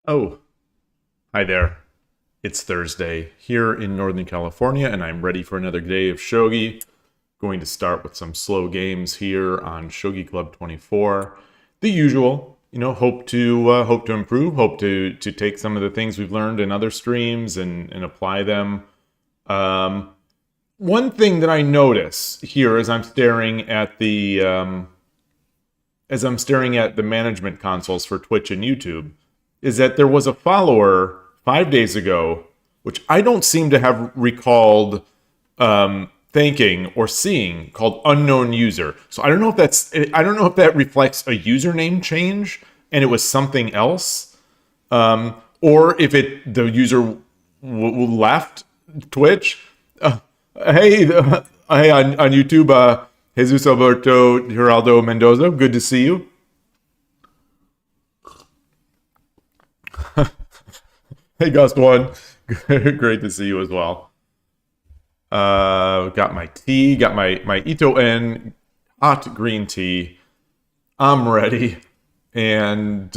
Oh, hi there. It's Thursday here in Northern California, and I'm ready for another day of Shogi. Going to start with some slow games here on Shogi Club 24. The usual, hope to improve, hope to take some of the things we've learned in other streams and apply them. One thing that I notice here as I'm staring at the management consoles for Twitch and YouTube is that there was a follower 5 days ago, which I don't seem to have recalled thanking or seeing, called unknown user. So I don't know if that reflects a username change and it was something else, or if the user left Twitch. Hey, on YouTube, Jesus Alberto Geraldo Mendoza, good to see you. Hey, Gust One, great to see you as well. Got my tea, got my Ito En hot green tea. I'm ready, and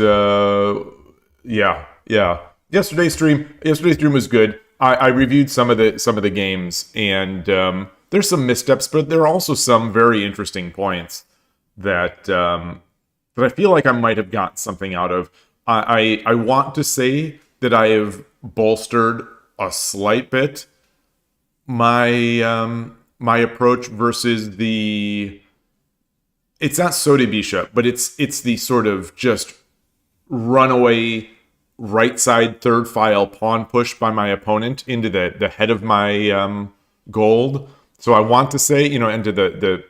yeah. Yesterday's stream was good. I reviewed some of the games, and there's some missteps, but there are also some very interesting points that I feel like I might have gotten something out of. I want to say that I have bolstered a slight bit my my approach versus the. It's not Sodebisha, but it's the sort of just runaway right side third file pawn push by my opponent into the head of my gold. So I want to say, into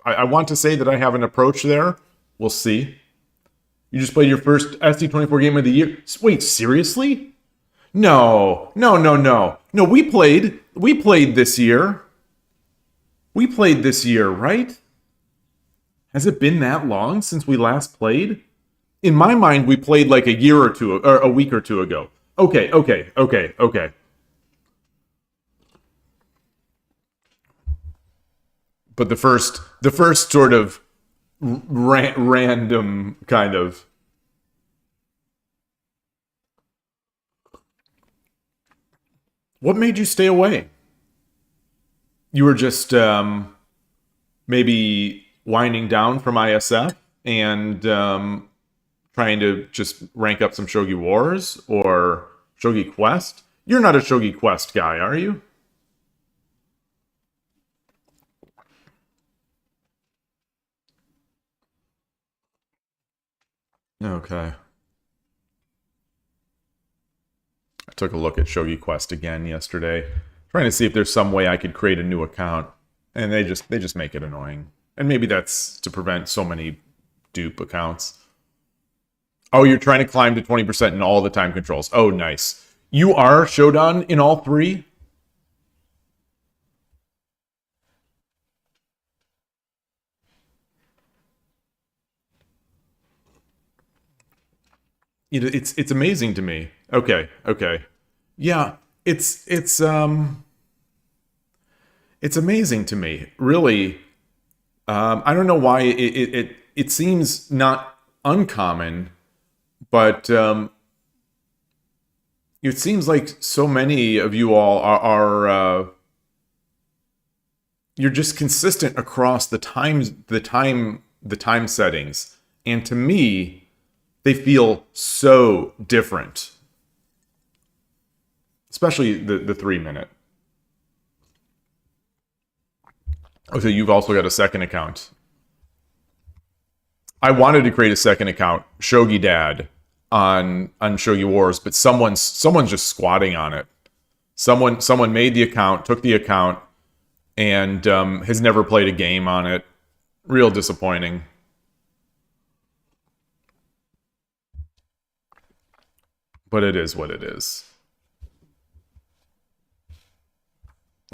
I want to say that I have an approach there. We'll see. You just played your first SD24 game of the year. Wait, seriously? No. No, we played this year. We played this year, right? Has it been that long since we last played? In my mind, we played like a year or two, or a week or two ago. Okay. But the first sort of random kind of. What made you stay away? You were just maybe winding down from ISF and trying to just rank up some Shogi Wars or Shogi Quest? You're not a Shogi Quest guy, are you? Okay. I took a look at Shogi Quest again yesterday, trying to see if there's some way I could create a new account, and they just make it annoying. And maybe that's to prevent so many dupe accounts. Oh, you're trying to climb to 20% in all the time controls. Oh, nice. You are Shodan in all three? It's amazing to me. Okay. Yeah, it's amazing to me. Really, I don't know why it seems not uncommon, but it seems like so many of you all are you're just consistent across the time settings, and to me, they feel so different. Especially the 3 minute. Oh, so you've also got a second account. I wanted to create a second account, Shogi Dad, on Shogi Wars, but someone's just squatting on it. Someone made the account, took the account, and has never played a game on it. Real disappointing. But it is what it is.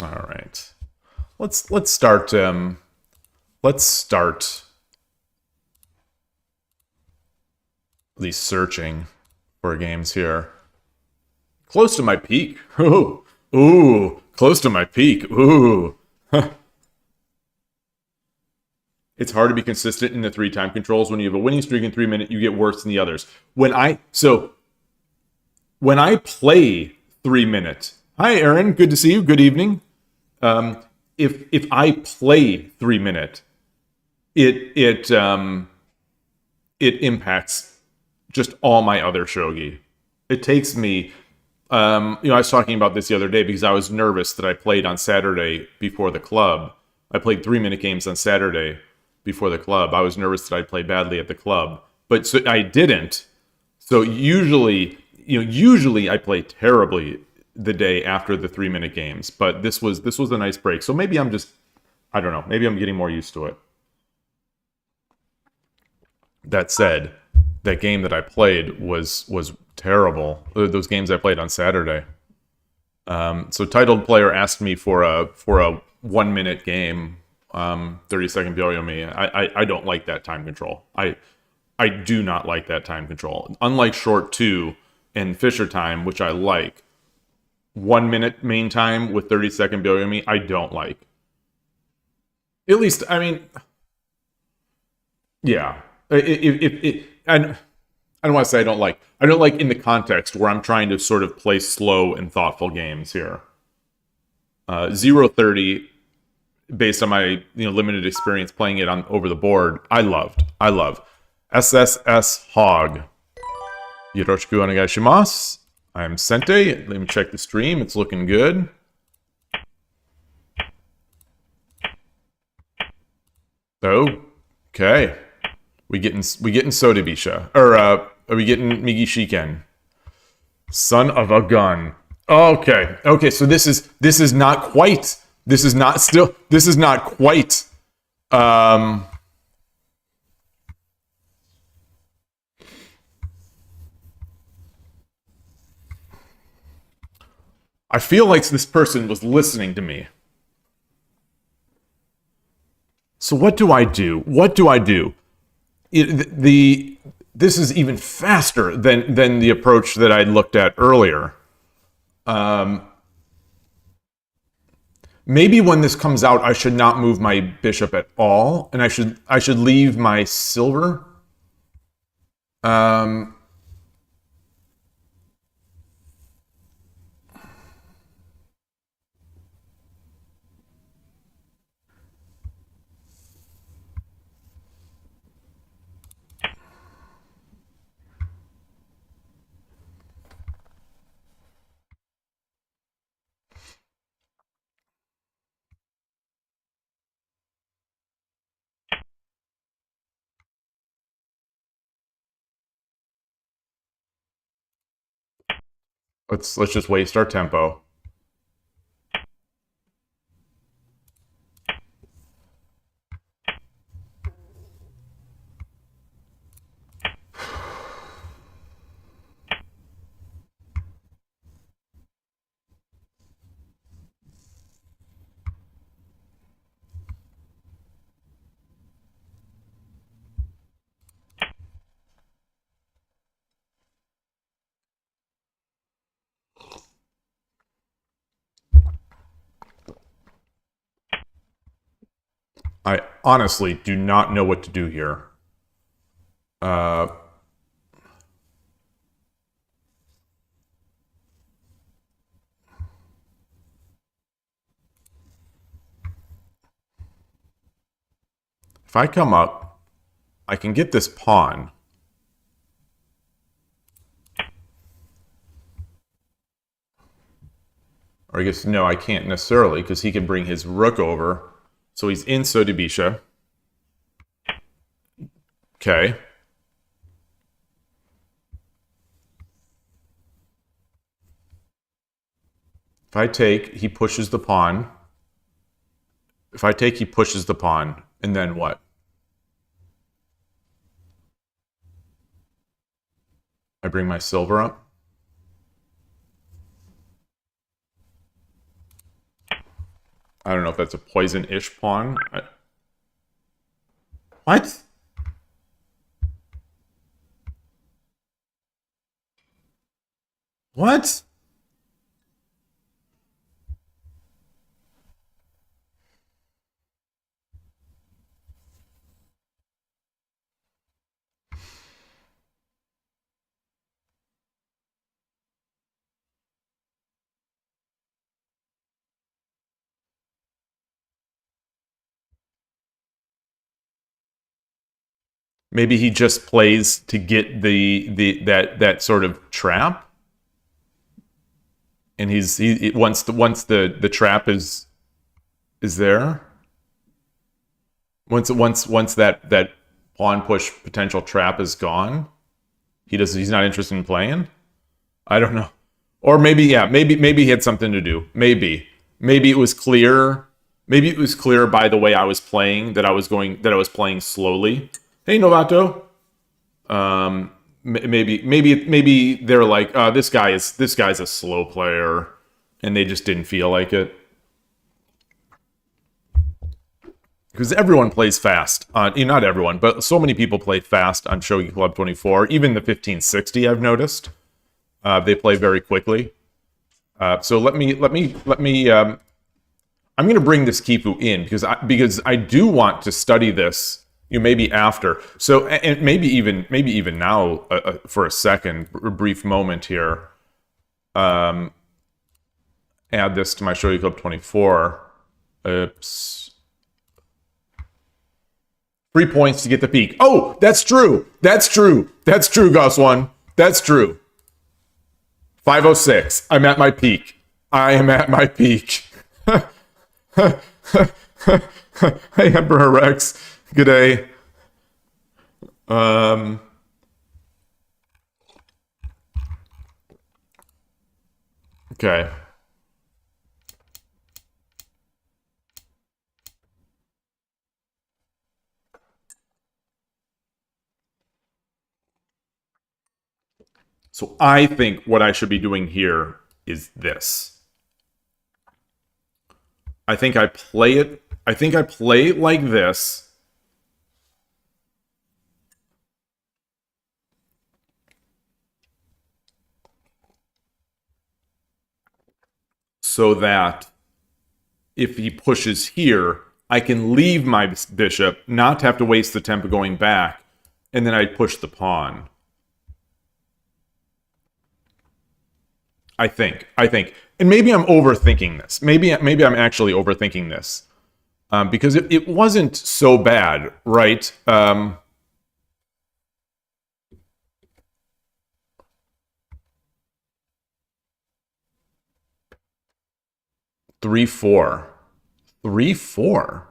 All right. Let's start at least searching for games here. Close to my peak. Ooh, close to my peak. Ooh. It's hard to be consistent in the 3 time controls. When you have a winning streak in 3 minutes, you get worse than the others. when I play 3 minute, hi Aaron, good to see you. Good evening. If I play 3 minute, it it impacts just all my other shogi. It takes me. I was talking about this the other day because I was nervous that I played on Saturday before the club. I played 3 minute games on Saturday before the club. I was nervous that I'd play badly at the club, but so I didn't. So usually I play terribly the day after the 3 minute games, but this was a nice break. So maybe I don't know, maybe I'm getting more used to it. That said, that game that I played was terrible. Those games I played on Saturday. So titled player asked me for a 1 minute game, 30-second Byoyomi. I don't like that time control. I do not like that time control. Unlike short 2 and Fisher time, which I like, 1 minute main time with 30-second Byoyomi, I don't like. At least, I mean, yeah. I don't want to say I don't like. I don't like in the context where I'm trying to sort of play slow and thoughtful games here. 0-30, based on my limited experience playing it on over the board, I love. SSS Hog. Yoroshiku onegaishimasu. I'm Sente. Let me check the stream. It's looking good. Okay. We getting Sodabisha. Or are we getting Migi Shiken? Son of a gun. Okay. Okay, so this is not quite. This is not quite I feel like this person was listening to me. So what do I do? What do I do? This is even faster than the approach that I looked at earlier. Maybe when this comes out, I should not move my bishop at all, and I should leave my silver. Let's just waste our tempo. I honestly do not know what to do here. If I come up, I can get this pawn. Or I guess, no, I can't necessarily, because he can bring his rook over. So he's in Sodabisha. Okay. If I take, he pushes the pawn. If I take, he pushes the pawn. And then what? I bring my silver up. I don't know if that's a poison-ish pawn. What? What? Maybe he just plays to get that sort of trap, and he once the trap is there. Once that pawn push potential trap is gone, he's not interested in playing. I don't know. Or maybe, yeah, maybe he had something to do. Maybe it was clear. Maybe it was clear by the way I was playing that I was playing slowly. Hey, Novato. Maybe they're like, this guy's a slow player, and they just didn't feel like it. Because everyone plays fast. Not everyone, but so many people play fast on Shogi Club 24. Even the 1560, I've noticed. They play very quickly. So let me. I'm going to bring this Kipu in because I do want to study this. Maybe after. So and maybe even now for a second, a brief moment here. Add this to my Shogi Club 24. Oops. 3 points to get the peak. Oh, that's true. That's true, Gus One. That's true. 506. I'm at my peak. I am at my peak. Hey, Emperor Rex. Good day. Okay. So I think what I should be doing here is this. I think I play it like this. So that if he pushes here, I can leave my bishop, not have to waste the tempo going back, and then I push the pawn. I think, and maybe I'm overthinking this. Maybe I'm actually overthinking this because it wasn't so bad, right? 3-4, 3-4.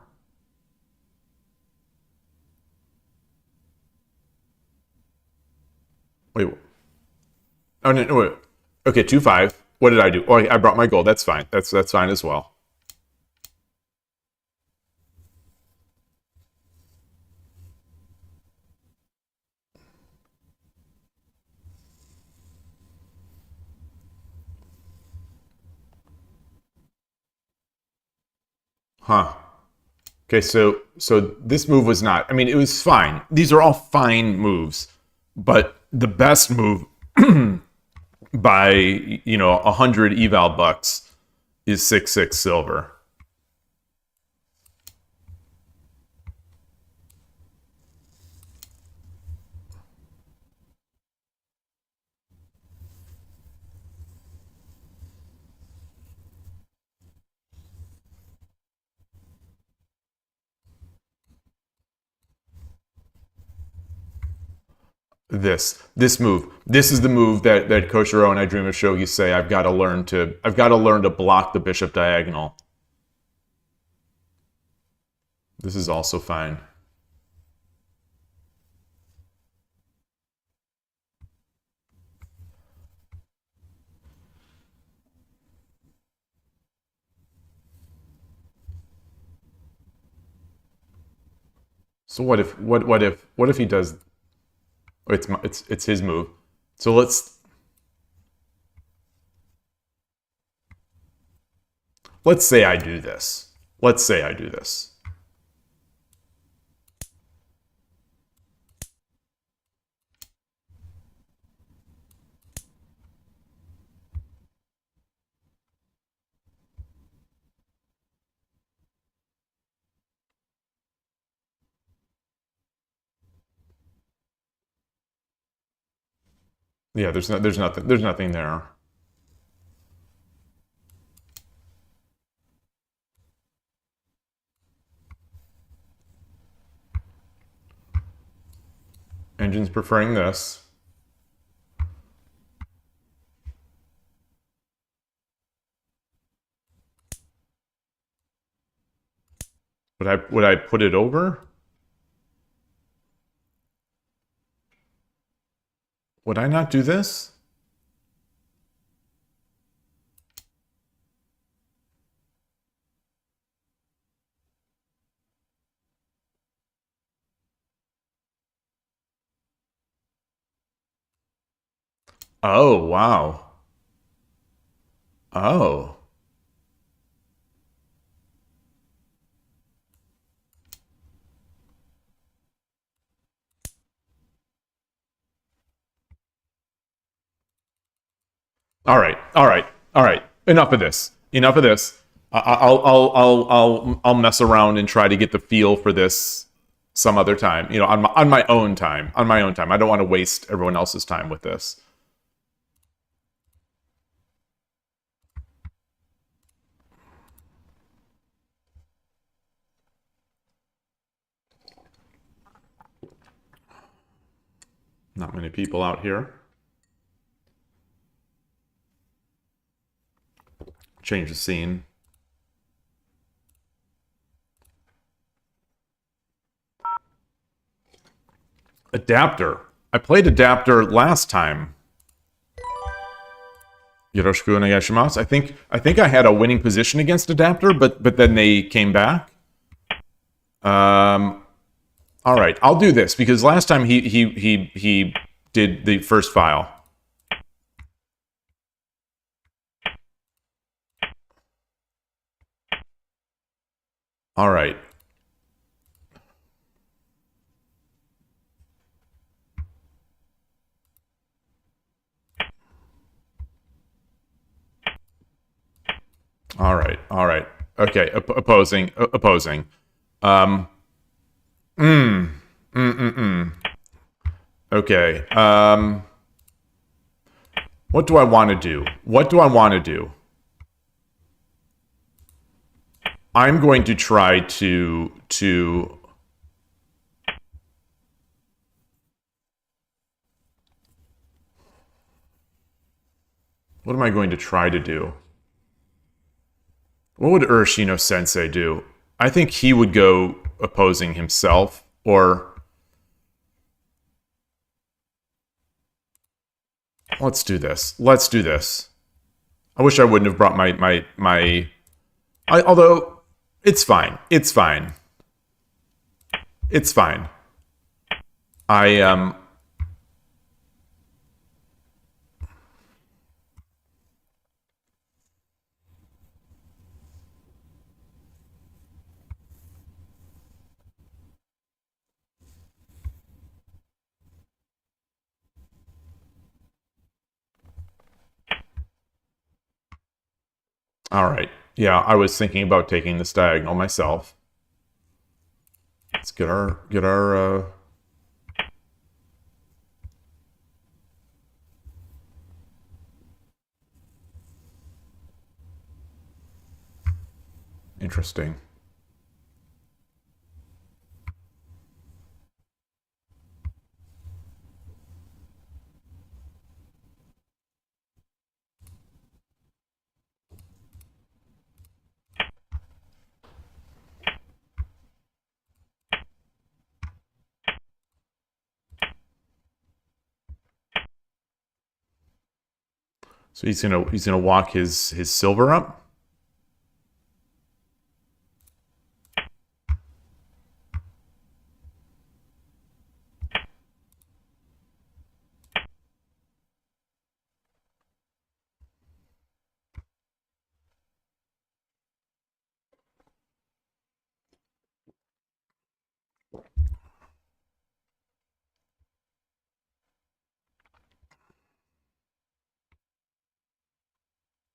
Wait. Oh no, wait. Okay, 2-5. What did I do? Oh, I brought my gold. That's fine. That's fine as well. Huh. Okay, so this move was not. I mean, it was fine. These are all fine moves, but the best move by 100 eval bucks is 6-6 silver. This move. This is the move that Koshiro and I Dream of Shogi say I've got to learn to block the bishop diagonal. This is also fine. So what if he does? It's his move. So let's say I do this. Let's say I do this. Yeah, there's nothing there. Engine's preferring this. Would I put it over? Would I not do this? Oh, wow. Oh. All right. All right. All right. Enough of this. Enough of this. I'll mess around and try to get the feel for this some other time. You know, on my own time. On my own time. I don't want to waste everyone else's time with this. Not many people out here. Change the scene. Adapter. I played Adapter last time. Yoroshiku onegaishimasu. I think I had a winning position against Adapter, but then they came back. All right, I'll do this because last time he did the first file. All right. All right. All right. Okay. Opposing. Opposing. Um. Okay. What do I want to do? What do I want to do? I'm going to try to. What am I going to try to do? What would Urashino Sensei do? I think he would go opposing himself, or let's do this. Let's do this. I wish I wouldn't have brought my. Although it's fine. It's fine. It's fine. I. All right. Yeah, I was thinking about taking this diagonal myself. Let's get our. Interesting. So he's gonna walk his silver up.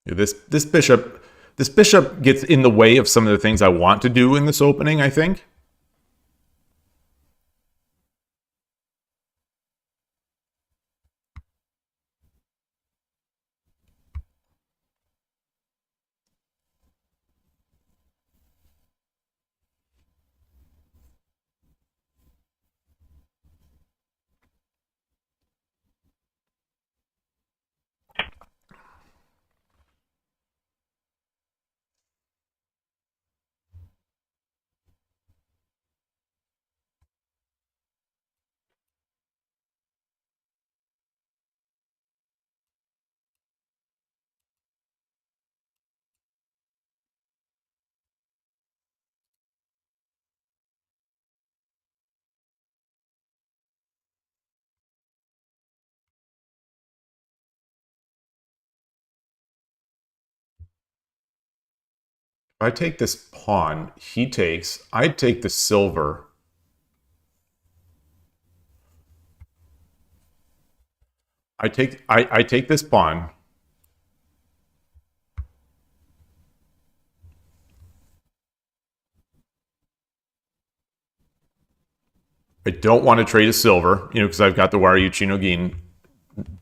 This bishop gets in the way of some of the things I want to do in this opening, I think. I take this pawn, he takes, I take the silver. I take this pawn. I don't want to trade a silver, because I've got the Waryuchi no Gin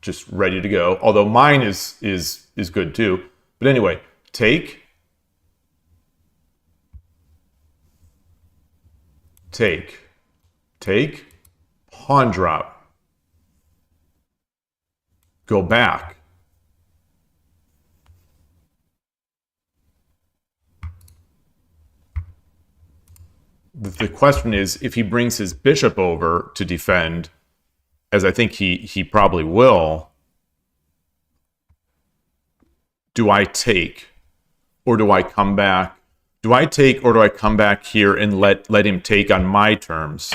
just ready to go. Although mine is good too. But anyway, take, pawn drop, go back. The question is, if he brings his bishop over to defend, as I think he probably will, do I take or do I come back? Do I take or do I come back here and let him take on my terms?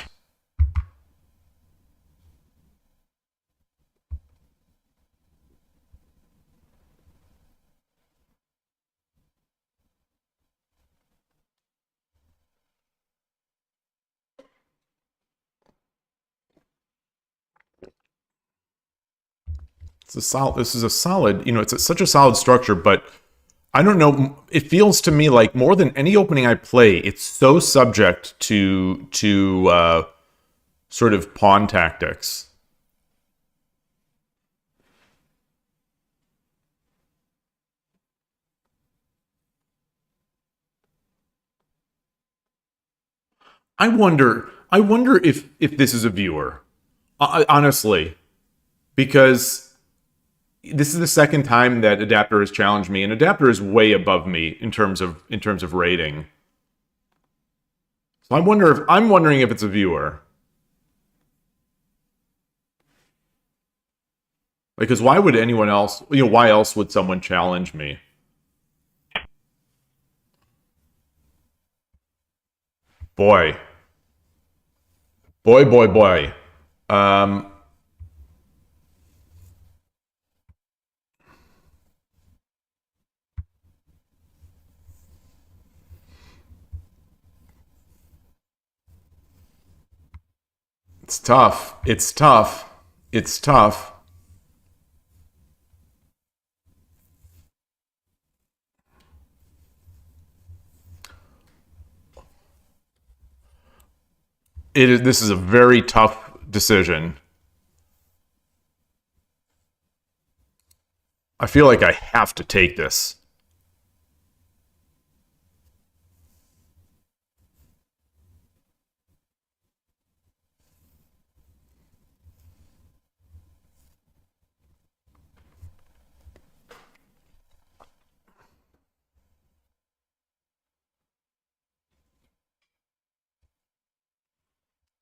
This is a solid, it's such a solid structure, but I don't know. It feels to me like more than any opening I play, it's so subject to sort of pawn tactics. I wonder if this is a viewer, honestly, because this is the second time that Adapter has challenged me, and Adapter is way above me in terms of rating. So I'm wondering if it's a viewer. Because why would anyone else, why else would someone challenge me? Boy. Boy. It's tough. It's tough. It's tough. This is a very tough decision. I feel like I have to take this.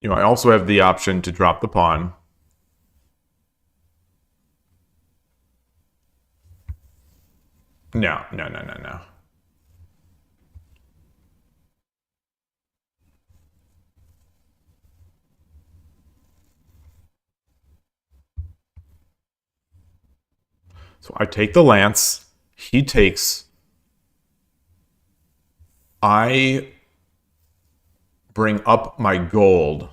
I also have the option to drop the pawn. No. So I take the lance. He takes. I bring up my gold.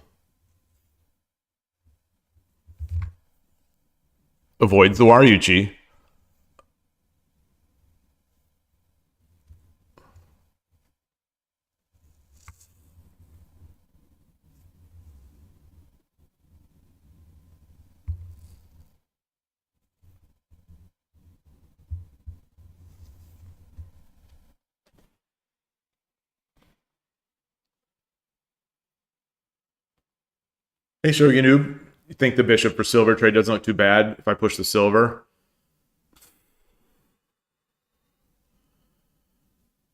Avoids the Waryuchi. Hey, Shogi Noob. You think the bishop for silver trade doesn't look too bad if I push the silver?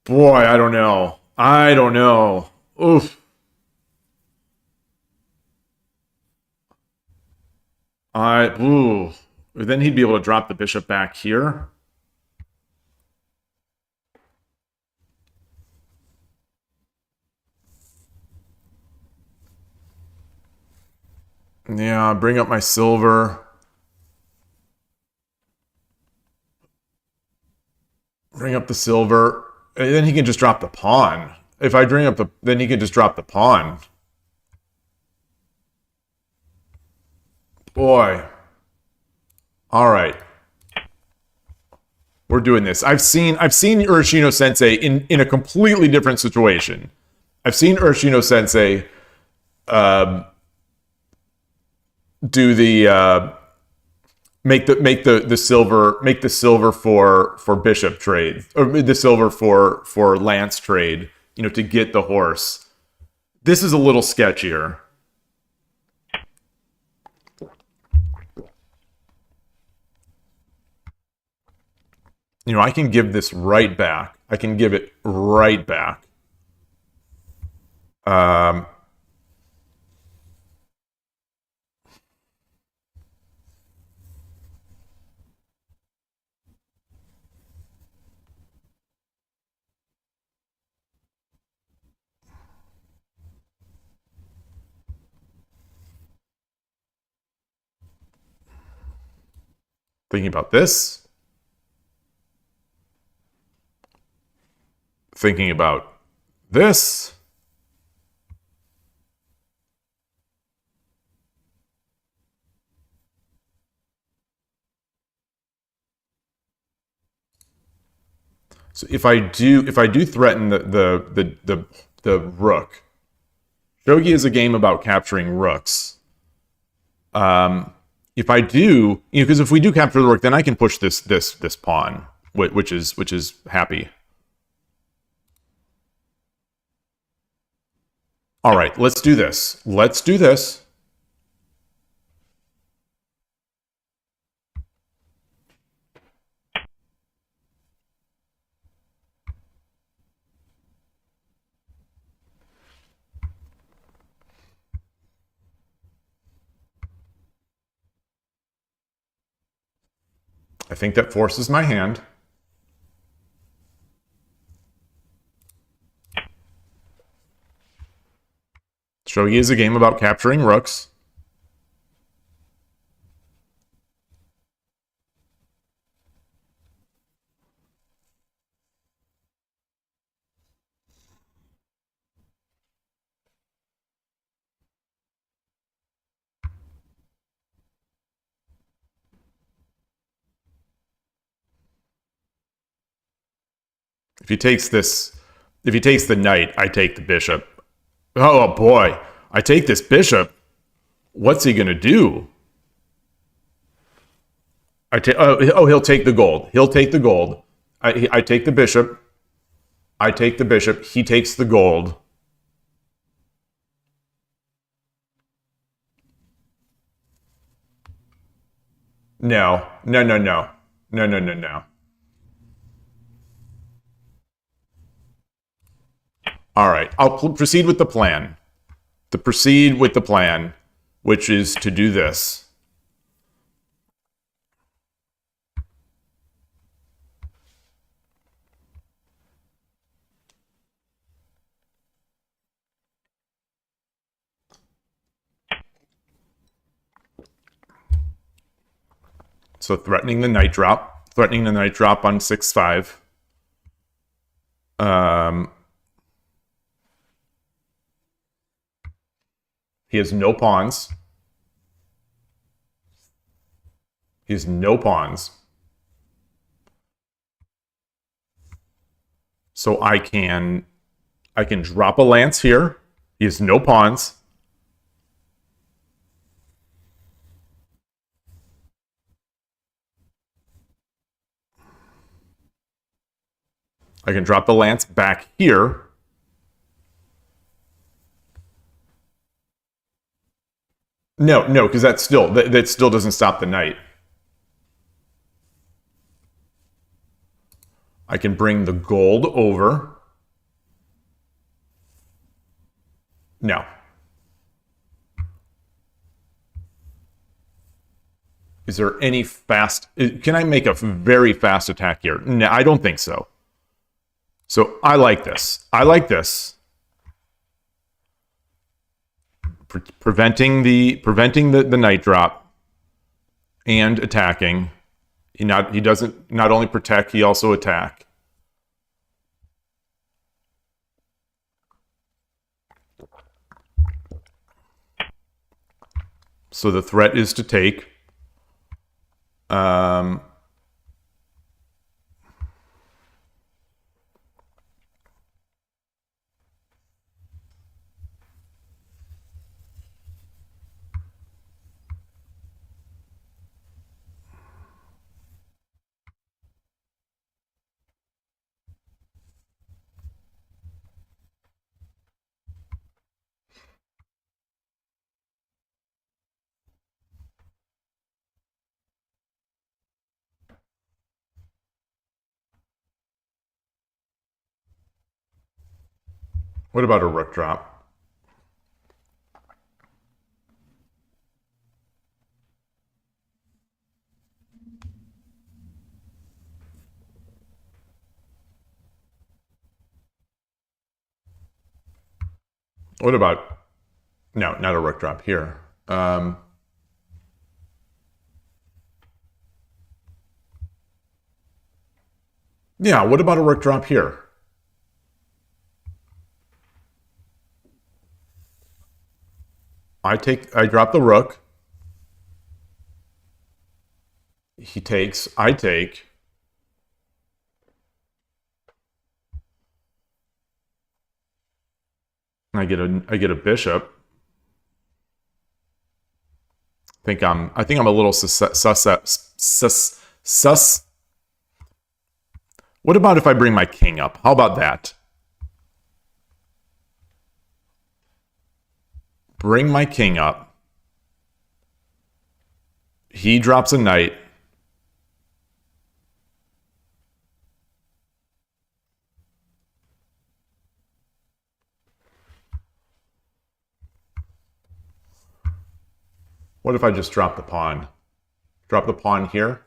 Boy, I don't know. Oof. Ooh. Then he'd be able to drop the bishop back here. Yeah, bring up my silver. Bring up the silver. And then he can just drop the pawn. If I bring up the... Then he can just drop the pawn. Boy. All right. We're doing this. I've seen Urashino Sensei in a completely different situation. I've seen Urashino Sensei do the make the silver for bishop trade, or the silver for lance trade, you know, to get the horse. This is a little sketchier. You know, I can give this right back. I can give it right back. Thinking about this. Thinking about this. So if I do threaten the rook, Shogi is a game about capturing rooks. If I do, you know, because if we do capture the rook, then I can push this pawn, which is happy. All right, let's do this. Let's do this. I think that forces my hand. Shogi is a game about capturing rooks. If he takes the knight, I take the bishop. Oh boy, I take this bishop. What's he gonna do? He'll take the gold. He'll take the gold. I take the bishop. I take the bishop. He takes the gold. No. All right, I'll proceed with the plan. Which is to do this. So threatening the knight drop on 6-5. He has no pawns. He has no pawns. So I can drop a lance here. He has no pawns. I can drop the lance back here. No, because that still doesn't stop the knight. I can bring the gold over. No. Is there any fast... Can I make a very fast attack here? No, I don't think so. So I like this. Preventing the knight drop and attacking. He doesn't not only protect, he also attack. So the threat is to take. What about a rook drop? What about, no, not a rook drop here. Yeah, what about a rook drop here? I drop the rook. He takes, I take. I get a bishop. I think I'm a little sus. What about if I bring my king up? How about that? Bring my king up. He drops a knight. What if I just drop the pawn? Drop the pawn here.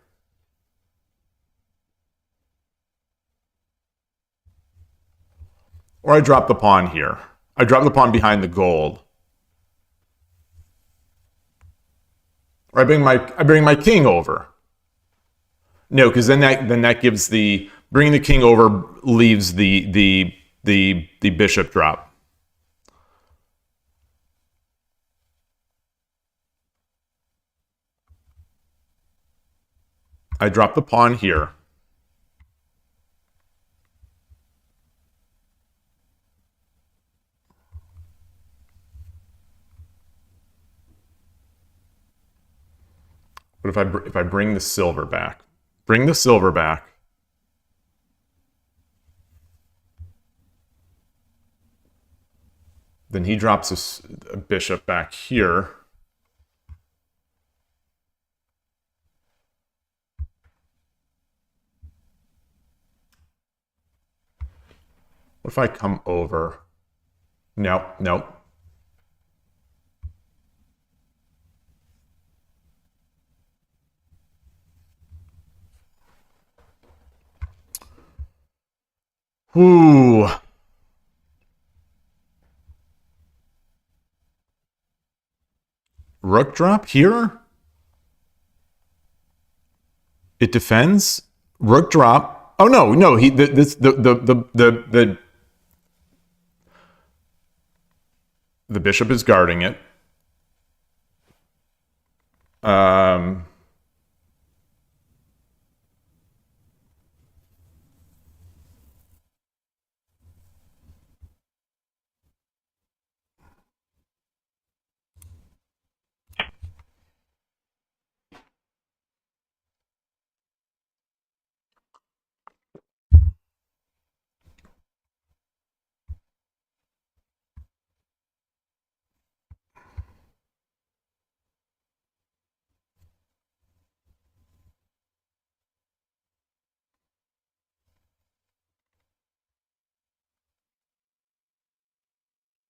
Or I drop the pawn here. I drop the pawn behind the gold. Or I bring my king over. No, because then that gives the bringing the king over leaves the bishop drop. I drop the pawn here. But if I bring the silver back, bring the silver back. Then he drops a bishop back here. What if I come over? No, no. Ooh. Rook drop here? It defends? Rook drop. Oh no, no, the bishop is guarding it.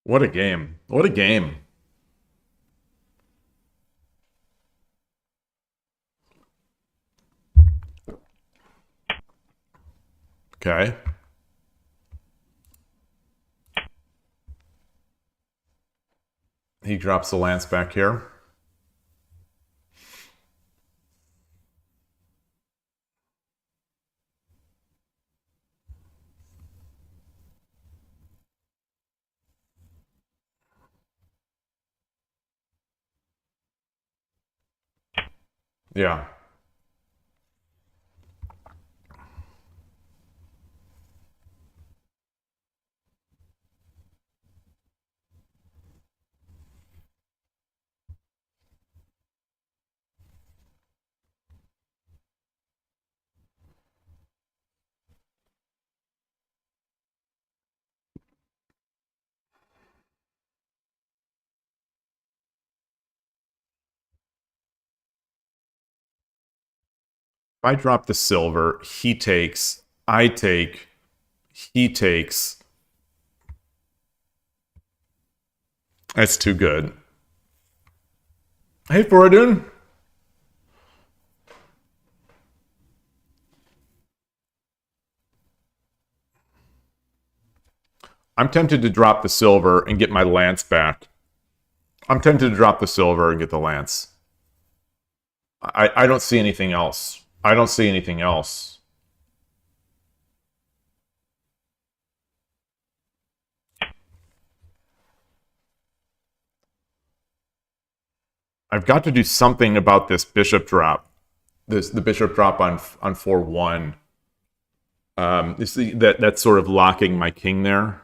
What a game. What a game. Okay. He drops the lance back here. Yeah. If I drop the silver, he takes, I take, he takes. That's too good. Hey, Foradun. I'm tempted to drop the silver and get my lance back. I'm tempted to drop the silver and get the lance. I don't see anything else. I don't see anything else. I've got to do something about this bishop drop. The bishop drop on 4-1. You see that's sort of locking my king there.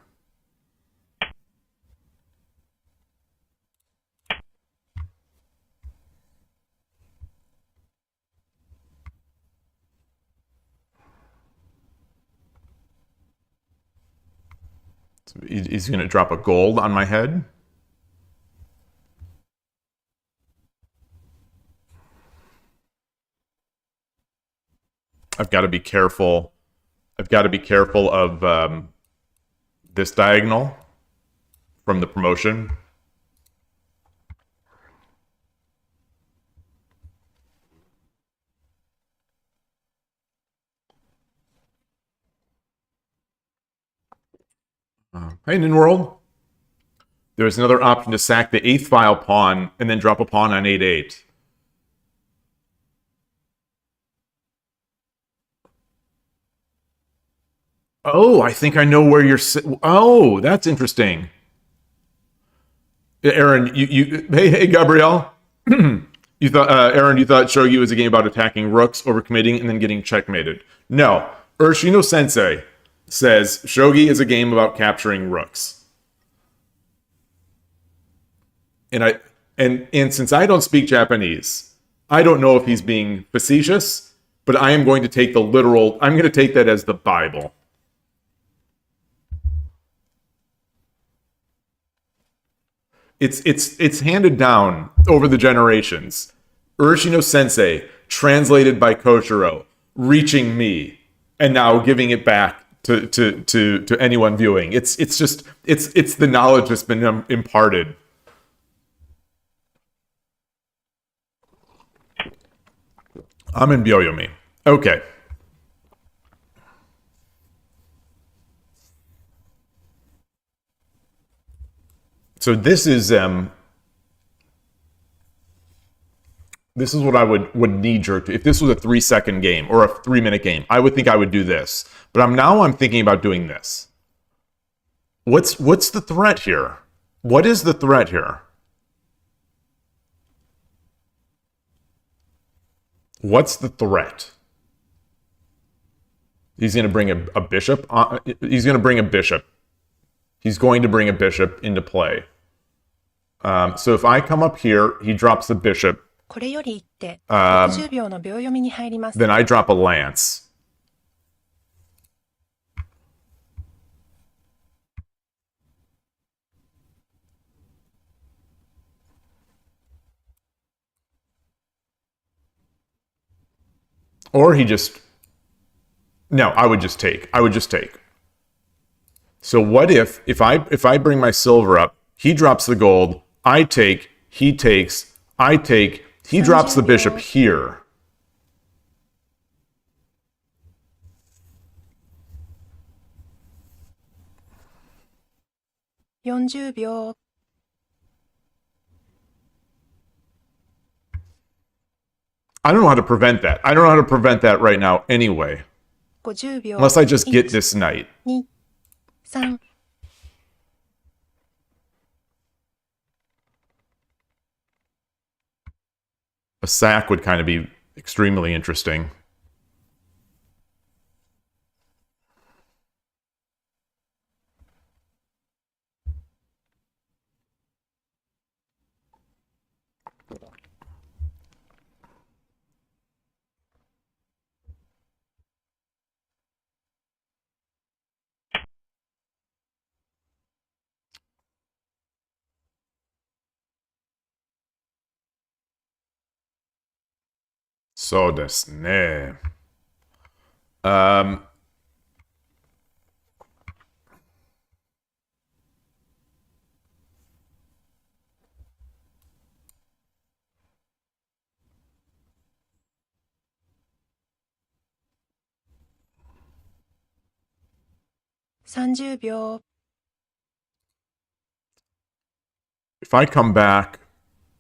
So he's going to drop a gold on my head. I've got to be careful. I've got to be careful of this diagonal from the promotion. Hey, Ninworld. There's another option to sack the 8th file pawn and then drop a pawn on 8-8. Oh, I think I know where you're... Oh, that's interesting. Aaron, hey, Gabrielle. You thought, Aaron, you thought Shogi was a game about attacking rooks, overcommitting, and then getting checkmated. No. Urshino Sensei says Shogi is a game about capturing rooks. And since I don't speak Japanese, I don't know if he's being facetious, but I am going to take the literal... I'm going to take that as the Bible. It's handed down over the generations. Urshino Sensei, translated by Koshiro, reaching me, and now giving it back to anyone viewing. It's the knowledge that's been imparted. I'm in Byoyomi. Okay. So this is what I would knee jerk to. If this was a 3-second game or a 3-minute game, I would think I would do this. But I'm thinking about doing this. What's the threat here? What is the threat here? What's the threat? He's going to bring a bishop. He's going to bring a bishop. He's going to bring a bishop into play. So if I come up here, he drops the bishop. Then I drop a lance. Or he just... No, I would just take. I would just take. So what if I bring my silver up, he drops the gold, I take, he takes, I take, he drops the bishop here. I don't know how to prevent that. I don't know how to prevent that right now anyway. Unless I just get this knight. A sack would kind of be extremely interesting. So desu ne. Um, if I come back,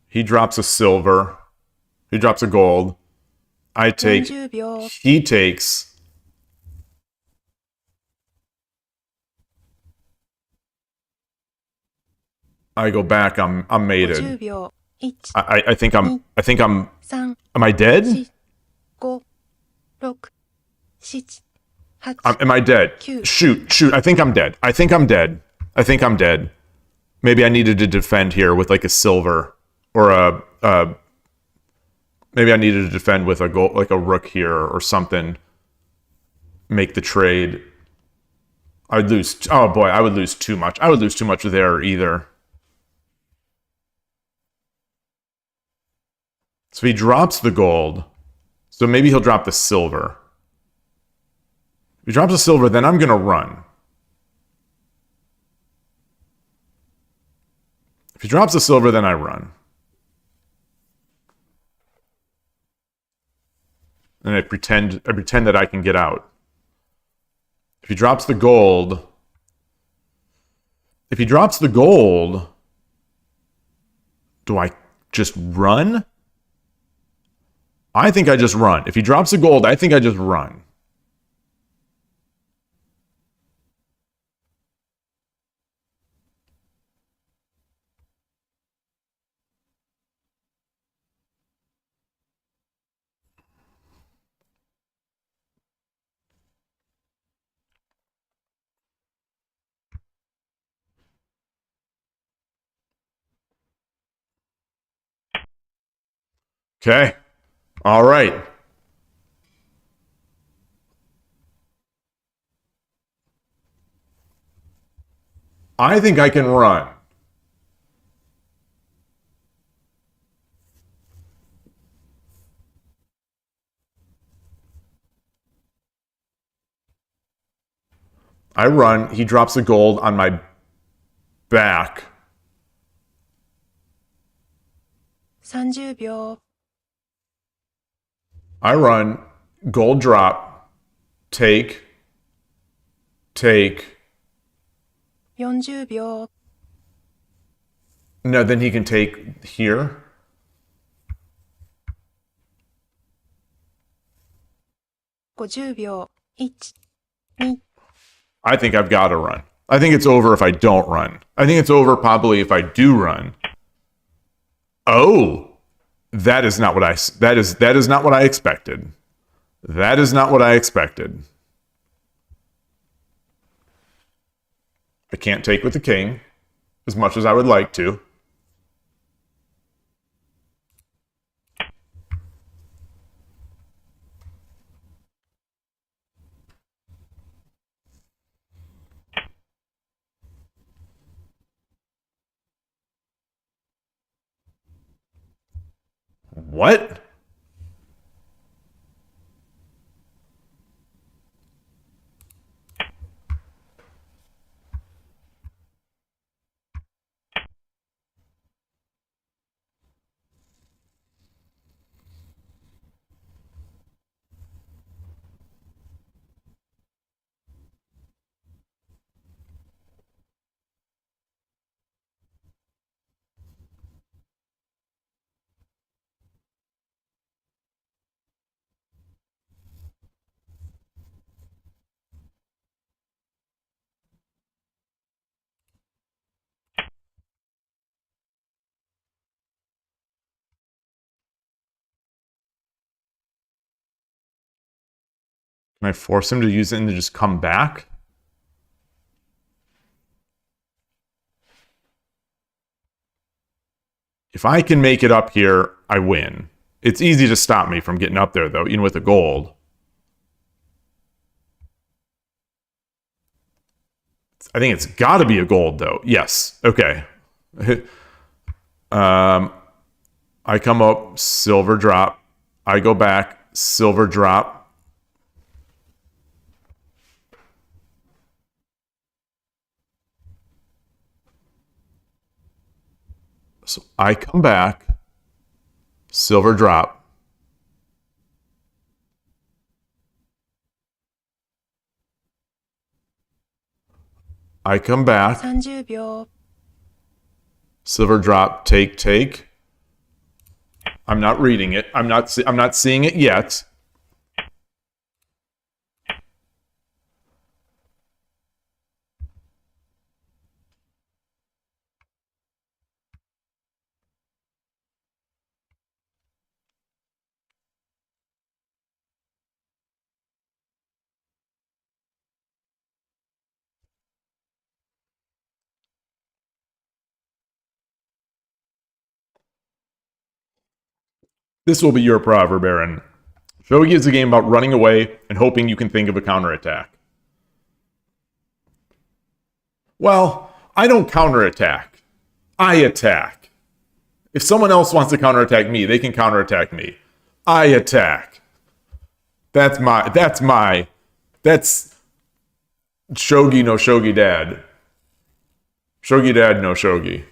he drops a silver, he drops a gold, I take, he takes, I go back, I'm mated. I think I'm, am I dead? Am I dead? Shoot, I think I'm dead. I think I'm dead. Maybe I needed to defend here with like a silver or maybe I needed to defend with a gold, like a rook here or something. Make the trade. I'd lose. Oh boy, I would lose too much. I would lose too much there either. So he drops the gold. So maybe he'll drop the silver. If he drops the silver, then I'm gonna run. If he drops the silver, then I run. And I pretend that I can get out. If he drops the gold, do I just run? I think I just run. If he drops the gold, I think I just run. Okay. All right. I think I can run. I run. He drops the gold on my back. 30秒 I run. Gold drop. Take. 40秒 No, then he can take here. 50秒 1、2 I think I've got to run. I think it's over if I don't run. I think it's over probably if I do run. Oh, that is not what I expected. That is not what I expected. I can't take with the king as much as I would like to. What? Can I force him to use it and to just come back? If I can make it up here, I win. It's easy to stop me from getting up there, though, even with the gold. I think it's got to be a gold, though. Yes. Okay. I come up, silver drop. I go back, silver drop. So I come back, silver drop. I come back, 30秒 silver drop, take. I'm not reading it. I'm not seeing it yet. This will be your proverb, Aaron. Shogi is a game about running away and hoping you can think of a counterattack. Well, I don't counterattack. I attack. If someone else wants to counterattack me, they can counterattack me. I attack. That's Shogi no Shogi Dad. Shogi Dad no Shogi.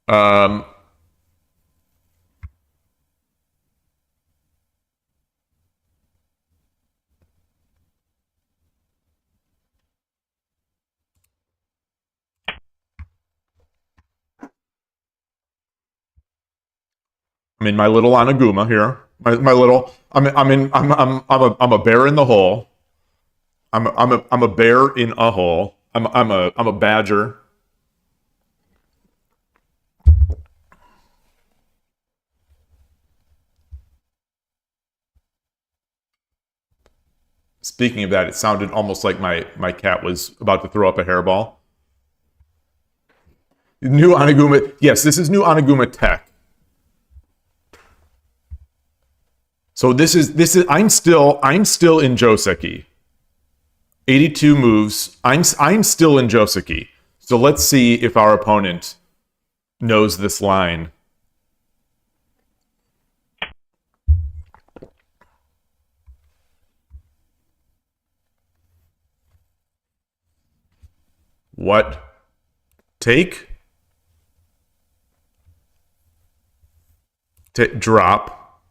Um, I'm in my little Anaguma here. My little. I'm a bear in the hole. I'm a bear in a hole. I'm a badger. Speaking of that, it sounded almost like my cat was about to throw up a hairball. New Anaguma. Yes, this is new Anaguma tech. So this is I'm still in Joseki. 82 moves. I'm still in Joseki. So let's see if our opponent knows this line. What? Take? Drop.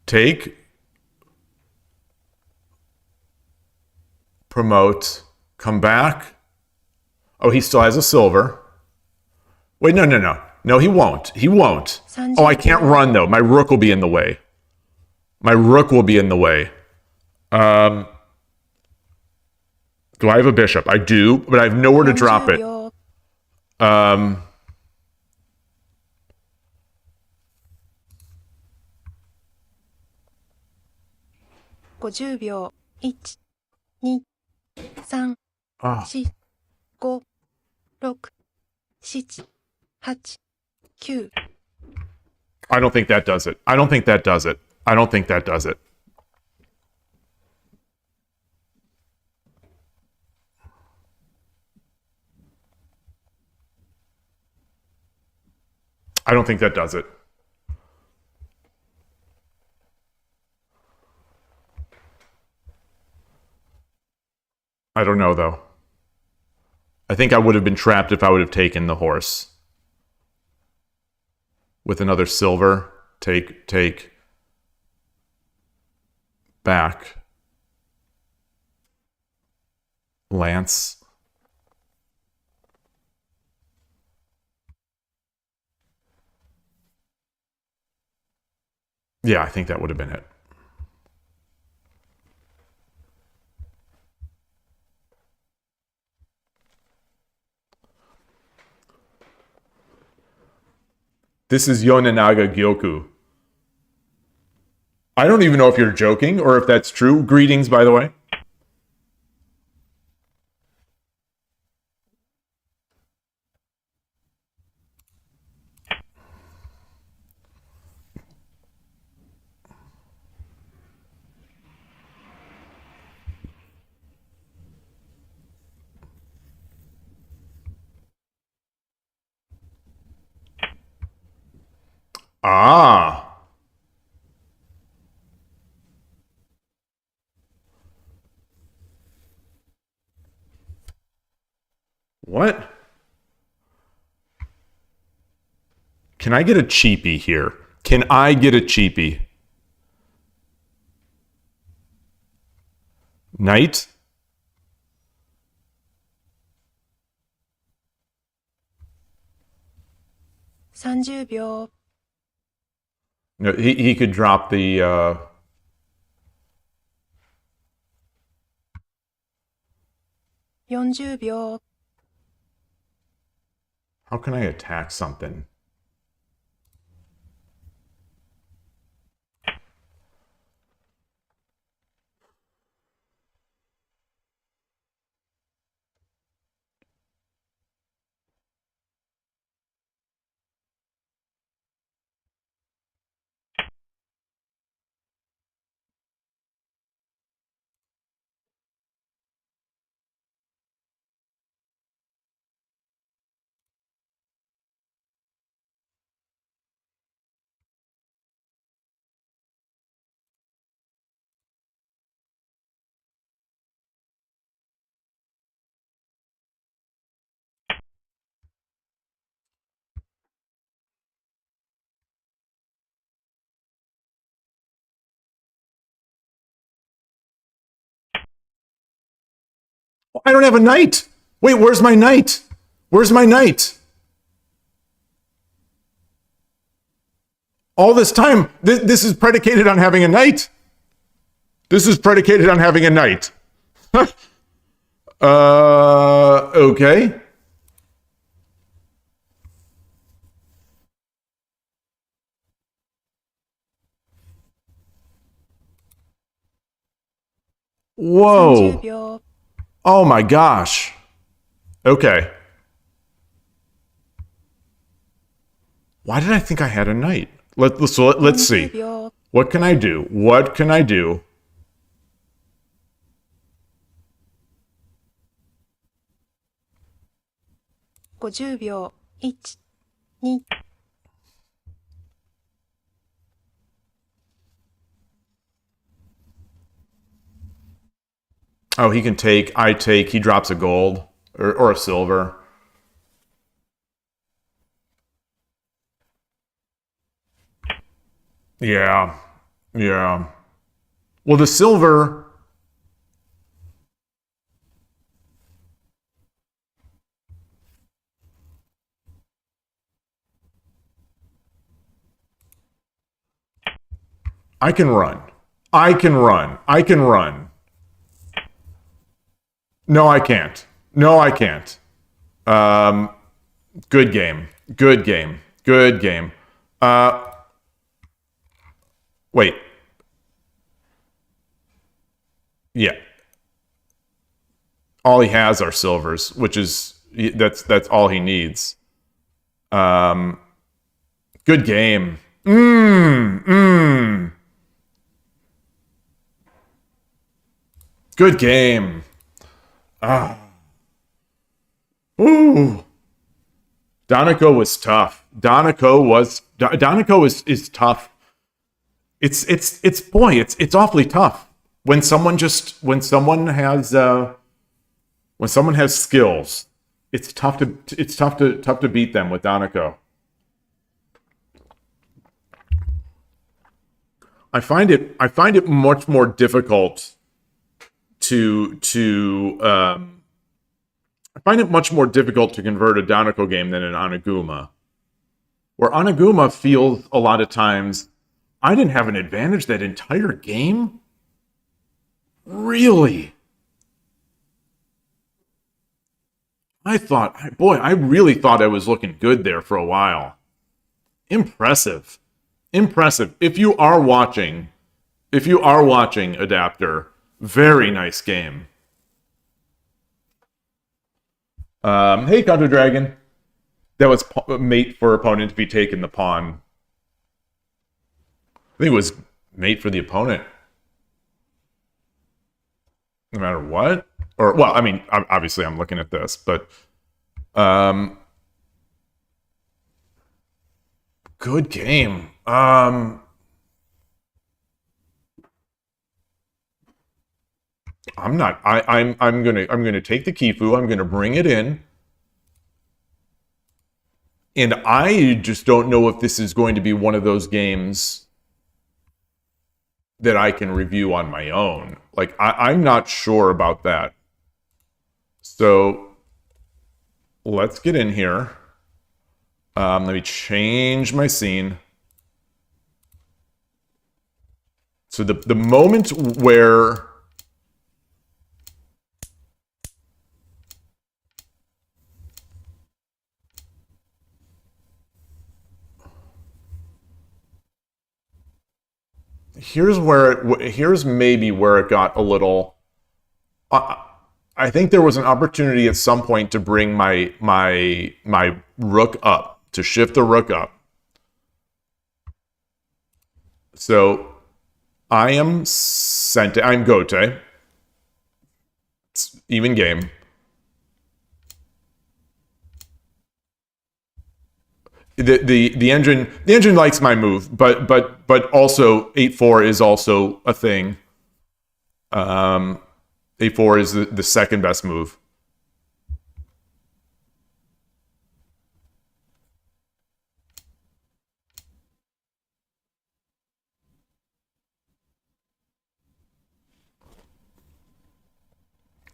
Take. Promote. Come back. Oh, he still has a silver. Wait, no. No, he won't. He won't. Oh, I can't run, though. My rook will be in the way. My rook will be in the way. Do I have a bishop? I do, but I have nowhere to drop it. 50秒。1、2、3、4、5、6、7、8、9。I don't think that does it. I don't think that does it. I don't think that does it. I don't think that does it. I don't know, though. I think I would have been trapped if I would have taken the horse. With another silver. Take. Back. Lance. Yeah, I think that would have been it. This is Yonanaga Gyoku. I don't even know if you're joking or if that's true. Greetings, by the way. Ah. What? Can I get a cheapie here? Can I get a cheapie? Knight? $30秒 No, he could drop the 40秒 how can I attack something? I don't have a knight. Wait, where's my knight? Where's my knight? All this time, this is predicated on having a knight. This is predicated on having a knight. Okay. Whoa. 30秒 Oh my gosh. Okay. Why did I think I had a knight? Let's see. 40秒 What can I do? What can I do? $50秒 1、2 Oh, he can take, I take, he drops a gold or a silver. Yeah. Yeah. Well, the silver, I can run. I can run. I can run. No, I can't. No, I can't. Good game. Good game. Good game. Wait. Yeah. All he has are silvers, which is that's all he needs. Good game. Good game. Ooh. Doniko was tough. Doniko is tough. It's awfully tough when someone has skills. It's tough to beat them with Doniko. I find it much more difficult to convert a Doniko game than an Oniguma. Where Oniguma feels a lot of times, I didn't have an advantage that entire game? Really? I really thought I was looking good there for a while. Impressive. Impressive. If you are watching, Adapter, very nice game. Hey, Counter Dragon. That was mate for opponent to be taken the pawn. I think it was mate for the opponent. No matter what. Or, well, I mean, obviously I'm looking at this, but... good game. I'm gonna take the Kifu, I'm gonna bring it in. And I just don't know if this is going to be one of those games that I can review on my own. Like, I'm not sure about that. So, let's get in here. Let me change my scene. So the moment where... Here's maybe where it got a little... I think there was an opportunity at some point to bring my rook up, to shift the rook up. So I am Sente. I'm Gote. It's even game. The engine likes my move, but also 8-4 is also a thing. 8-4 is the second best move.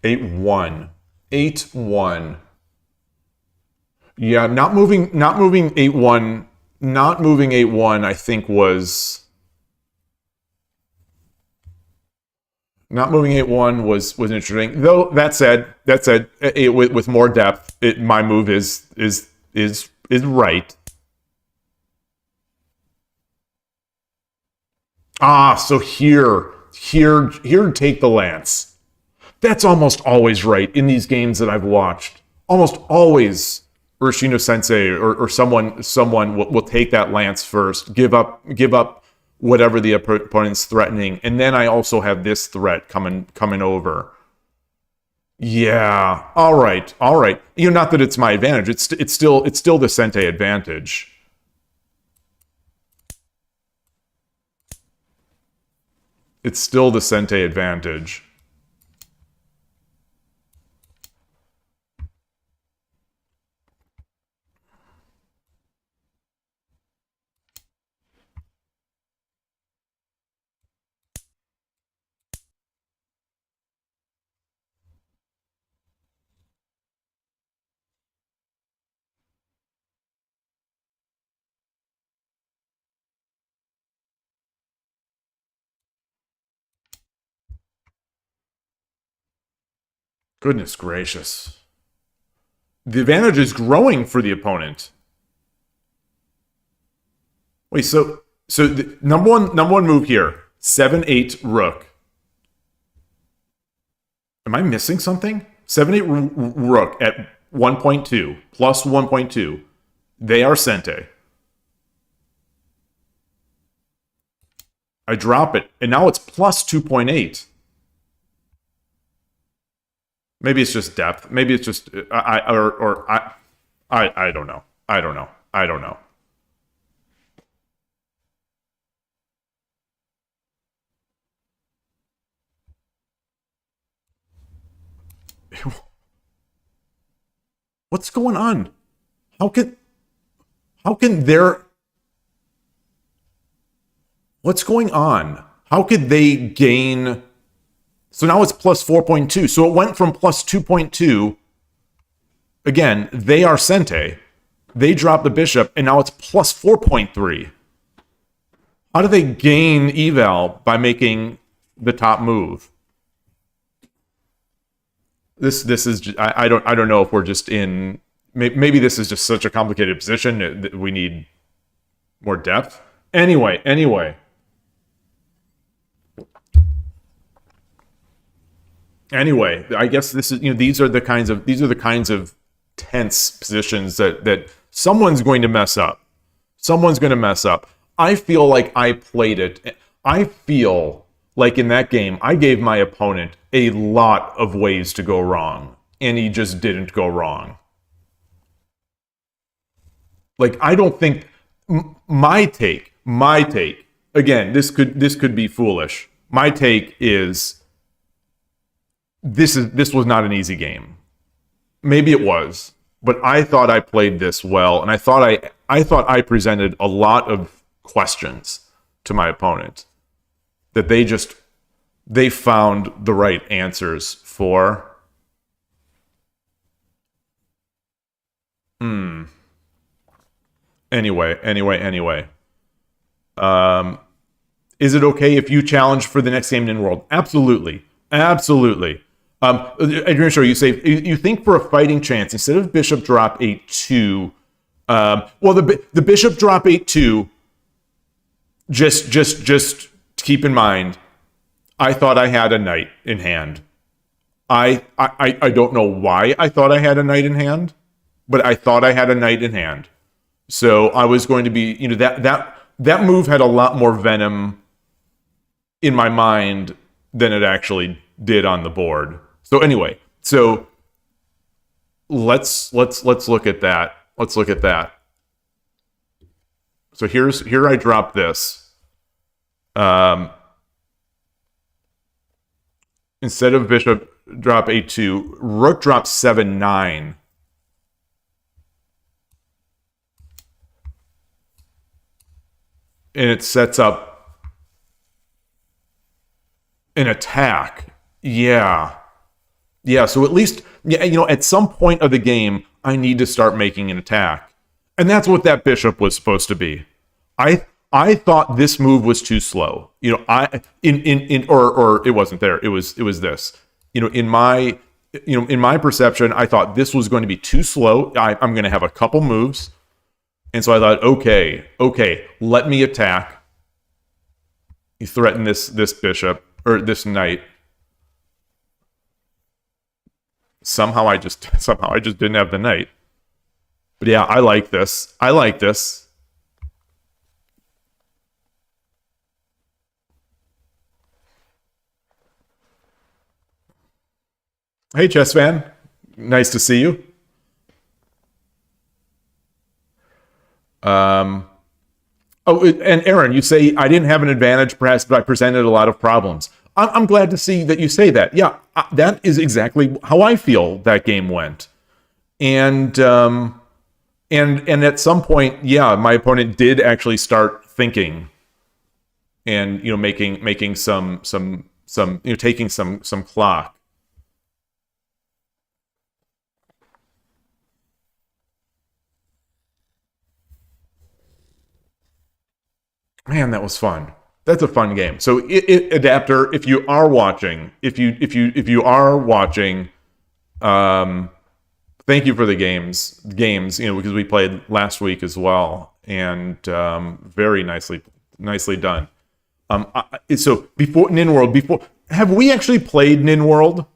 Eight one. Yeah, not moving 8-1. Not moving 8-1, I think was... Not moving 8-1 was interesting. Though that said, with more depth, my move is right. Ah, so here take the lance. That's almost always right in these games that I've watched. Almost always, Urashino Sensei or someone will take that lance first, give up whatever the opponent's threatening, and then I also have this threat coming over. Yeah, all right. You know, not that it's my advantage. It's still the Sente advantage. It's still the Sente advantage. Goodness gracious. The advantage is growing for the opponent. Wait, so the number one move here, 7-8 rook. Am I missing something? 7-8 rook at 1.2 plus 1.2. They are Sente. I drop it, and now it's plus 2.8. Maybe it's just depth. Maybe it's just I don't know. I don't know. What's going on? How can there... What's going on? How could they gain... So now it's plus 4.2. So it went from plus 2.2. Again, they are Sente. They drop the bishop, and now it's plus 4.3. How do they gain eval by making the top move? This is... I don't know if we're just in... Maybe this is just such a complicated position that we need More depth. Anyway. I guess this is, these are the kinds of tense positions that someone's going to mess up. Someone's going to mess up. I feel like I played it. I feel like in that game, I gave my opponent a lot of ways to go wrong, and he just didn't go wrong. Like, I don't think my take. Again, this could be foolish. My take is this was not an easy game. Maybe it was, but I thought I played this well, and I thought I presented a lot of questions to my opponent that they found the right answers for. Anyway. Is it okay if you challenge for the next game in World? Absolutely. Adrian Show, you say you think for a fighting chance instead of bishop drop 8-2. Well, the bishop drop 8-2. Just keep in mind, I thought I had a knight in hand. I don't know why I thought I had a knight in hand, but I thought I had a knight in hand. So I was going to be, that move had a lot more venom in my mind than it actually did on the board. So anyway, let's look at that. So here I drop this. Instead of bishop drop 8-2, rook drop 7-9. And it sets up an attack. Yeah. So at least, at some point of the game, I need to start making an attack. And that's what that bishop was supposed to be. I thought this move was too slow. Or it wasn't there. It was this. In my perception, I thought this was going to be too slow. I'm going to have a couple moves. And so I thought, okay, let me attack. You threaten this bishop or this knight. Somehow I just didn't have the knight. But yeah, I like this. Hey, chess fan. Nice to see you. And Aaron, you say I didn't have an advantage, perhaps, but I presented a lot of problems. I'm glad to see that you say that. Yeah, that is exactly how I feel that game went. And at some point, yeah, my opponent did actually start thinking, and making some taking some clock. Man, that was fun. That's a fun game. So, adapter, if you are watching, thank you for the games, because we played last week as well, and very nicely done. So before Nin World, have we actually played Nin World?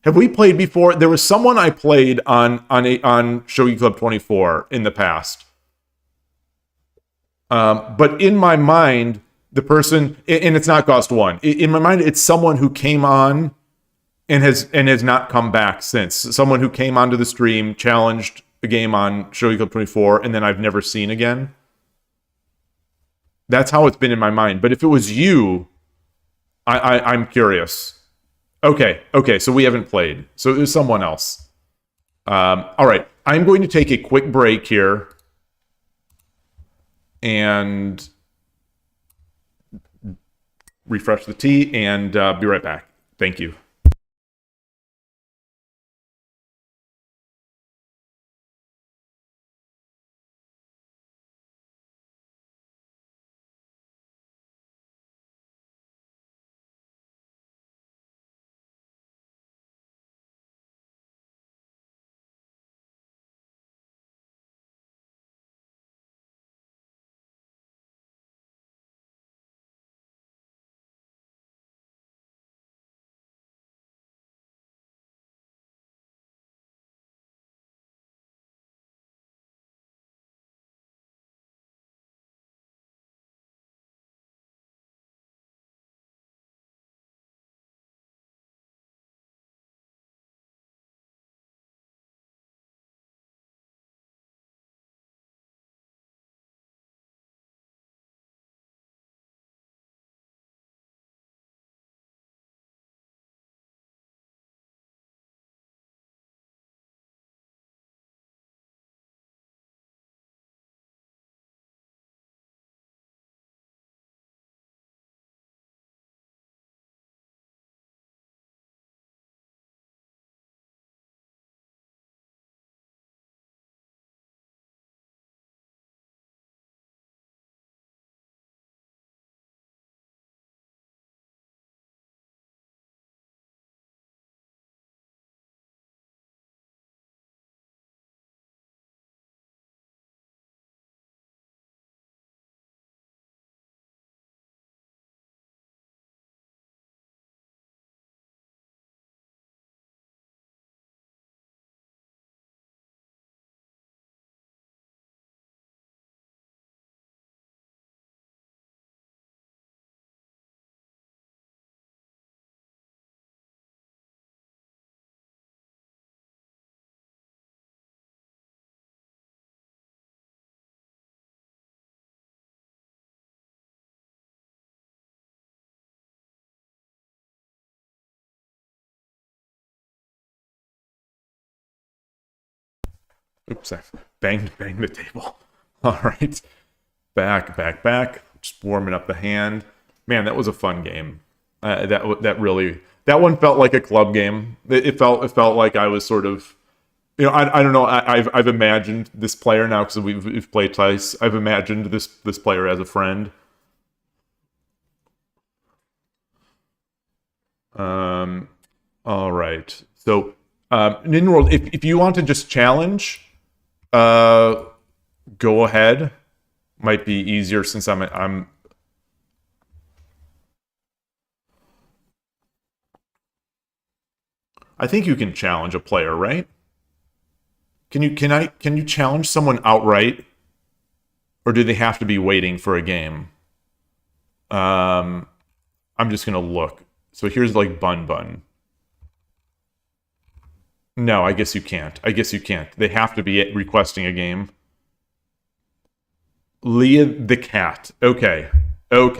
Have we played before? There was someone I played on Shogi Club 24 in the past. But in my mind, the person, and it's not Cost One. In my mind, it's someone who came on and has not come back since. Someone who came onto the stream, challenged a game on Shogi Club 24, and then I've never seen again. That's how it's been in my mind. But if it was you, I'm curious. Okay, so we haven't played. So it was someone else. All right, I'm going to take a quick break here and refresh the tea and be right back. Thank you. Oops, I banged the table. All right. Back. Just warming up the hand. Man, that was a fun game. That one felt like a club game. It felt like I was sort of, I don't know. I've imagined this player now because we've played twice. I've imagined this player as a friend. All right. So, in world, if you want to just challenge, go ahead. Might be easier since I'm. I think you can challenge a player, right? Can you challenge someone outright, or do they have to be waiting for a game? I'm just gonna look. So here's like Bun. No, I guess you can't. They have to be requesting a game. Leah the cat. Okay. Oh,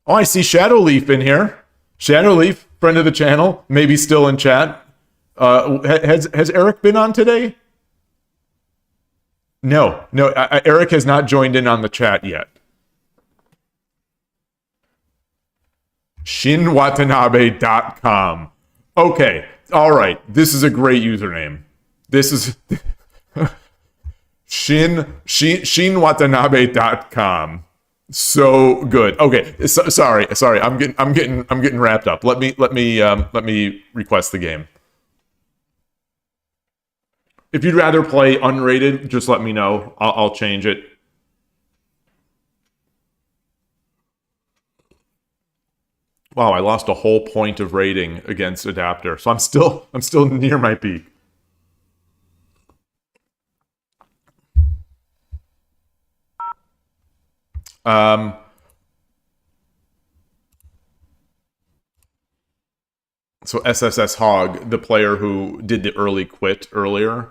I see Shadowleaf in here. Shadowleaf, friend of the channel, maybe still in chat. Has Eric been on today? No. Eric has not joined in on the chat yet. shinwatanabe.com. Okay. All right. This is a great username. This is shinwatanabe.com. So good. Okay. Sorry. I'm getting wrapped up. Let me request the game. If you'd rather play unrated, just let me know. I'll change it. Wow, I lost a whole point of rating against Adapter, so I'm still near my peak. So SSS Hog, the player who did the early quit earlier,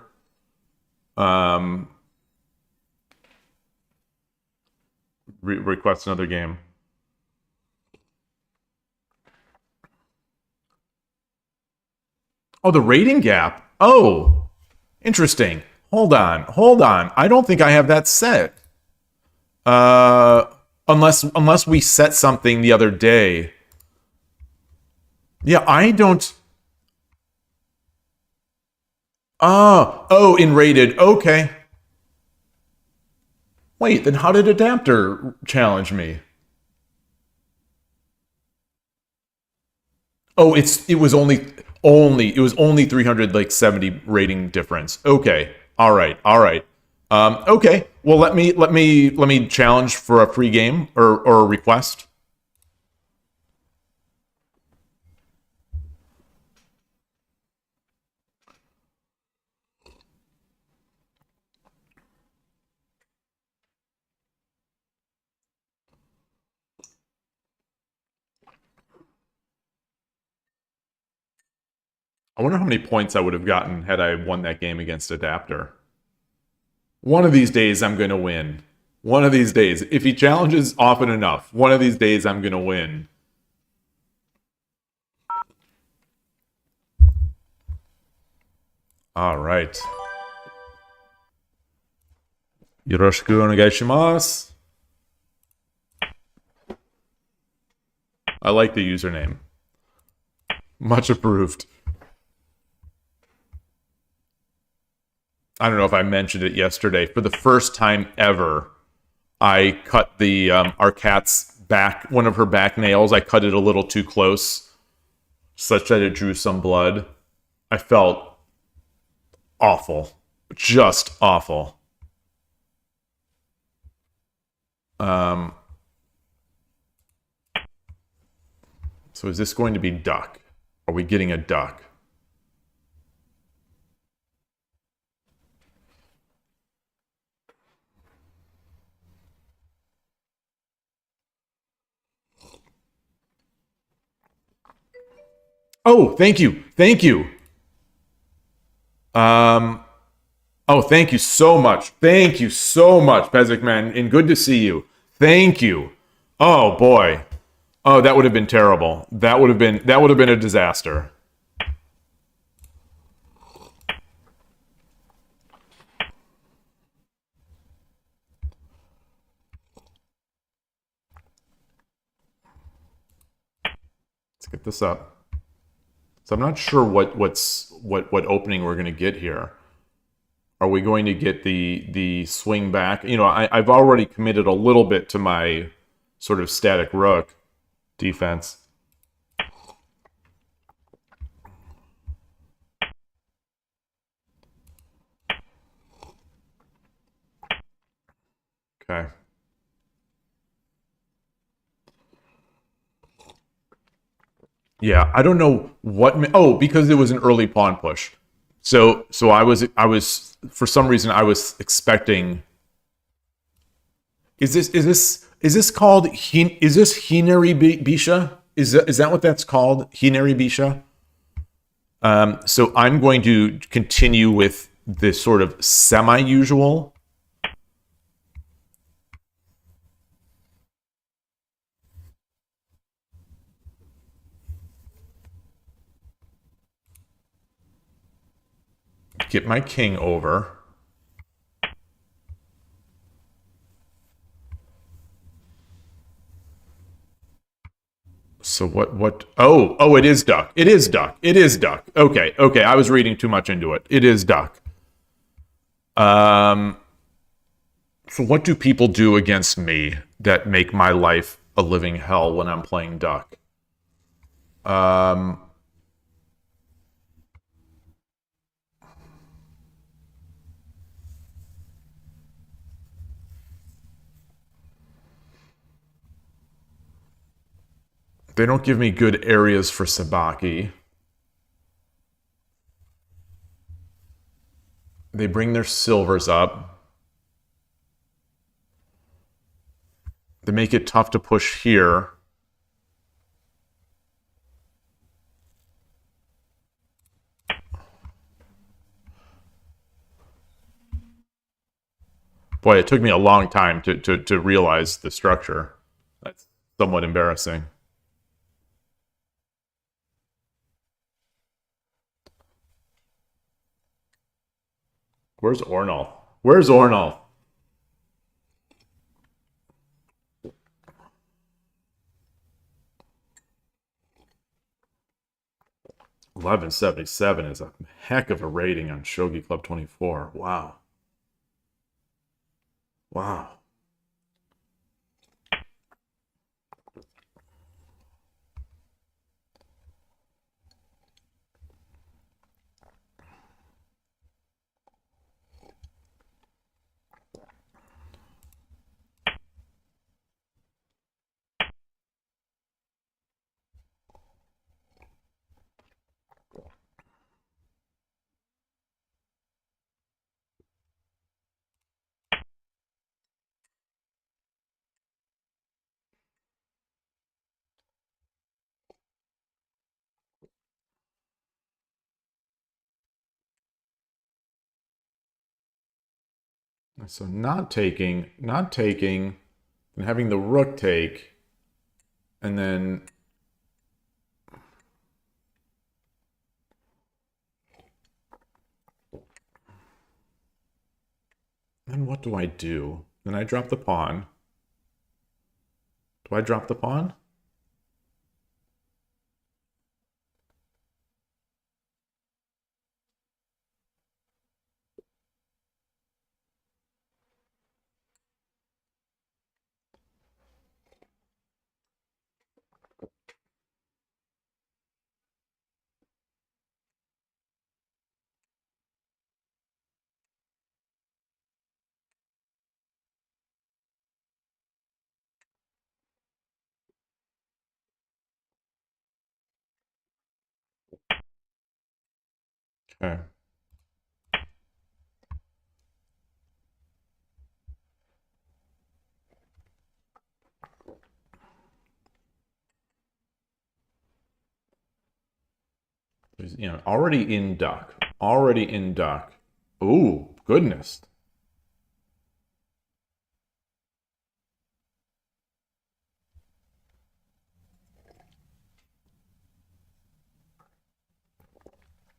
request another game. Oh, the rating gap. Oh, interesting. Hold on. I don't think I have that set. Unless we set something the other day. Yeah, I don't. Oh, in rated. Okay. Wait, then how did Adapter challenge me? Oh, it was only 370 rating difference. Okay. All right. Okay. Well, let me challenge for a free game or a request. I wonder how many points I would have gotten had I won that game against Adapter. One of these days, I'm going to win. One of these days. If he challenges often enough, one of these days, I'm going to win. All right. Yoroshiku onegaishimasu. I like the username. Much approved. I don't know if I mentioned it yesterday. For the first time ever, I cut the our cat's back, one of her back nails. I cut it a little too close, such that it drew some blood. I felt awful, just awful. So is this going to be duck? Are we getting a duck? Oh, thank you. Oh, thank you so much. Pezikman, and good to see you. Thank you. Oh boy. Oh, that would have been terrible. That would have been a disaster. Let's get this up. So I'm not sure what opening we're going to get here. Are we going to get the swing back? You know, I've already committed a little bit to my sort of static rook defense. Okay. Yeah, I don't know what. Oh, because it was an early pawn push. So I was for some reason I was expecting. Is this called is this Hinari Bisha? Is that what that's called? Hinari Bisha? So I'm going to continue with this sort of semi-usual. Get my king over. So what? Oh, it is duck. It is duck. It is duck. Okay. I was reading too much into it. It is duck. So what do people do against me that make my life a living hell when I'm playing duck? They don't give me good areas for sabaki. They bring their silvers up. They make it tough to push here. Boy, it took me a long time to realize the structure. That's somewhat embarrassing. Where's Ornolf? Where's Ornolf? $11.77 is a heck of a rating on Shogi Club 24. Wow. Wow. So not taking, and having the rook take, and then what do I do? Then I drop the pawn. Do I drop the pawn? Okay. You know, already in duck. Already in duck. Ooh, goodness.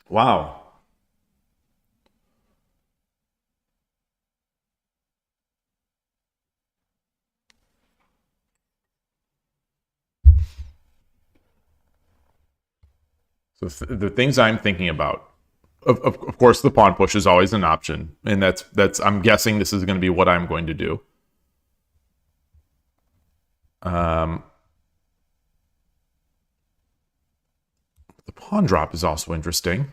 Wow. So the things I'm thinking about, of course, the pawn push is always an option, and that's I'm guessing this is going to be what I'm going to do. The pawn drop is also interesting.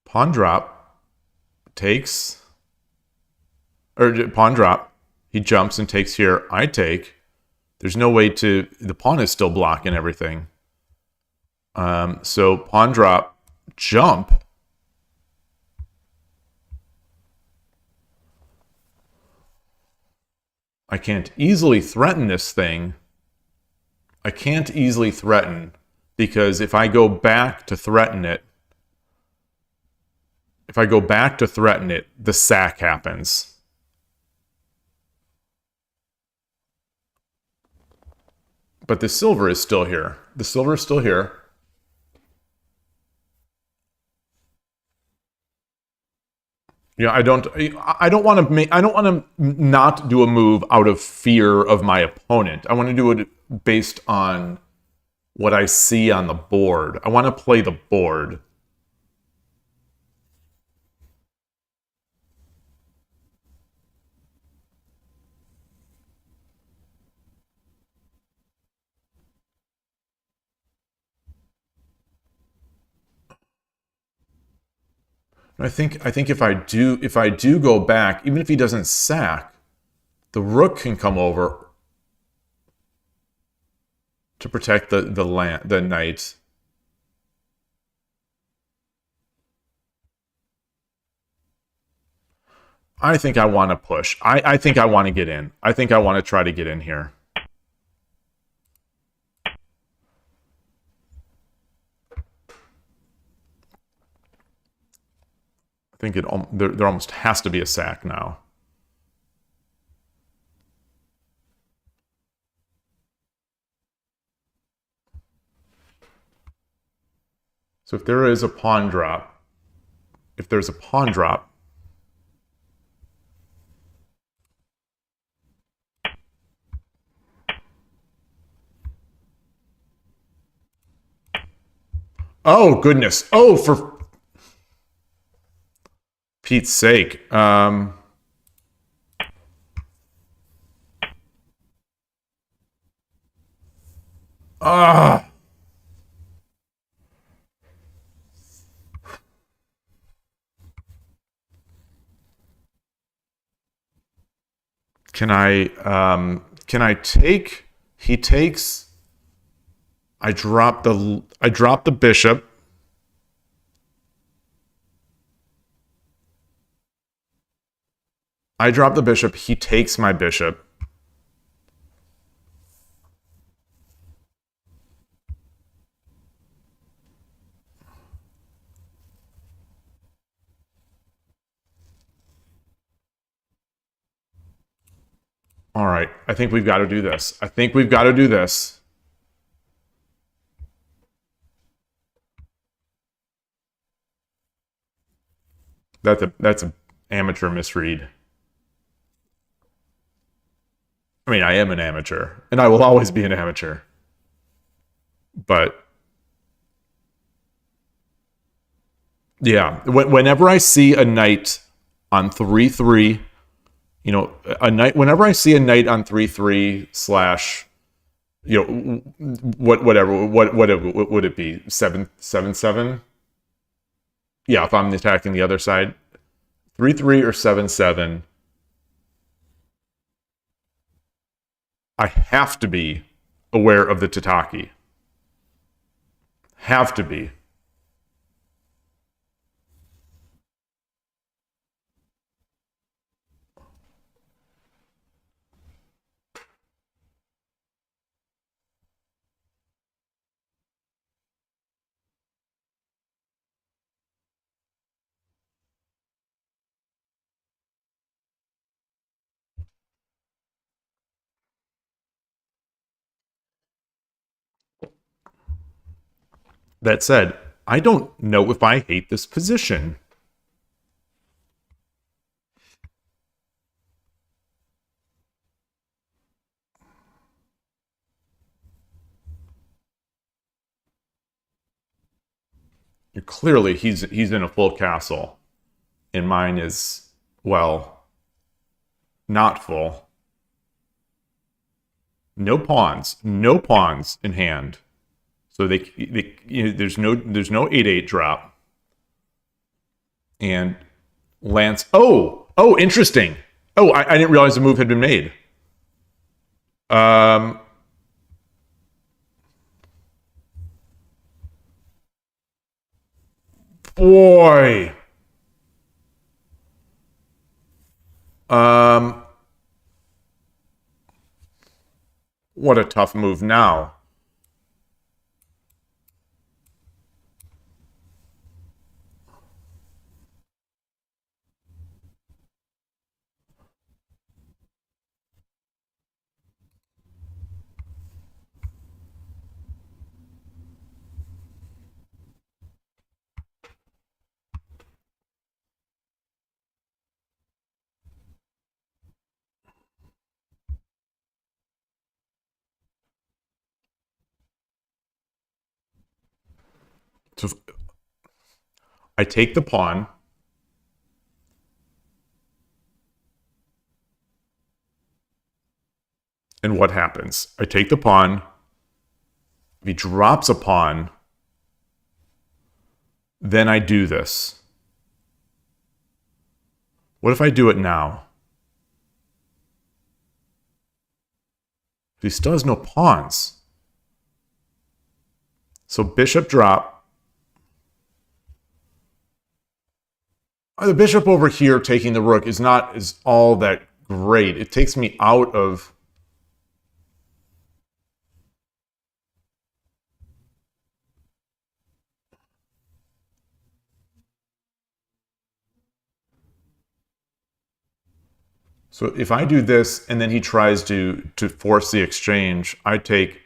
Pawn drop takes, or pawn drop, he jumps and takes here, I take. There's no way to, the pawn is still blocking everything. So pawn drop, jump. I can't easily threaten this thing. I can't easily threaten because if I go back to threaten it, the sack happens. But the silver is still here. The silver is still here. Yeah, I don't want to not do a move out of fear of my opponent. I want to do it based on what I see on the board. I want to play the board. I think if I do go back, even if he doesn't sack, the rook can come over to protect the knight. I think I want to push. I think I want to get in. I think I want to try to get in here. I think there almost has to be a sack now. So if there is a pawn drop, if there's a pawn drop, oh goodness, oh for Pete's sake, Can I take, he takes, I drop the bishop. I drop the bishop, he takes my bishop. All right, I think we've got to do this. I think we've got to do this. That's an amateur misread. I mean, I am an amateur, and I will always be an amateur. But yeah, whenever I see a knight on 3-3, you know, a knight. Whenever I see a knight on 3-3 slash, you know, what would it be 7-7? Yeah, if I'm attacking the other side, 3-3 or 7-7. I have to be aware of the tataki. Have to be. That said, I don't know if I hate this position. Clearly, he's in a full castle, and mine is, well, not full. No pawns in hand. So there's no 8/8 drop. And Lance, oh, interesting. Oh, I didn't realize the move had been made. Boy. What a tough move now. So I take the pawn. And what happens? I take the pawn. If he drops a pawn, then I do this. What if I do it now? He still has no pawns. So bishop drop. The bishop over here taking the rook is all that great. It takes me out of... So if I do this and then he tries to force the exchange, I take.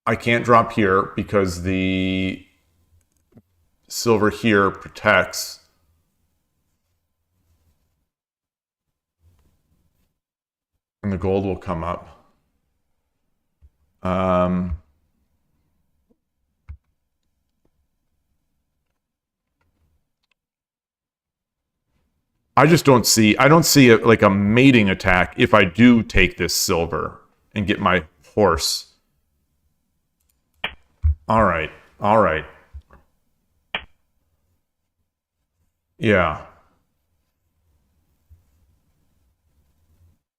I can't drop here because the silver here protects. And the gold will come up. I don't see like a mating attack if I do take this silver and get my horse. All right. Yeah.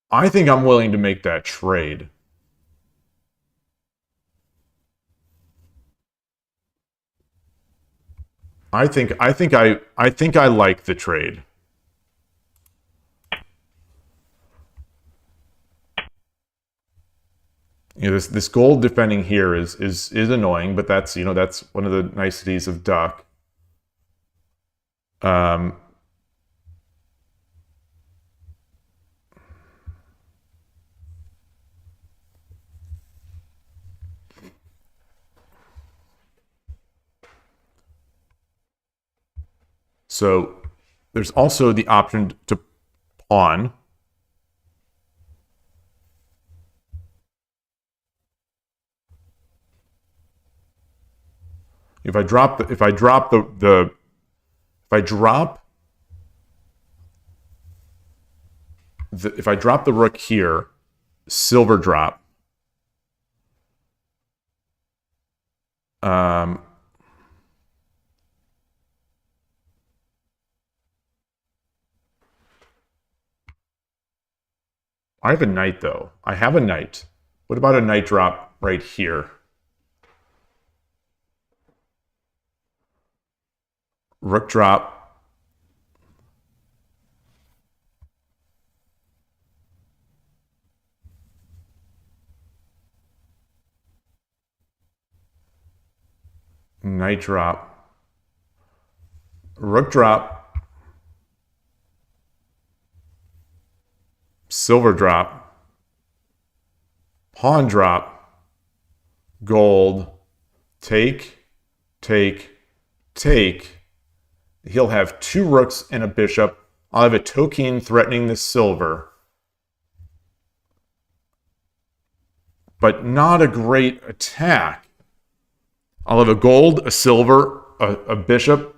I think I'm willing to make that trade. I think I like the trade. This gold defending here is annoying, but that's one of the niceties of Duck. So there's also the option to pawn. If I drop the rook here, silver drop. I have a knight though. I have a knight. What about a knight drop right here? Rook drop. Knight drop. Rook drop. Silver drop. Pawn drop. Gold. Take. He'll have two rooks and a bishop. I'll have a token threatening the silver. but not a great attack. I'll have a gold, a silver, a bishop,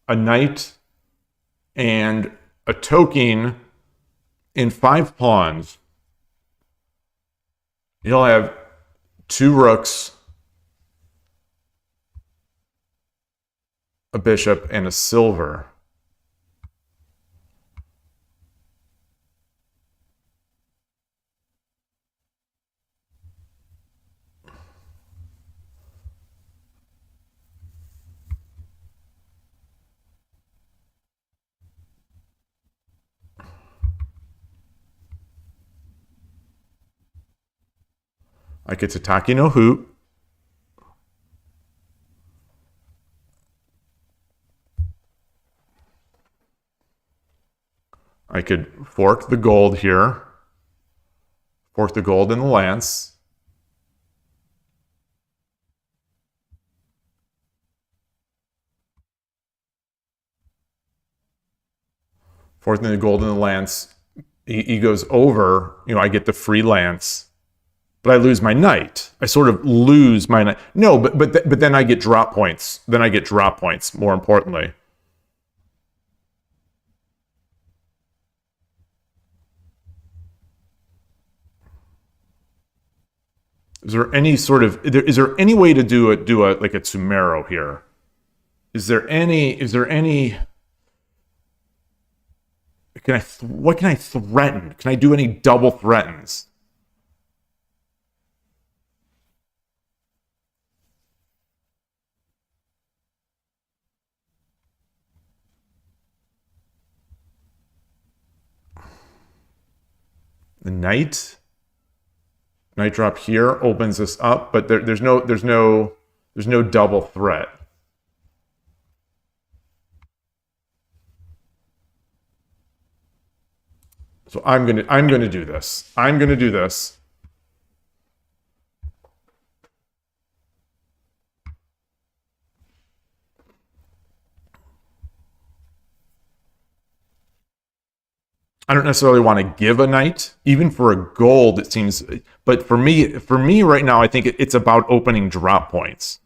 a knight, and a token in 5 pawns. He'll have 2 rooks, a bishop, and a silver. I get to Taki no Hoot. I could fork the gold here. Fork the gold in the lance. Forking the gold in the lance. He goes over. You know, I get the free lance. But I lose my knight. I sort of lose my knight. No, but then I get drop points. Then I get drop points, more importantly. Is there any sort of is there any way to do a like a Tsumero here? Is there any what can I threaten? Can I do any double threatens? The knight drop here opens this up, but there's no double threat. So I'm gonna do this. I'm gonna do this. I don't necessarily want to give a knight, even for a gold. It seems, but for me right now, I think it's about opening drop points.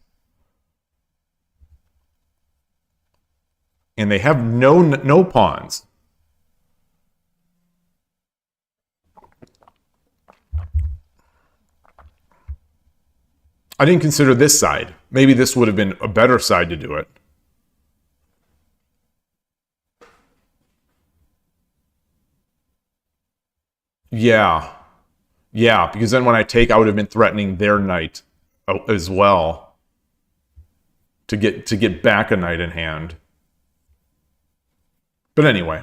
And they have no pawns. I didn't consider this side. Maybe this would have been a better side to do it. Yeah. Yeah, because then when I take, I would have been threatening their knight as well. To get back a knight in hand. But anyway.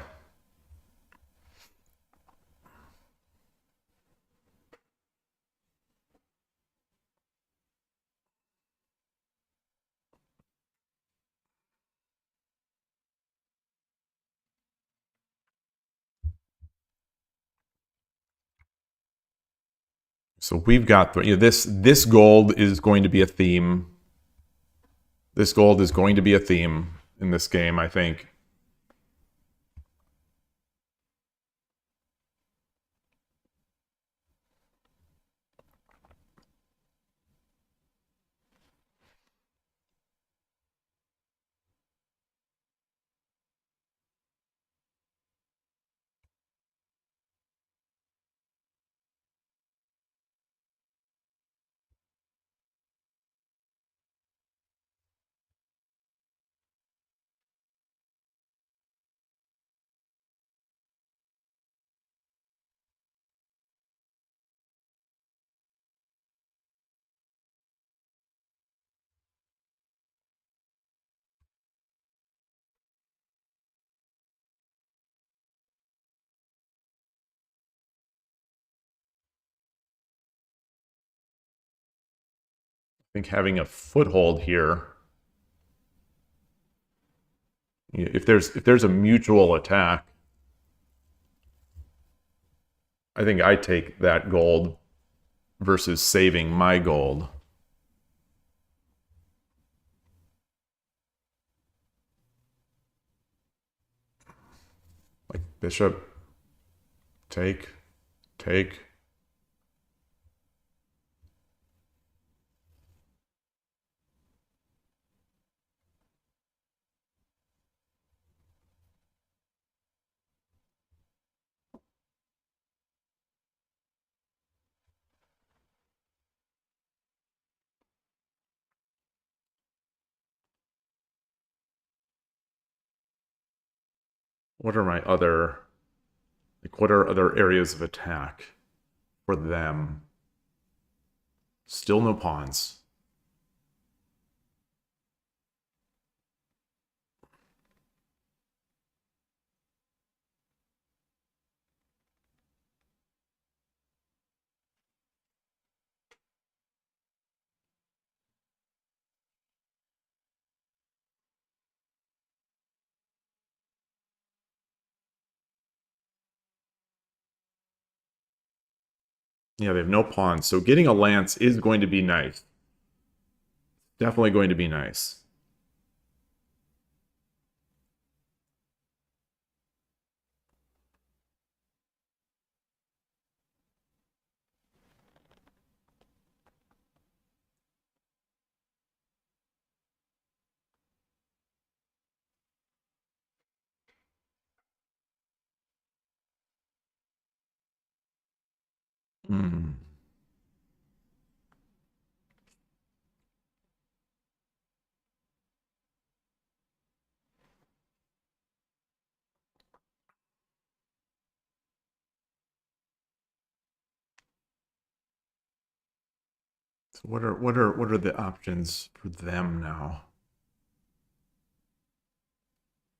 So we've got this gold is going to be a theme. This gold is going to be a theme in this game, I think. I think having a foothold here, if there's a mutual attack, I think I take that gold versus saving my gold. Like bishop, take. What are my other, like, what are other areas of attack for them? Still no pawns. Yeah, they have no pawns, so getting a lance is going to be nice. Definitely going to be nice. Hmm. So what are the options for them now?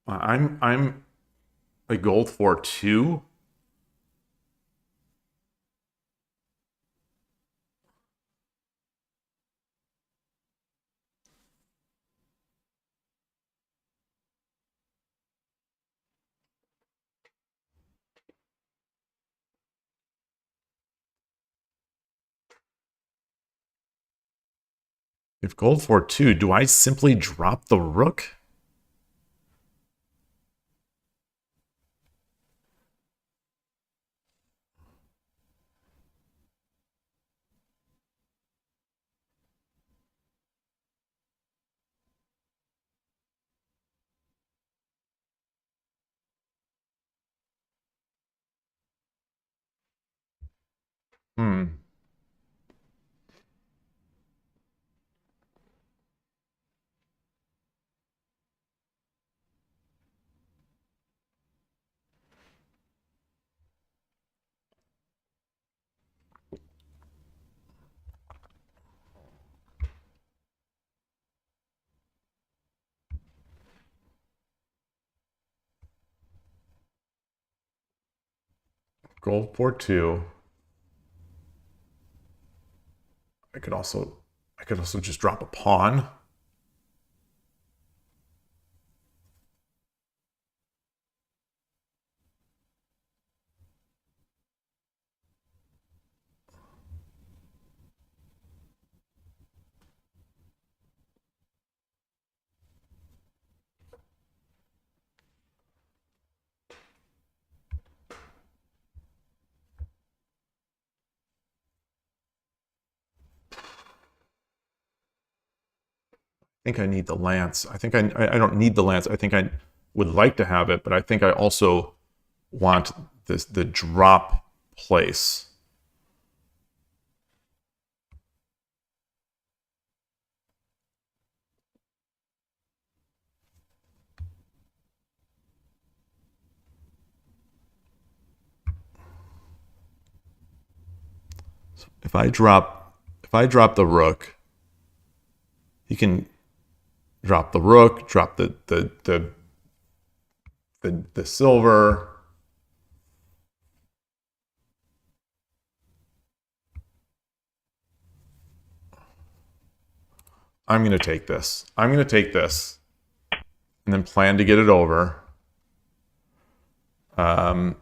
I'm a gold for 2. If gold for 2, do I simply drop the rook? Hmm. Gold for 2. I could also just drop a pawn. I think I need the lance. I think I don't need the lance. I think I would like to have it, but I think I also want the drop place. So if I drop the rook, he can drop the rook, drop the silver. I'm going to take this. I'm going to take this and then plan to get it over. The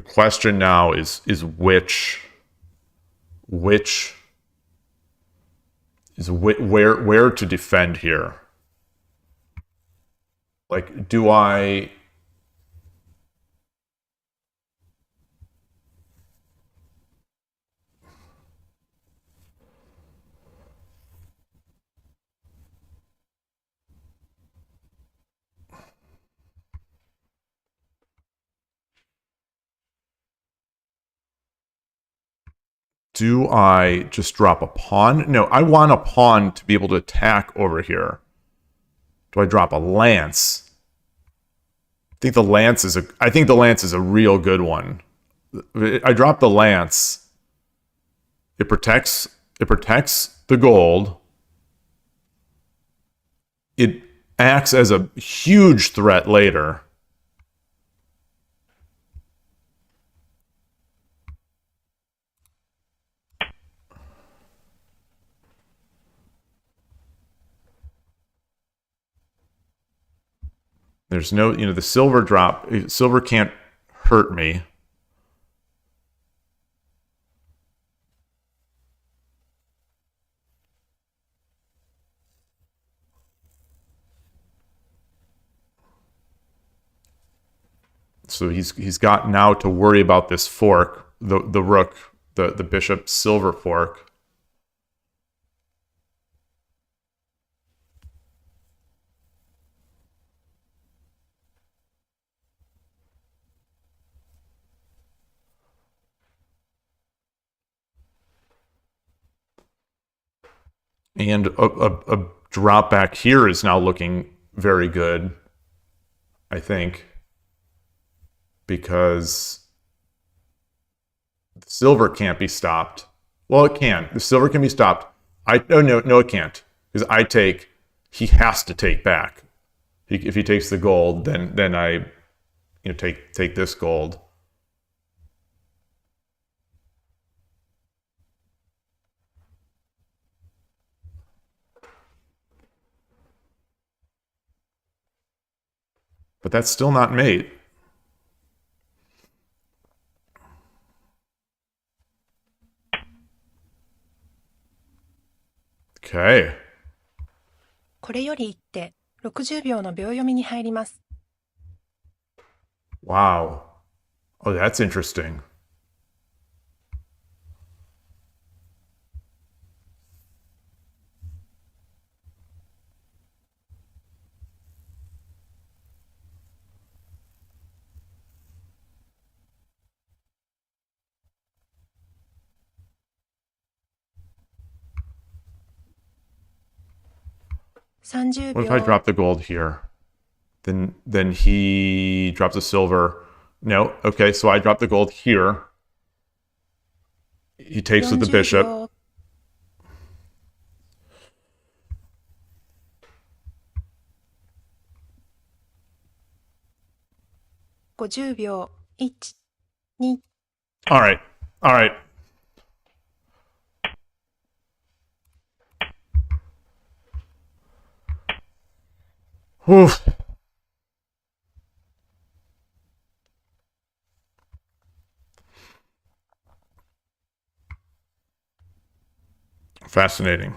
question now is which is where to defend here. Like, do I just drop a pawn? No, I want a pawn to be able to attack over here. Do I drop a lance? think the lance is a real good one. I dropped the lance. It protects the gold. It acts as a huge threat later. There's no, the silver drop. Silver can't hurt me. So he's got now to worry about this fork, the rook, the bishop silver fork. And a drop back here is now looking very good, I think, because the silver can't be stopped. Well, it can. The silver can be stopped. No, it can't, because he has to take back. If he takes the gold, then I take this gold. But that's still not mate. Okay. これより一手、60秒の秒読みに入ります。Wow. Oh, that's interesting. What if I drop the gold here? Then he drops the silver. No, okay, so I drop the gold here. He takes with the bishop. 50秒。1、2。All right. Whew. Fascinating.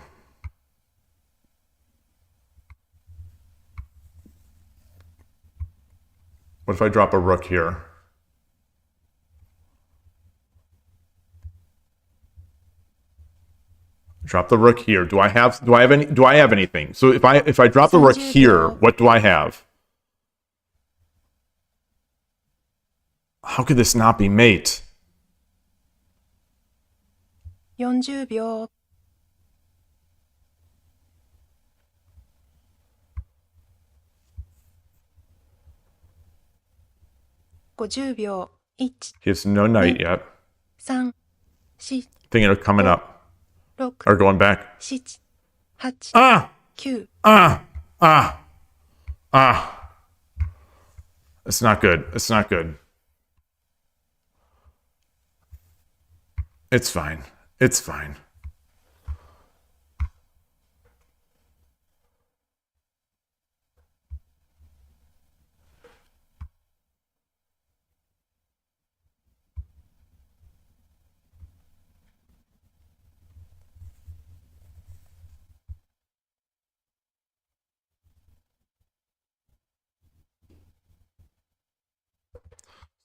What if I drop a rook here? Drop the rook here. Do I have anything? So if I drop the rook here, what do I have? How could this not be mate? 40秒。50秒。1、 He has no knight yet. 3、4、 Thinking of coming up 6、 or going back. 7、8、 Ah! 9。 It's not good. It's not good. It's fine. It's fine.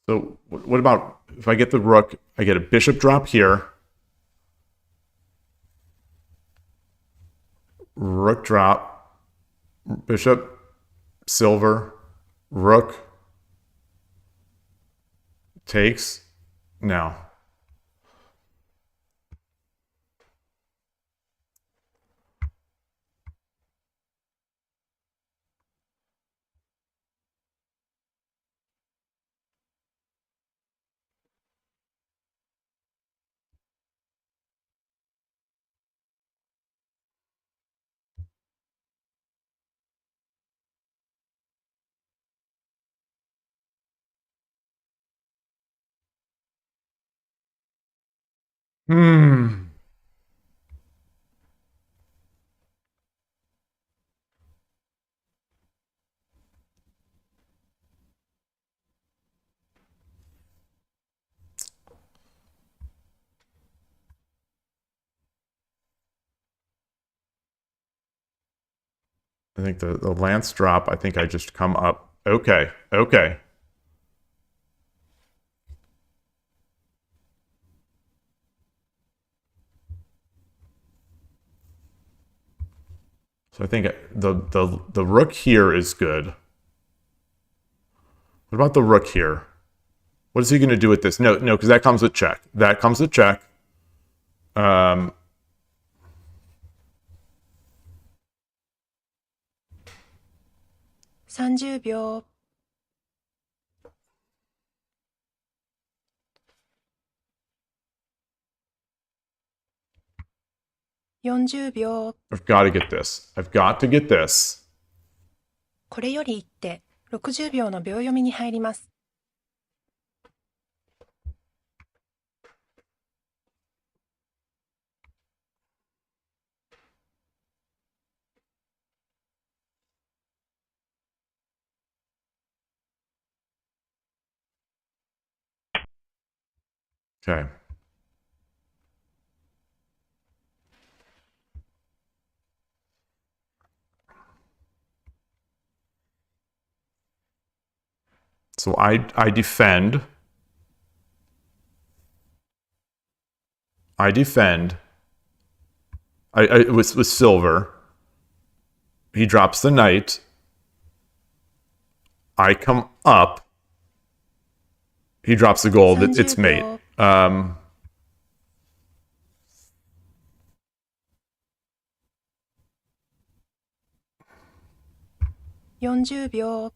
So what about if I get the rook, I get a bishop drop here. Rook drop, bishop, silver, rook, takes, no. Hmm. I think the lance drop, I think I just come up. Okay, okay. So I think the rook here is good. What about the rook here? What is he going to do with this? No, no, because that comes with check. That comes with check. 30秒。40秒。I've got to get this. I've got to get this. これより一手、60秒の秒読みに入ります。Okay. So I defend. I defend. I with silver. He drops the knight. I come up. He drops the gold. It's 30 mate. 秒。40秒。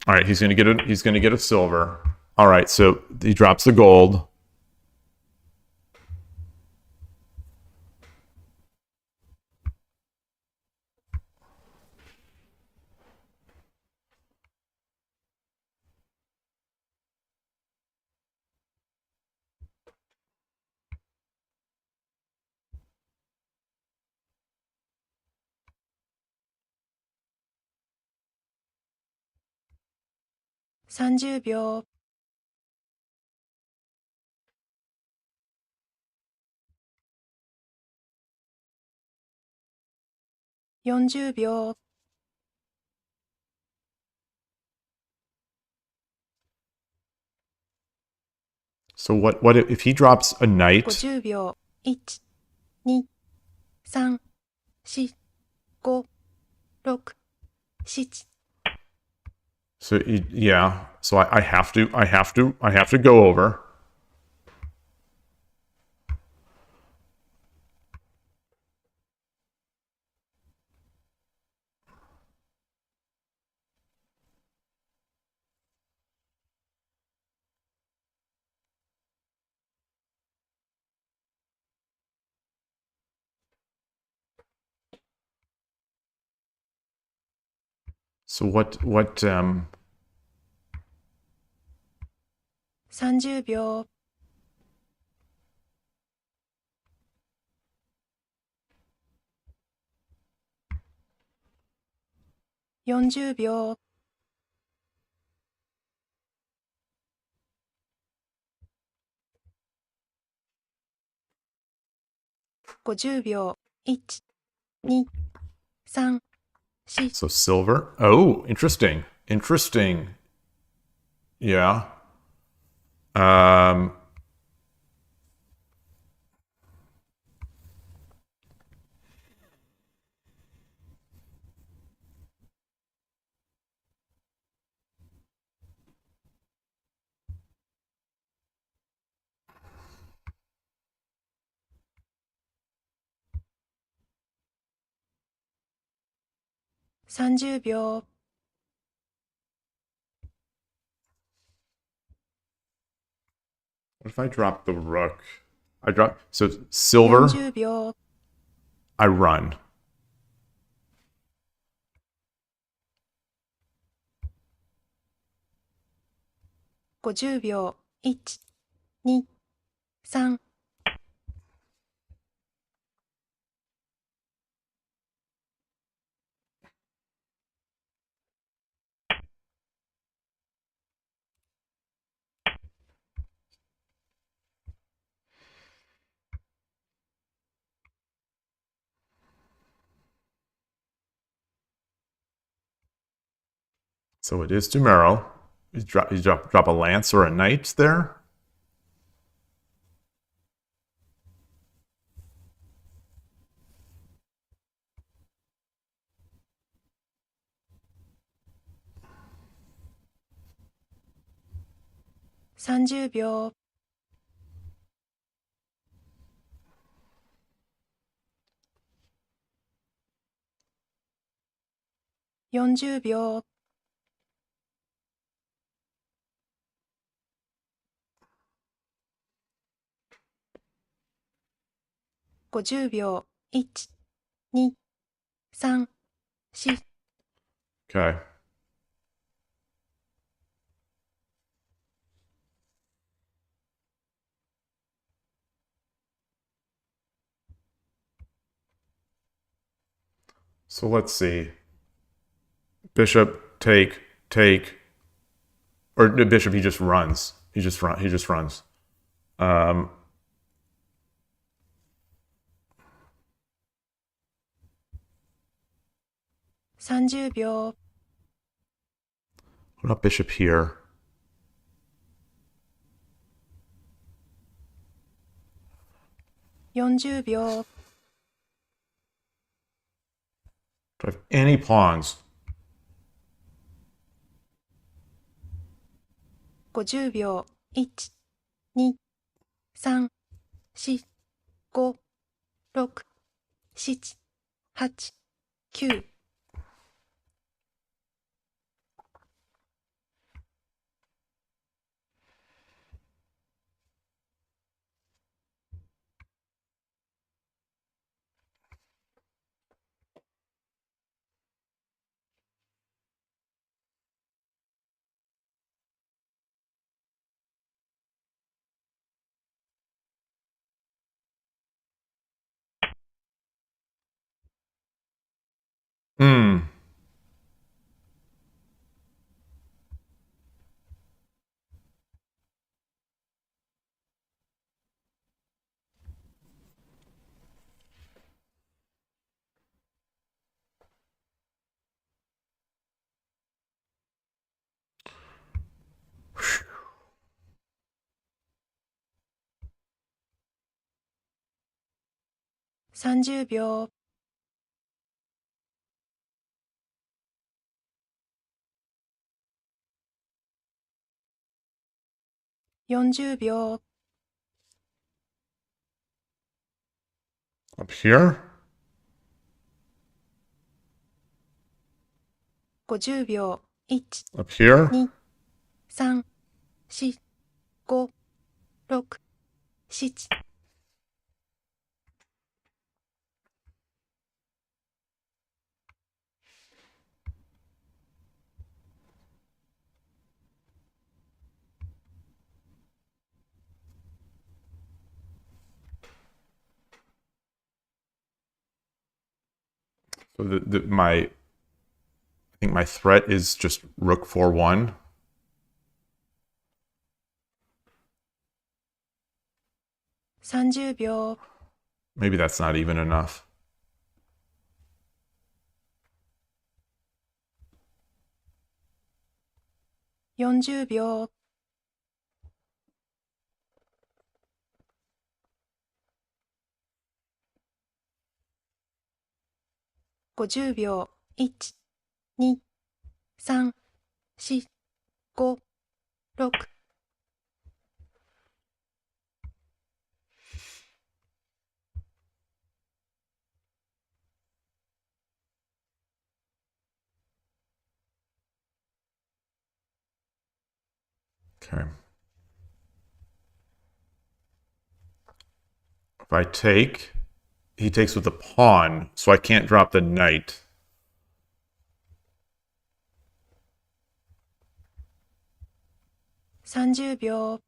All right, he's gonna get a silver. All right, so he drops the gold.30秒。40秒。So what if he drops a knight? 50秒。1、2、3、4、5、6、7。So yeah, so I have to go over. So what 30秒。40秒。50秒。1、2、3、4。so silver? Oh, interesting. Interesting. Yeah. 30秒。What if I drop the rook? I drop so silver. 40秒。I run. 50秒。1、2、3、So it is Dumero. You drop a lance or a knight there. $30 秒 $40 秒 $50 秒 1、2、3、4 Okay. So let's see. Bishop, take, or the bishop. He just runs. He just runs. 30 秒 What about bishop here? $40 秒 Do I have any pawns? 50秒 1、2、3、4、5、6、7、8、9 Hmm. $30 秒40秒 Up here? 50秒 1、 Up here? 2、3、4、5、6、7 So I think my threat is just rook 4-1. $30 秒 Maybe that's not even enough. $40 秒 50秒 1、2、3、4、5、6 Okay. If I take, he takes with the pawn, so I can't drop the knight. $30 秒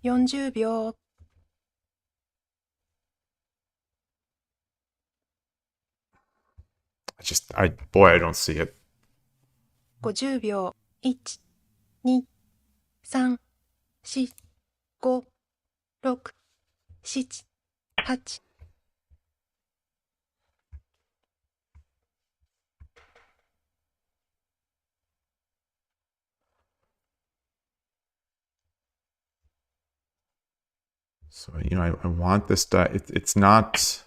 40秒 Boy, I don't see it. 50秒 1、2、3、4、5、6、7、8 So, you know, I want this die. It's not,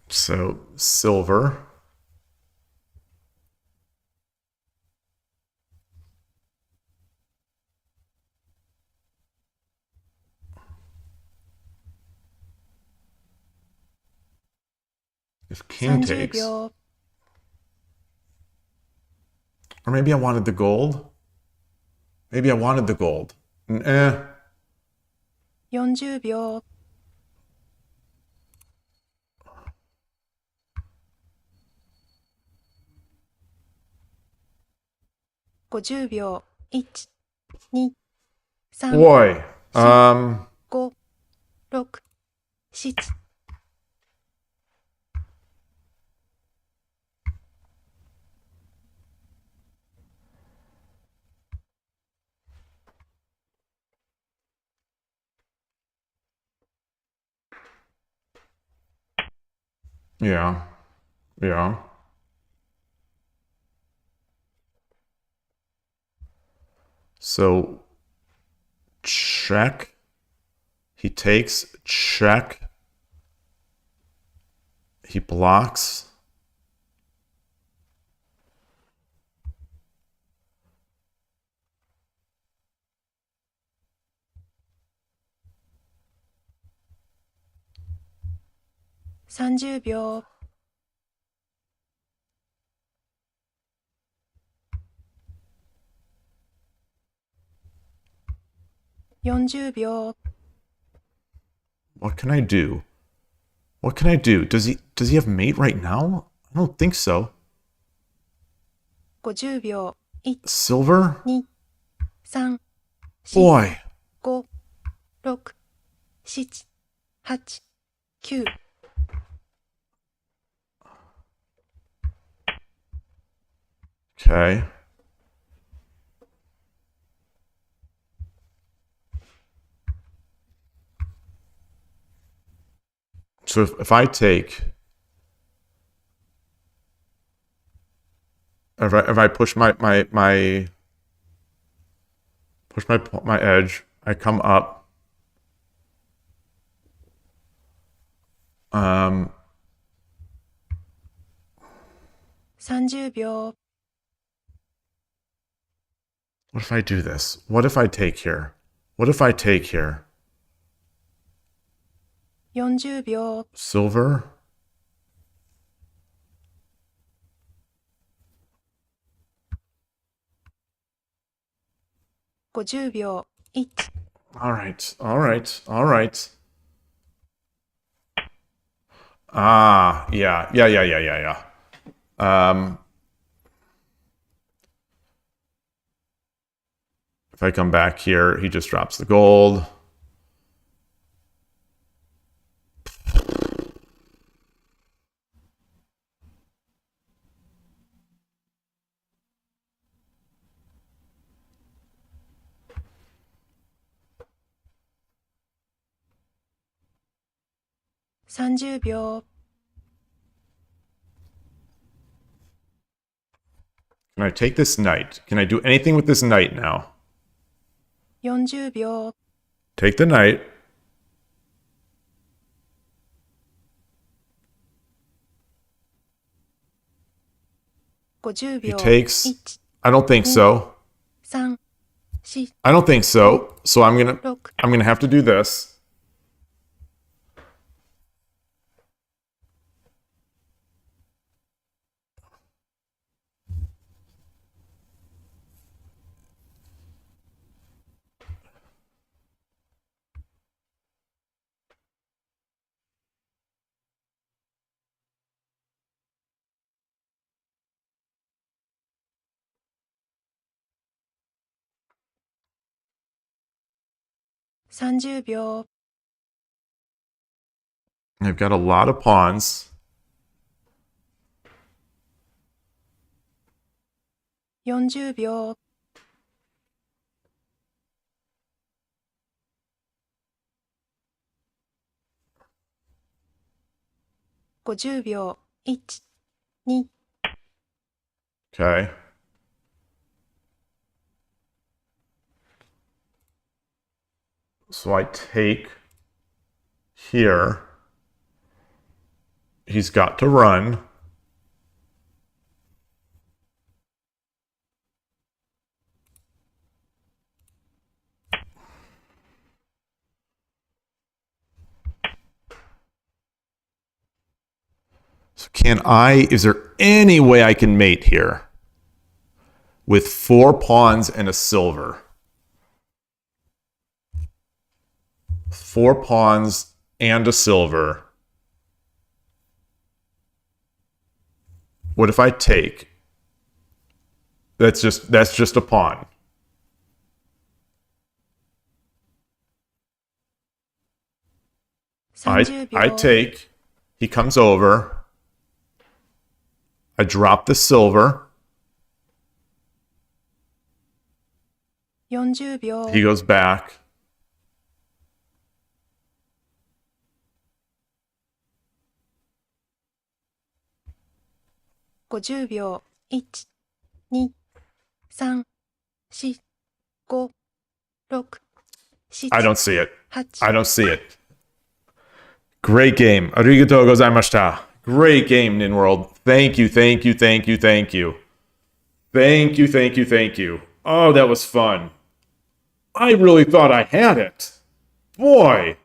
so silver. If king 30 takes,秒 or maybe I wanted the gold. Maybe I wanted the gold. 40秒 50秒 1、2、3、 Boy. 5、6、7 Yeah. Yeah. So check. He takes, check. He blocks.30秒 40秒 What can I do? What can I do? Does he have mate right now? I don't think so. 50秒 1、 Silver? 2、3、4、 Boy. 5、6、7、8、9 Okay. So if I take, if I push my edge, I come up. 30秒 What if I do this? What if I take here? What if I take here? 40秒 Silver? ?50 秒 1、 All right. All right. All right. Ah, yeah. Yeah, yeah, yeah, yeah, yeah. If I come back here, he just drops the gold. ?30 秒 Can I take this knight? Can I do anything with this knight now? ?40 秒 Take the knight. ?50 He 秒 takes. 1、 I don't think so. 3、4、 I don't think so. So I'm 6 gonna have to do this. ?30 秒 I've got a lot of pawns. 40秒。50秒。1、2。Okay. So I take here. He's got to run. So is there any way I can mate here? With 4 pawns and a silver. 4 pawns and a silver. What if I take? That's just a pawn. I take. He comes over. I drop the silver. 40秒。 He goes back. $50秒。1、2、3、4、5、6、I 7、 don't see it. 8。 I don't see it. Great game. Arigatou gozaimashita. Great game, Ninworld. Thank you, thank you, thank you, thank you. Thank you, thank you, thank you. Oh, that was fun. I really thought I had it. Boy.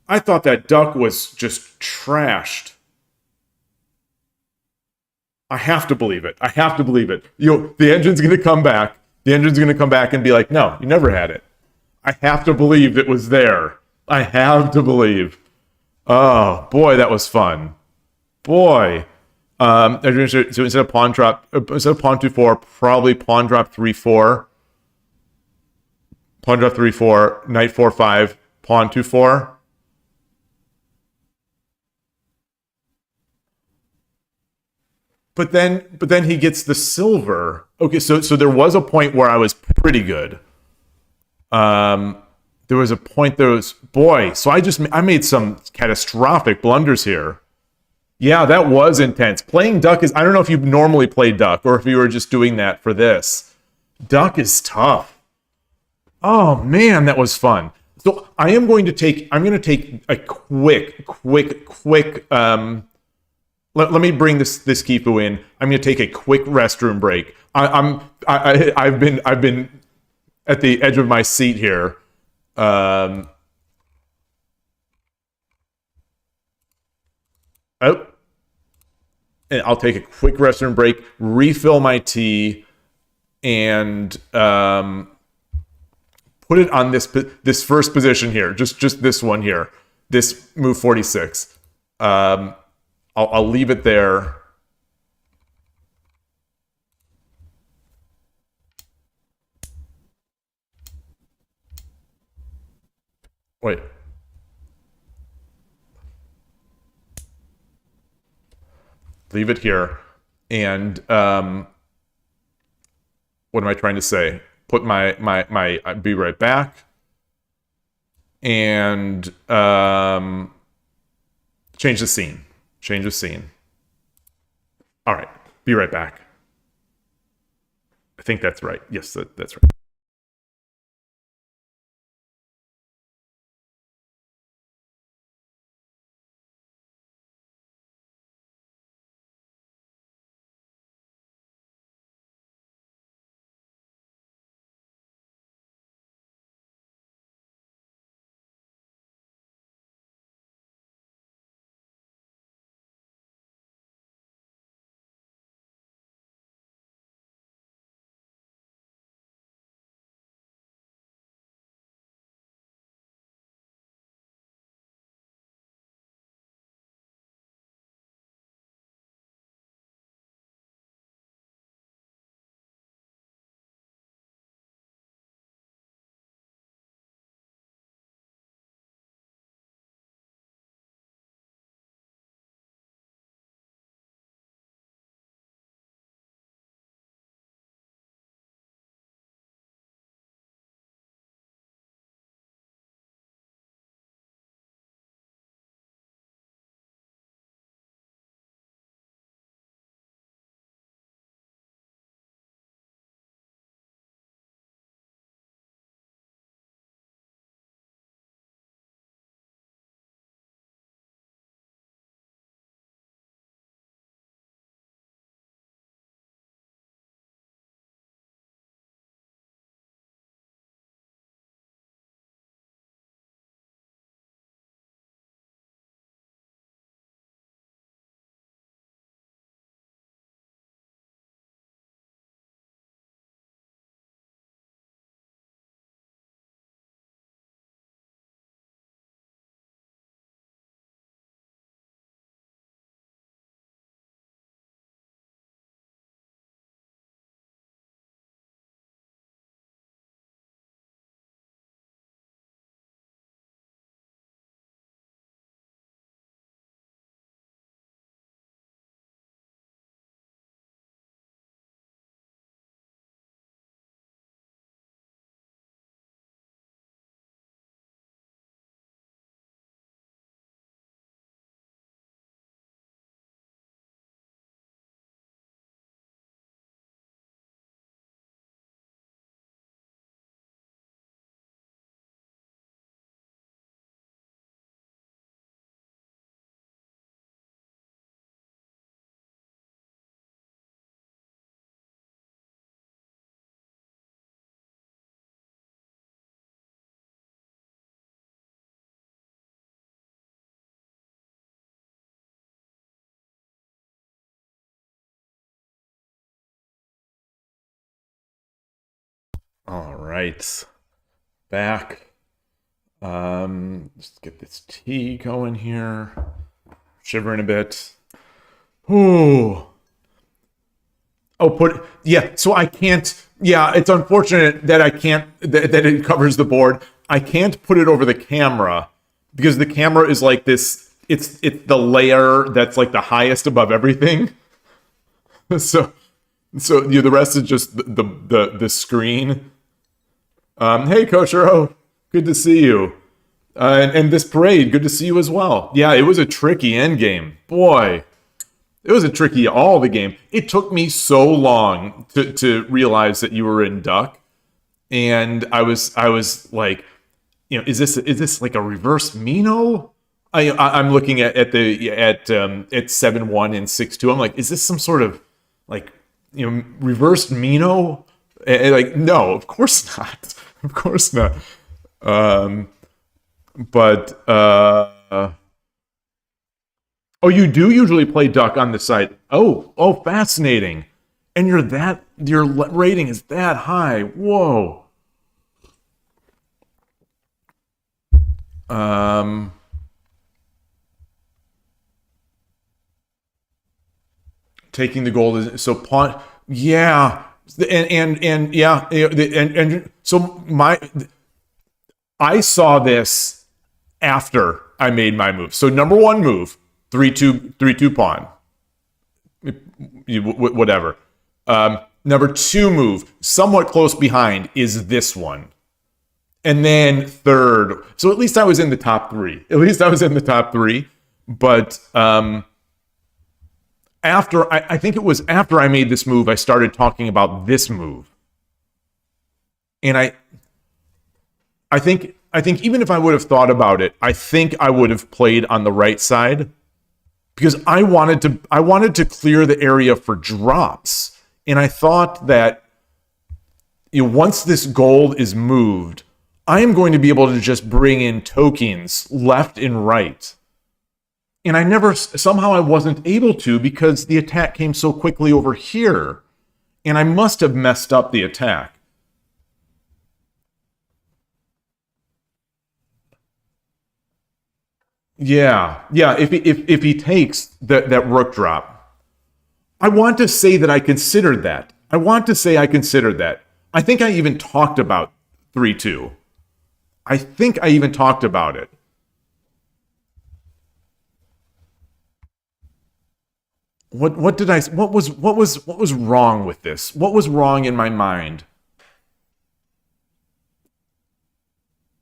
I thought that duck was just trashed. I have to believe it. I have to believe it. The engine's going to come back. The engine's going to come back and be like, no, you never had it. I have to believe it was there. I have to believe. Oh, boy, that was fun. Boy. So instead of pawn 2-4, probably pawn drop 3-4. Pawn drop 3-4, knight 4-5, pawn 2-4. But then he gets the silver. Okay, so there was a point where I was pretty good. There was a point so I made some catastrophic blunders here. Yeah, that was intense. Playing duck I don't know if you normally play duck or if you were just doing that for this. Duck is tough. Oh man, that was fun. So I'm going to take a quick let me bring this Kifu in. I'm going to take a quick restroom break. I've been at the edge of my seat here. Oh, and I'll take a quick restroom break, refill my tea, and put it on this first position here. Just this one here. This move 46. I'll leave it there. Wait. Leave it here. And what am I trying to say? Put I'll be right back. And change the scene. Change the scene. All right. Be right back. I think that's right. Yes, that's right. All right. Back. Let's get this tea going here. Shivering a bit. Ooh. Oh, so I can't, it's unfortunate that I can't, that it covers the board. I can't put it over the camera because the camera is like this, it's the layer that's like the highest above everything. So the rest is just the screen. Hey, Coach Earl, good to see you. And this parade, good to see you as well. Yeah, it was a tricky end game. Boy, it was a tricky all the game. It took me so long to realize that you were in duck. And I was like, is this like a reverse Mino? I'm looking at 7-1 and 6-2. I'm like, is this some sort of like reversed Mino? And like, no, of course not. Of course not. Oh, you do usually play duck on the site. Oh, fascinating. And your rating is that high. Whoa. Taking the gold is so pawn. Yeah. And yeah, and so I saw this after I made my move. So number one move, 3-2 pawn. Whatever. Number two move, somewhat close behind, is this one. And then third. So at least I was in the top three. But after I think it was after I made this move, I started talking about this move. And I think even if I would have thought about it, I think I would have played on the right side because I wanted to clear the area for drops. And I thought that once this gold is moved, I am going to be able to just bring in tokens left and right. And somehow I wasn't able to because the attack came so quickly over here. And I must have messed up the attack. Yeah. If he takes that rook drop, I want to say that I considered that. I think I even talked about 3-2. I think I even talked about it. What was wrong with this? What was wrong in my mind?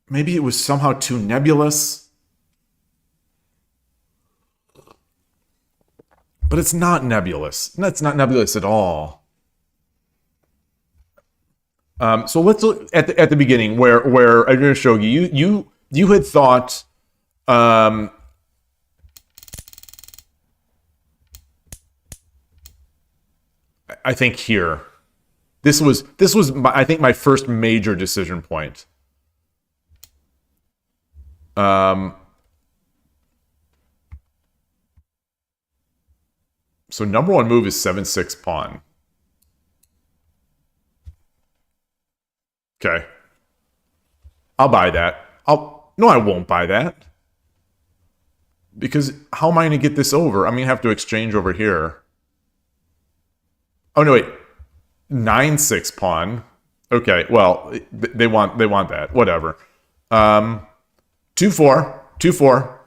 Maybe it was somehow too nebulous. But it's not nebulous. That's not nebulous at all. So let's look at the beginning where Shogi, you had thought I think here. This was I think my first major decision point. So number one move is 7-6 pawn. Okay. I'll buy that. No, I won't buy that. Because how am I going to get this over? I'm going to have to exchange over here. Oh, no, wait. 9-6 pawn. Okay, well, they want that. Whatever. 2-4. 2-4.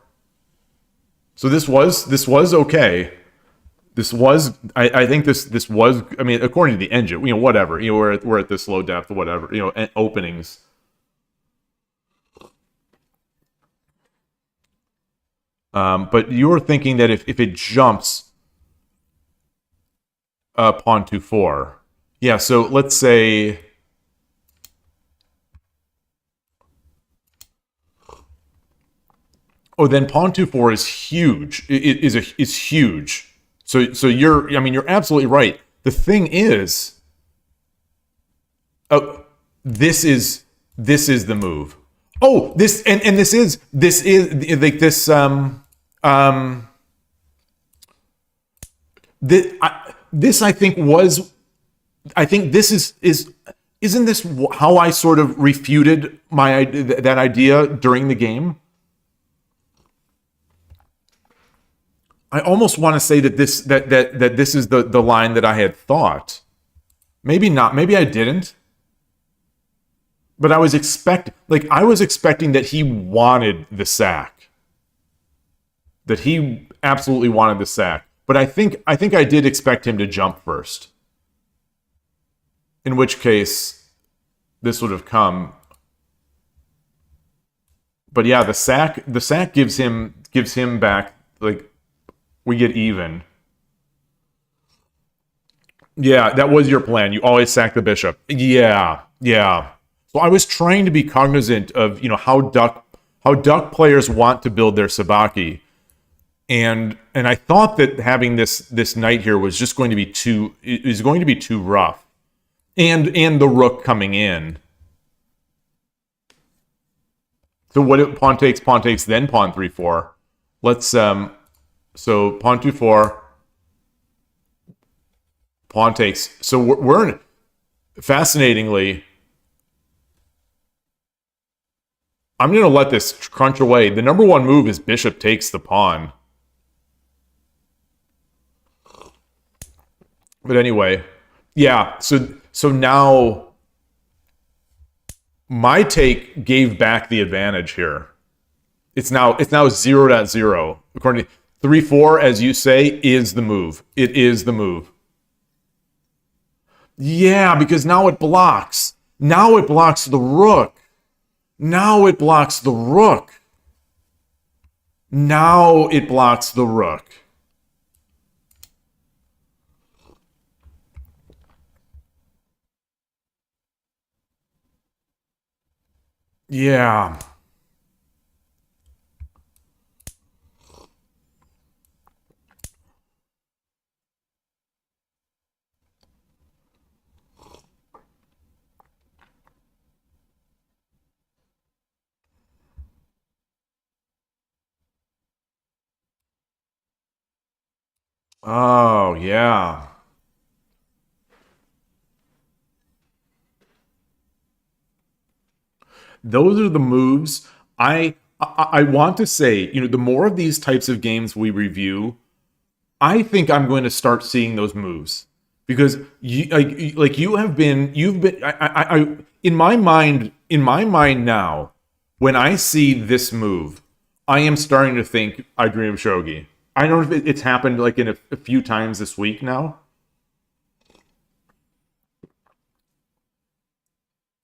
So this was okay. I think this was, I mean, according to the engine, whatever, we're at this low depth, whatever, openings. But you're thinking that if it jumps pawn 2-4, yeah. So let's say, then pawn 2-4 is huge. Is huge. So you're absolutely right. The thing is, this is the move. Oh, this is like this this I think was, I think this is Isn't this how I sort of refuted that idea during the game? I almost want to say that this is the line that I had thought. Maybe not. Maybe I didn't. But I was expecting that he wanted the sack. That he absolutely wanted the sack. But I think I did expect him to jump first. In which case, this would have come. But yeah, the sack gives him back, like, we get even. Yeah, that was your plan. You always sack the bishop. Yeah. So I was trying to be cognizant of, how duck players want to build their sabaki. And I thought that having this knight here was just going to be too rough. And the rook coming in. So what if pawn takes, then pawn 3-4. Let's so pawn 2-4, pawn takes. So we're fascinatingly, I'm going to let this crunch away. The number one move is bishop takes the pawn. But anyway, yeah, so now my take gave back the advantage here. It's now 0-0. According to 3-4, as you say, is the move. It is the move. Yeah, because now it blocks. Now it blocks the rook. Now it blocks the rook. Now it blocks the rook. Yeah. Oh, yeah. Those are the moves. I want to say, the more of these types of games we review, I think I'm going to start seeing those moves because you've been in my mind now, when I see this move, I am starting to think I Dream of Shogi. I don't know if it's happened like in a few times this week now.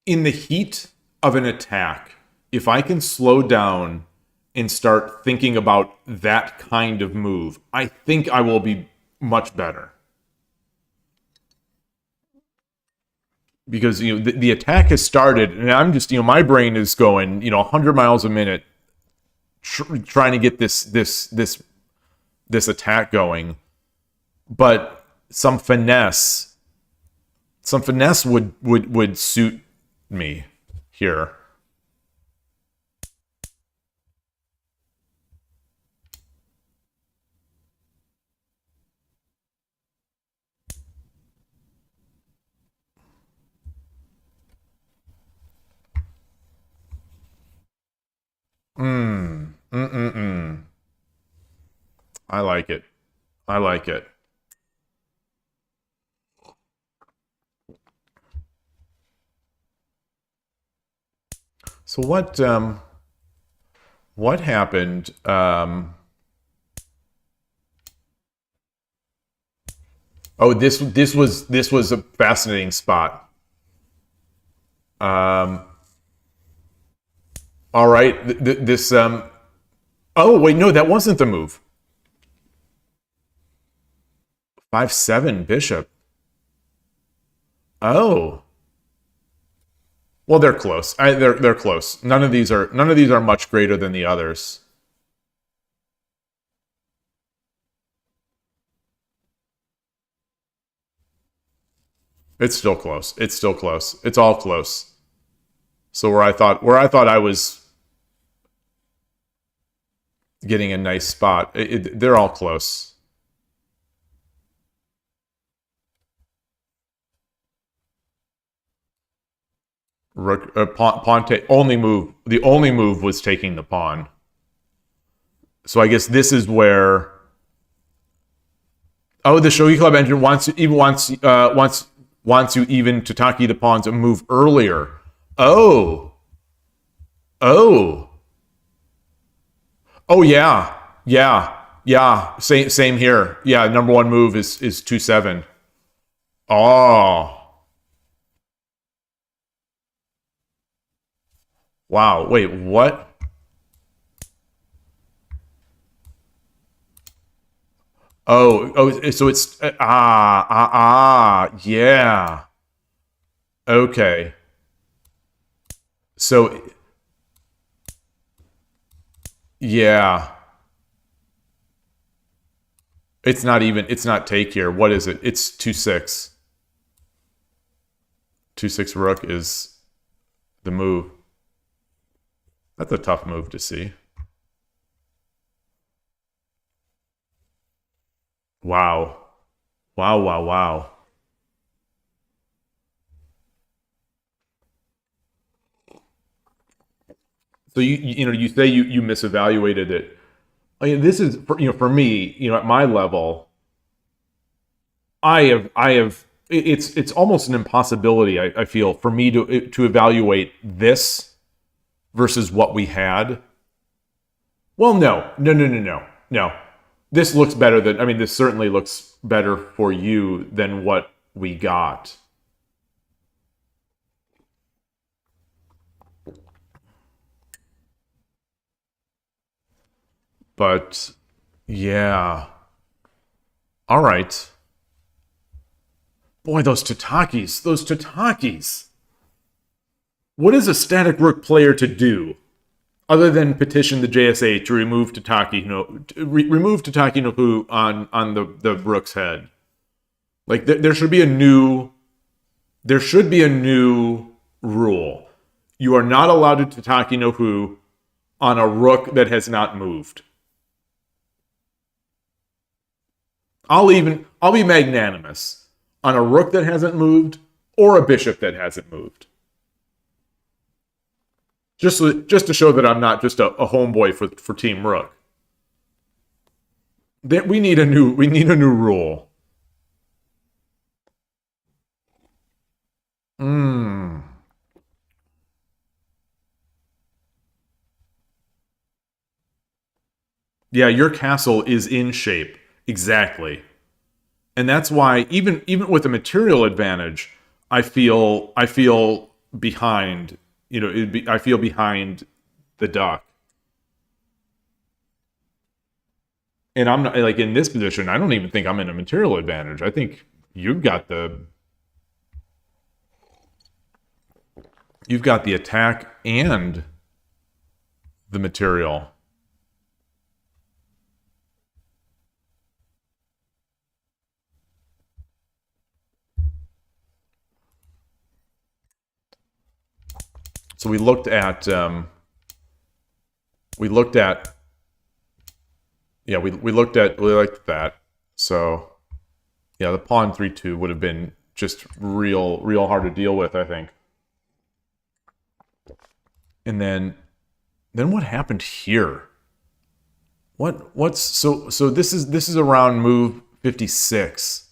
In the heat of an attack, if I can slow down and start thinking about that kind of move, I think I will be much better. Because the attack has started, and I'm just my brain is going 100 miles a minute, trying to get this attack going. But some finesse would suit me here. I like it. I like it. So what happened? This was a fascinating spot. All right, this. Oh wait, no, that wasn't the move. 5-7 bishop. Oh. Well, they're close. They're close. None of these are much greater than the others. It's still close. It's still close. It's all close. So where I thought I was getting a nice spot, they're all close. Rook, pawn take, only move. The only move was taking the pawn. So I guess this is where. Oh, the Shogi Club engine wants you even to taki the pawns a move earlier. Oh. Oh. Oh yeah. Yeah. Yeah. Same here. Yeah, number one move is 2-7. Oh. Wow. Wait, what? Oh, so it's yeah. Okay. So yeah. It's not take here. What is it? It's 2-6. 2-6 rook is the move. That's a tough move to see. Wow. Wow, wow, wow. So you say you misevaluated it. I mean, this is for me, at my level, I have it's almost an impossibility, I feel, for me to evaluate this versus what we had. Well, no. This looks better than, I mean, this certainly looks better for you than what we got. But yeah. All right. Boy, those tatakis. What is a static rook player to do other than petition the JSA to remove remove Tataki no Fu on the rook's head? Like there should be a new rule. You are not allowed to Tataki no Fu on a rook that has not moved. I'll be magnanimous on a rook that hasn't moved or a bishop that hasn't moved. Just to show that I'm not just a homeboy for Team Rook. That we need a new rule. Yeah, your castle is in shape. Exactly. And that's why even with a material advantage, I feel behind. I feel behind the duck. And I'm not, like, in this position, I don't even think I'm in a material advantage. I think you've got the attack and the material. So we looked at we liked that. So yeah, the pawn 3-2 would have been just real hard to deal with, I think. And then what happened here? What's so this is around move 56,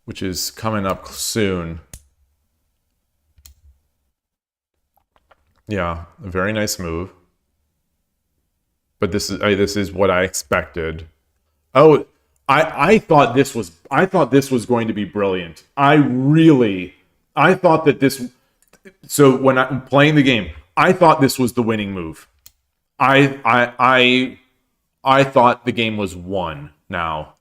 which is coming up soon. Yeah, a very nice move. But this is what I expected. Oh, I thought this was going to be brilliant. I thought that this. So when I'm playing the game, I thought this was the winning move. I thought the game was won now.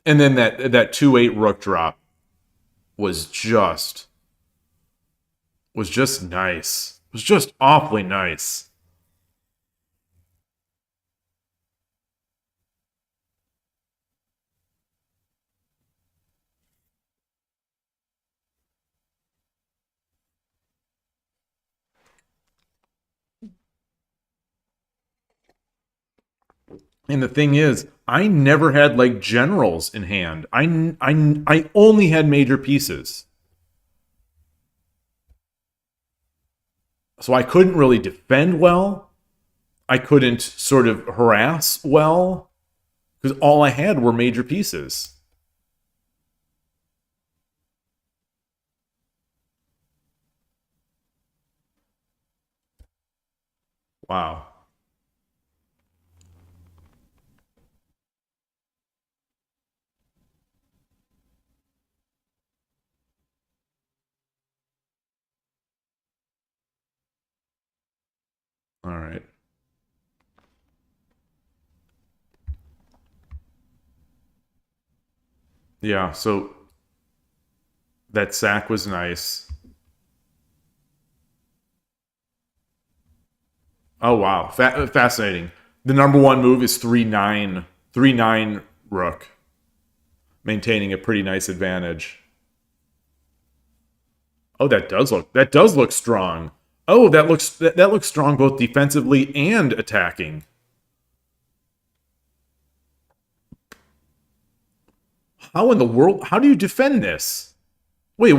And then that 2-8 rook drop was just nice. It was just awfully nice. And the thing is, I never had like generals in hand. I only had major pieces. So I couldn't really defend well. I couldn't sort of harass well because all I had were major pieces. Wow. All right. Yeah, so that sack was nice. Oh wow, fascinating. The number one move is 3-9, 3-9 rook, maintaining a pretty nice advantage. Oh, that does look strong. Oh, that looks strong both defensively and attacking. How in the world? How do you defend this? Wait.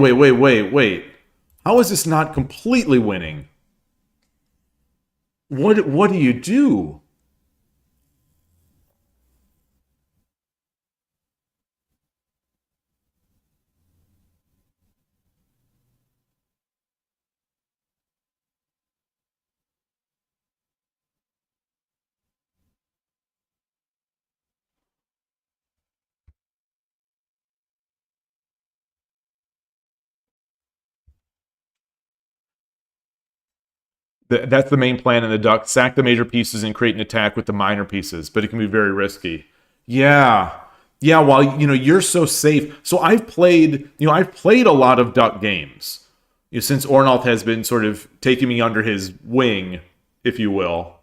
How is this not completely winning? What do you do? That's the main plan in the duck. Sack the major pieces and create an attack with the minor pieces, but it can be very risky. Yeah. Yeah, while you're so safe. So I've played a lot of duck games. Since Ornalt has been sort of taking me under his wing, if you will.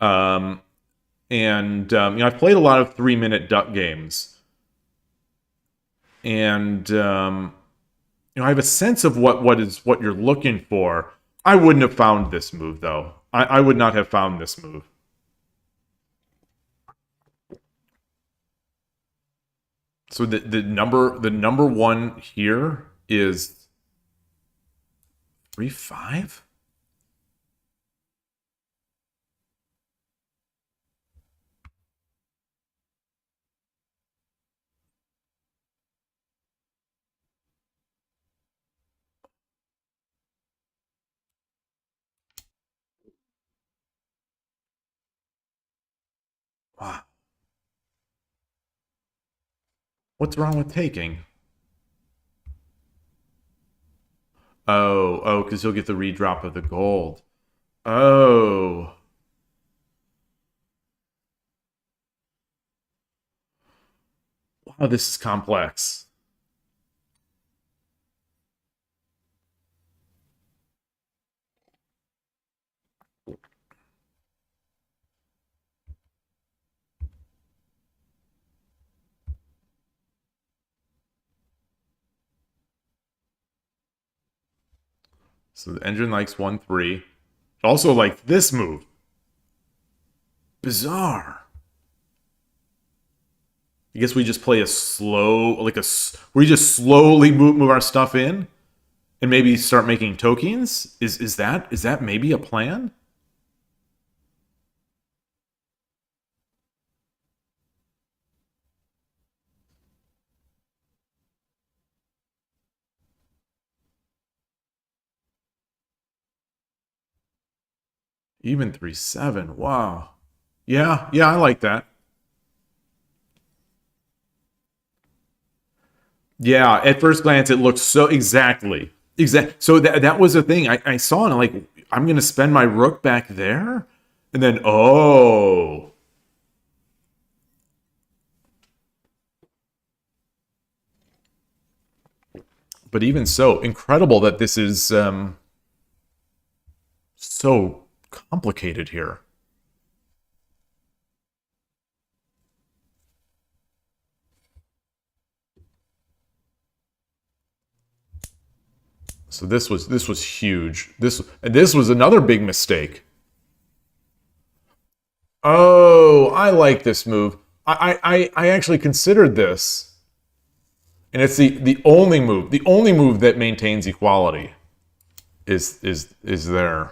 And I've played a lot of 3-minute duck games. And I have a sense of what you're looking for. I wouldn't have found this move though. I would not have found this move. So the number one here is 3-5? Wow. What's wrong with taking? Because he'll get the redrop of the gold. Oh. Wow, this is complex. So the engine likes 1-3. Also like this move. Bizarre. I guess we just play a slow, we just slowly move our stuff in, and maybe start making tokens. Is that maybe a plan? Even 3-7. Wow. Yeah, I like that. Yeah, at first glance, it looks so exactly. So that was the thing I saw, and I'm like, I'm gonna spend my rook back there, and then oh, but even so, incredible that this is so complicated here. So this was huge. This was another big mistake. Oh, I like this move. I actually considered this, and it's the only move that maintains equality is there.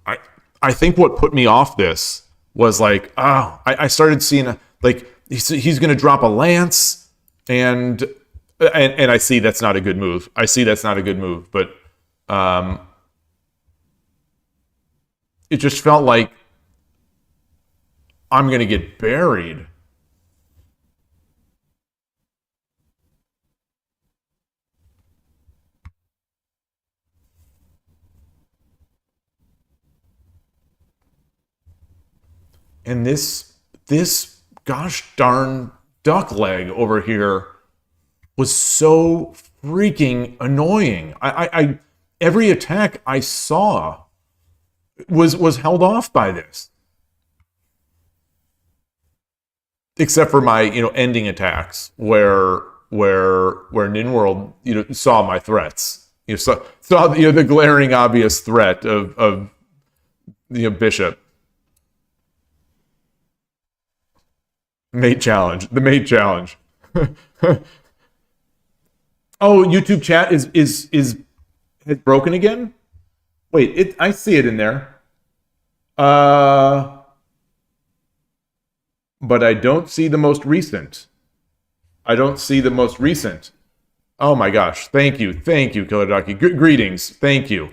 I I think what put me off this was like, oh, I started seeing like he's going to drop a lance, and I see that's not a good move. I see that's not a good move, but um, it just felt like I'm going to get buried. And this gosh darn duck leg over here was so freaking annoying. I every attack I saw was held off by this, except for my ending attacks where Ninworld saw my threats. Saw the glaring obvious threat of Bishop. Mate challenge. The mate challenge. Oh, YouTube chat is broken again? Wait, I see it in there. But I don't see the most recent. I don't see the most recent. Oh my gosh. Thank you, Killer Ducky. Greetings. Thank you.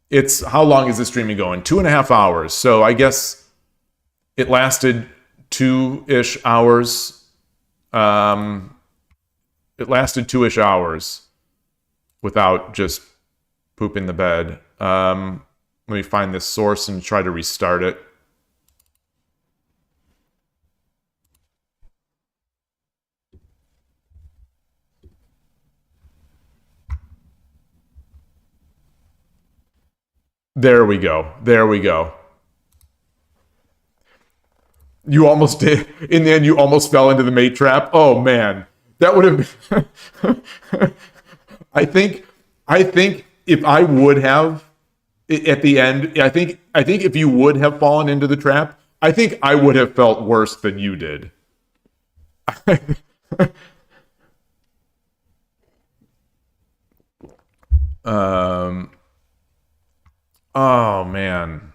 It's how long is this streaming going? 2.5 hours. So I guess it lasted 2-ish hours. It lasted 2-ish hours without just pooping the bed. Let me find this source and try to restart it. There we go. There we go. You almost did. In the end, you almost fell into the mate trap. Oh man, that would have been. I think if I would have at the end, I think if you would have fallen into the trap, I think I would have felt worse than you did. Oh man.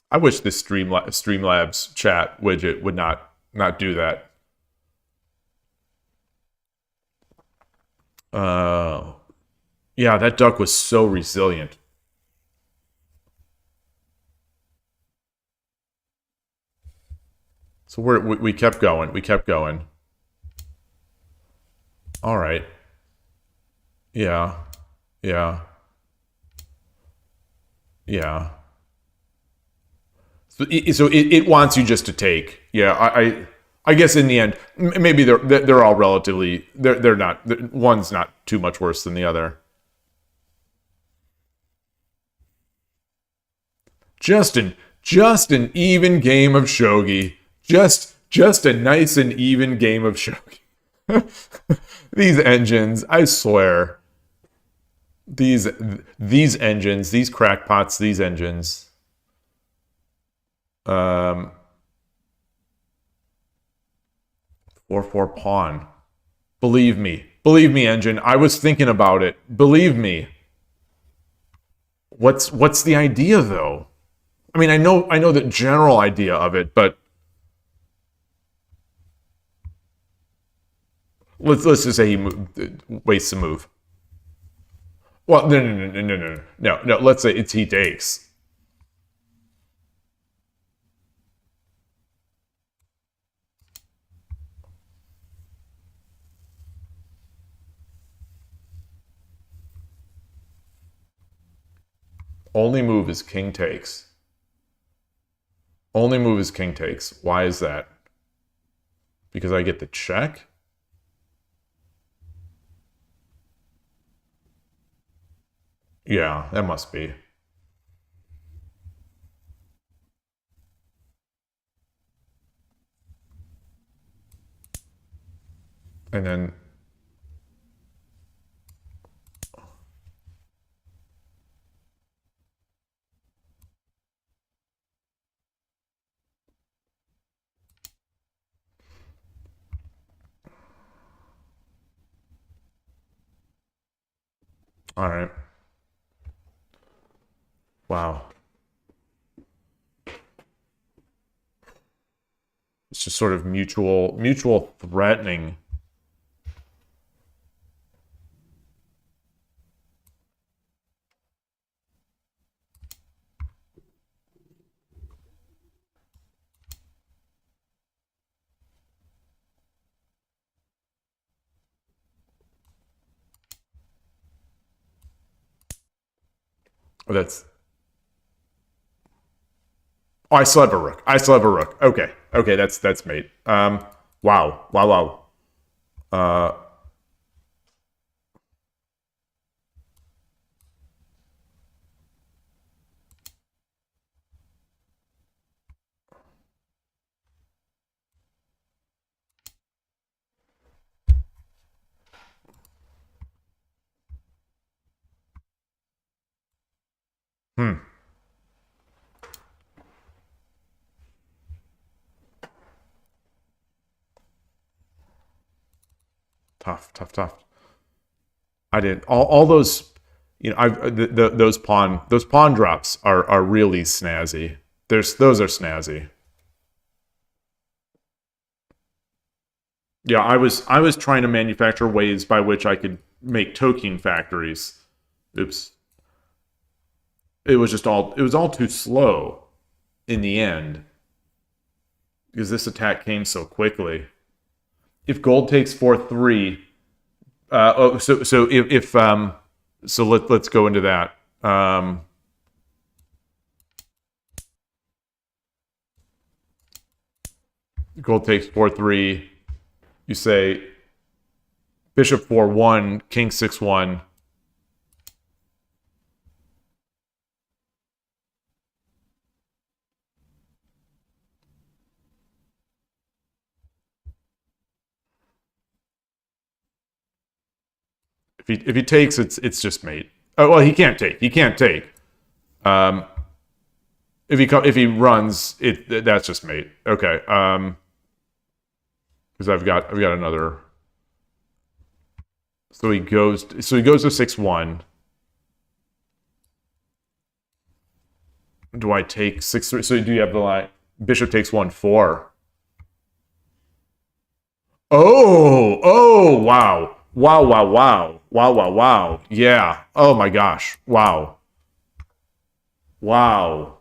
I wish this Streamlabs chat widget would not do that. Yeah, that duck was so resilient. So we kept going. We kept going. All right. Yeah. Yeah. Yeah. So it wants you just to take. Yeah. I guess in the end, maybe they're all relatively they're not one's not too much worse than the other. Just an even game of shogi. Just a nice and even game of shogi. These engines, I swear. These engines, these crackpots, these engines. 4/4 pawn. Believe me, engine. I was thinking about it. Believe me. What's the idea though? I mean, I know the general idea of it, but let's just say he wastes a move. Well, no. Let's say he takes. Only move is king takes. Only move is king takes. Why is that? Because I get the check? Yeah, that must be. And then All right. Wow. It's just sort of mutual threatening. Oh, that's. Oh, I still have a rook. I still have a rook. Okay. Okay, that's mate. Wow. Wow, wow. Hmm. Tough, tough, tough. I did all those. You know, those pawn drops are really snazzy. Those are snazzy. Yeah, I was trying to manufacture ways by which I could make token factories. Oops. It was all too slow in the end because this attack came so quickly. If gold takes 4-3, so if so let's go into that. Gold takes 4-3. You say bishop 4-1, king 6-1. If he takes, it's just mate. Oh well, he can't take. He can't take. Um, if he runs, that's just mate. Okay. Because I've got another. So he goes to 6-1. Do I take 6-3? So do you have the line? Bishop takes 1-4. Oh, wow. Wow, wow, wow. Wow, wow, wow. Yeah. Oh my gosh. Wow. Wow.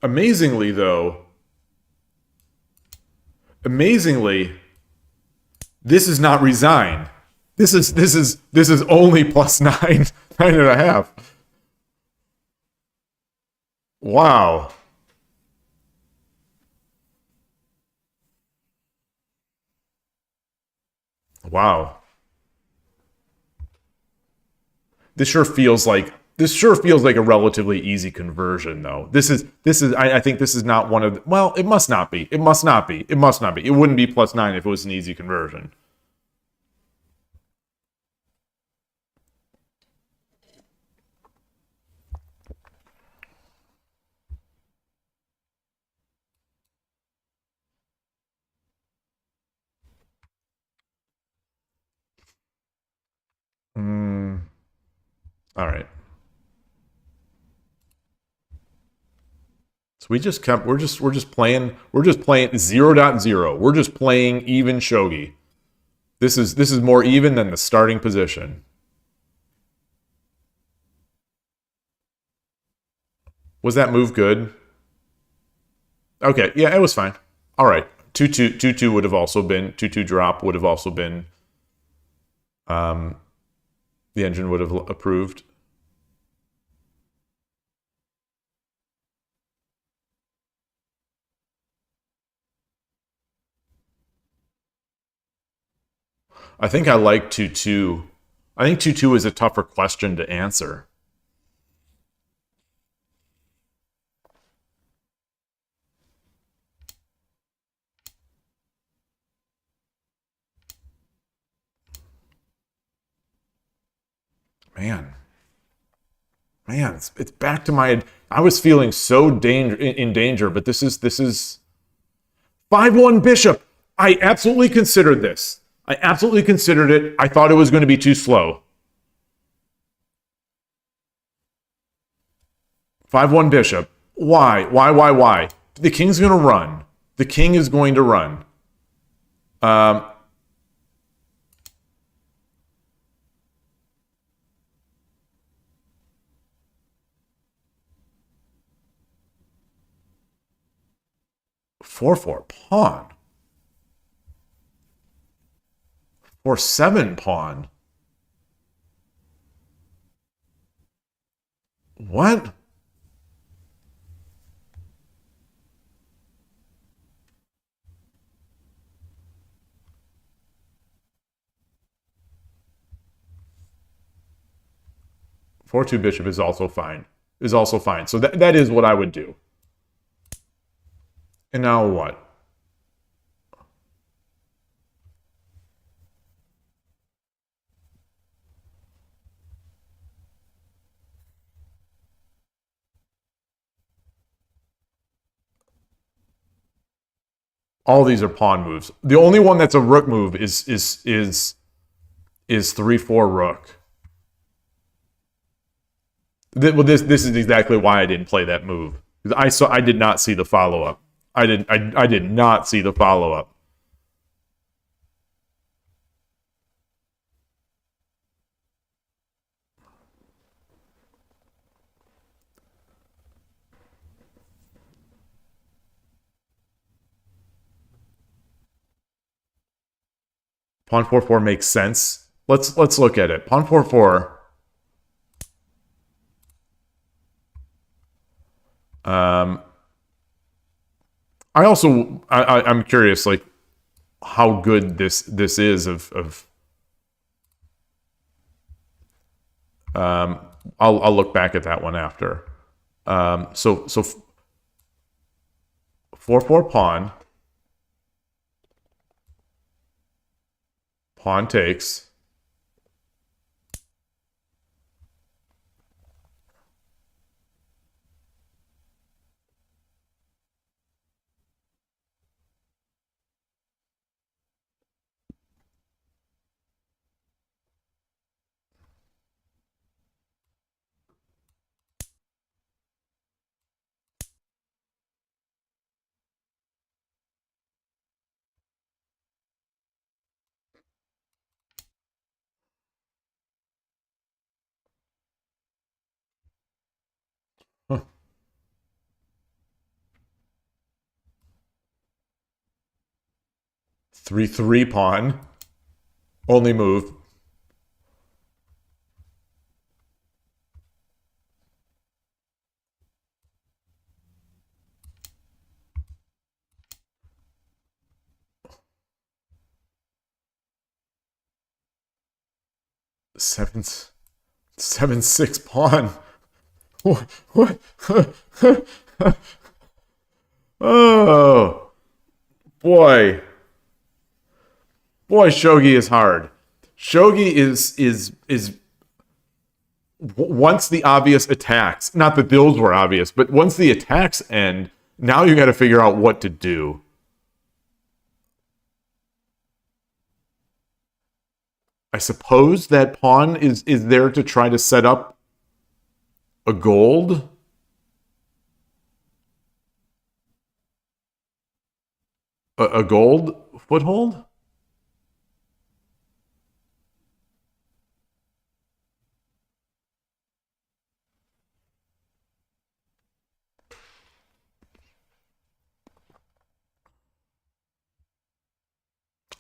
Amazingly, though, this is not resign. This is only plus 9, 9.5. Wow. Wow. This sure feels like a relatively easy conversion, though. I think this is not one of the, well, it must not be. It must not be. It must not be. It wouldn't be plus 9 if it was an easy conversion. Mm, all right. So we're just playing 0.0. We're just playing even shogi. This is more even than the starting position. Was that move good? Okay, yeah, it was fine. All right. 2-2 would have also been 2-2 drop would have also been um the engine would have approved. I think I like 2-2. I think 2-2 is a tougher question to answer. Man. Man, it's back to my... I was feeling so in danger, but this is 5-1 bishop. I absolutely considered this. I absolutely considered it. I thought it was going to be too slow. 5-1 bishop. Why? Why? The king's going to run. The king is going to run. 4-4 pawn. 4-7 pawn. What? Four-two bishop is also fine. So that is what I would do. And now what? All these are pawn moves. The only one that's a rook move is 3-4 rook. Well, this is exactly why I didn't play that move. Because I did not see the follow-up. I did not see the follow-up. Pawn 4-4 makes sense. Let's look at it. Pawn 4-4. I'm curious, like, how good this is of I'll look back at that one after. So 4-4 pawn. Pawn takes. Huh. 3-3 pawn. Only move. Seven 7-6 pawn. What? Oh boy. Boy, Shogi is hard. Shogi is once the obvious attacks, not that those were obvious, but once the attacks end, now you got to figure out what to do. I suppose that pawn is there to try to set up a gold. A gold foothold?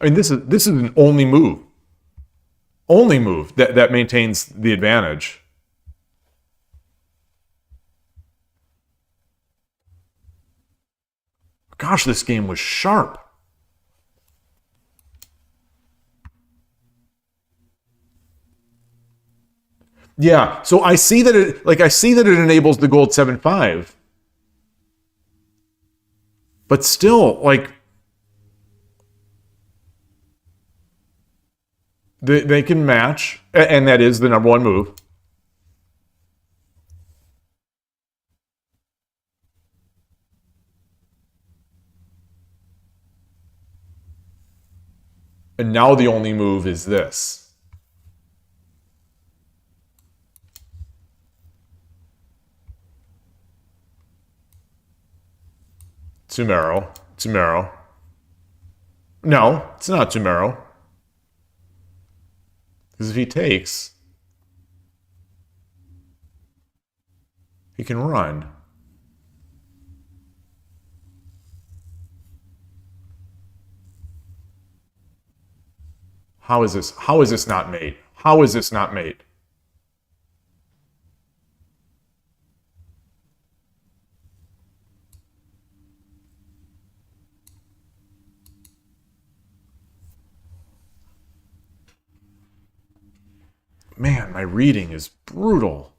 I mean, this is an only move. Only move that maintains the advantage. Gosh, this game was sharp. Yeah, so I see that it enables the gold 7-5. But still, like, they can match, and that is the number one move. And now the only move is this. Tsumero. No, it's not Tsumero. Because if he takes, he can run. How is this? How is this not mate? How is this not mate? Man, my reading is brutal.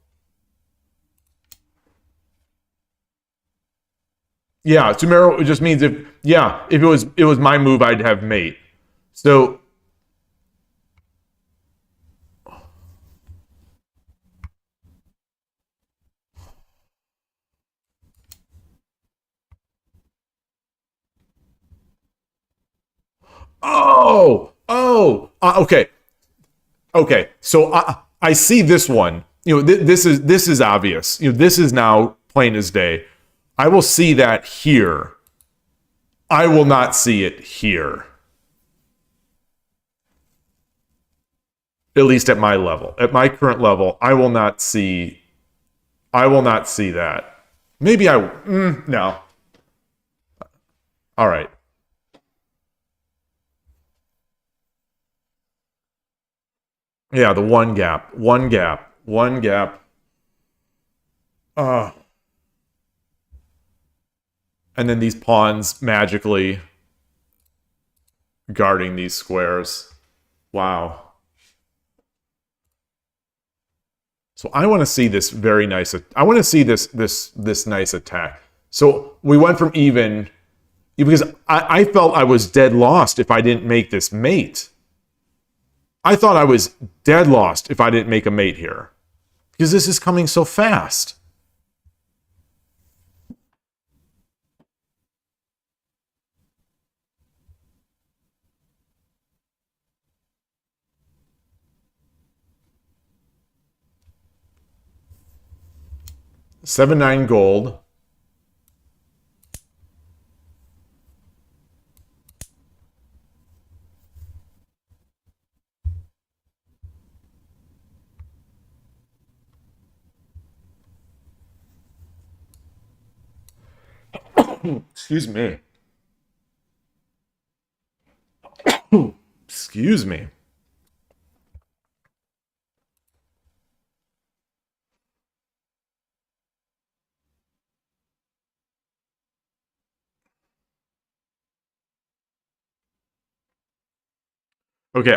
Yeah, Tsumero just means if it was my move, I'd have mate. So okay. Okay, so I see this one. This is obvious. This is now plain as day. I will see that here. I will not see it here. At least at my level. At my current level, I will not see that. Maybe no. All right. Yeah, the one gap. And then these pawns magically guarding these squares. Wow. So I want to see this very nice. I want to see this nice attack. So we went from even because I felt I was dead lost if I didn't make this mate. I thought I was dead lost if I didn't make a mate here. Because this is coming so fast. $7-9 gold. Excuse me. Excuse me. Okay,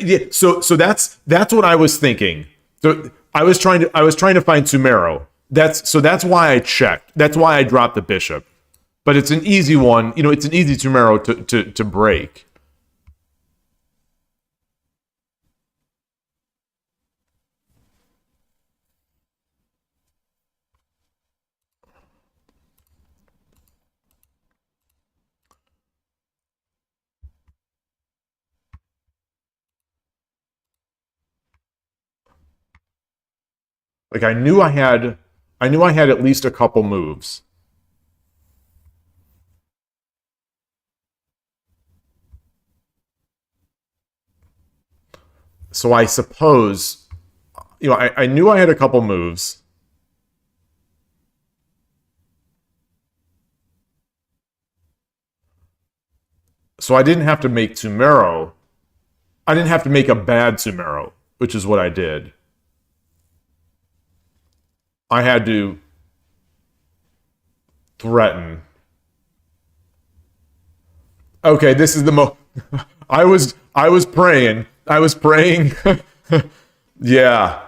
yeah. So that's what I was thinking. So I was trying to find Tsumero. That's why I checked. That's why I dropped the bishop. But it's an easy one. It's an easy Tsumero to break. Like I knew I had at least a couple moves. So I suppose, I knew I had a couple moves. So I didn't have to make Tsumero. I didn't have to make a bad Tsumero, which is what I did. I had to threaten. Okay, this is the most. I was praying. I was praying. Yeah.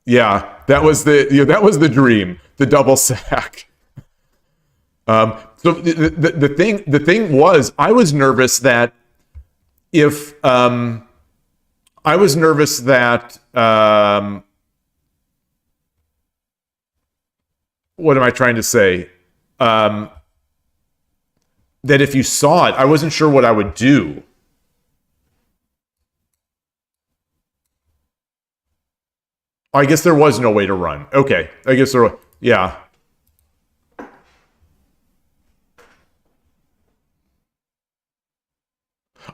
Yeah, that was the dream, the double sack. So the thing was, I was nervous that if I was nervous that what am I trying to say? That if you saw it, I wasn't sure what I would do. I guess there was no way to run. Okay, I guess there was. Yeah.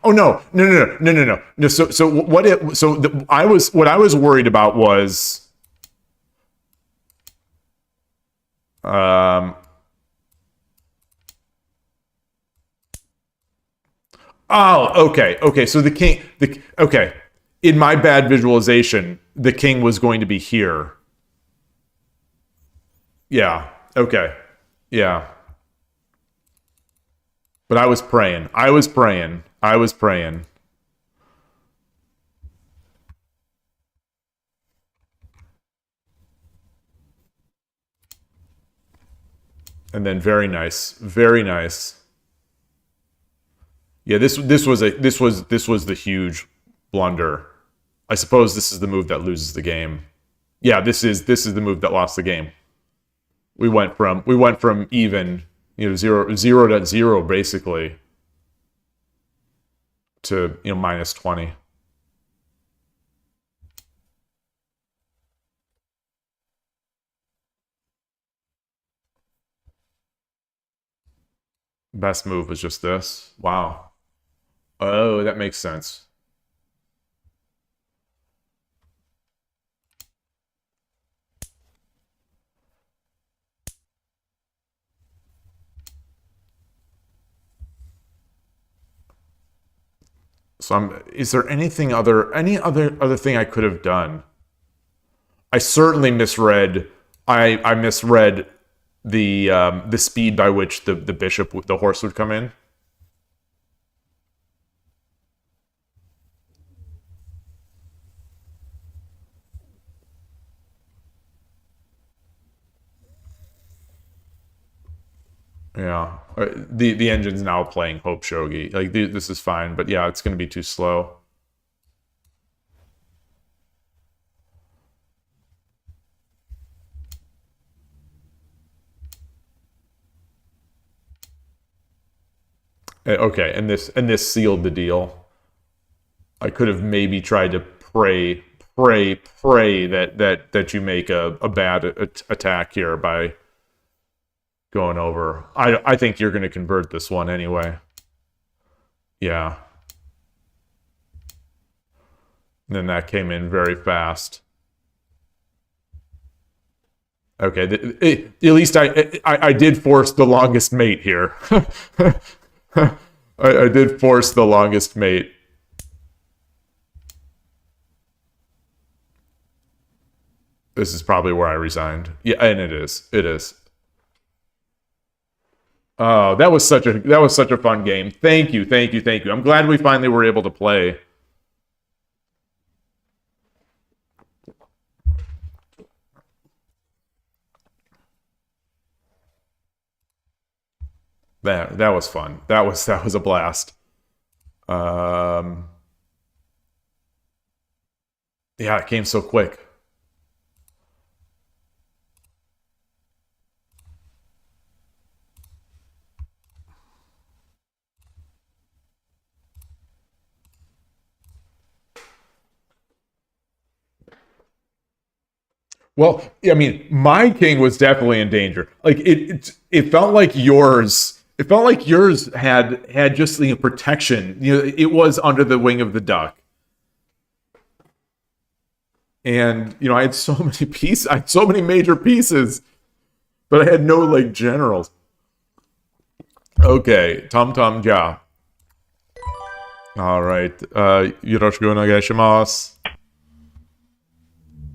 Oh no, no, no, no, no, no, no. No. So what it? So what I was worried about was, um. Oh, okay, okay. So okay. In my bad visualization, the king was going to be here. Yeah. Okay. Yeah. But I was praying. I was praying. I was praying. And then very nice. Very nice. Yeah, this was the huge blunder. I suppose this is the move that loses the game. Yeah, this is the move that lost the game. We went from even, zero to zero basically to minus 20. Best move was just this. Wow. Oh, that makes sense. So is there any other thing I could have done? I certainly misread. I misread the speed by which the bishop, the horse, would come in. Yeah, the engine's now playing Hope Shogi. Like this is fine, but yeah, it's going to be too slow. Okay, and this sealed the deal. I could have maybe tried to pray that you make a bad attack here by going over. I think you're going to convert this one anyway. Yeah. And then that came in very fast. Okay, at least I did force the longest mate here. I did force the longest mate. This is probably where I resigned. Yeah, and it is. It is. Oh, that was such a fun game. Thank you, thank you, thank you. I'm glad we finally were able to play. That was fun. That was a blast. Yeah, it came so quick. Well, I mean, my king was definitely in danger. Like it felt like yours. It felt like yours had just protection. It was under the wing of the duck. And I had so many pieces. I had so many major pieces, but I had no generals. Okay, Tom Tom Ja. All right, yoroshiku onegaishimasu.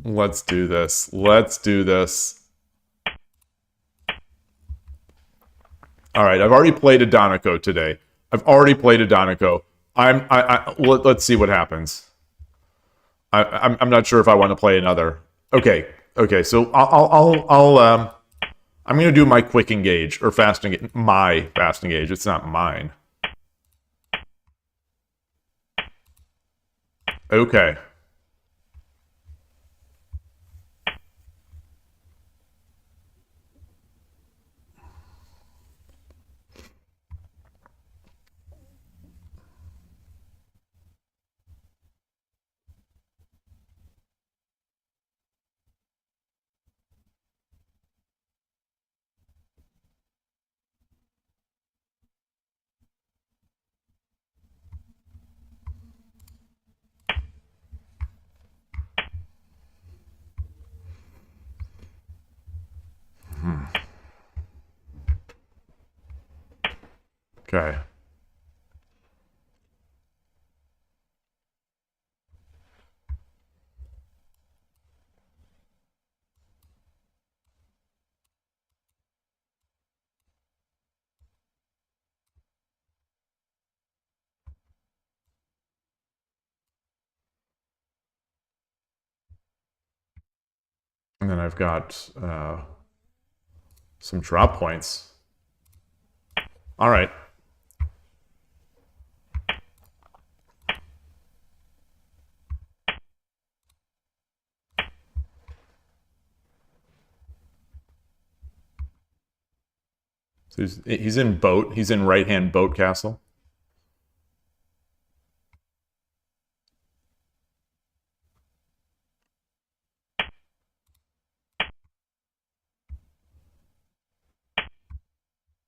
Let's do this. Let's do this. All right, I've already played a Doniko today. Let's see what happens. I'm not sure if I want to play another. Okay. So I'm gonna do my quick engage or fast engage. My fast engage. It's not mine. Okay. Okay. And then I've got some drop points. All right. So he's in boat. He's in right-hand boat castle.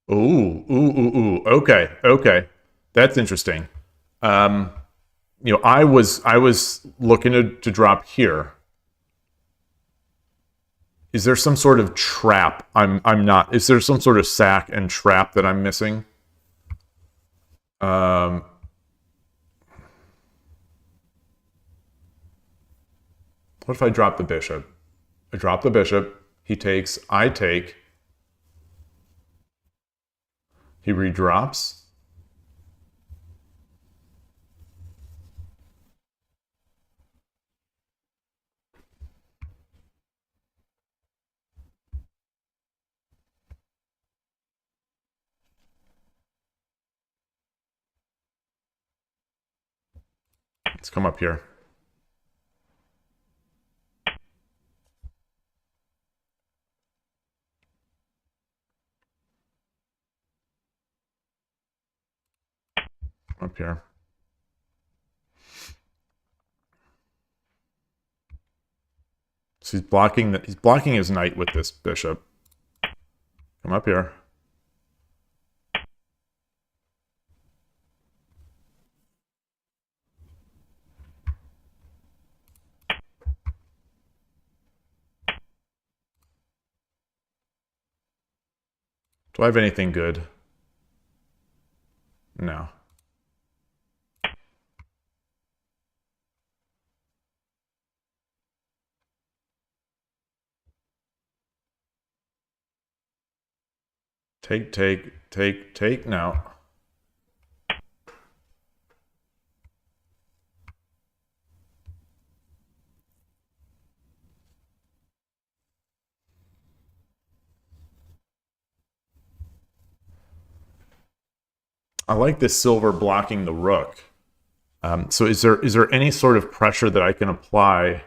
Ooh, ooh, ooh, ooh. Okay, okay. That's interesting. You know, I was looking to drop here. Is there some sort of trap? I'm not. Is there some sort of sack and trap that I'm missing? What if I drop the bishop? I drop the bishop. He takes. I take. He redrops. Let's come up here. Up here. So he's blocking his knight with this bishop. Come up here. Do I have anything good? No. Take. No. I like this silver blocking the rook. So is there any sort of pressure that I can apply?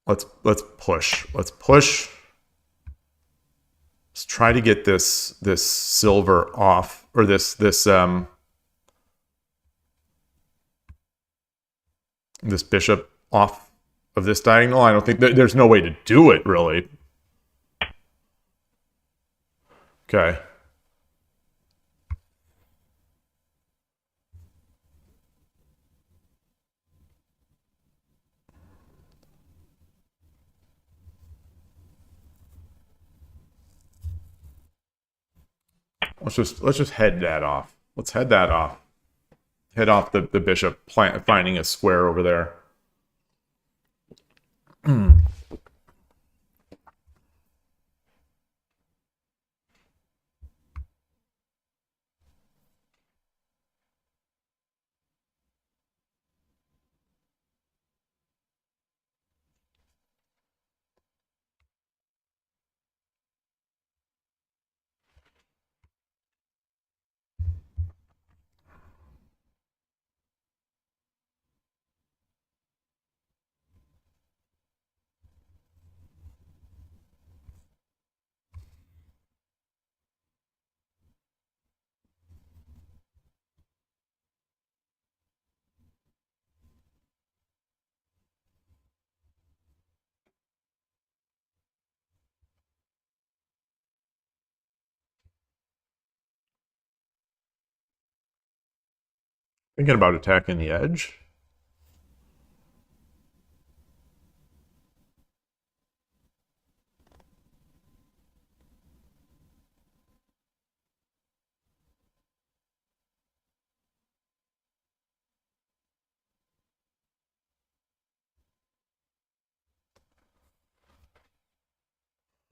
Let's push. Let's push. Let's try to get this silver off, or this bishop off of this diagonal. I don't think there's no way to do it really. Okay. Let's just head that off. Let's head that off. Head off the bishop, finding a square over there. Thinking about attacking the edge.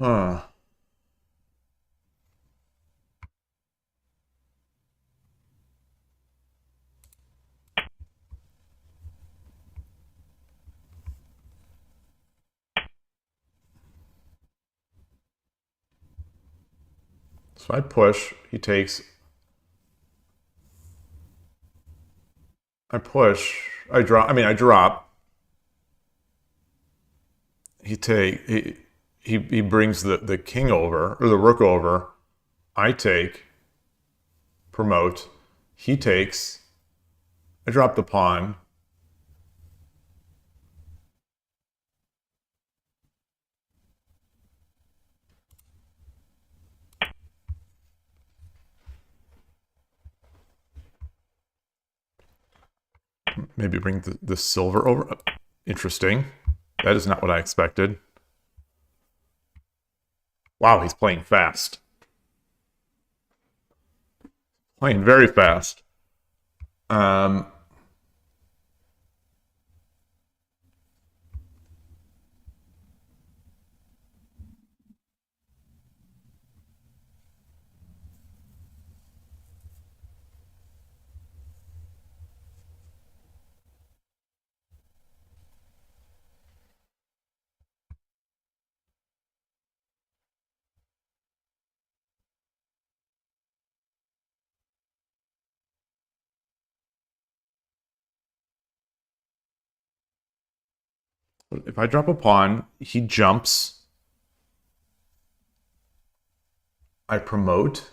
Huh. So I push, he takes. I push, I drop. I mean, I drop. He brings the king over or the rook over. I take, promote. He takes. I drop the pawn. Maybe bring the silver over. Interesting. That is not what I expected. Wow, he's playing fast. Playing very fast. If I drop a pawn, he jumps. I promote.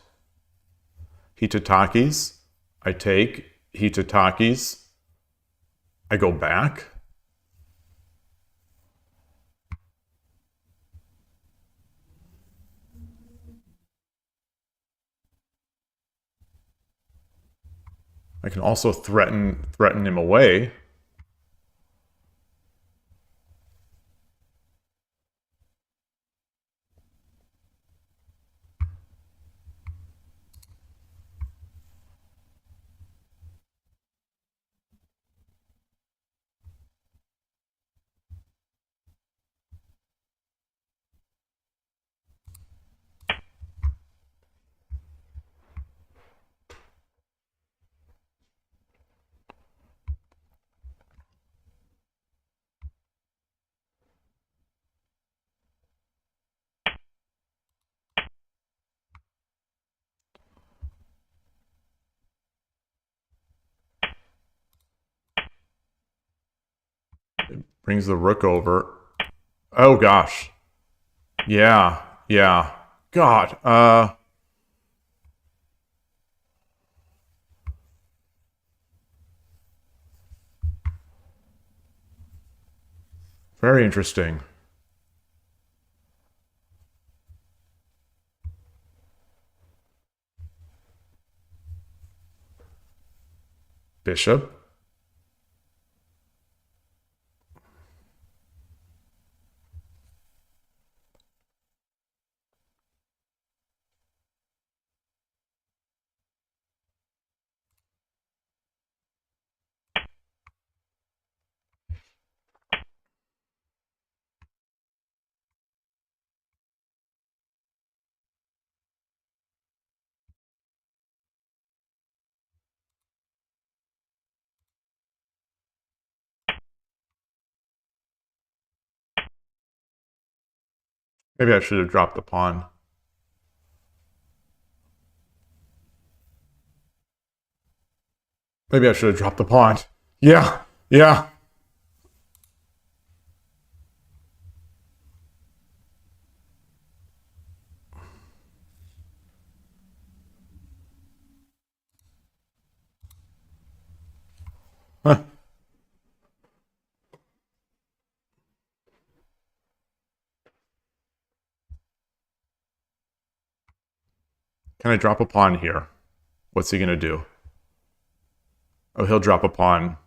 He tatakis. I take. He tatakis. I go back. I can also threaten him away. It brings the rook over. Oh gosh. Yeah, yeah. God. Very interesting. Bishop. Maybe I should have dropped the pawn. Maybe I should have dropped the pawn. Yeah, yeah. Huh. Can I drop a pawn here? What's he going to do? Oh, he'll drop a pawn.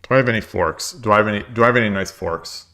Do I have any forks? Do I have any nice forks?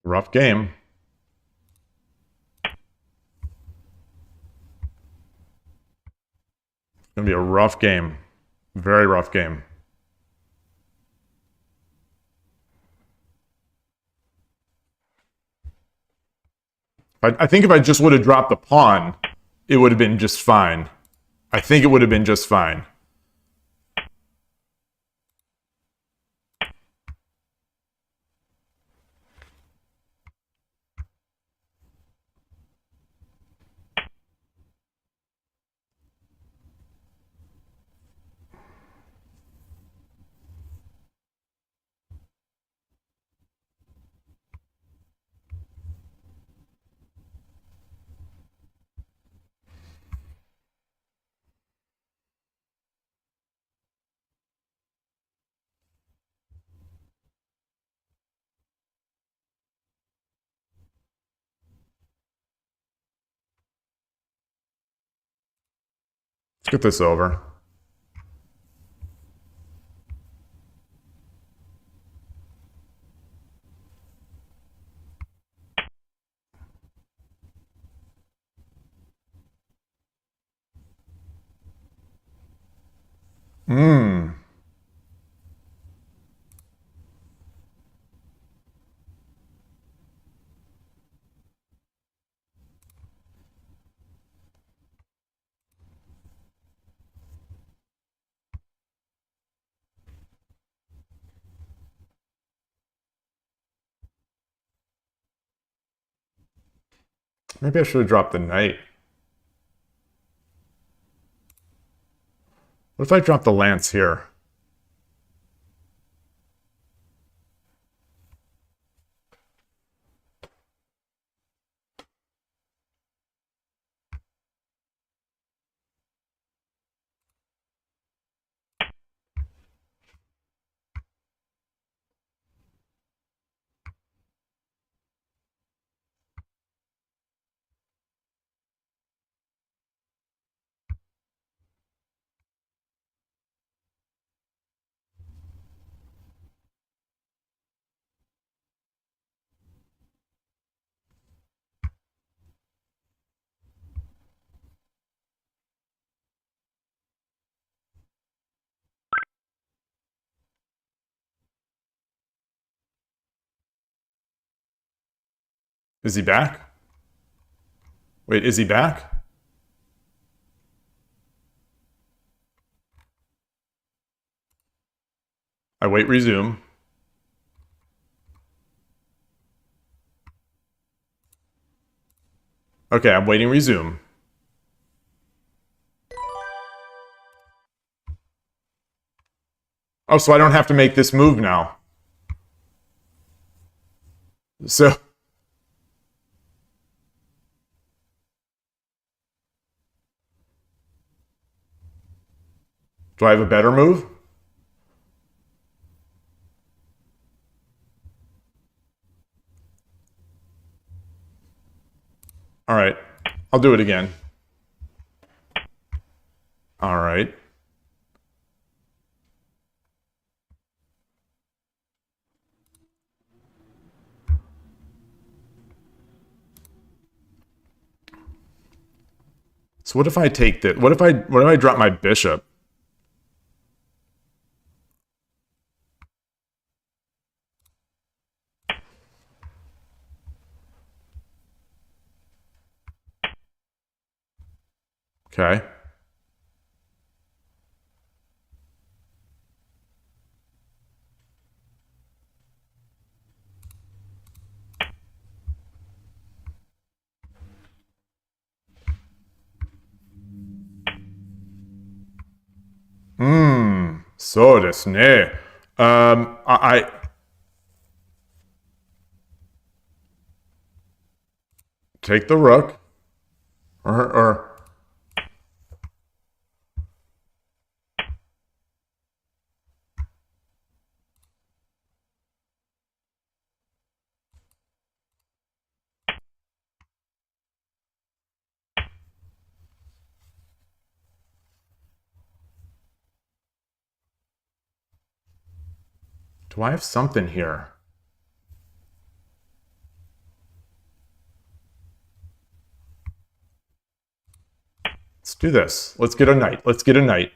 Rough game. It's gonna be a rough game. Very rough game. I think if I just would have dropped the pawn, it would have been just fine. I think it would have been just fine. Let's get this over. Maybe I should have dropped the knight. What if I drop the lance here? Is he back? Wait, is he back? I wait, resume. Okay, I'm waiting, resume. Oh, so I don't have to make this move now. So... do I have a better move? All right, I'll do it again. All right. So what if I take this? What if I drop my bishop? Okay. So desu ne. I take the rook, or do I have something here? Let's do this. Let's get a knight. Let's get a knight.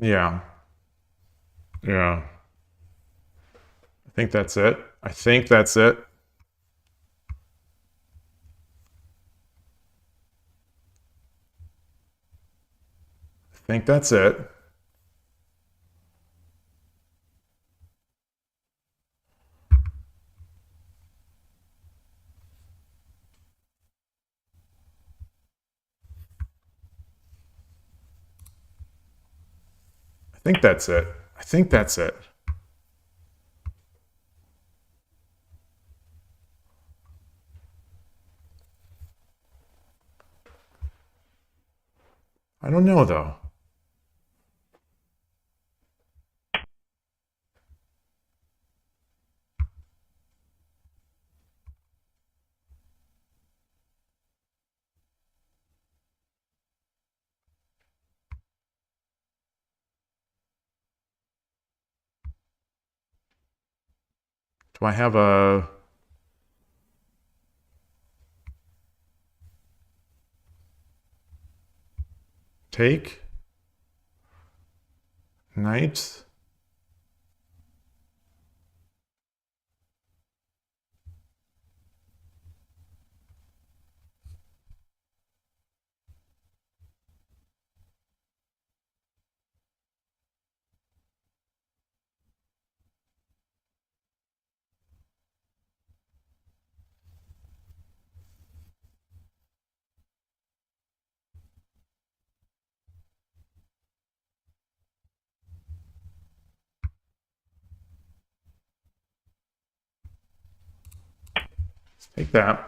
Yeah. Yeah. I think that's it. I think that's it. I think that's it. I think that's it. I think that's it. I don't know though. Do I have a take? Knight? Let's take that.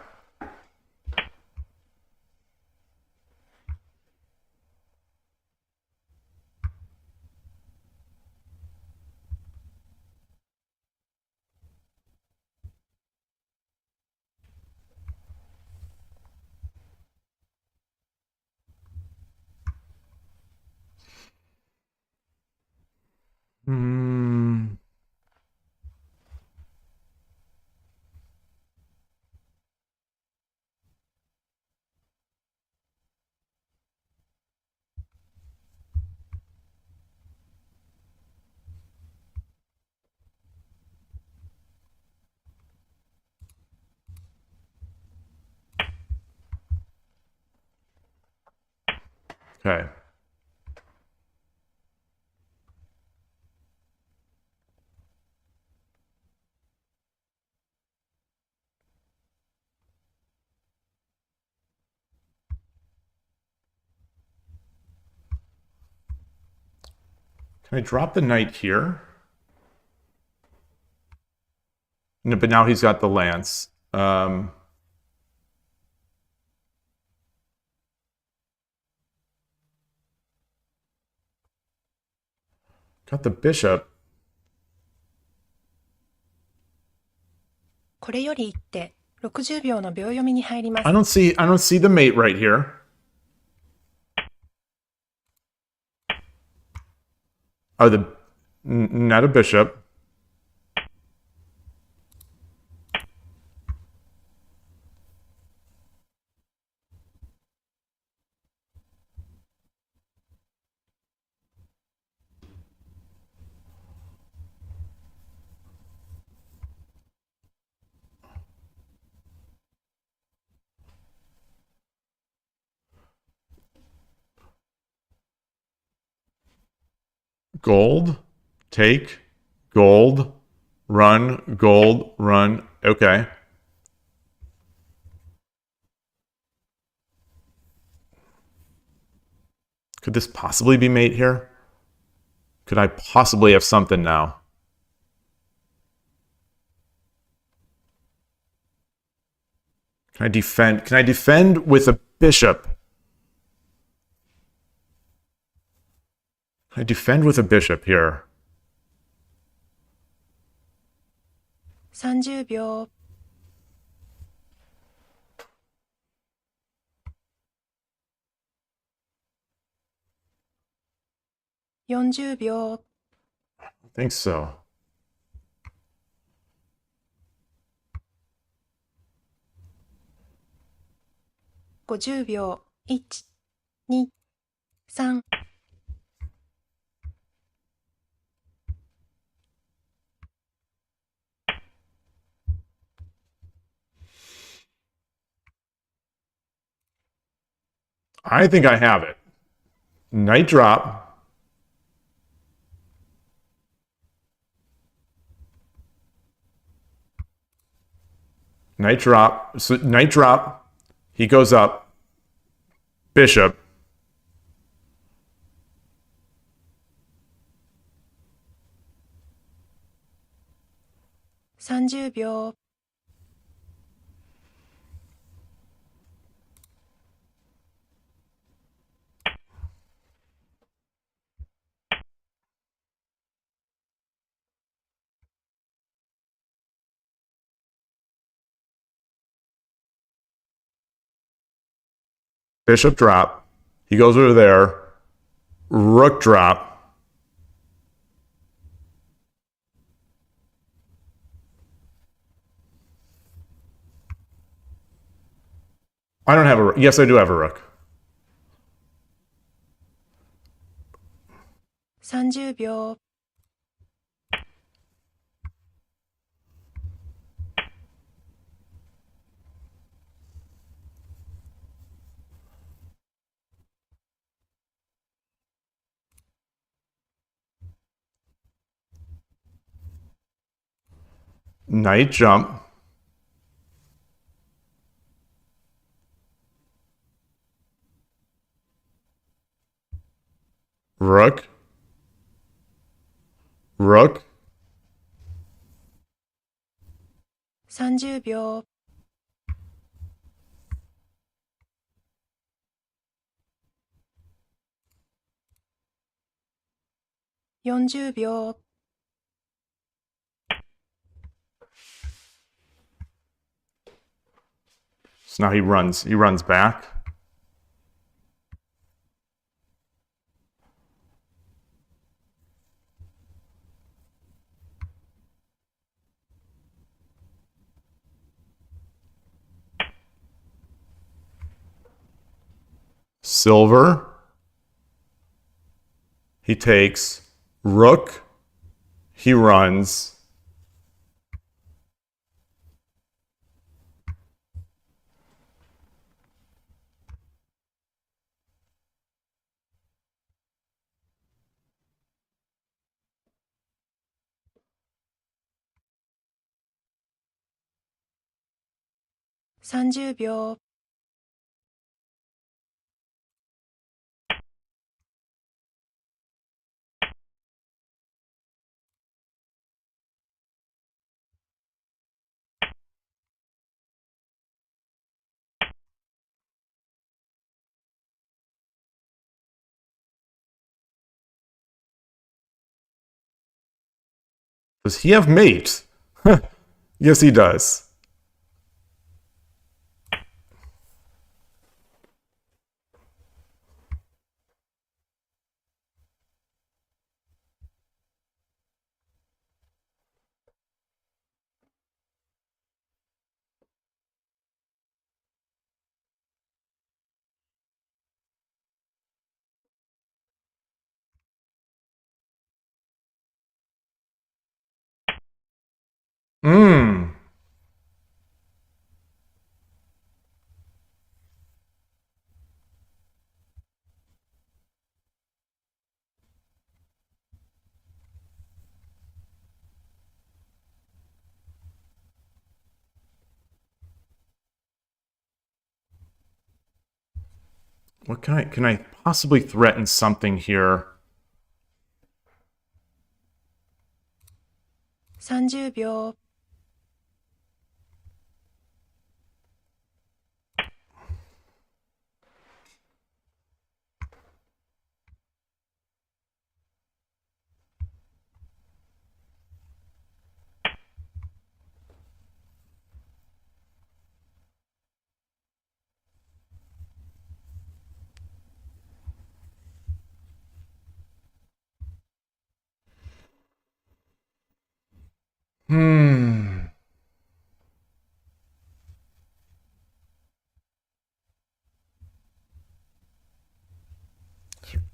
Hmm. Okay. Can I drop the knight here? No, but now he's got the lance. Got the bishop. これより一手、60秒の秒読みに入ります。I don't see the mate right here. Oh, not a bishop. Gold, take, gold, run, gold, run. Okay. Could this possibly be mate here? Could I possibly have something now? Can I defend? Can I defend with a bishop? Can I defend with a bishop here? 30秒。40秒。I think so. 50秒。1、2、3。I think I have it. Knight drop. Knight drop. So knight drop. He goes up. Bishop. $30秒。Bishop drop. He goes over there. Rook drop. I don't have a rook. Yes, I do have a rook. 30秒。Knight jump. Rook. Rook. 30秒。40秒。So now he runs back. Silver. He takes rook. He runs.30秒。Does he have mate? Yes, he does. Hmm. What can I possibly threaten something here? 30秒。Hmm.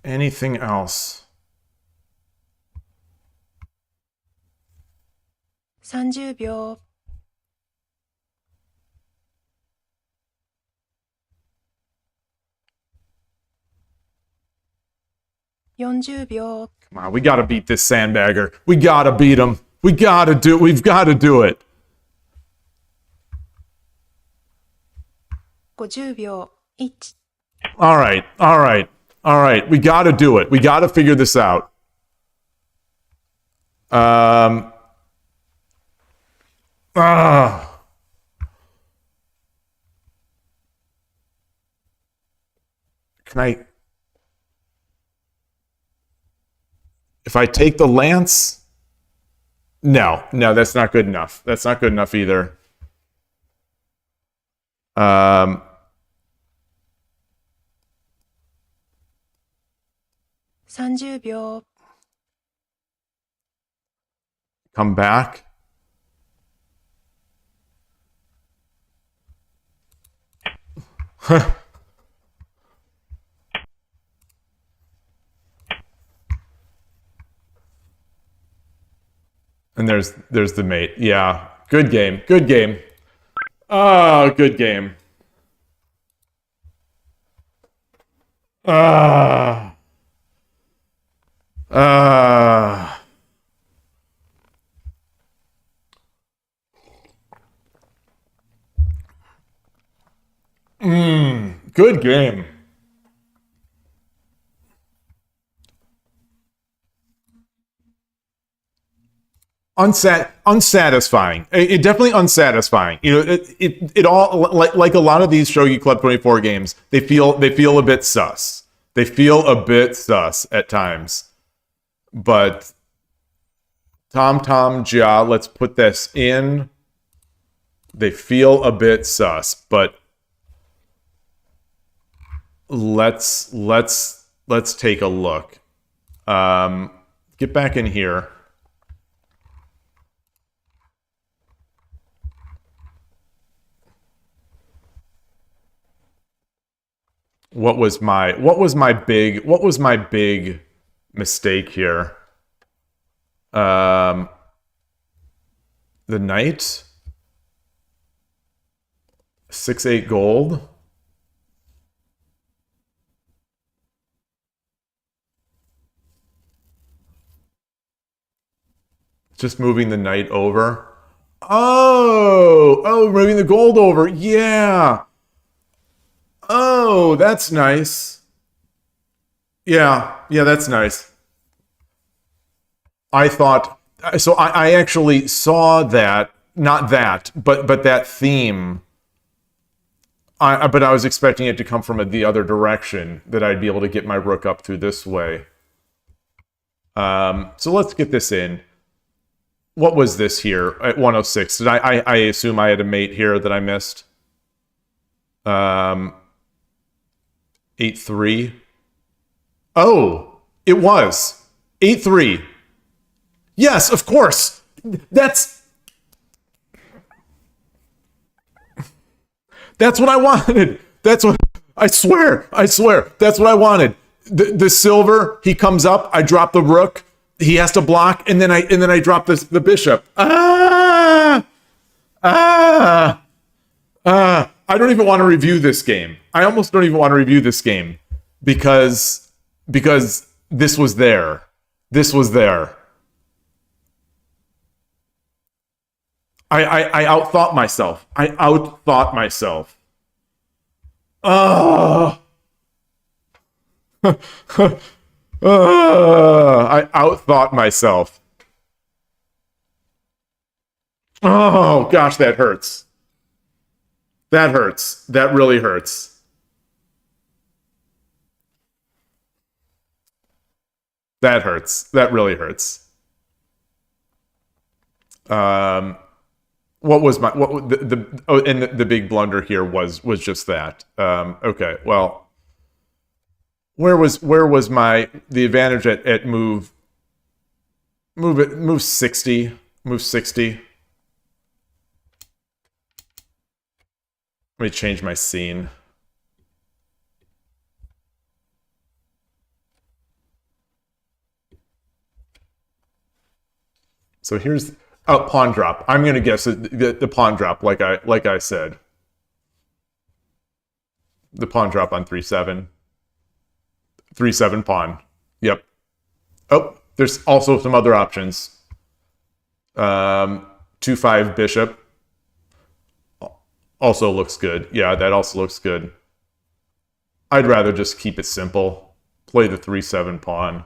Anything else? 30秒。40秒。 Come on, we gotta beat this sandbagger. We gotta beat him. We've gotta do it. 50秒。1。All right. We gotta do it. We gotta figure this out. Can I... If I take the lance... No, that's not good enough. That's not good enough either. 30秒。 Come back. And there's the mate. Yeah. Good game. Oh, good game. Good game. Unsatisfying. It definitely unsatisfying. You know, it all like a lot of these Shogi Club 24 games. They feel a bit sus. They feel a bit sus at times. But Tom Jia, let's put this in. They feel a bit sus, but let's take a look. Get back in here. What was my big mistake here? The knight, 6-8 gold. Just moving the knight over. Oh, moving the gold over. Yeah. Oh, that's nice. Yeah, that's nice. I thought so. I actually saw that, not that, but that theme. But I was expecting it to come from the other direction, that I'd be able to get my rook up through this way. So let's get this in. what was this here at 106? Did I assume I had a mate here that I missed? 8-3. Oh, it was 8-3. Yes, of course. That's what I wanted. That's what I swear. That's what I wanted. The silver, he comes up, I drop the rook, he has to block, and then I drop the bishop. I don't even want to review this game. I almost don't even want to review this game because this was there. This was there. I outthought myself. I outthought myself. I outthought myself. Oh, gosh, that hurts. That hurts. That really hurts. That hurts. That really hurts. What was my the big blunder here was just that. Okay, well, where was the advantage at move 60? Move 60. Let me change my scene. So here's pawn drop. I'm gonna guess the pawn drop, like I said. The pawn drop on 3-7. 3-7 pawn. Yep. Oh, there's also some other options. 2-5 bishop. Also looks good. Yeah, that also looks good. I'd rather just keep it simple. Play the 3-7 pawn.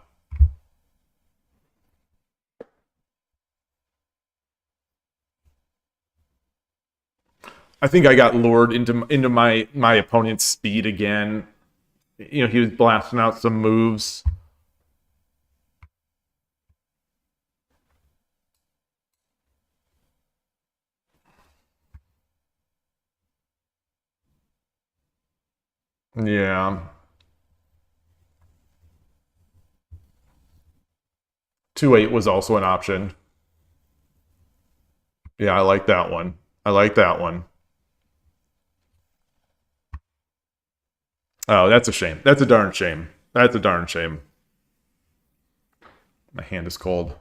I think I got lured into my opponent's speed again. You know, he was blasting out some moves. Yeah. 2-8 was also an option. Yeah, I like that one. I like that one. Oh, that's a shame. That's a darn shame. That's a darn shame. My hand is cold.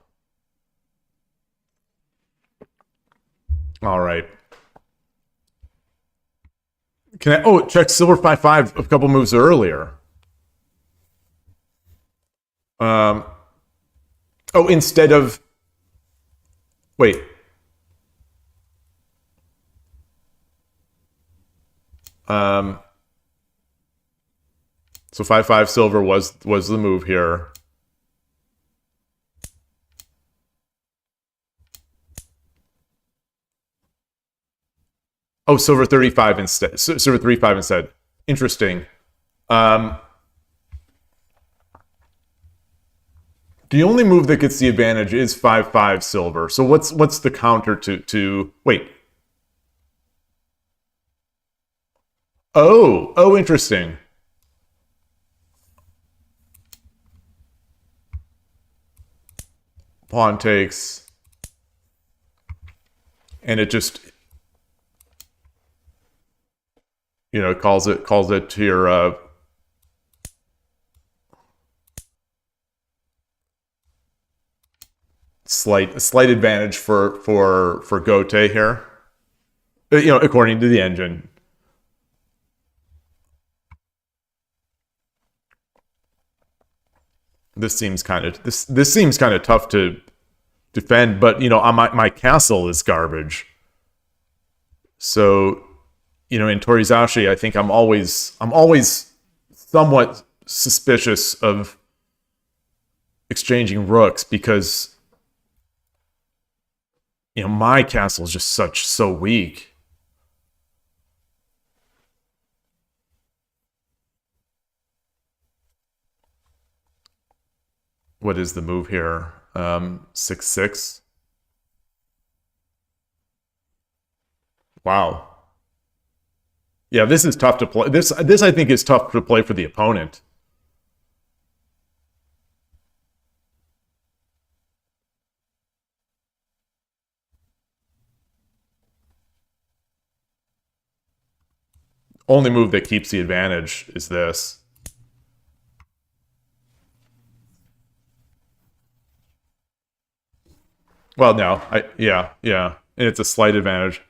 All right. Can I? Oh, check silver 5-5 a couple moves earlier. Oh, instead of. Wait. So 5-5 silver was the move here. Oh, silver 35 instead. Silver 3-5 instead. Interesting. The only move that gets the advantage is 5-5 silver. So what's the counter to wait? Oh, interesting. Pawn takes, and it just, you know, calls it to your slight advantage for Gote here. You know, according to the engine. This seems kind of tough to defend, but you know, my castle is garbage. So, you know, in Torizashi, I think I'm always somewhat suspicious of exchanging rooks because, you know, my castle is just so weak. What is the move here? 6-6. Wow. Yeah, this is tough to play. This I think is tough to play for the opponent. Only move that keeps the advantage is this. Well, no, yeah, and it's a slight advantage.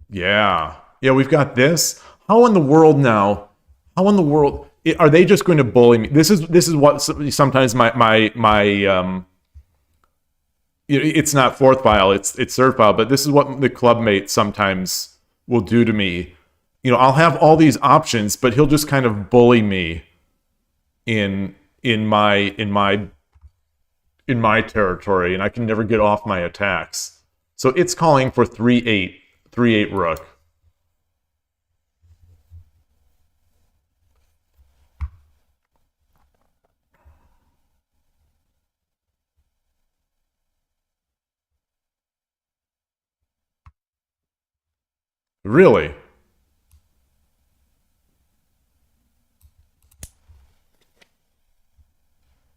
Yeah, we've got this. How in the world now? How in the world are they just going to bully me? This is what sometimes my it's not fourth file, it's third file, but this is what the club mate sometimes will do to me. I'll have all these options, but he'll just kind of bully me in my territory, and I can never get off my attacks. So it's calling for 3-8 rook. Really?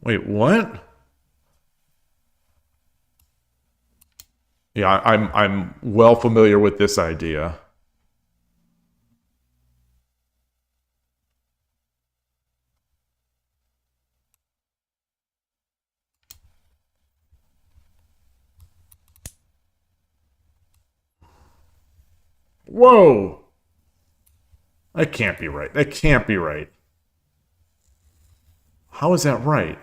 Wait, what? Yeah, I'm well familiar with this idea. Whoa! That can't be right. That can't be right. How is that right?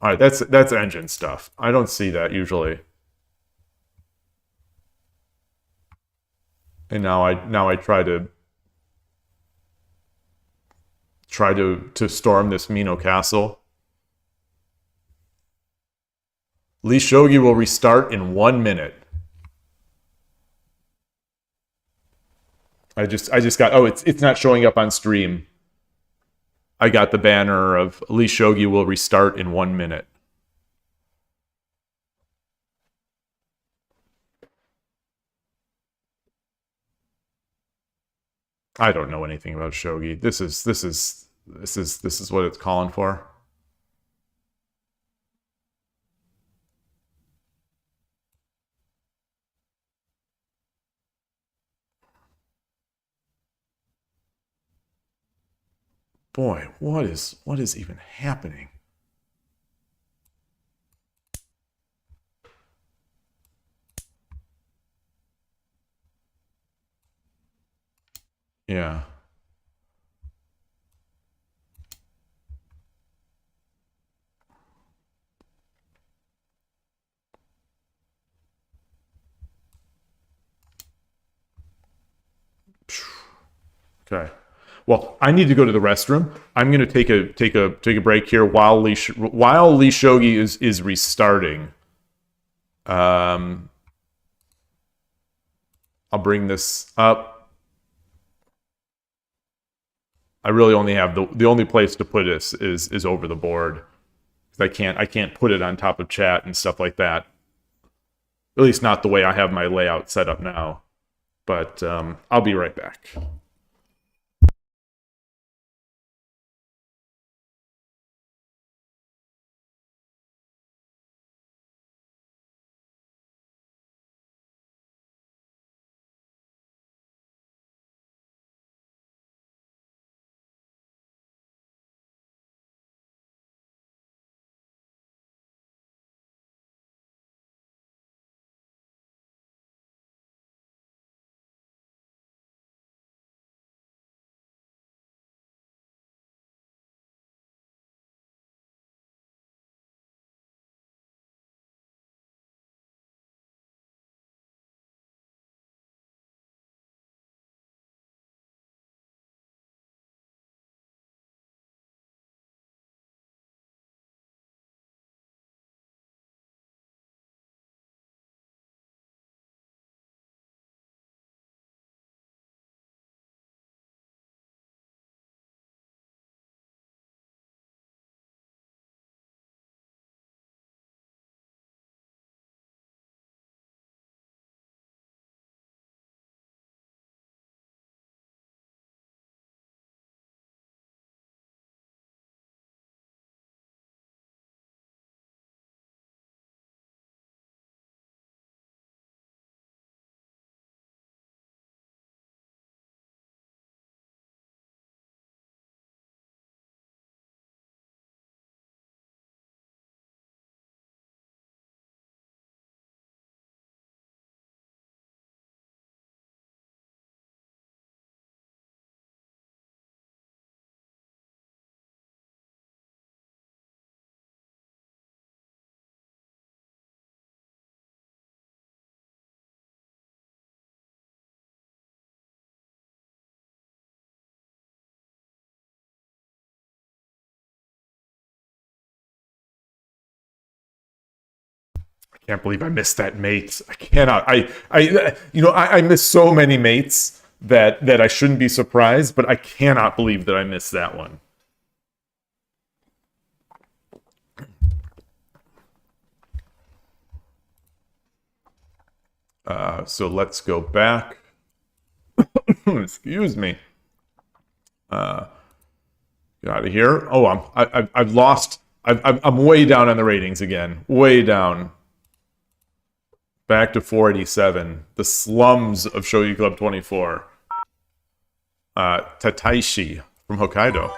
All right, that's engine stuff. I don't see that usually. And now I try to storm this Mino castle. Lee Shogi will restart in 1 minute. I just got, oh, it's not showing up on stream. I got the banner of Lee Shogi will restart in 1 minute. I don't know anything about Shogi. This is what it's calling for. Boy, what is even happening? Yeah. Okay. Well, I need to go to the restroom. I'm going to take a break here while Lee Shogi is restarting. I'll bring this up. I really only have the only place to put this is over the board. I can't put it on top of chat and stuff like that. At least not the way I have my layout set up now. But I'll be right back. Can't believe I missed that mate. I cannot. I miss so many mates that I shouldn't be surprised, but I cannot believe that I missed that one. So let's go back. Excuse me. Get out of here. Oh, I've lost. I'm way down on the ratings again. Way down. Back to 487. The slums of Shogi Club 24. Tataishi from Hokkaido.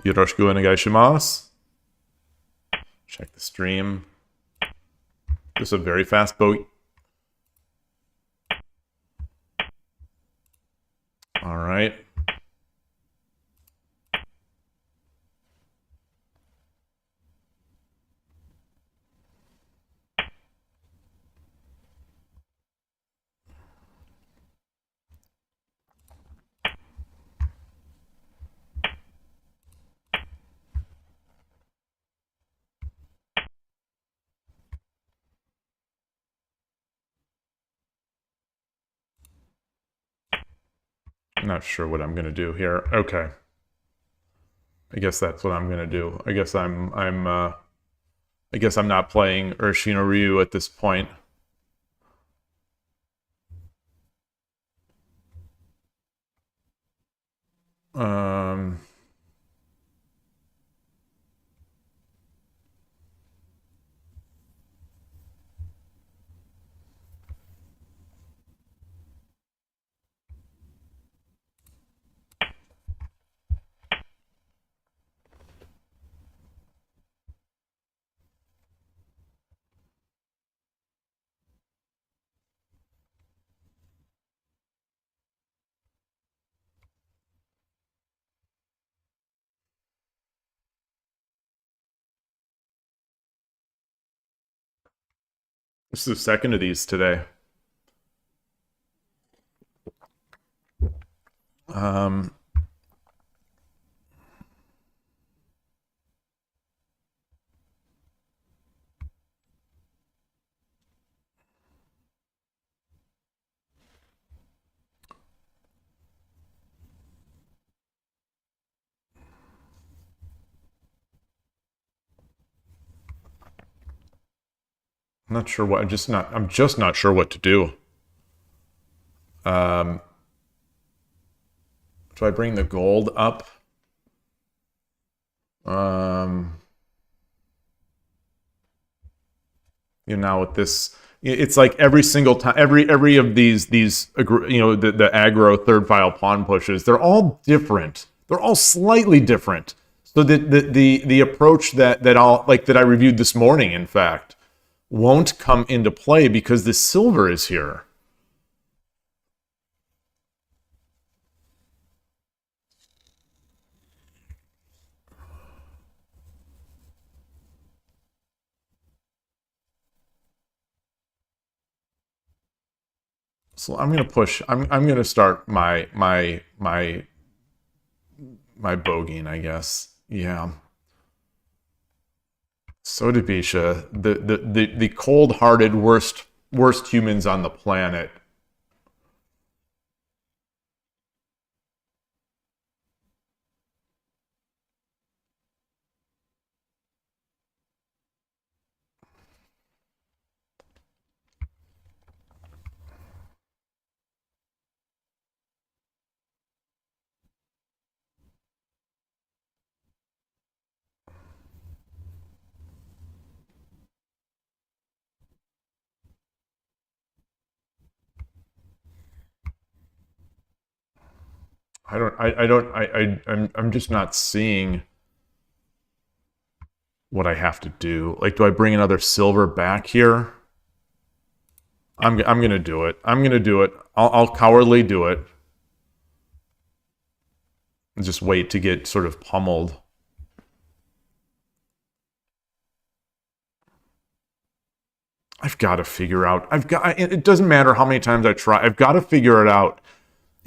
Yoroshiku onegaishimasu. Check the stream. This is a very fast boat. All right. I'm not sure what I'm gonna do here. Okay. I guess that's what I'm gonna do. I guess I'm not playing Urshin or Ryu at this point. This is the second of these today. I'm not sure what. I'm just not sure what to do. Do I bring the gold up? With this, it's like every single time, every of these, the aggro third file pawn pushes, they're all different. They're all slightly different. So the approach that I reviewed this morning, in fact, won't come into play because the silver is here. So I'm gonna push. I'm gonna start my bogeying, I guess. Yeah. Sodabisha, the cold-hearted worst humans on the planet. I'm just not seeing what I have to do. Like, do I bring another silver back here? I'm gonna do it. I'm gonna do it. I'll cowardly do it. And just wait to get sort of pummeled. I've got to figure out. It doesn't matter how many times I try. I've got to figure it out.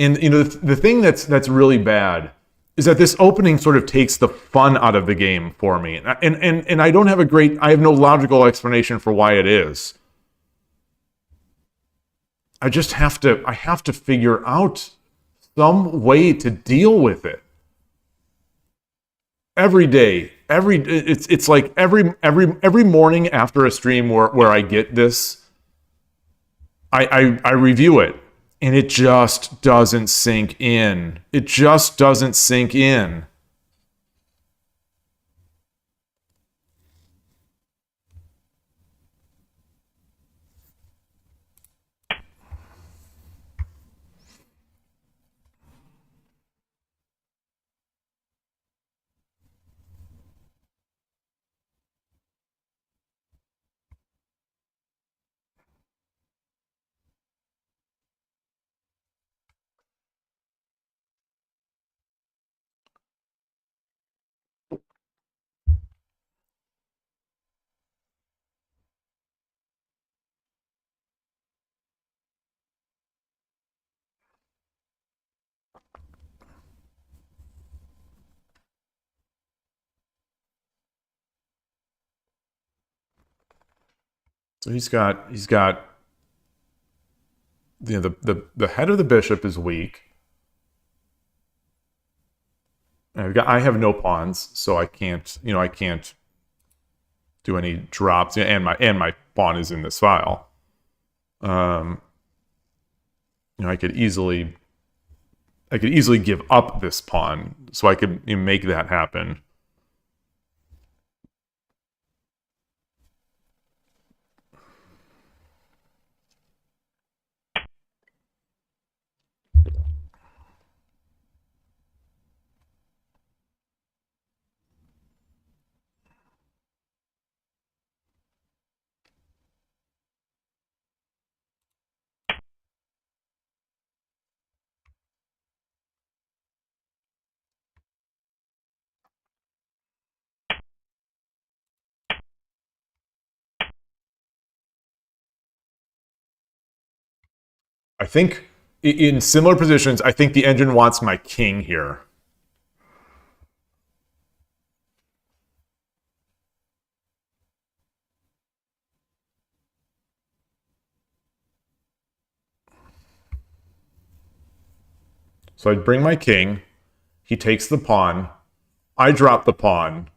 And the thing that's really bad is that this opening sort of takes the fun out of the game for me. And I don't have I have no logical explanation for why it is. I have to figure out some way to deal with it. Every day, it's like every morning after a stream where I get this, I review it, and it just doesn't sink in. It just doesn't sink in. So he's got the head of the bishop is weak. I have no pawns, so I can't do any drops, and my pawn is in this file. I could easily give up this pawn, so I could make that happen. I think in similar positions, I think the engine wants my king here. So I'd bring my king. He takes the pawn. I drop the pawn.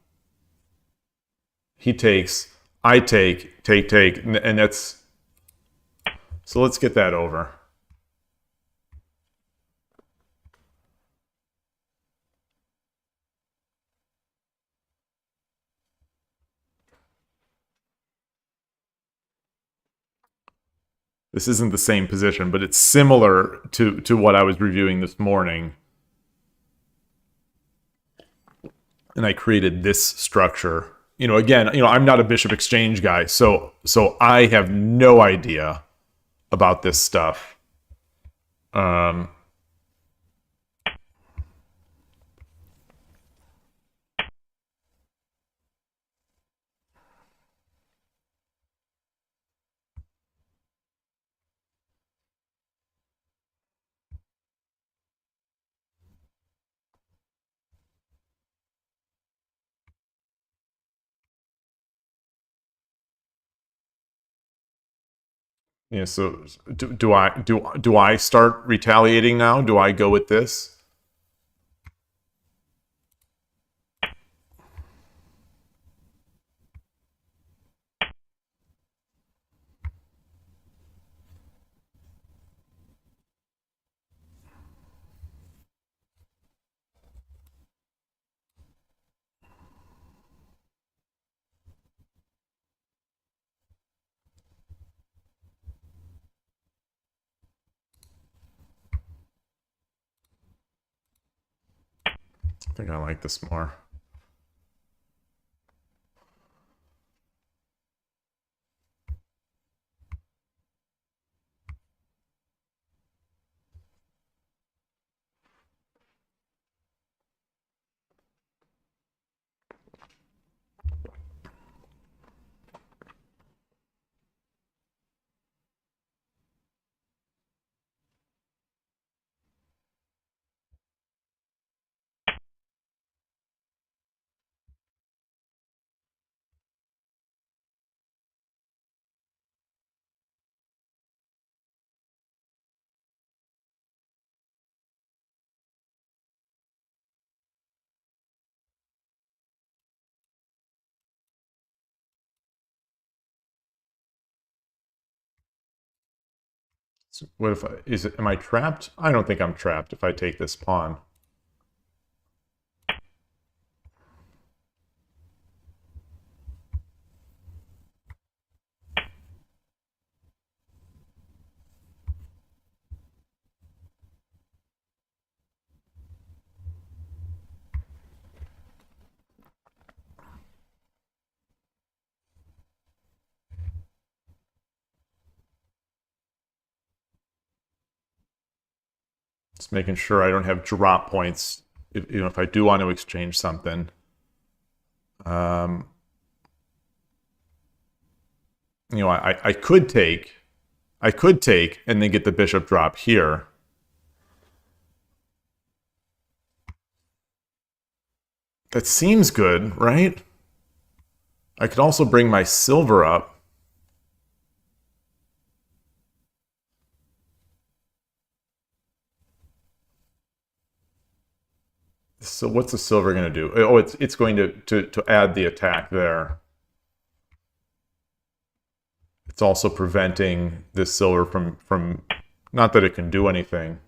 He takes. I take, and that's... So let's get that over. This isn't the same position, but it's similar to what I was reviewing this morning. And I created this structure. Again, I'm not a bishop exchange guy, so I have no idea about this stuff. Yeah, so do I start retaliating now? Do I go with this? I think I like this more. So what if am I trapped? I don't think I'm trapped if I take this pawn. Just making sure I don't have drop points if I do want to exchange something. I could take and then get the bishop drop here. That seems good, right? I could also bring my silver up. So what's the silver going to do? Oh, it's going to add the attack there. It's also preventing this silver from not that it can do anything.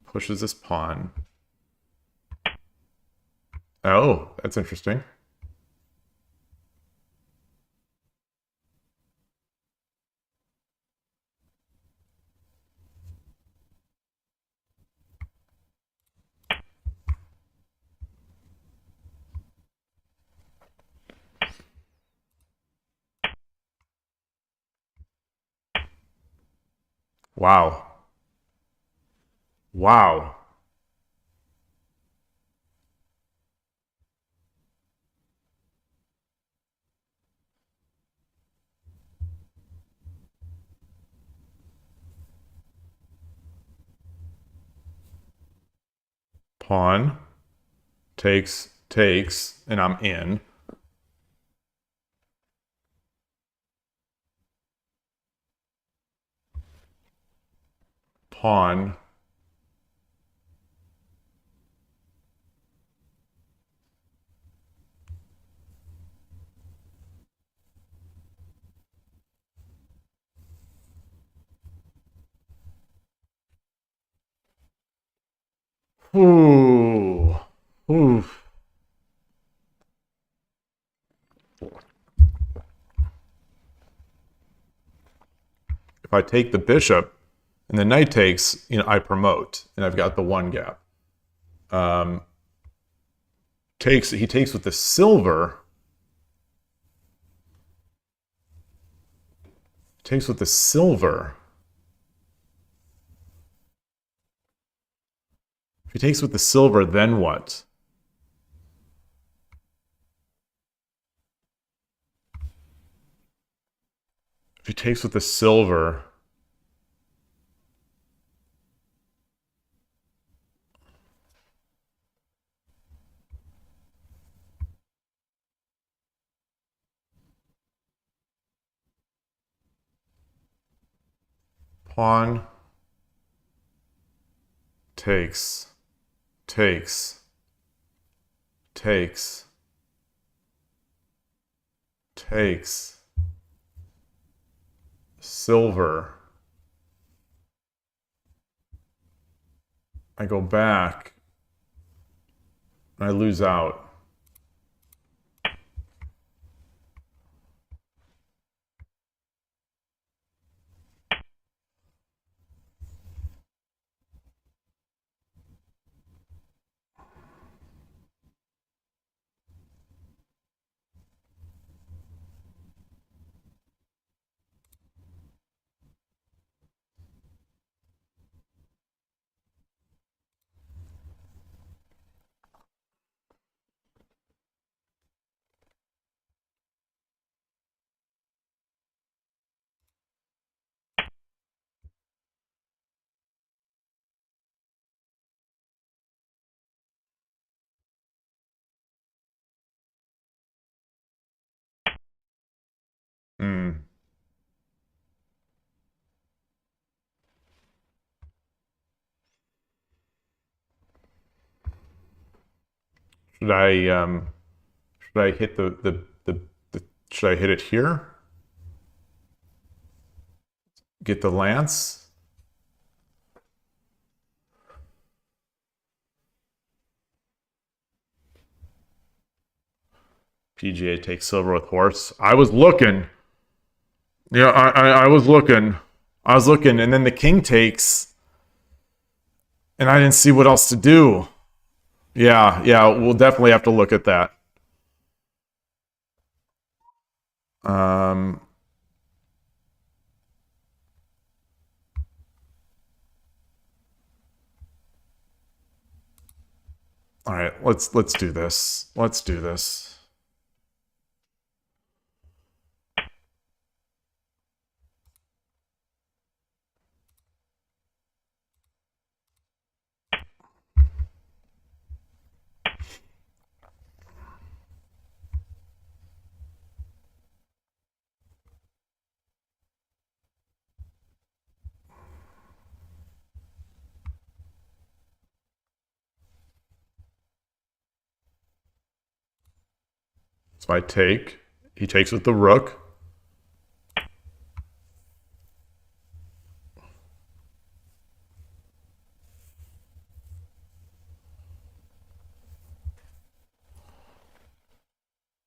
Pushes this pawn. Oh, that's interesting. Wow. Wow. Pawn takes, and I'm in. Pawn. Ooh. Ooh. If I take the bishop and the knight takes, I promote, and I've got the one gap. He takes with the silver. Takes with the silver. If he takes with the silver, then what? If he takes with the silver, pawn takes, takes, takes, takes, silver. I go back, and I lose out. Should I hit the should I hit it here? Get the lance? PGA takes silver with horse. I was looking. Yeah, I was looking. I was looking, and then the king takes, and I didn't see what else to do. Yeah, we'll definitely have to look at that. All right, let's do this. Let's do this. So I take. He takes with the rook.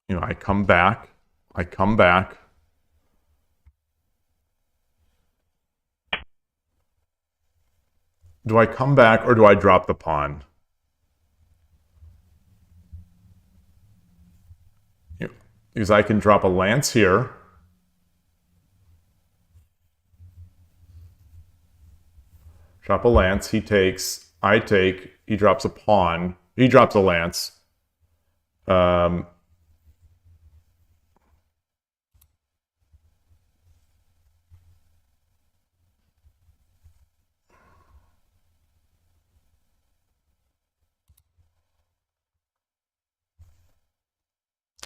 You know, I come back. I come back. Do I come back or do I drop the pawn? Because I can drop a lance here. Drop a lance. He takes. I take. He drops a pawn. He drops a lance.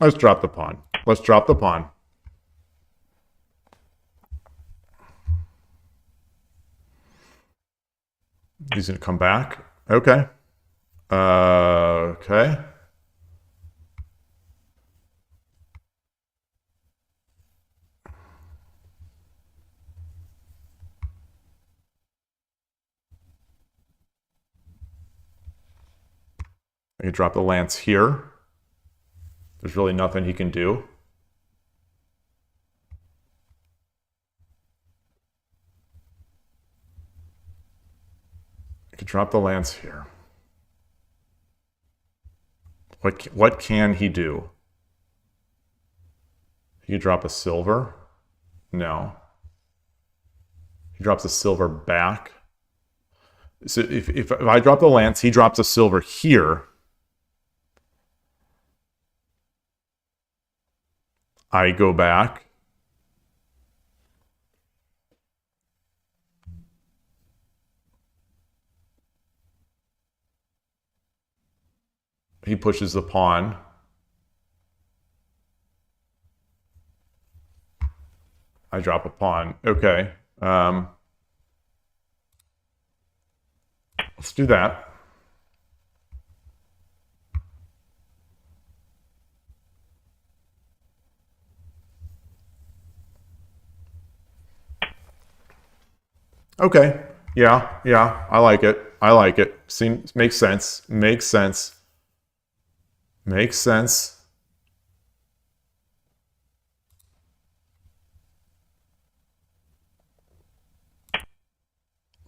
Let's drop the pawn. Let's drop the pawn. He's going to come back. Okay. Okay. I can drop the lance here. There's really nothing he can do. I could drop the lance here. What can he do? He could drop a silver. No. He drops a silver back. So if I drop the lance, he drops a silver here. I go back. He pushes the pawn. I drop a pawn. Okay. Let's do that. Okay. Yeah. I like it. I like it. Seems makes sense. Makes sense. Makes sense.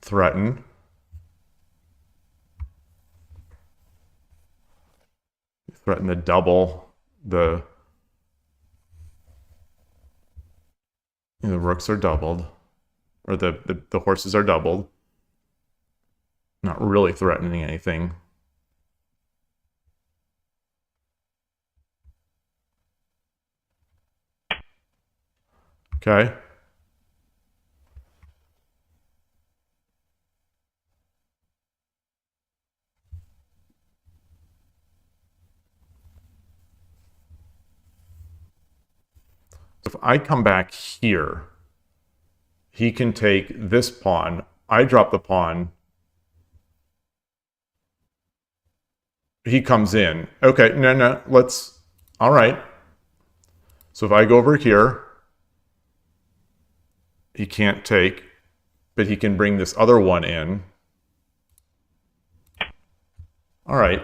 Threaten. Threaten the double. The rooks are doubled. Or the horses are doubled. Not really threatening anything. Okay. if I come back here, he can take this pawn. I drop the pawn. He comes in. Okay, no, let's... All right. So if I go over here, he can't take, but he can bring this other one in. All right.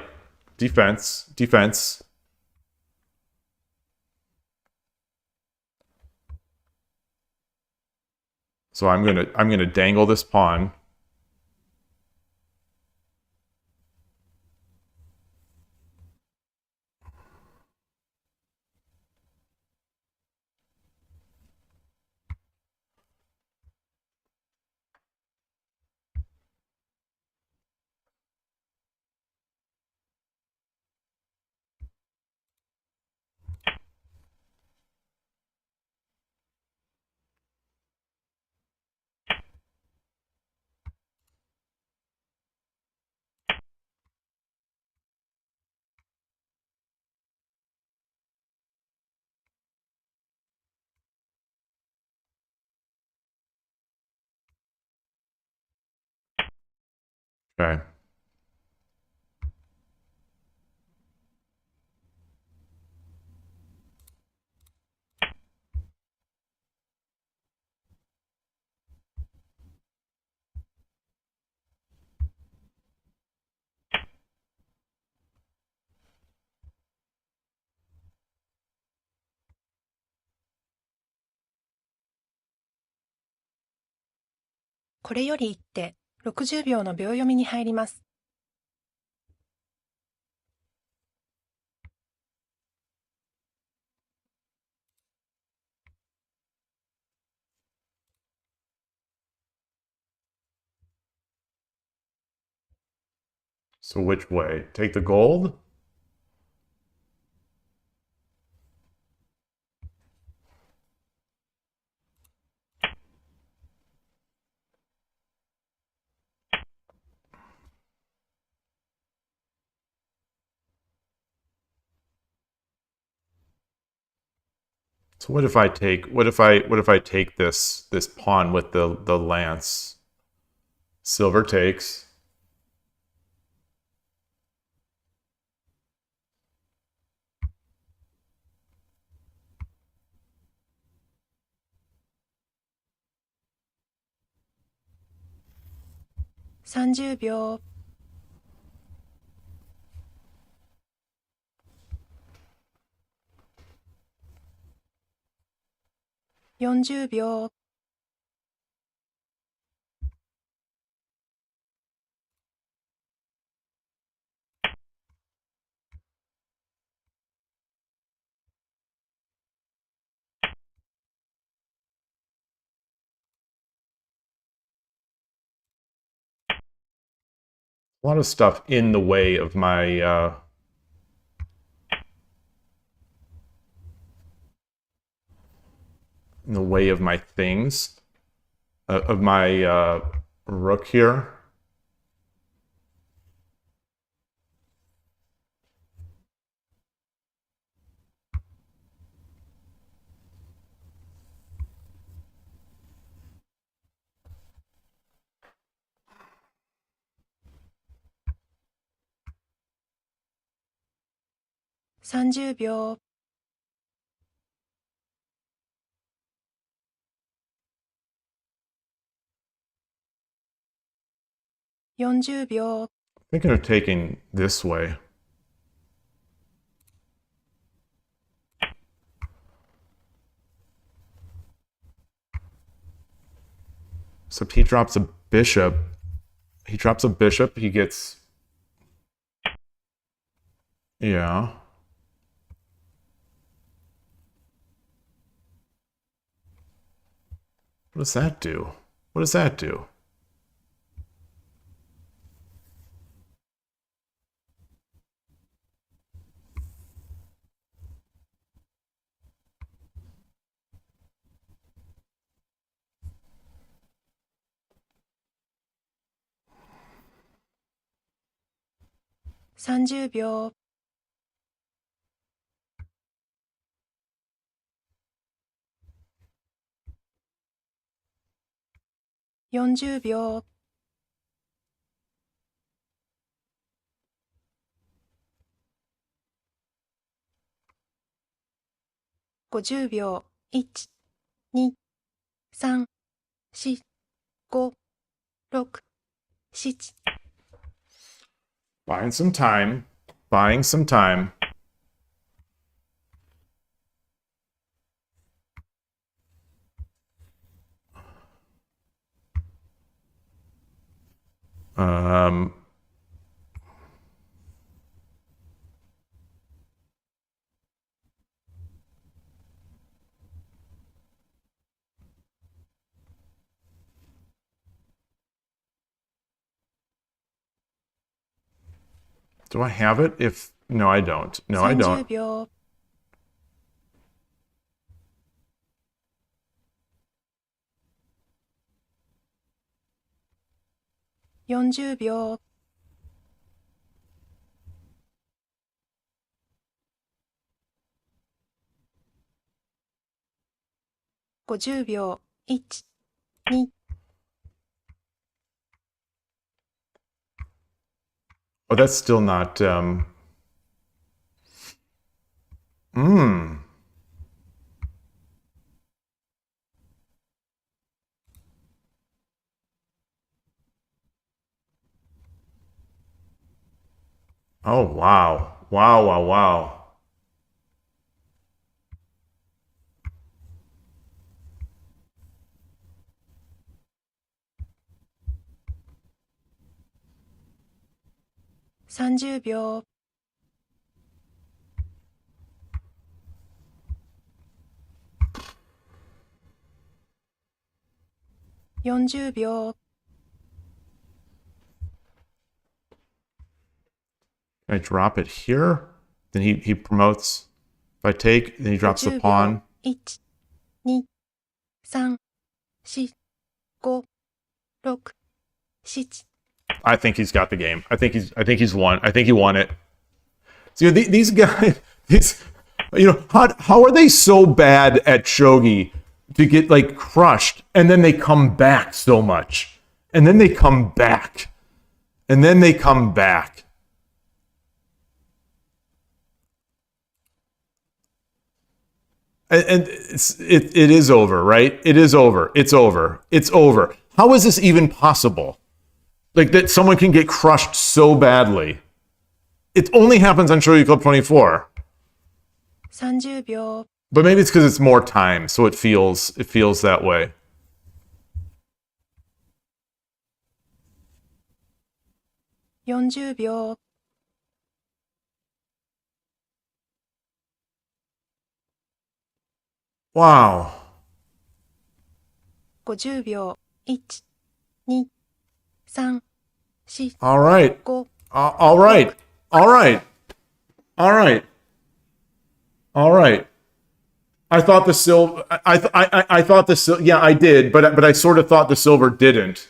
Defense, defense. So I'm gonna dangle this pawn. Okay.「これより一手60秒の秒読みに入ります」。So which way? Take the gold? So what if I take this pawn with the lance? Silver takes. ...30秒。40秒。A lot of stuff in the way of my in the way of my things, of my rook here. ...30秒。40秒。Thinking of taking this way. Except he drops a bishop. He drops a bishop, he gets... Yeah. What does that do? What does that do? ...30秒。40秒50秒1、2、3、4、5、6、7 Buying some time. Buying some time. Do I have it? If no, I don't. No, I 30 don't. 秒40秒50秒1、2 Oh, that's still not. Oh, wow. Wow, wow, wow.30秒40秒 Can I drop it here? Then he promotes. If I take, then he drops the 50 秒 pawn. 1、2、3、4、5、6、7 I think he's got the game. I think he's won. I think he won it. So these guys, these, how are they so bad at shogi to get like crushed, and then they come back so much, and then they come back, and then they come back. And it is over, right? It is over. It's over. It's over. How is this even possible? Like that someone can get crushed so badly. It only happens on Shogi Club 24. 30秒 But maybe it's because it's more time, so it feels that way. ,40 秒 Wow. 50秒 1、2、3、4、 All right. 5 All right. All right. All right. All right. I thought the silver. I thought the silver. Yeah, I did, but I sort of thought the silver didn't.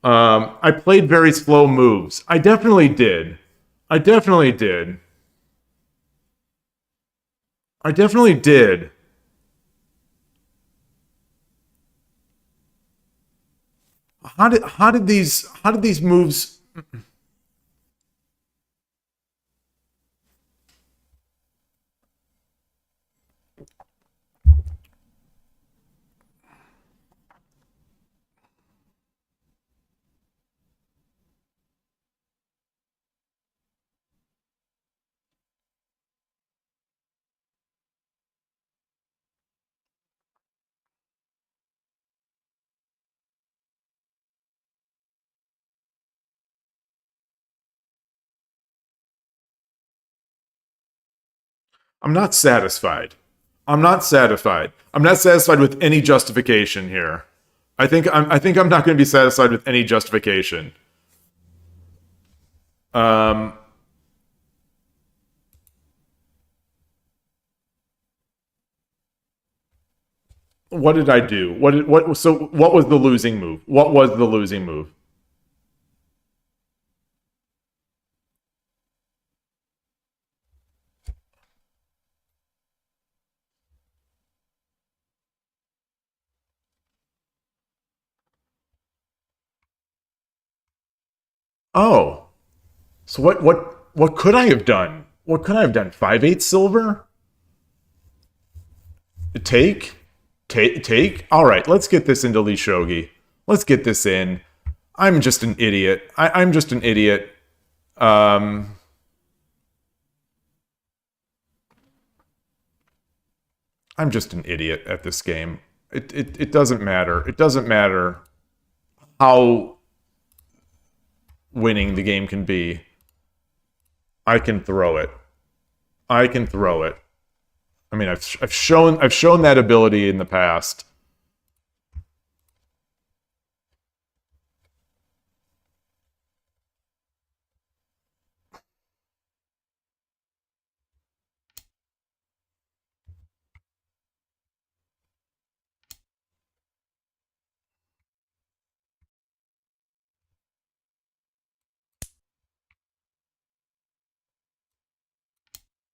I played very slow moves. I definitely did. I definitely did. I definitely did. How did these moves? I'm not satisfied. I'm not satisfied. I'm not satisfied with any justification here. I think I'm not going to be satisfied with any justification. What did I do? What was the losing move? What was the losing move? Oh, so what could I have done? What could I have done? 5/8 silver? Take? Take? All right, let's get this into Lee Shogi. Let's get this in. I'm just an idiot. I'm just an idiot. Um, I'm just an idiot at this game. It doesn't matter. It doesn't matter how winning the game can be. I can throw it. I can throw it. I mean, I've shown that ability in the past.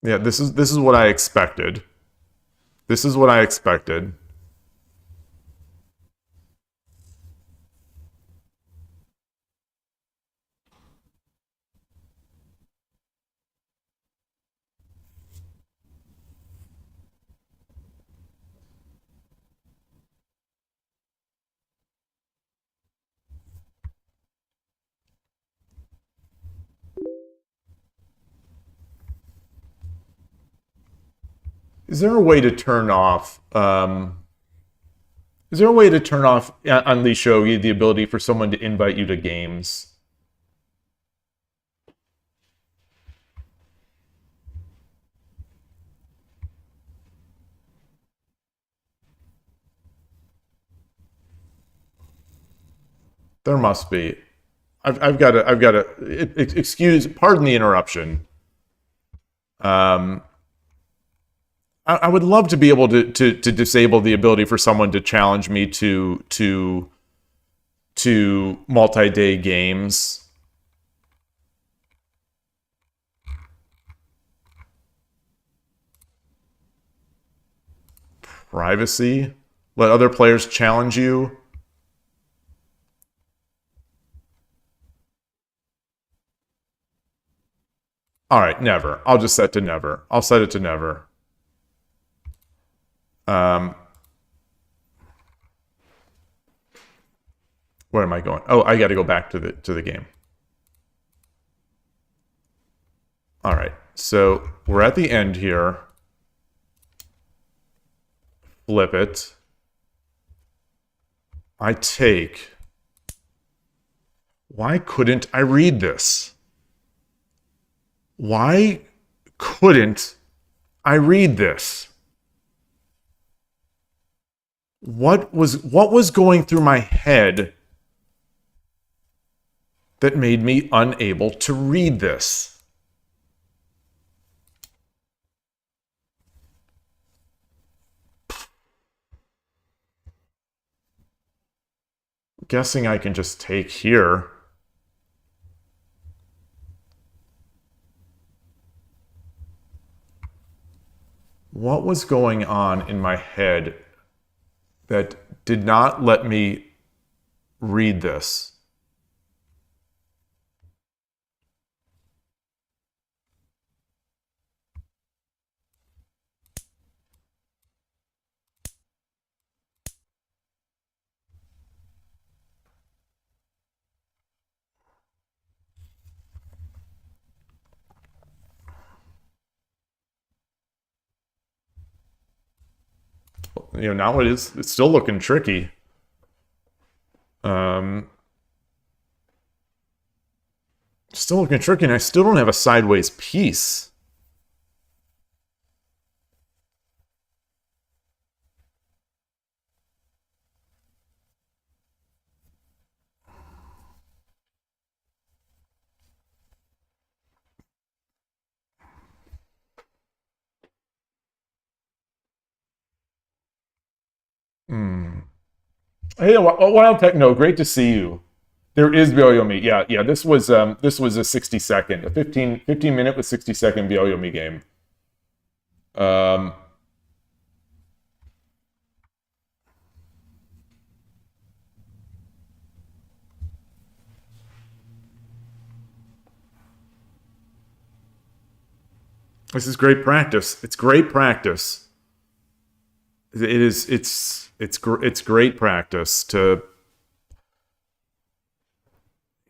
Yeah, this is what I expected. This is what I expected. Is there a way to turn off? Is there a way to turn off on Lee Shogi the ability for someone to invite you to games? There must be. I've got to. Excuse, pardon the interruption. Um, I would love to be able to disable the ability for someone to challenge me to multi-day games. Privacy. Let other players challenge you. All right, never. I'll just set to never. I'll set it to never. Where am I going? Oh, I got to go back to the game. All right, so we're at the end here. Flip it. I take. Why couldn't I read this? Why couldn't I read this? What was going through my head that made me unable to read this? Guessing I can just take here. What was going on in my head that did not let me read this? You know, now it's still looking tricky. Still looking tricky, and I still don't have a sideways piece. Hey, Wild Techno, great to see you. There is Byoyomi. Yeah. This was a 60-second, a 15 minute with 60-second Byoyomi game. This is great practice. It's great practice. It is. It's great practice to,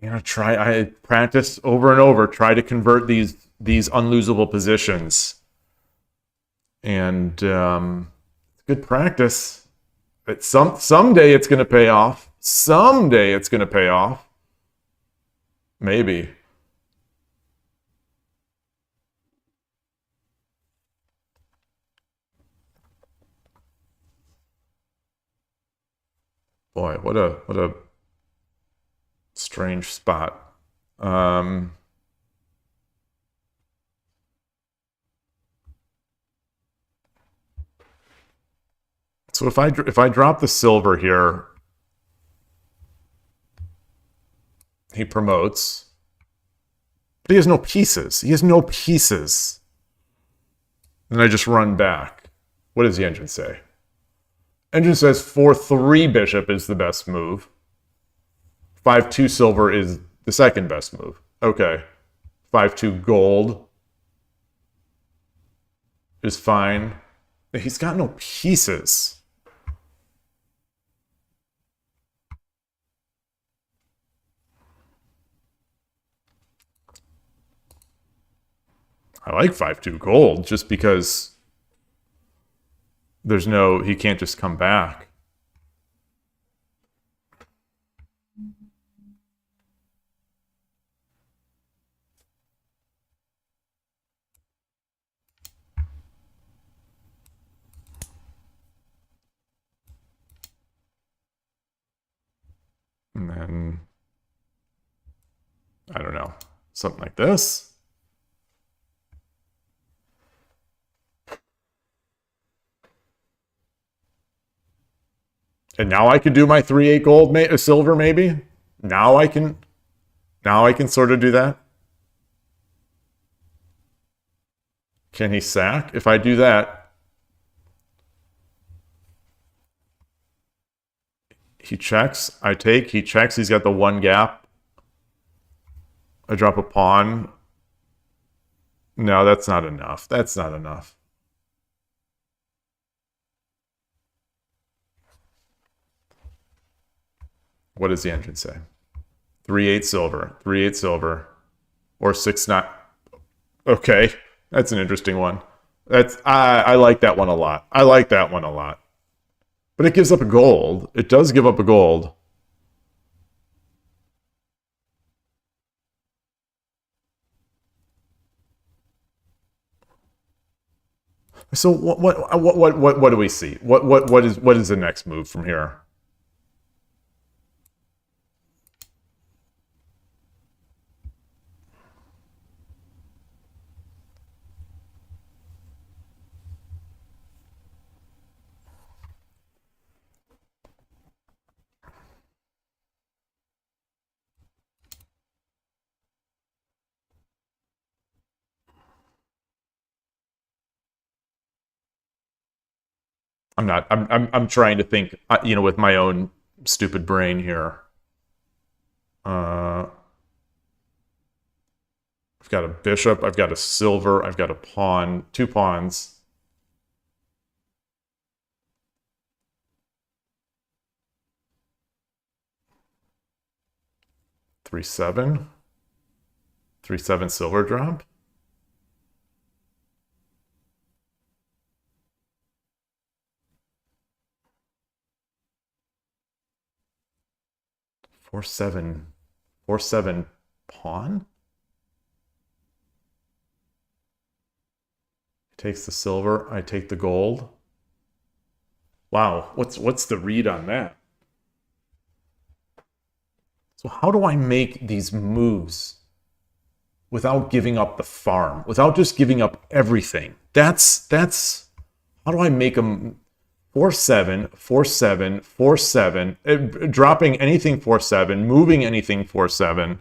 you know, try. I practice over and over. Try to convert these unlosable positions, and it's good practice. But someday it's going to pay off. Someday it's going to pay off. Maybe. Boy, what a strange spot. So if I drop the silver here, he promotes. But he has no pieces. He has no pieces. And I just run back. What does the engine say? Engine says 4-3 bishop is the best move. 5-2 silver is the second best move. Okay. 5-2 gold is fine. He's got no pieces. I like 5-2 gold just because there's no, he can't just come back. And then, I don't know, something like this. And now I can do my 3-8 gold, silver maybe. Now I can sort of do that. Can he sack? If I do that, he checks. I take. He checks. He's got the one gap. I drop a pawn. No, that's not enough. That's not enough. What does the engine say? 3-8 silver. 3-8 silver. Or 6-9. Okay. That's an interesting one. I like that one a lot. I like that one a lot. But it gives up a gold. It does give up a gold. So what do we see? What is the next move from here? I'm trying to think, you know, with my own stupid brain here. I've got a bishop, I've got a silver, I've got a pawn, 2 pawns. Three seven silver drop. Four seven pawn. Takes the silver. I take the gold. Wow, what's the read on that? So how do I make these moves without giving up the farm, without just giving up everything? That's how do I make them 4-7, 4-7, 4-7, dropping anything 4-7, moving anything 4-7.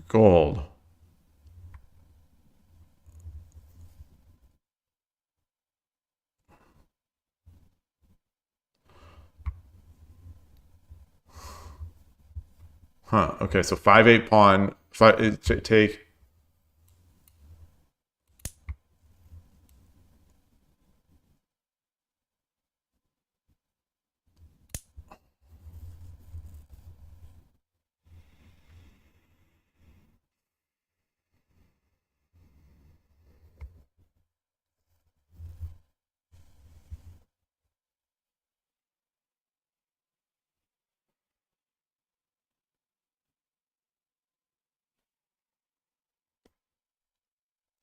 Gold. Huh. Okay, so 5-8 pawn. Take.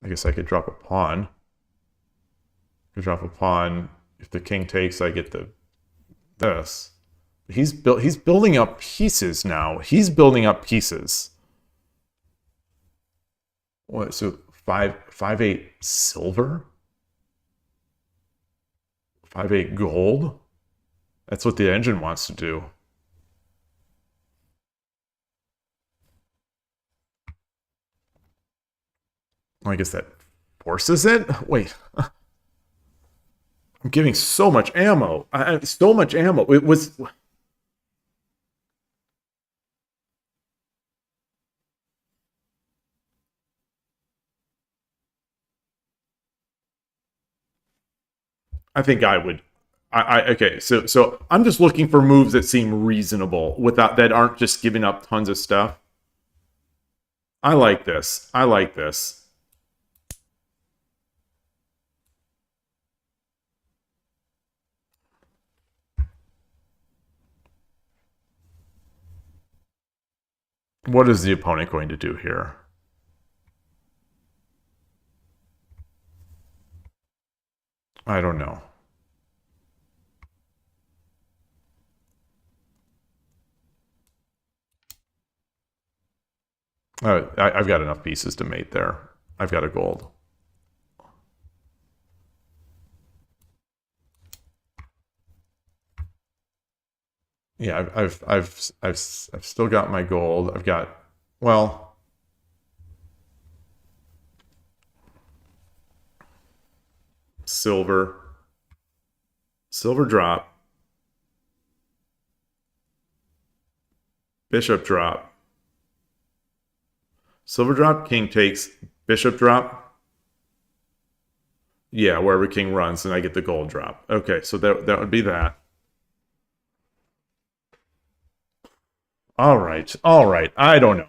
I guess I could drop a pawn. I could drop a pawn. If the king takes, I get this. He's building up pieces now. He's building up pieces. What? So 5-8 silver? 5-8 gold? That's what the engine wants to do. I guess that forces it? Wait. I'm giving so much ammo. So much ammo. It was... I think I would... okay, so I'm just looking for moves that seem reasonable without that aren't just giving up tons of stuff. I like this. I like this. What is the opponent going to do here? I don't know. I've got enough pieces to mate there. I've got a gold. Yeah, I've still got my gold. I've got, well, silver drop, bishop drop, silver drop, king takes, bishop drop. Yeah, wherever king runs, and I get the gold drop. Okay, so that would be that. All right. I don't know.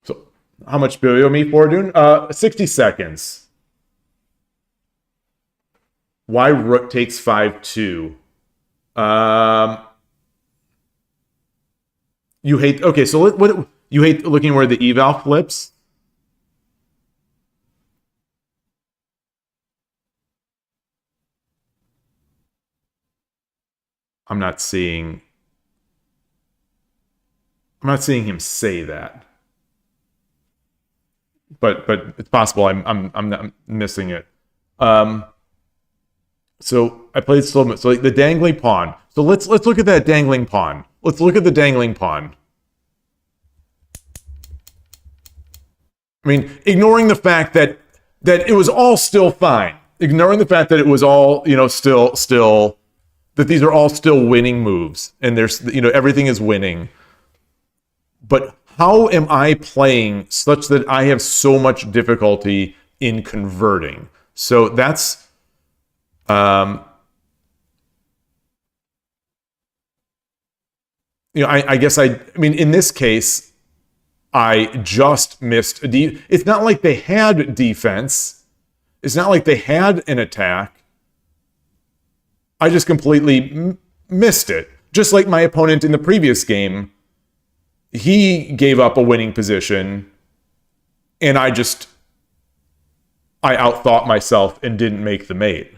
So how much bill you owe me for, Dune? 60 seconds. Why rook takes 5-2? You hate... Okay, so what you hate looking where the eval flips? I'm not seeing him say that. But it's possible I'm not missing it. So I played slow. So like the dangling pawn. So let's look at that dangling pawn. Let's look at the dangling pawn. I mean, ignoring the fact that it was all still fine. Ignoring the fact that it was all, still that these are all still winning moves and there's, everything is winning. But how am I playing such that I have so much difficulty in converting? So that's I guess I mean, in this case, I just missed it's not like they had defense. It's not like they had an attack. I just completely missed it. Just like my opponent in the previous game, he gave up a winning position, and I outthought myself and didn't make the mate.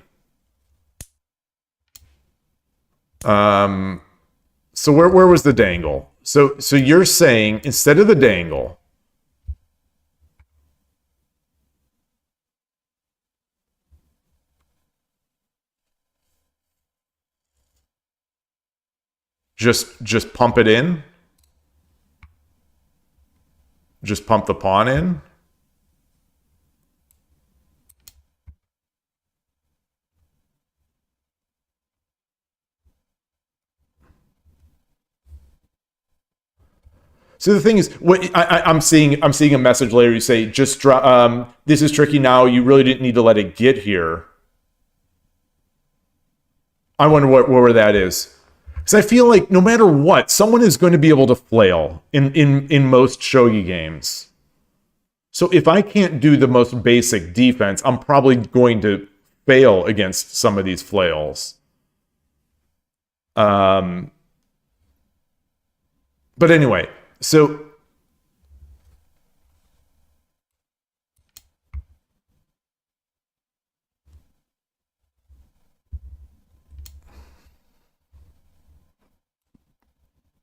So where was the dangle? So you're saying instead of the dangle, just pump it in? Just pump the pawn in? So the thing is, what I'm seeing a message later. You say, just this is tricky now. You really didn't need to let it get here. I wonder where that is. Because I feel like no matter what, someone is going to be able to flail in most shogi games. So if I can't do the most basic defense, I'm probably going to fail against some of these flails. But anyway, so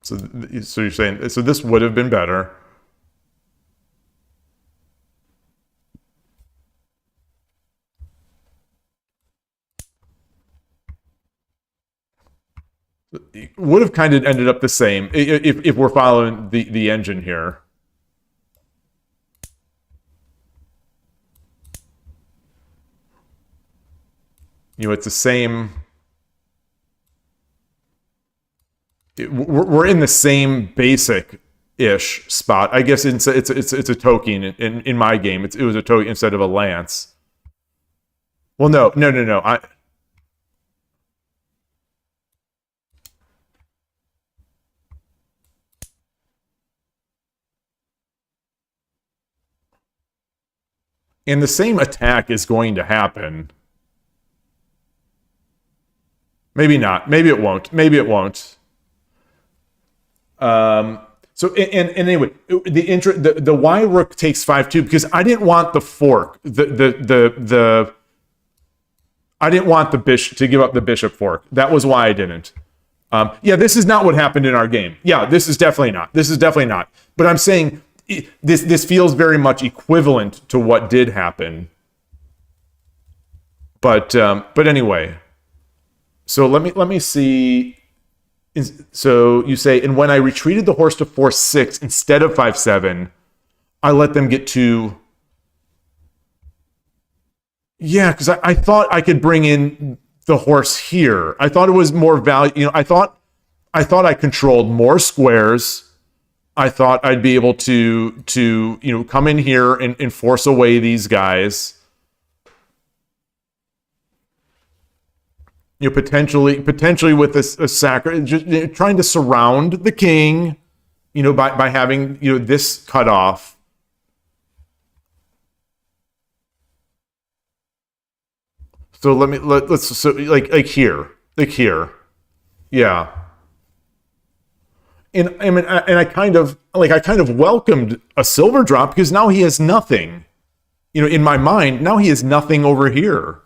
so you're saying, so this would have been better. It would have kind of ended up the same if we're following the engine here. You know, it's the same. We're in the same basic-ish spot. I guess it's a token in my game. It was a token instead of a lance. Well, no. And the same attack is going to happen. Maybe not. Maybe it won't. Maybe it won't. So and anyway, the Y rook takes 5-2 because I didn't want the fork. I didn't want the bishop to give up the bishop fork. That was why I didn't. Yeah, this is not what happened in our game. Yeah, this is definitely not. This is definitely not. But I'm saying this feels very much equivalent to what did happen. But anyway, so let me see. So you say, and when I retreated the horse to 4-6 instead of 5-7, I let them get to. Yeah, because I thought I could bring in the horse here. I thought it was more value. You know, I thought I controlled more squares. I thought I'd be able to come in here and force away these guys. You know, potentially with a sacre, just trying to surround the king, you know, by having this cut off. So let's like here, yeah. And I mean, I kind of welcomed a silver drop because now he has nothing. You know, in my mind, now he has nothing over here.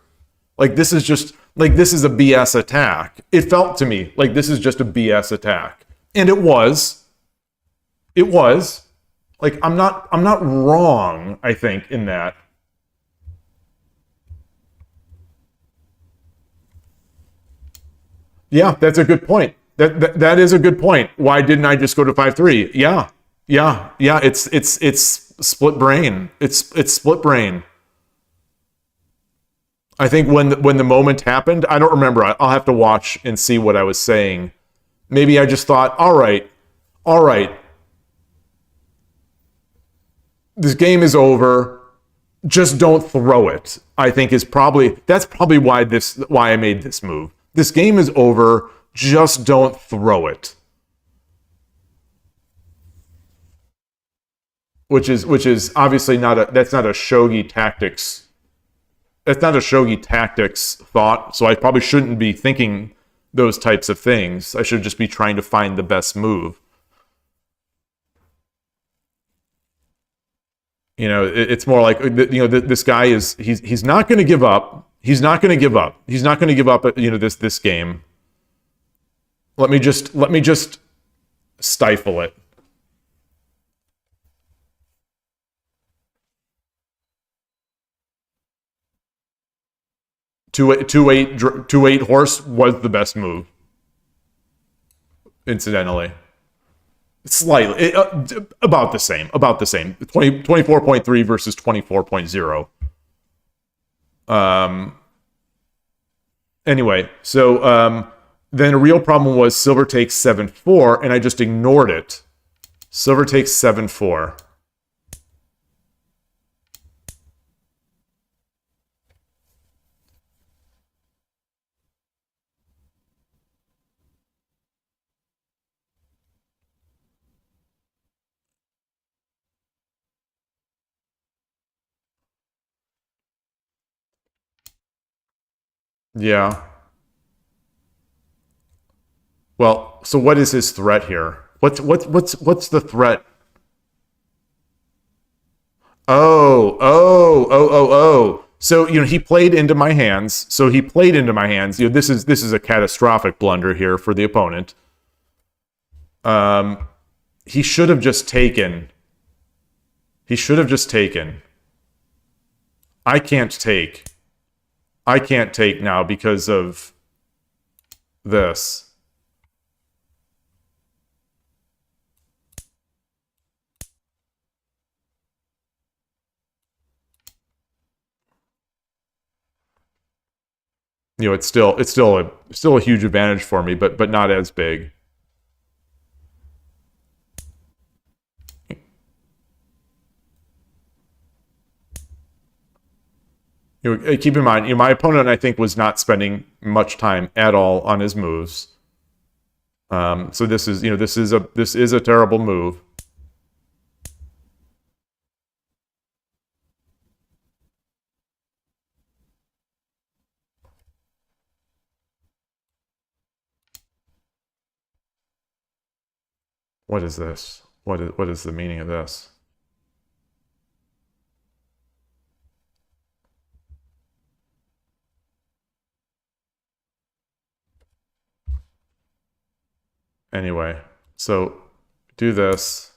Like this is a BS attack. It felt to me like this is just a BS attack. And it was. Like I'm not wrong, I think, in that. Yeah, that's a good point. That is a good point. Why didn't I just go to 5-3? Yeah. It's split brain. It's split brain. I think when the moment happened, I don't remember. I'll have to watch and see what I was saying. Maybe I just thought, all right. This game is over. Just don't throw it. I think that's probably why I made this move. This game is over. Just don't throw it. Which is obviously that's not a shogi tactics. That's not a shogi tactics thought. So I probably shouldn't be thinking those types of things. I should just be trying to find the best move. You know, it's more like this guy he's not going to give up. He's not going to give up. He's not going to give up. This game. Let me just stifle it. Two eight horse was the best move. Incidentally, slightly about the same. 24.3 versus 24.0. Anyway, so then a real problem was silver takes 7-4, and I just ignored it. Silver takes 7-4. Yeah. Well, so what is his threat here? What's the threat? Oh. So, he played into my hands. This is a catastrophic blunder here for the opponent. He should have just taken. I can't take. Now because of this. It's still a huge advantage for me, but not as big. Keep in mind, my opponent, I think, was not spending much time at all on his moves. So this is a terrible move. What is this? What is the meaning of this? Anyway, so do this.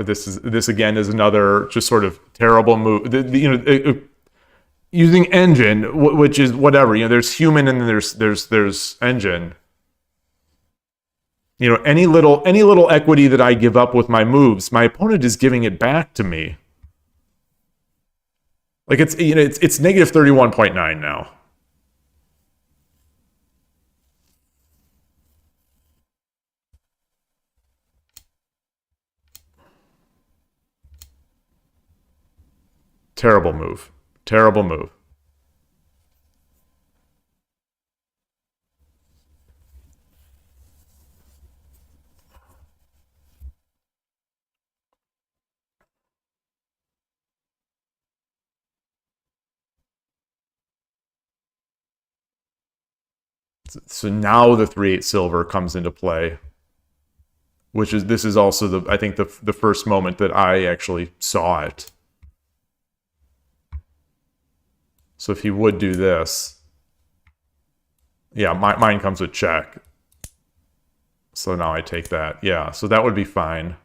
This again is another just sort of terrible move. Using engine, which is whatever. There's human and then there's engine. Any little equity that I give up with my moves, my opponent is giving it back to me. Like it's negative 31.9 now. Terrible move. Terrible move. So now the 3-8 silver comes into play, this is also I think the first moment that I actually saw it. So if he would do this, yeah, mine comes with check. So now I take that. Yeah, so that would be fine.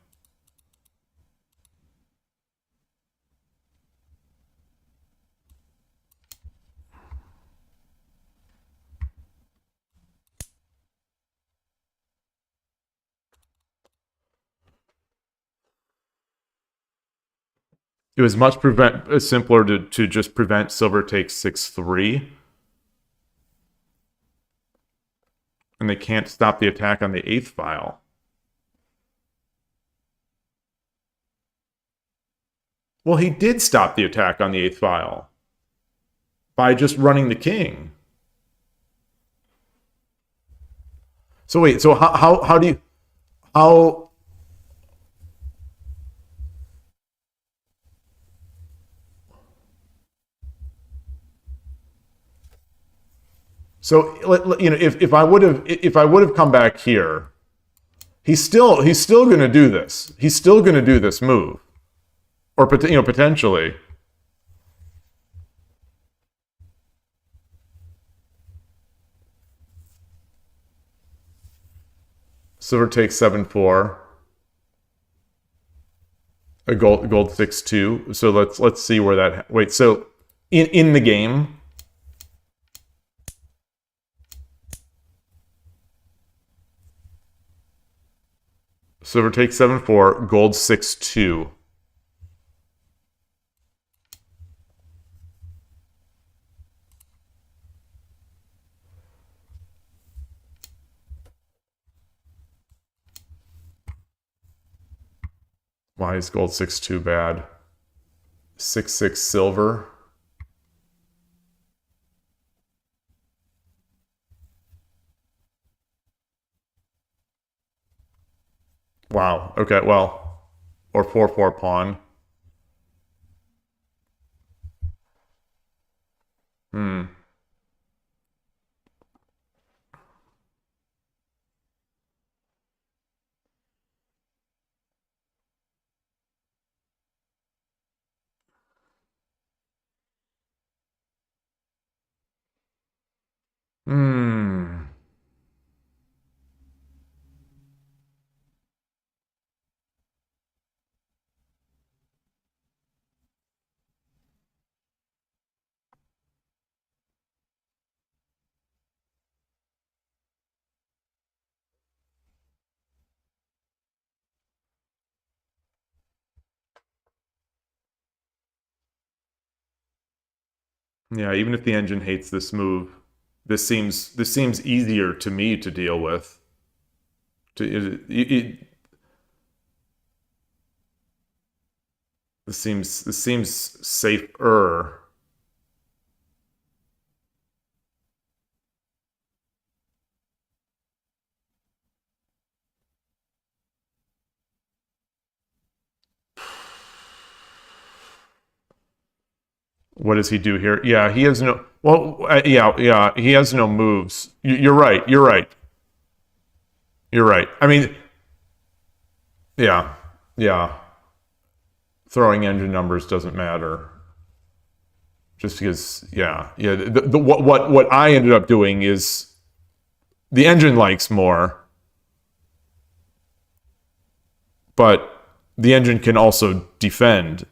It was much simpler to just prevent silver takes 6-3. And they can't stop the attack on the 8th file. Well, he did stop the attack on the 8th file by just running the king. So wait, so how do you... How... So if I would have come back here, he's still going to do this. He's still going to do this move, or potentially. Silver takes 7-4. A gold 6-2. So let's see where that. Wait. So in the game. Silver takes 7-4. Gold 6-2. Why is gold 6-2 bad? 6-6 silver. Wow. Okay, well. Or 4-4 pawn. Hmm. Hmm. Yeah, even if the engine hates this move, this seems easier to me to deal with. This seems safer. What does he do here? Yeah, he has no. Well, yeah, he has no moves. You're right. You're right. You're right. I mean, yeah, yeah. Throwing engine numbers doesn't matter. Just because, yeah. What I ended up doing is the engine likes more, but the engine can also defend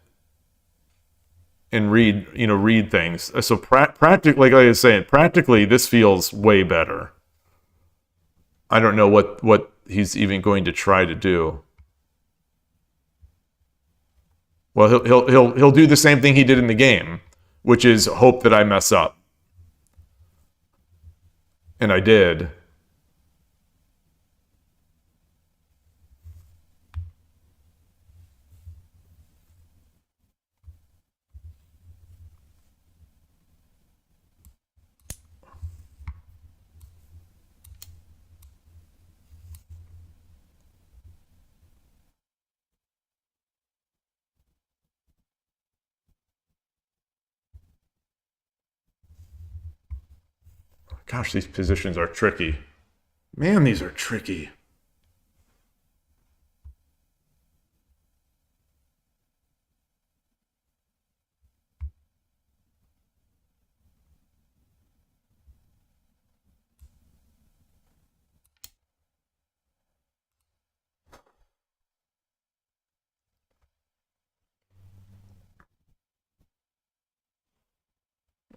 and read things. So practically, like I was saying, practically this feels way better. I don't know what he's even going to try to do. Well, he'll do the same thing he did in the game, which is hope that I mess up, and I did. Gosh, these positions are tricky. Man, these are tricky.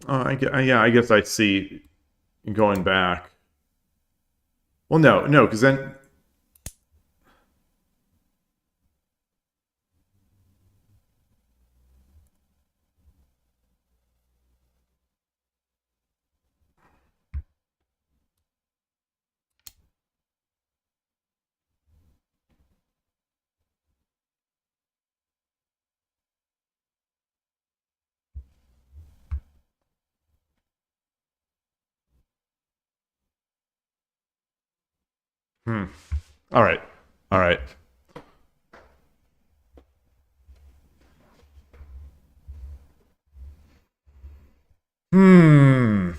I guess I see going back. Well, no, because then. Hmm. All right. All right. Hmm.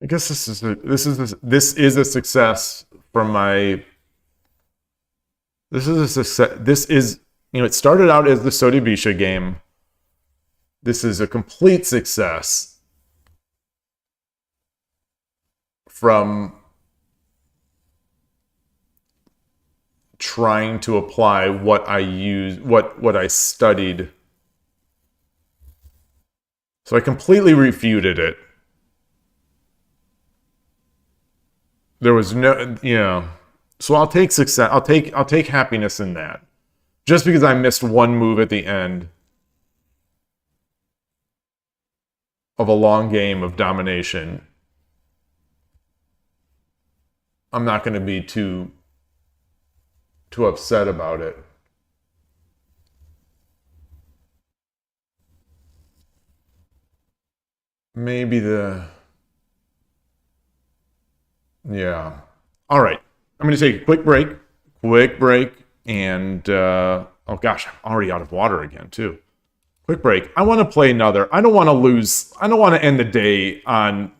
I guess this is a success from my. This is a success. This is, it started out as the Sodibisha game. This is a complete success from trying to apply what I studied. So I completely refuted it. There was no, so I'll take success. I'll take happiness in that. Just because I missed one move at the end of a long game of domination, I'm not going to be too upset about it. Maybe yeah. All right. I'm going to take a quick break, and oh gosh, I'm already out of water again too. Quick break. I want to play another. I don't want to lose. I don't want to end the day on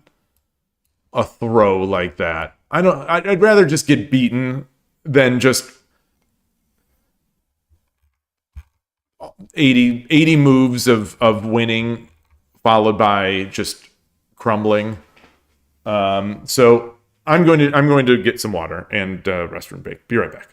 a throw like that. I'd rather just get beaten than just 80 moves of winning followed by just crumbling. So I'm going to get some water and restroom break. Be right back.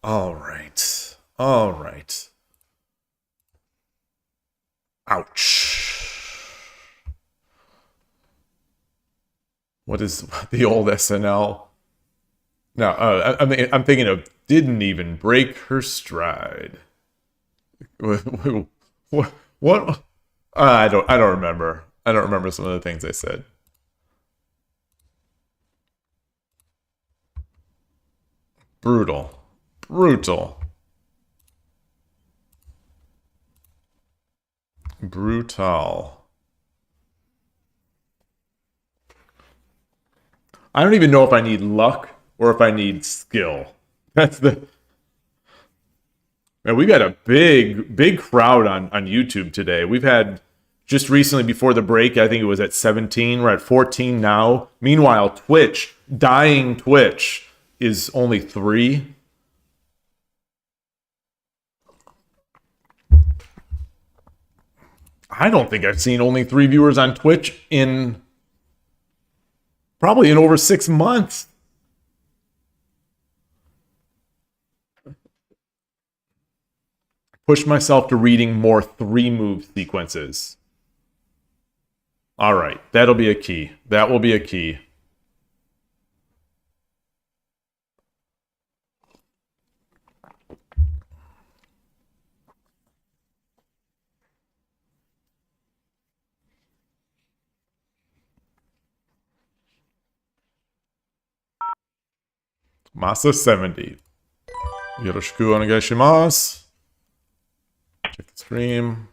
All right. All right. Ouch. What is the old SNL? No, I'm thinking of didn't even break her stride. What? I don't remember. I don't remember some of the things I said. Brutal. Brutal. Brutal. I don't even know if I need luck or if I need skill. That's the. Man, we got a big crowd on YouTube today. We've had just recently before the break, I think it was at 17. We're at 14 now. Meanwhile, Twitch, dying Twitch, is only 3. I don't think I've seen only 3 viewers on Twitch in probably in over 6 months. Push myself to reading more 3-move sequences. All right, that'll be a key. That will be a key. Masa 70. Yoroshiku onegaishimasu. Check the stream.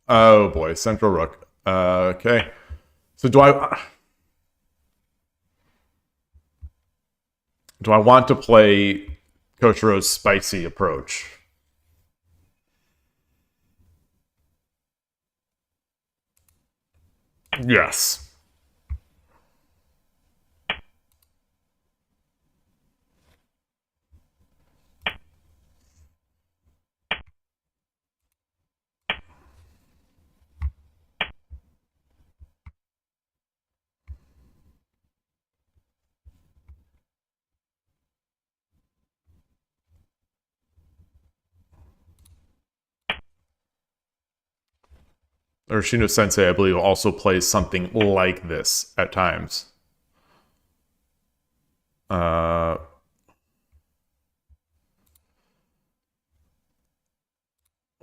Oh boy, Central Rook. Okay. So do I want to play Koshiro's spicy approach? Yes. Urashino Sensei, I believe, also plays something like this at times. But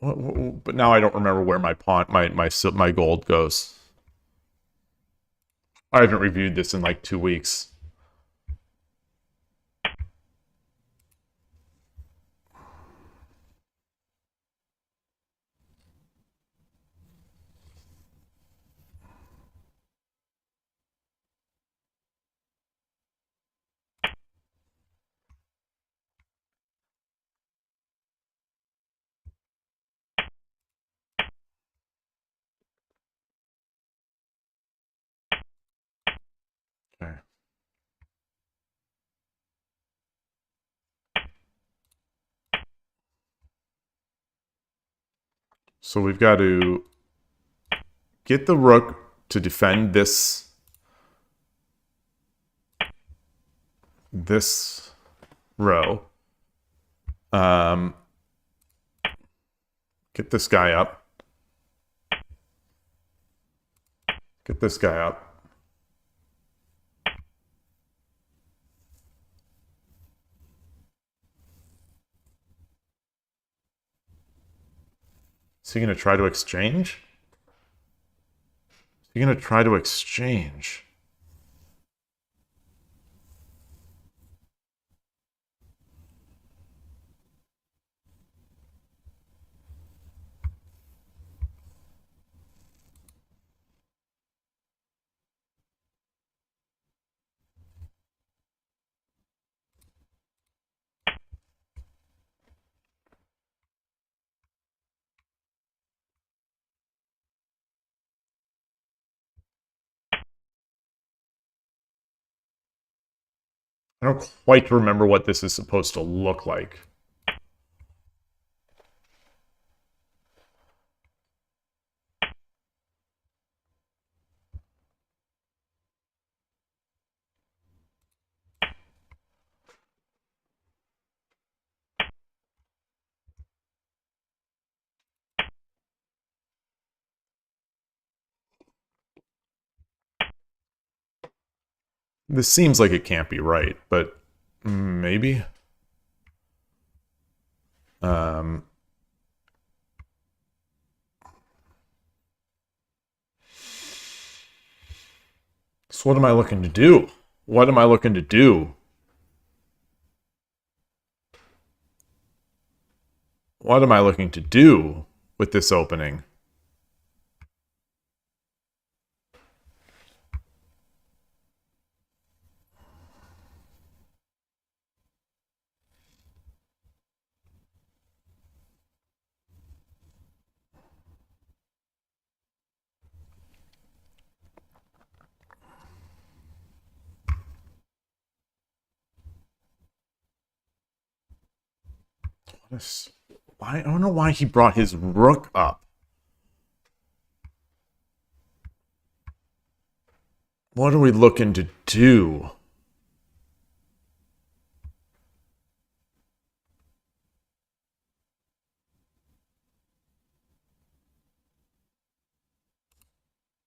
now I don't remember where my pawn, my gold goes. I haven't reviewed this in like 2 weeks. Okay. So we've got to get the rook to defend this row. Get this guy up. Get this guy up. Is he going to try to exchange? Is he going to try to exchange? I don't quite remember what this is supposed to look like. This seems like it can't be right, but maybe. So what am I looking to do? What am I looking to do? What am I looking to do with this opening? I don't know why he brought his rook up. What are we looking to do?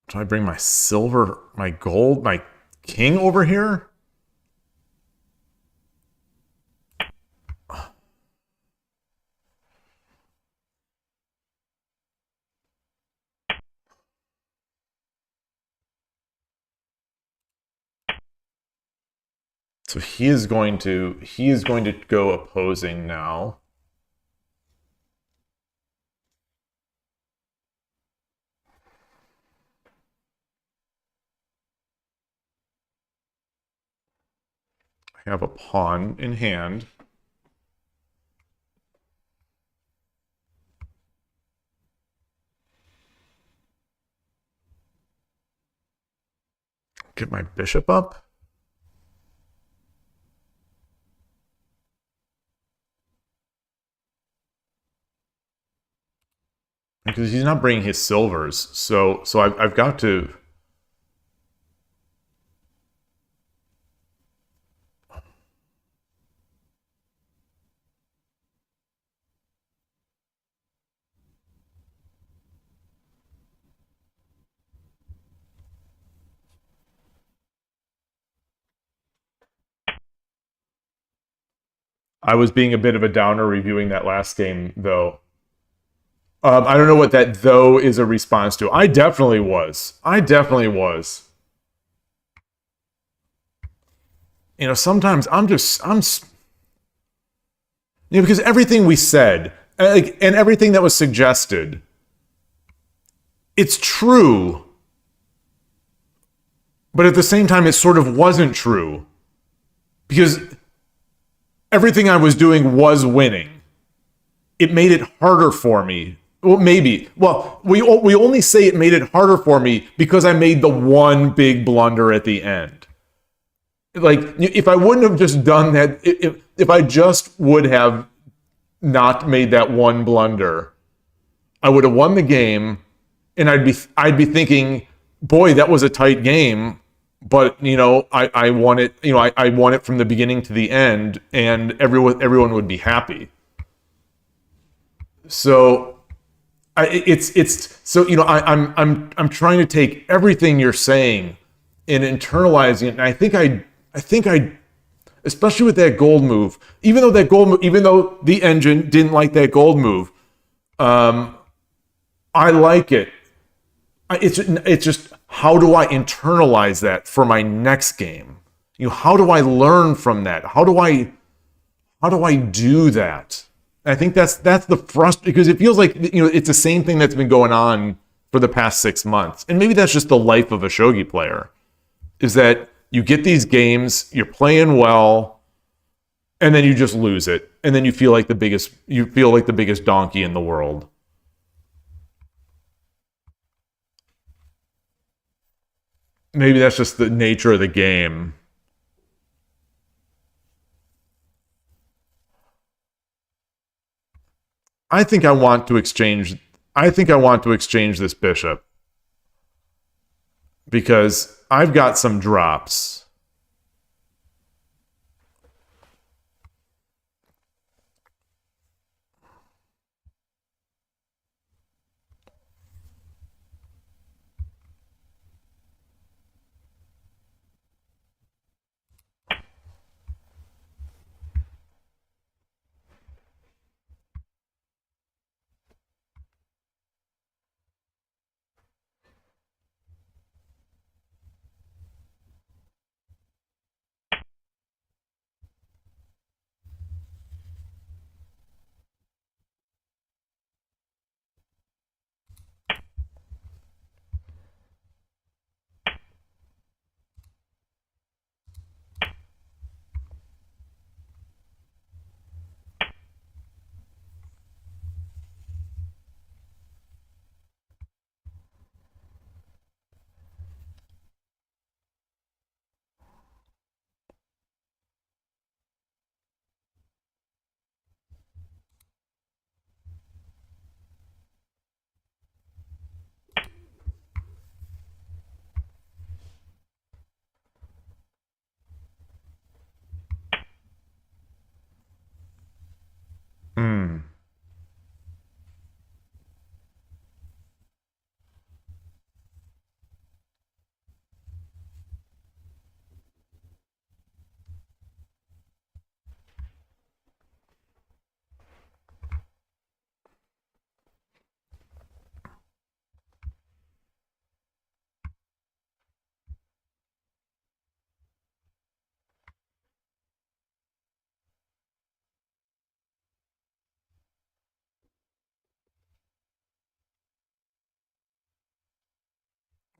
Do I bring my silver, my gold, my king over here? So he is going to go opposing now. I have a pawn in hand. Get my bishop up. Because he's not bringing his silvers, so I've got to. I was being a bit of a downer reviewing that last game, though. I don't know what that though is a response to. I definitely was. You know, sometimes because everything we said, and everything that was suggested, it's true. But at the same time, it sort of wasn't true. Because everything I was doing was winning. It made it harder for me. Well, maybe. Well, we only say it made it harder for me because I made the one big blunder at the end. Like, if I wouldn't have just done that, if I just would have not made that one blunder, I would have won the game, and I'd be thinking, boy, that was a tight game, but you know, I won it. You know, I won it from the beginning to the end, and everyone would be happy. So it's so, you know, I'm trying to take everything you're saying and internalizing it, and I think I especially with that gold move, even though the engine didn't like that gold move, I like it. It's just, how do I internalize that for my next game? You know, how do I learn from that? How do I do that? I think that's the because it feels like, you know, it's the same thing that's been going on for the past 6 months, and maybe that's just the life of a shogi player. Is that you get these games, you're playing well, and then you just lose it, and then you feel like the biggest donkey in the world. Maybe that's just the nature of the game. I think I want to exchange this bishop because I've got some drops.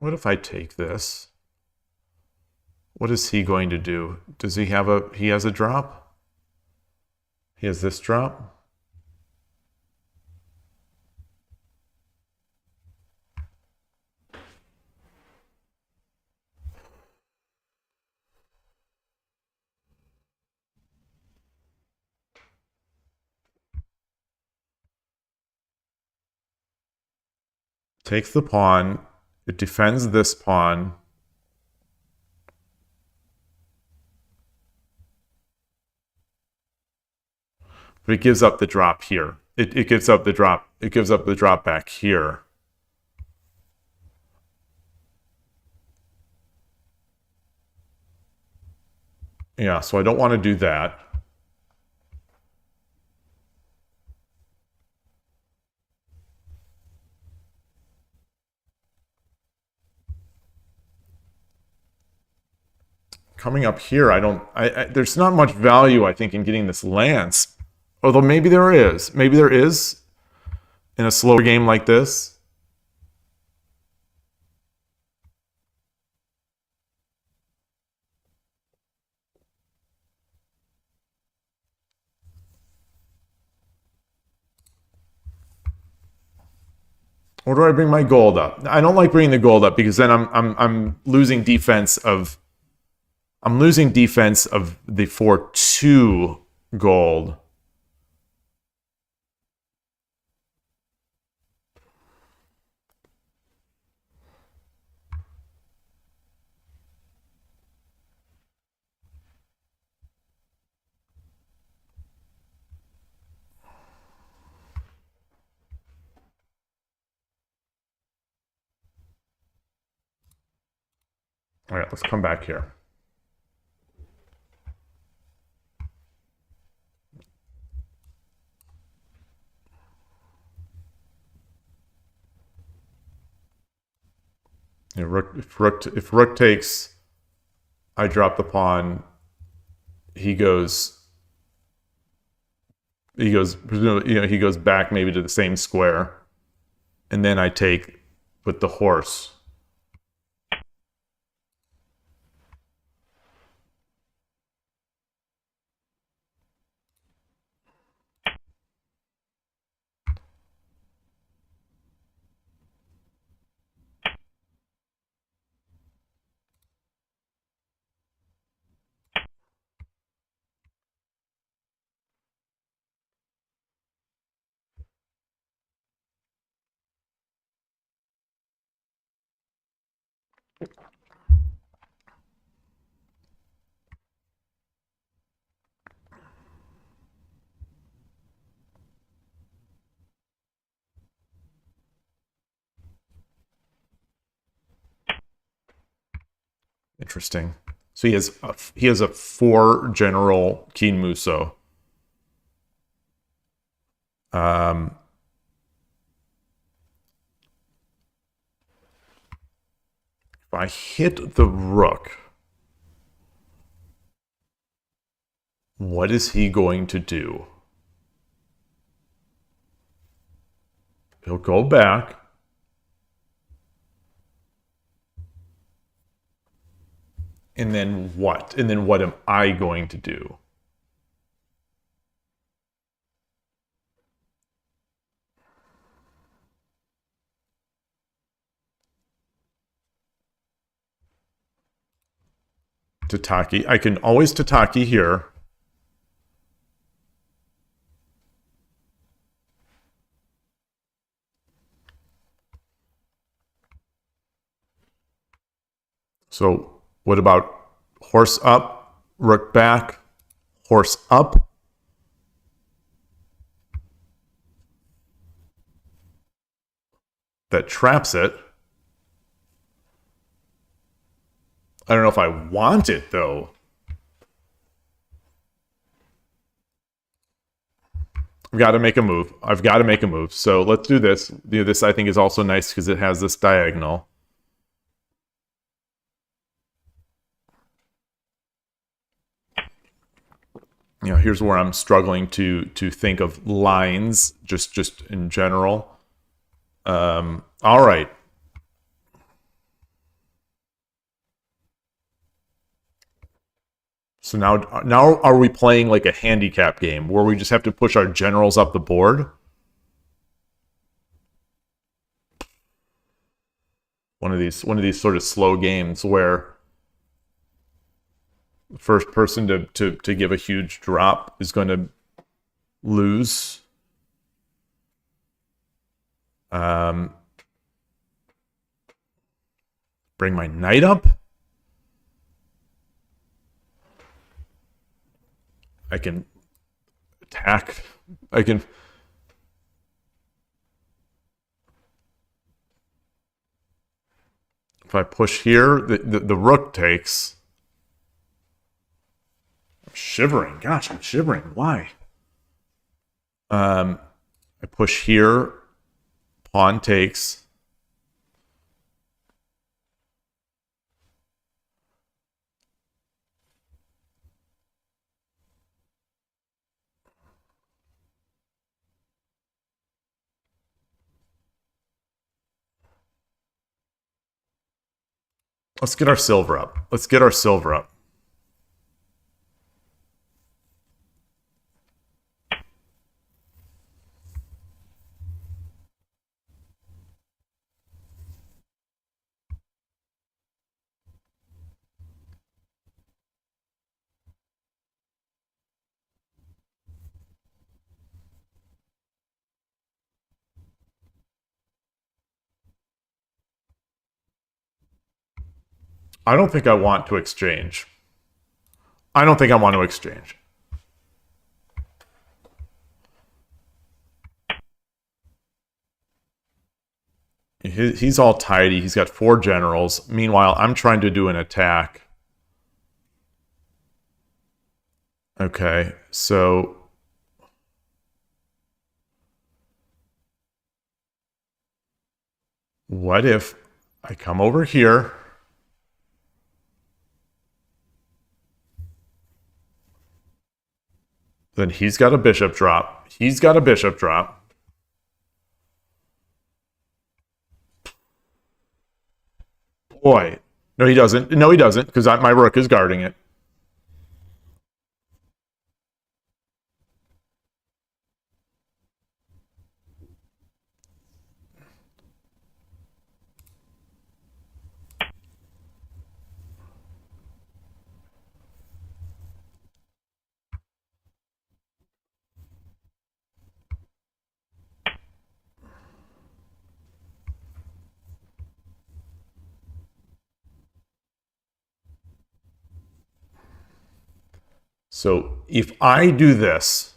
What if I take this? What is he going to do? Does he have a... He has a drop? He has this drop? Takes the pawn. It defends this pawn. But it gives up the drop here. It gives up the drop. It gives up the drop back here. Yeah, so I don't want to do that. Coming up here, there's not much value, I think, in getting this lance. Although maybe there is. Maybe there is in a slower game like this. Or do I bring my gold up? I don't like bringing the gold up because then I'm losing defense of... I'm losing defense of the 4-2 gold. All right, let's come back here. You know, if rook takes, I drop the pawn. He goes, you know, he goes back maybe to the same square, and then I take with the horse. Interesting. So he has a 4 general Kin Muso. If I hit the rook, what is he going to do? He'll go back. And then what? And then what am I going to do? Tataki. I can always Tataki here. So what about horse up, rook back, horse up? That traps it. I don't know if I want it, though. I've got to make a move. I've got to make a move. So let's do this. This, I think, is also nice because it has this diagonal. You know, here's where I'm struggling to think of lines, just in general. All right. So now are we playing like a handicap game where we just have to push our generals up the board? One of these sort of slow games where the first person to give a huge drop is going to lose. Bring my knight up. I can attack. I can. If I push here, the rook takes. I'm shivering. Gosh, I'm shivering. Why? I push here. Pawn takes. Let's get our silver up. Let's get our silver up. I don't think I want to exchange. I don't think I want to exchange. He's all tidy. He's got 4 generals. Meanwhile, I'm trying to do an attack. Okay, so... what if I come over here... then he's got a bishop drop. He's got a bishop drop. Boy. No, he doesn't. No, he doesn't, because my rook is guarding it. So if I do this,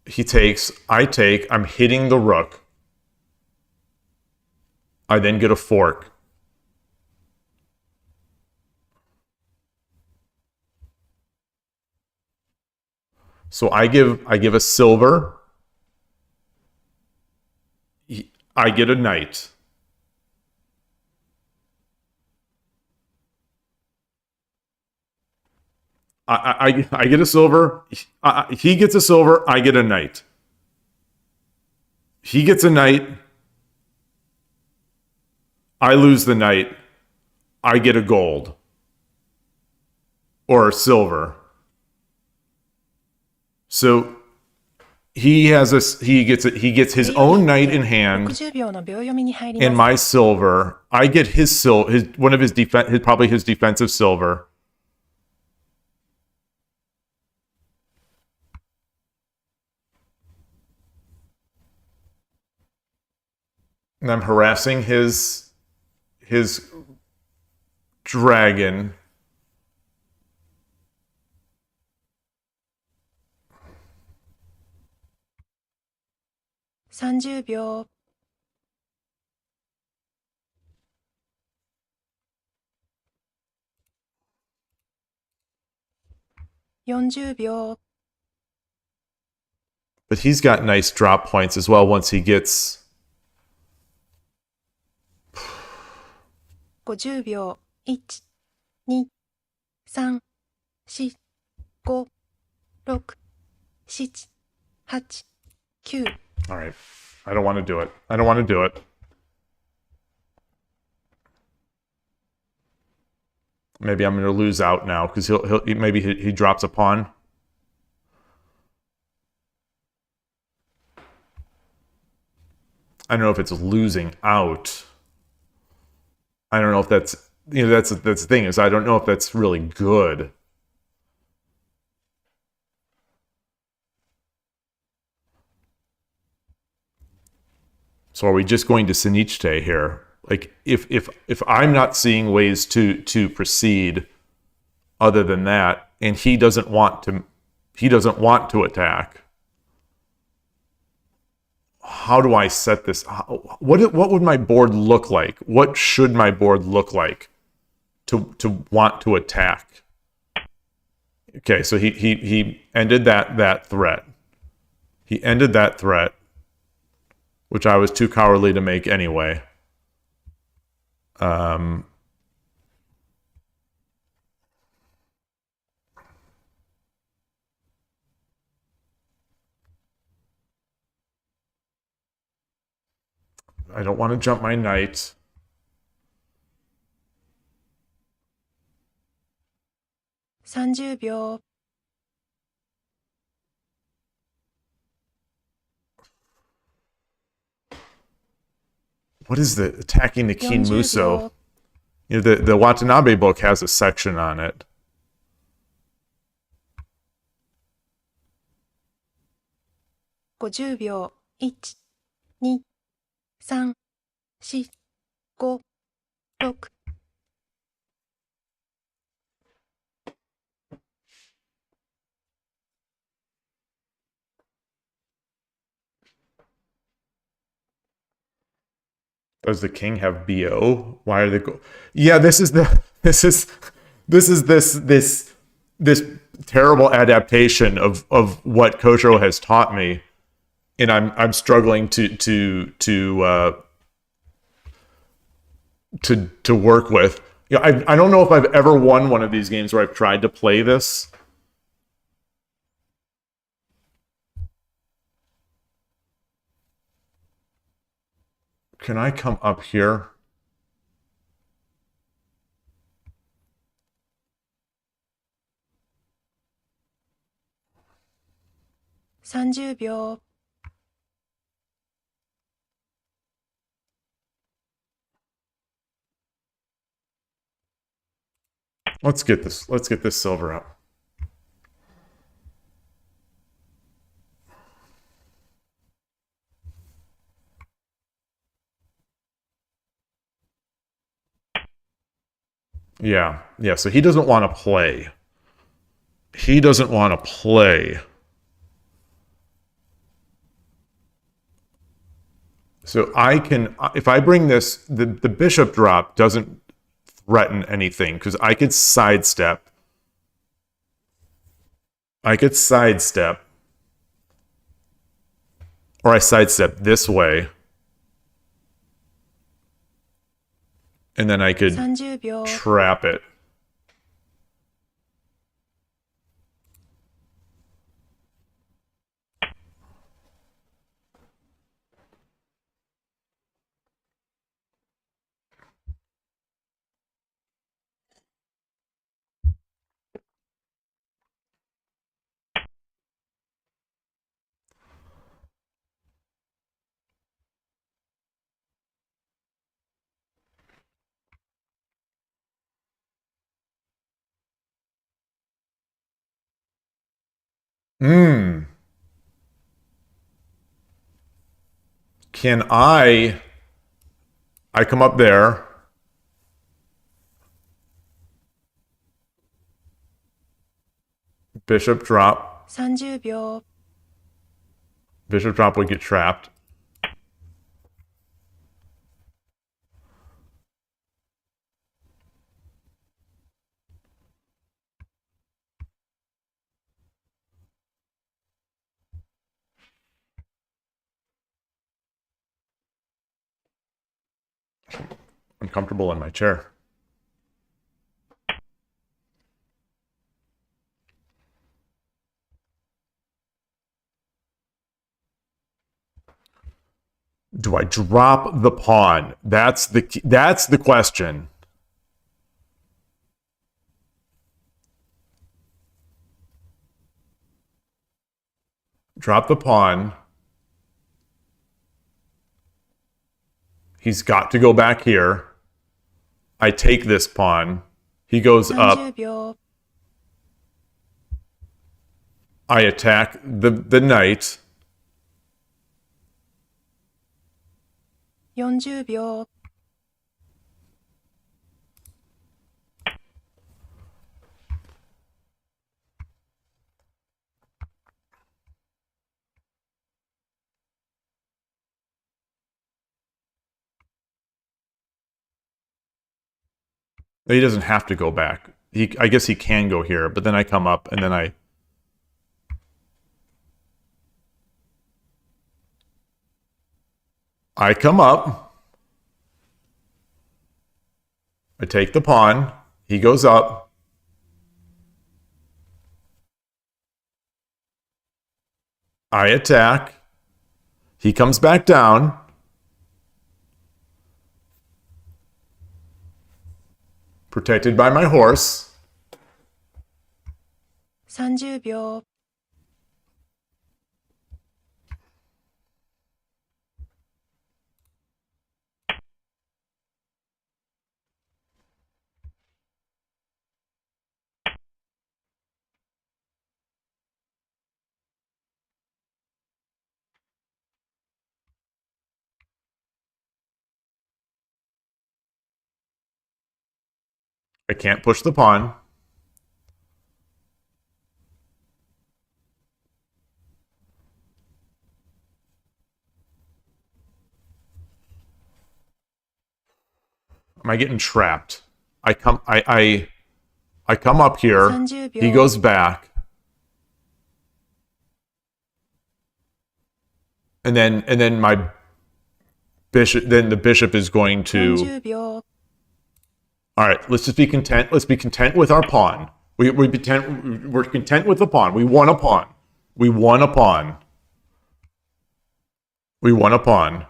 he takes, I take, I'm hitting the rook. I then get a fork. So I give a silver. I get a knight. I get a silver. He gets a silver. I get a knight. He gets a knight. I lose the knight. I get a gold. Or silver. So he gets his own knight in hand. And my silver. I get his probably his defensive silver. And I'm harassing his dragon. $30 秒. $40. But he's got nice drop points as well once he gets... 50 秒. 1, 2, 3, 4, 5, 6, 7, 8, 9. All right. I don't want to do it. I don't want to do it. Maybe I'm going to lose out now because maybe he drops a pawn. I don't know if it's losing out. I don't know if that's, you know, that's the thing, is I don't know if that's really good. So are we just going to Sinichte here? Like if I'm not seeing ways to proceed other than that, and he doesn't want to attack, how do I set this? What would my board look like? What should my board look like to want to attack? Okay, so he ended that threat. He ended that threat, which I was too cowardly to make anyway. I don't want to jump my knight. $30秒. What is the attacking the King 40 Muso?秒. You know, the Watanabe book has a section on it. $50秒. 1、2、3、4、5、6。Does the king have BO? Why are they go? Yeah, this is this terrible adaptation of what Koshiro has taught me, and I'm struggling to work with. You know, I don't know if I've ever won one of these games where I've tried to play this. Can I come up here?30秒. Let's get this silver up. Yeah, so he doesn't want to play. He doesn't want to play. So I can, if I bring this, the bishop drop doesn't threaten anything because I could sidestep. Or I sidestep this way. And then I could 30秒. trap it. Can I come up there. Bishop drop. 30秒. Bishop drop would get trapped. Uncomfortable in my chair. Do I drop the pawn? That's the question. Drop the pawn. He's got to go back here. I take this pawn. He goes up. 30秒。I attack the knight. 40秒。He doesn't have to go back. I guess he can go here, but then I come up and then I come up. I take the pawn. He goes up. I attack. He comes back down. Protected by my horse. 30秒。I can't push the pawn. Am I getting trapped? I come up here. 30秒。 He goes back. And then my bishop, then the bishop is going to. 40秒。 All right, let's just be content. Let's be content with our pawn. We're content with the pawn. We won a pawn. We won a pawn. We won a pawn.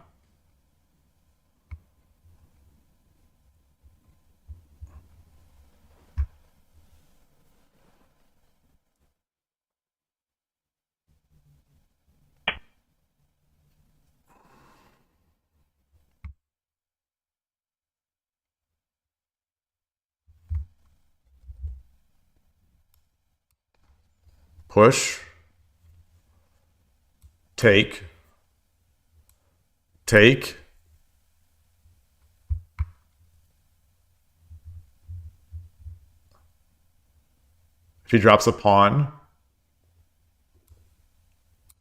Push. Take. Take. If he drops a pawn,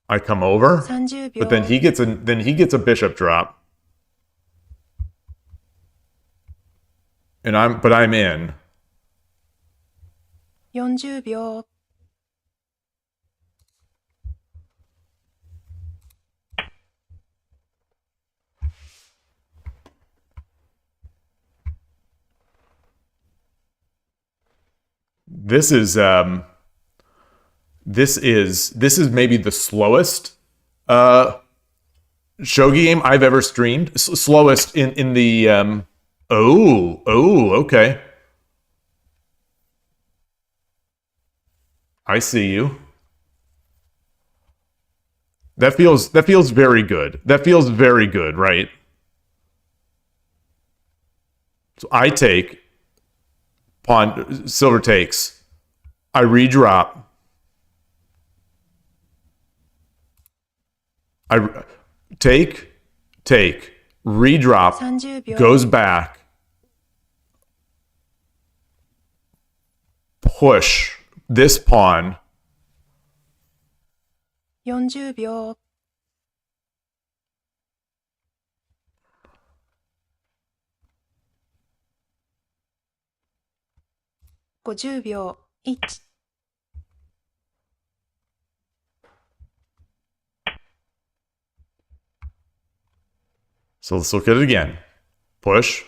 I come over. 30秒。 But then he gets a bishop drop. And I'm in. 40秒。 This is maybe the slowest shogi game I've ever streamed. Slowest in the okay. I see you. That feels very good. That feels very good, right? So I take. Pawn, silver takes. I redrop. I take, redrop, 30秒。 goes back, push this pawn. 40秒。 50秒。1。 So let's look at it again. Push.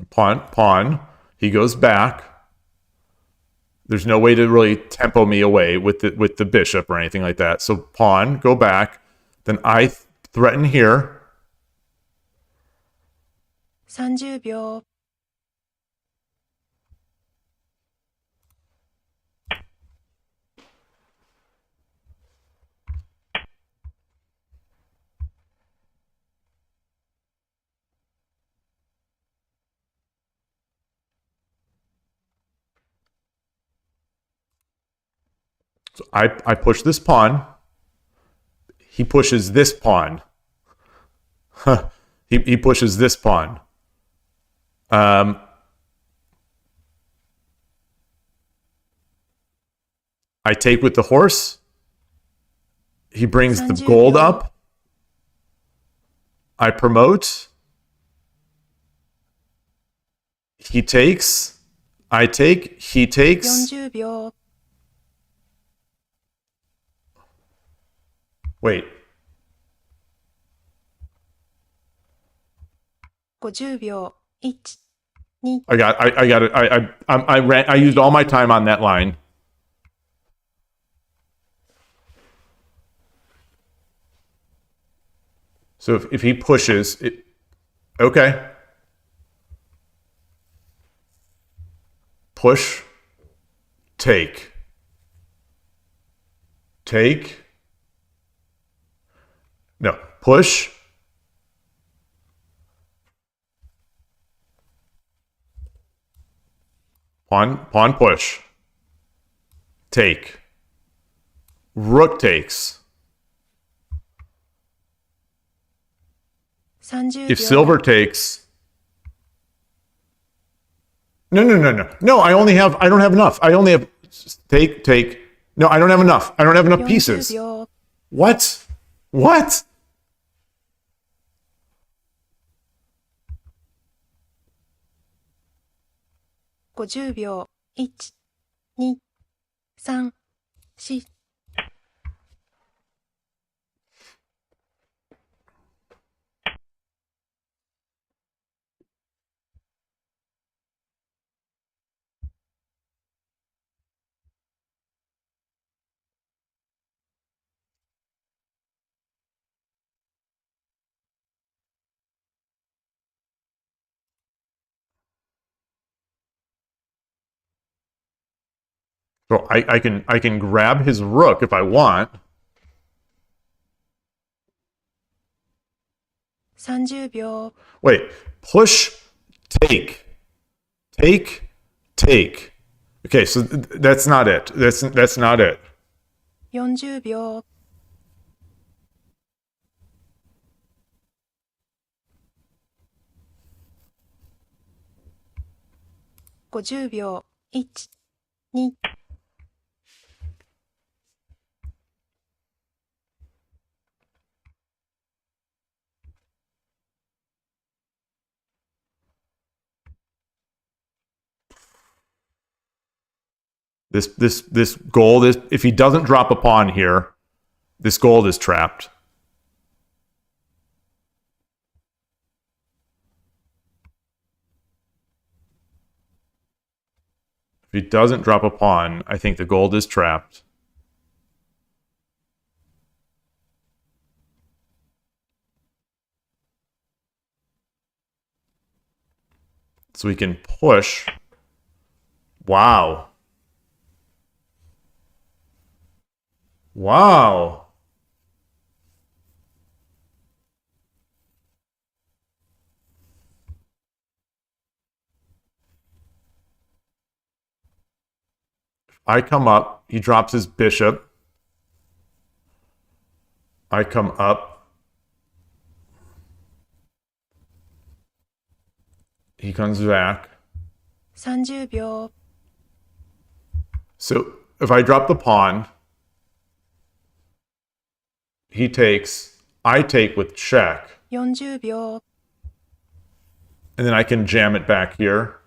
Pawn. He goes back. There's no way to really tempo me away with the bishop or anything like that. So pawn, go back. Then I threaten here. 30秒 So I push this pawn. He pushes this pawn. He pushes this pawn. I take with the horse. He brings the gold up. I promote. He takes. I take. He takes. 40秒 Wait. 50秒 1、2 I got it. I used all my time on that line. So if he pushes it, okay. Push, take. No, push. Pawn push. Take. Rook takes. 30 If 秒 silver takes. No. No, I don't have enough. I only have take. No, I don't have enough. I don't have enough 40 pieces. 秒 What? What? 50秒 1、2、3、4 So I can grab his rook if I want. 30秒 Wait, push, take. Okay, so that's not it. That's not it. 40秒 50秒 1、2 This gold is, if he doesn't drop a pawn here, this gold is trapped. If he doesn't drop a pawn, I think the gold is trapped. So we can push. Wow. Wow. I come up, he drops his bishop. I come up. He comes back. 30秒 So if I drop the pawn, he takes, I take with check, 40秒 and then I can jam it back here.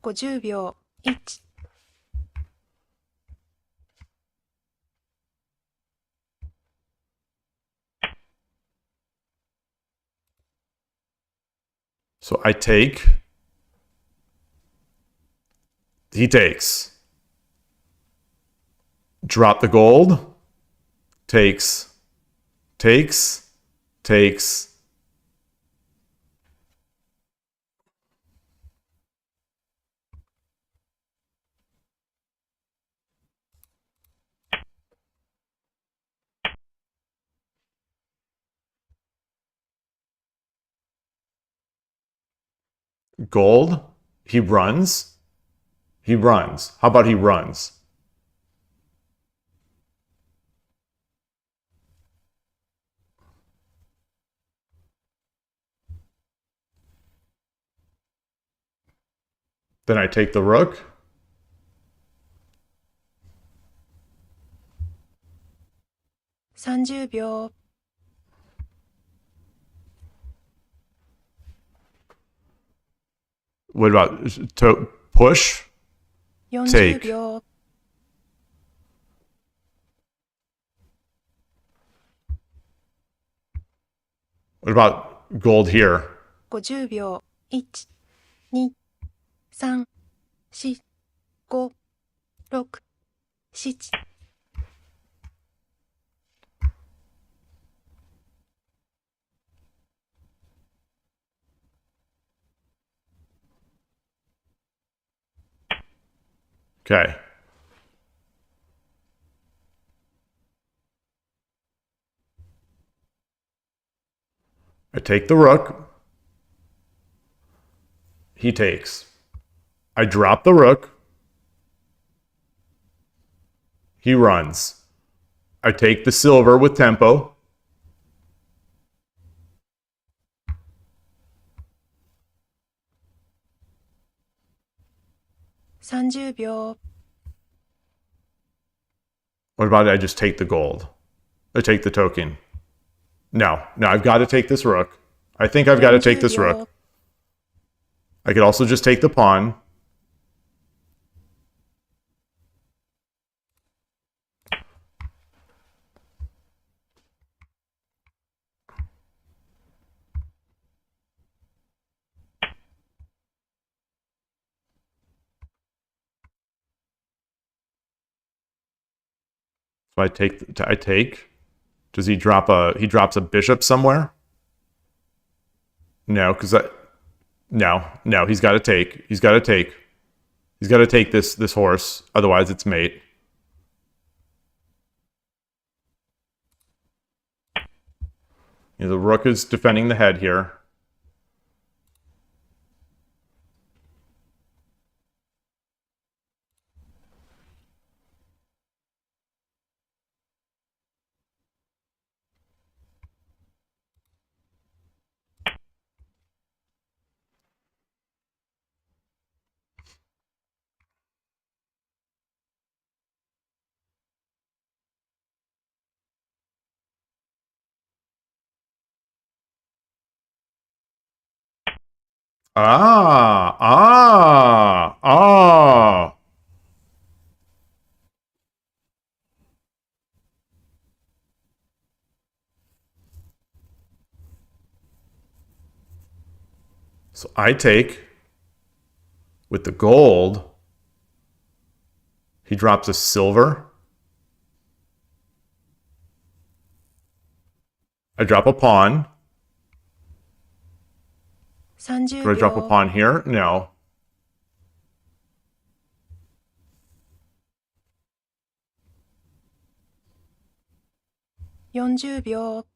$50秒1 So I take, he takes, drop the gold, takes, takes, takes. Gold. He runs. He runs. How about he runs? Then I take the rook. $30秒. What about to push? Take. 40秒. What about gold here? 50秒. 1、2、3、4、5、6、7。Okay. I take the rook. He takes. I drop the rook. He runs. I take the silver with tempo. $30秒. What about I just take the gold? I take the token. No, I've got to take this rook. I think I've got to take this rook. I could also just take the pawn. So I take. Does he drop he drops a bishop somewhere? No, because no, he's got to take. He's got to take. He's got to take this horse, otherwise it's mate. The rook is defending the head here. Ah. So I take with the gold. He drops a silver. I drop a pawn. Do I drop a pawn here? No. $40秒.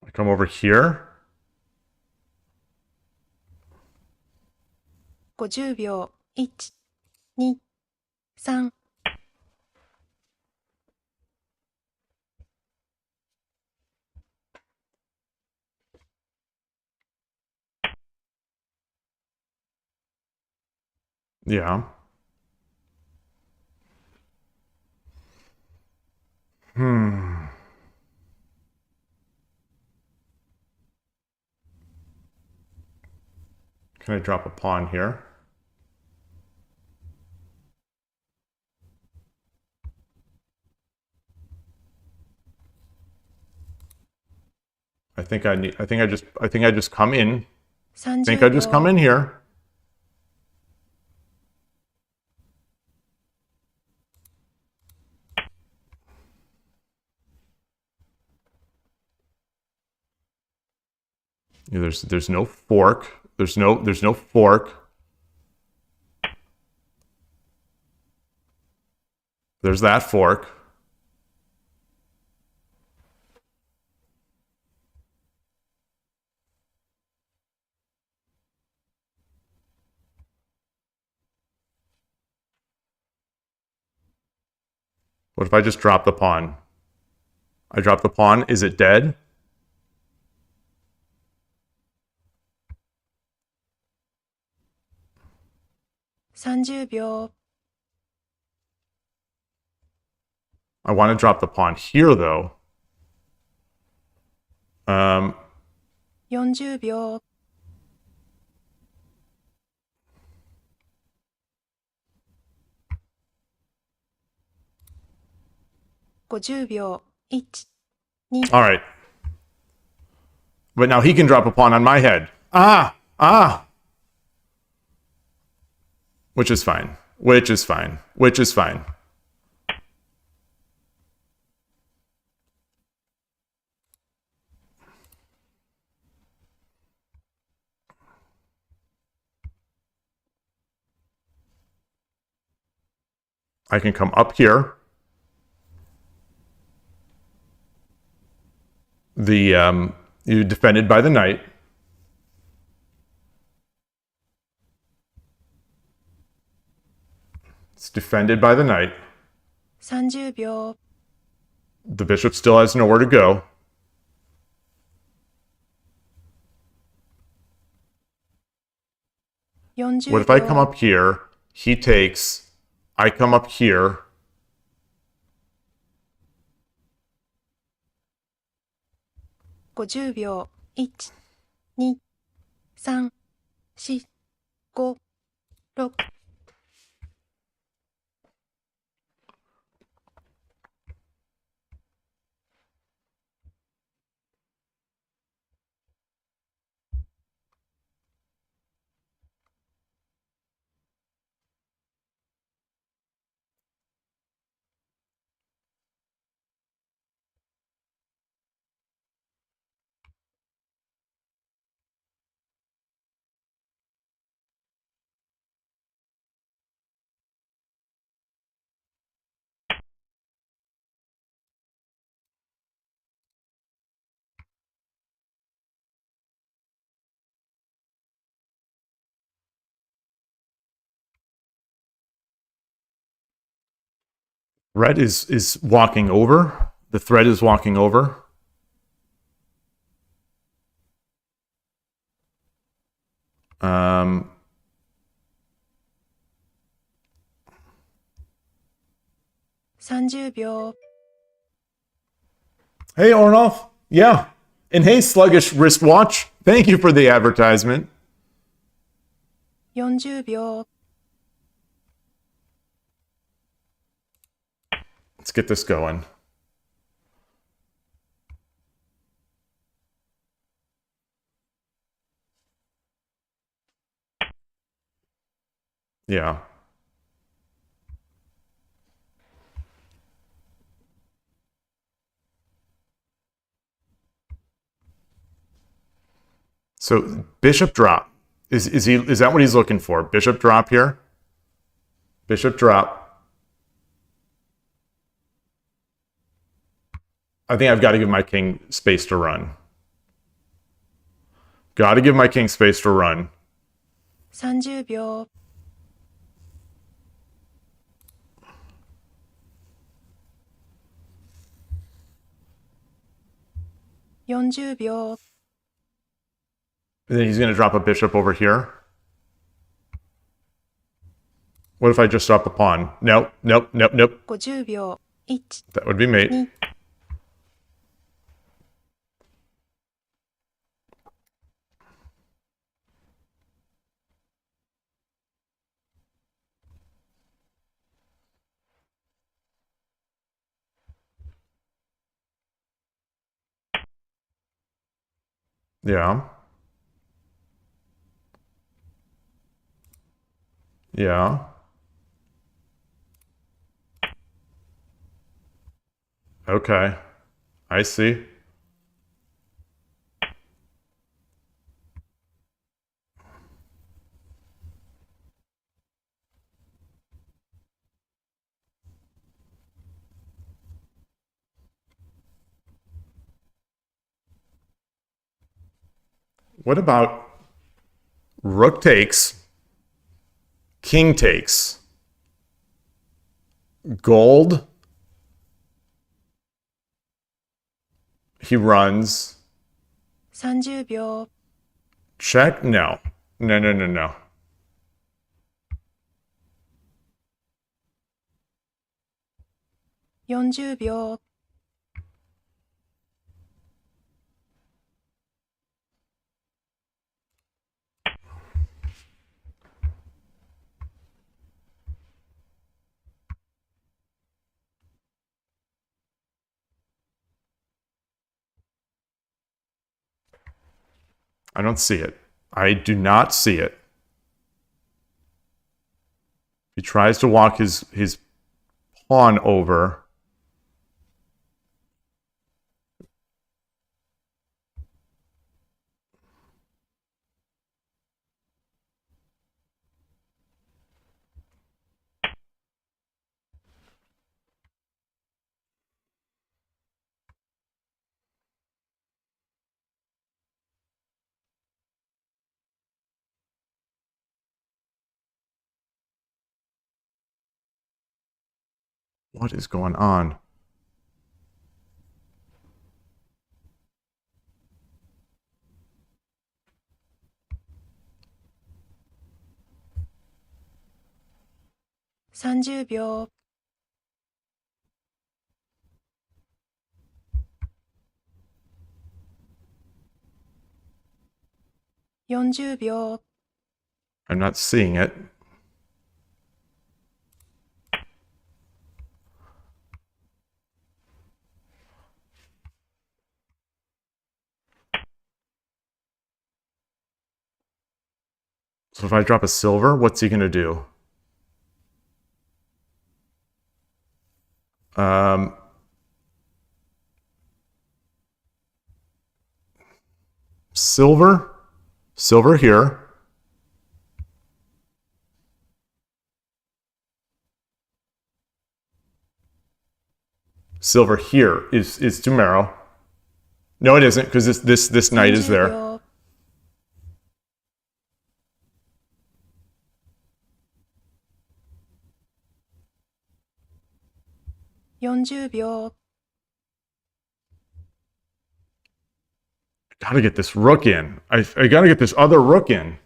I come over here. 50秒. 1、2、3。Yeah. Can I drop a pawn here? I think I just come in. I think I just come in here. There's no fork. There's no fork. There's that fork. What if I just drop the pawn? I drop the pawn. Is it dead?秒 I want to drop the pawn here, though. 40秒 50秒 1、2 All right. But now he can drop a pawn on my head. Ah! Which is fine. Which is fine. Which is fine. I can come up here. You're defended by the knight. It's defended by the knight. 30秒 The bishop still has nowhere to go. What if I come up here? He takes. I come up here. 50秒 1、2、3、4、5、6 Red is walking over. The thread is walking over. Um, 30秒 Hey, Ornoff. Yeah. And hey, Sluggish Wristwatch. Thank you for the advertisement. 40秒 Let's get this going. Yeah. So bishop drop. Is that what he's looking for? Bishop drop here? Bishop drop. I think I've got to give my king space to run. Got to give my king space to run. 30秒 40秒 And then he's going to drop a bishop over here. What if I just drop a pawn? Nope. 50秒 1、That would be mate. 2 Yeah. Yeah. Okay. I see. What about rook takes, king takes, gold, he runs, 30秒、 check? No. No, no, no, no. 40秒、 I don't see it. I do not see it. He tries to walk his pawn over. What is going on?30秒、 40秒、 I'm not seeing it. So if I drop a silver, what's he going to do? Silver? Silver here. Silver here is tomorrow. No, it isn't, because this knight is 30 there. 秒、 40秒、 Gotta get this rook in. I gotta get this other rook in.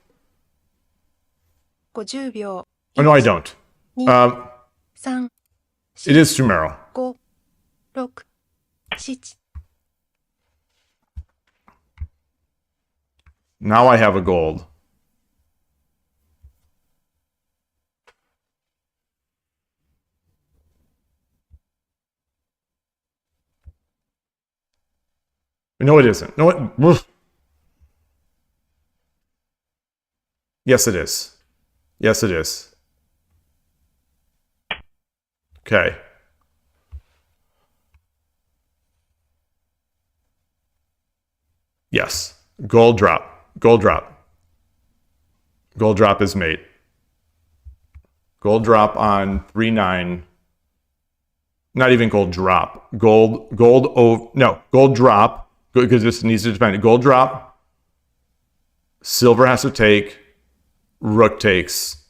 50秒、 Oh, no, I don't. 2、3、 It is tomorrow. 5、6、7。 Now I have a gold. No, it isn't. No, it... Yes, it is. Yes, it is. Okay. Yes. Gold drop. Gold drop. Gold drop is made. Gold drop on 3-9. Not even gold drop. Gold drop. Because this needs to depend. Gold drop. Silver has to take. Rook takes.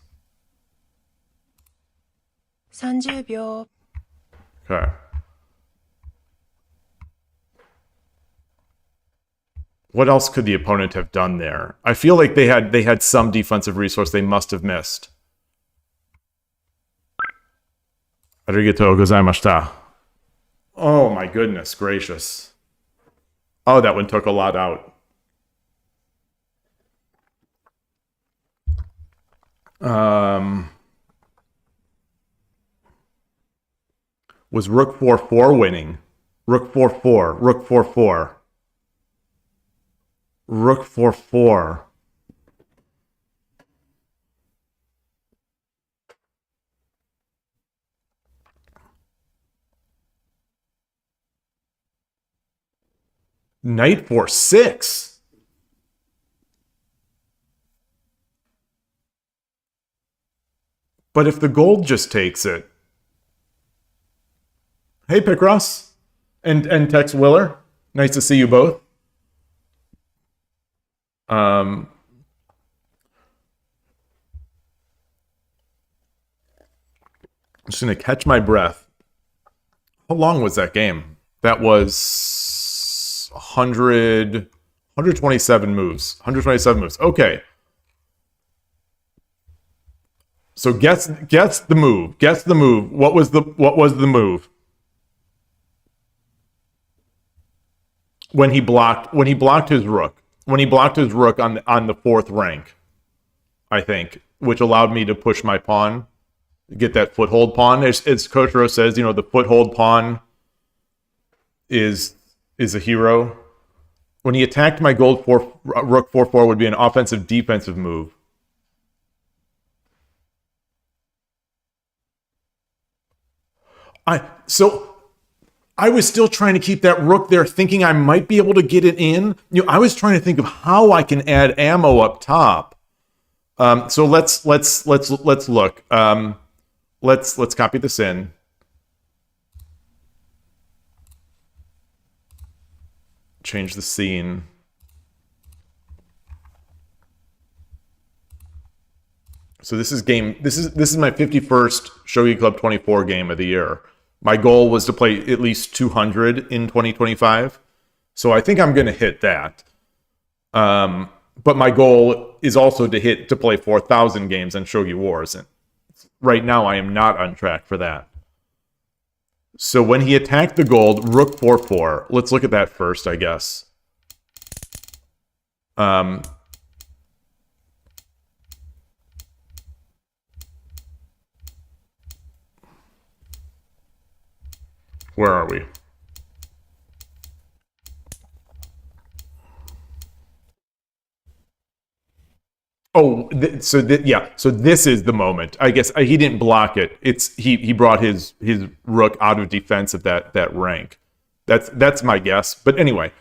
30秒、 Okay. What else could the opponent have done there? I feel like they had some defensive resource they must have missed. Arigatou gozaimashita. Oh my goodness gracious. Oh, that one took a lot out. Was rook 4-4 winning? Rook 4-4. Rook 4-4. Rook 4-4. Knight 4-6. But if the gold just takes it. Hey, Picross. And Tex Willer. Nice to see you both. Um, I'm just going to catch my breath. How long was that game? That was 127 moves. 127 moves. Okay. So guess the move. Guess the move. What was the move? When he blocked his rook. When he blocked his rook on the fourth rank, I think, which allowed me to push my pawn, get that foothold pawn. As Koshiro says, you know, the foothold pawn is a hero. When he attacked my gold rook 4/4 would be an offensive defensive move. I was still trying to keep that rook there, thinking I might be able to get it in. You know, I was trying to think of how I can add ammo up top. So let's look. Let's copy this in. Change the scene. So this is my 51st Shogi Club 24 game of the year. My goal was to play at least 200 in 2025. So I think I'm going to hit that. But my goal is also to play 4,000 games on Shogi Wars. And right now I am not on track for that. So when he attacked the gold, rook 4/4. Let's look at that first, I guess. Where are we? Oh, so this is the moment. I guess he didn't block it. It's he brought his rook out of defense at that rank. That's my guess. But anyway,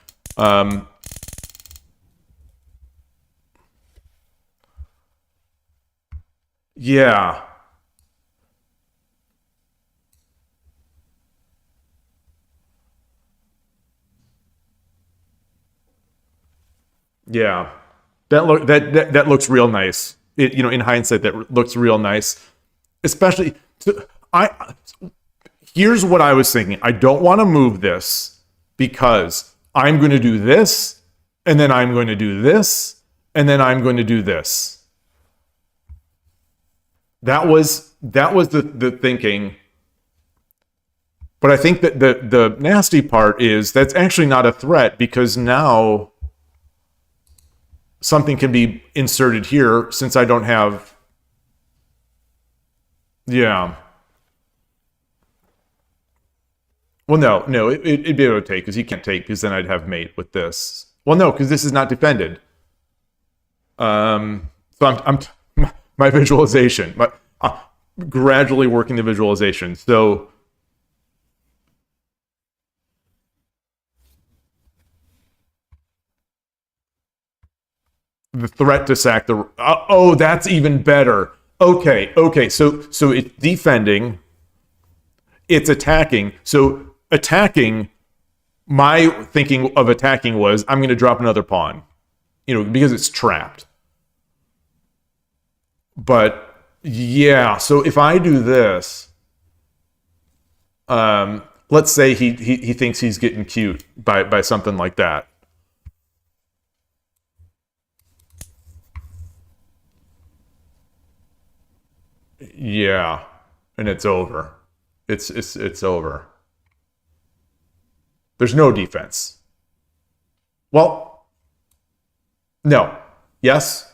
yeah. Yeah. That looks real nice. It, you know, in hindsight, that looks real nice. Especially, here's what I was thinking. I don't want to move this because I'm going to do this, and then I'm going to do this, and then I'm going to do this. That was the thinking. But I think that the nasty part is that's actually not a threat, because now something can be inserted here since I don't have... Yeah. Well, no, it'd be able to take, because he can't take, because then I'd have mate with this. Well, no, because this is not defended. So I'm my visualization, gradually working the visualization. So the threat to sack the... oh, that's even better. Okay. So it's defending. It's attacking. So attacking, my thinking of attacking was, I'm going to drop another pawn, you know, because it's trapped. But yeah, so if I do this, let's say he thinks he's getting cute by something like that. Yeah, and it's over. It's over. There's no defense. Well, no. Yes.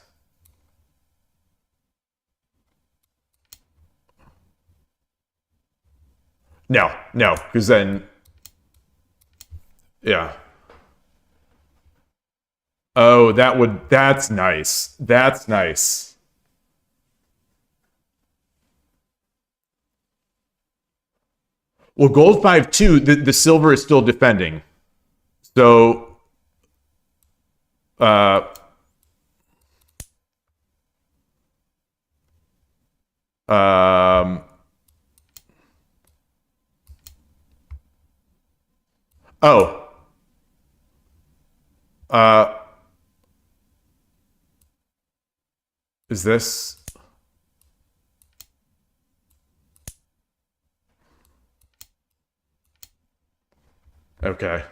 No, because then, yeah. Oh, that's nice. That's nice. Well, gold 5-2, the silver is still defending. So, oh. Is this... Okay.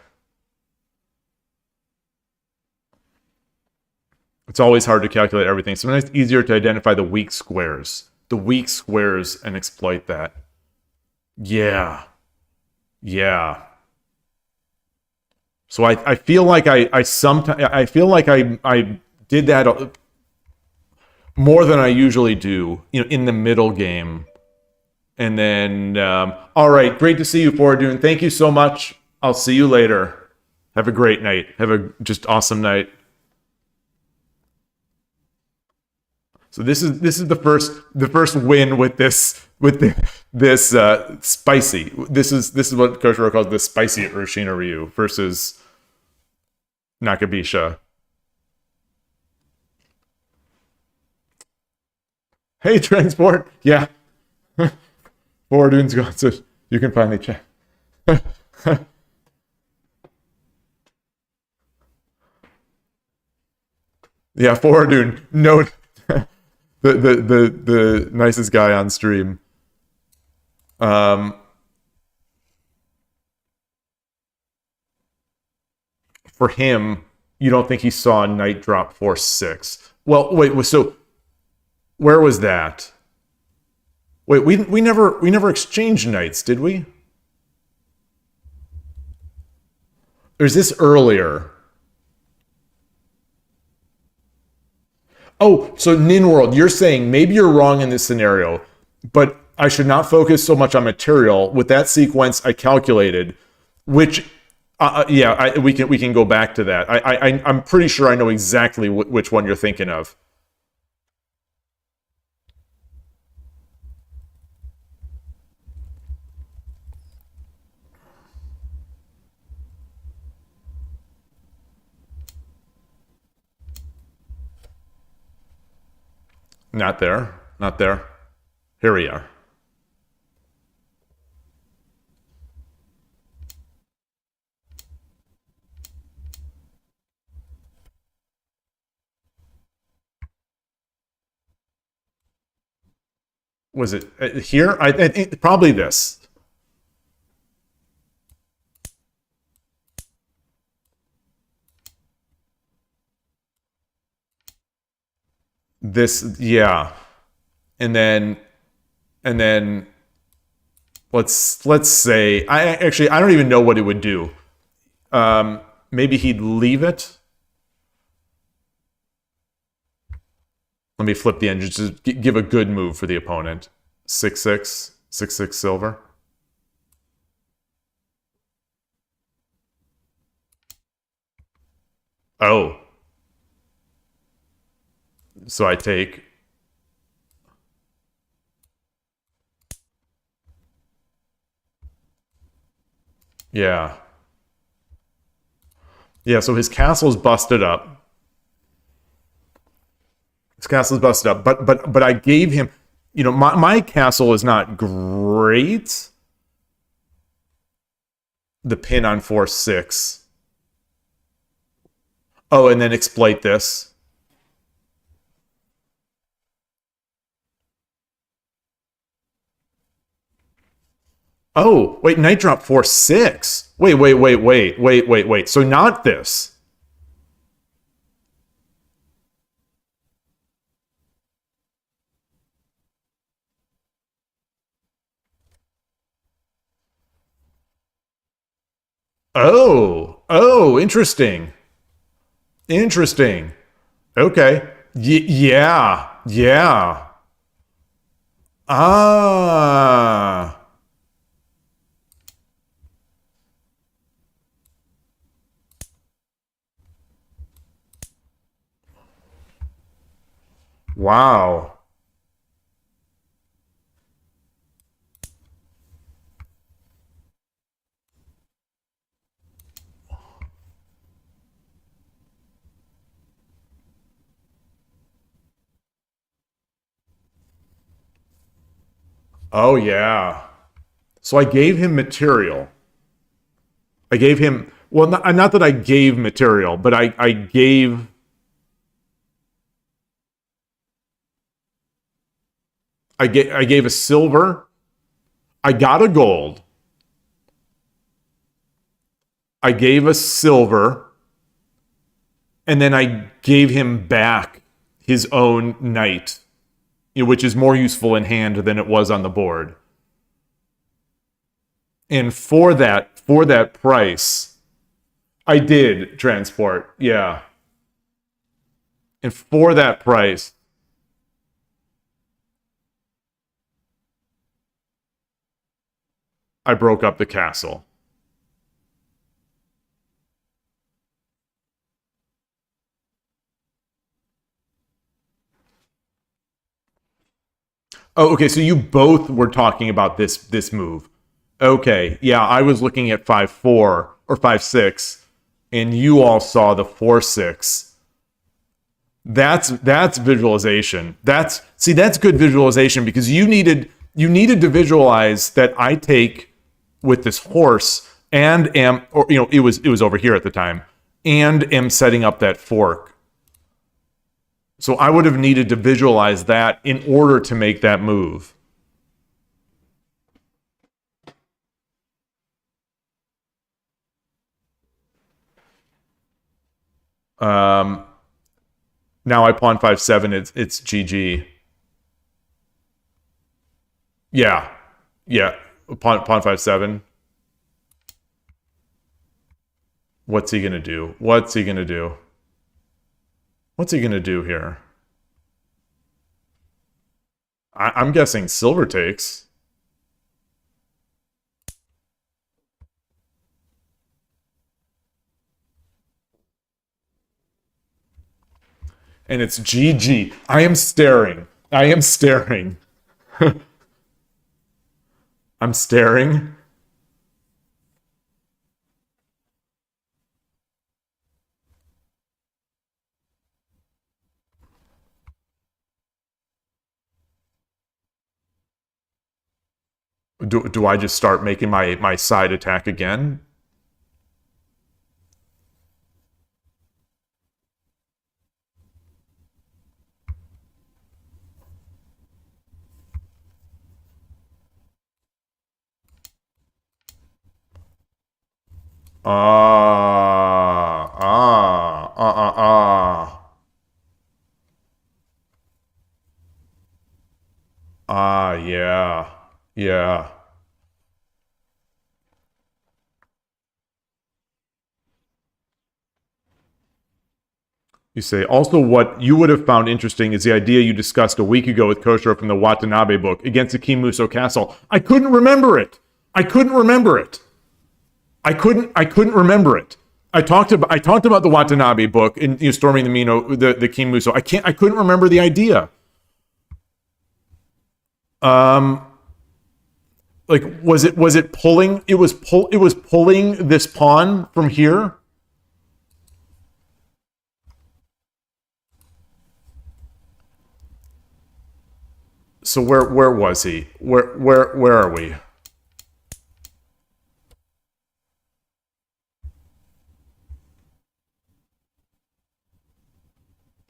It's always hard to calculate everything. Sometimes it's easier to identify the weak squares. The weak squares and exploit that. Yeah. Yeah. So I feel like I did that more than I usually do, in the middle game. And then, all right, great to see you, Foradune. Thank you so much. I'll see you later. Have a great night. Have a just awesome night. So this is the first win with this spicy. This is what Koshiro calls the spicy Urushina Ryu versus Nakabisha. Hey, Transport. Yeah. Foradune's gone, so you can finally check. Yeah, Foradune. No, the nicest guy on stream. For him, you don't think he saw Night drop Force 6. Well, wait, so where was that? Wait, we never exchanged Knights, did we? Or is this earlier? Oh, so Nin World, you're saying maybe you're wrong in this scenario, but I should not focus so much on material. With that sequence, I calculated, which, we can go back to that. I'm pretty sure I know exactly which one you're thinking of. Not there. Not there. Here we are. Was it here? I think probably this. This, yeah. And then let's say I don't even know what it would do. Maybe he'd leave it. Let me flip the engine to give a good move for the opponent. 6-6, 6-6 silver. Oh. So I take... Yeah. Yeah, so his castle's busted up. His castle's busted up. But I gave him... my castle is not great. The pin on 4-6. Oh, and then exploit this. Oh, wait, Knight drop 4-6. Wait. So not this. Oh, interesting. Interesting. Okay. Yeah. Ah. Wow. Oh, yeah. So I gave him material. I gave him... Well, not that I gave material, but I gave... I gave a silver. I got a gold. I gave a silver. And then I gave him back his own knight, which is more useful in hand than it was on the board. And for that price, I did transport. Yeah. And for that price, I broke up the castle. Oh, okay. So you both were talking about this move. Okay. Yeah, I was looking at 5-4 or 5-6, and you all saw the 4-6. That's visualization. That's good visualization, because you needed to visualize that I take with this horse and am, or it was over here at the time, and am setting up that fork. So I would have needed to visualize that in order to make that move. Now I pawn 5-7. It's GG. Yeah. Pawn 5-7. What's he gonna do? What's he gonna do here? I'm guessing silver takes. And it's GG. I am staring. I'm staring. Do I just start making my side attack again? Yeah. You say, also what you would have found interesting is the idea you discussed a week ago with Koshiro from the Watanabe book against the Kimuso castle. I couldn't remember it. I couldn't remember it. I talked about the Watanabe book and storming the Mino, the Kimuso. I couldn't remember the idea. Like, was it pulling? It was pulling this pawn from here. So where was he? Where are we?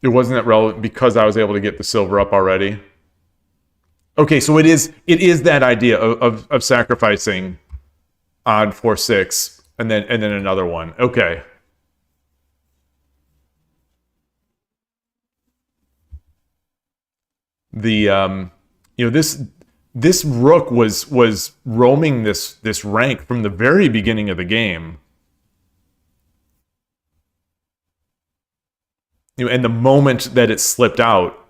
It wasn't that relevant because I was able to get the silver up already. Okay, so it is that idea of sacrificing on 4-6 and then another one. Okay. The this rook was roaming this rank from the very beginning of the game. And the moment that it slipped out,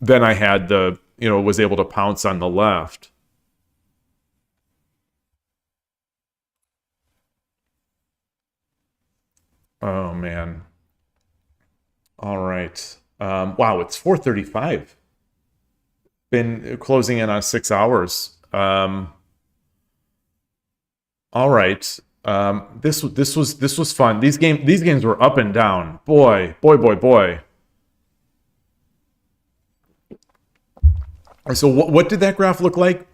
then I had was able to pounce on the left. Oh man. All right. Wow, it's 4:35. Been closing in on 6 hours. All right. This was fun. These games were up and down. Boy. So what did that graph look like?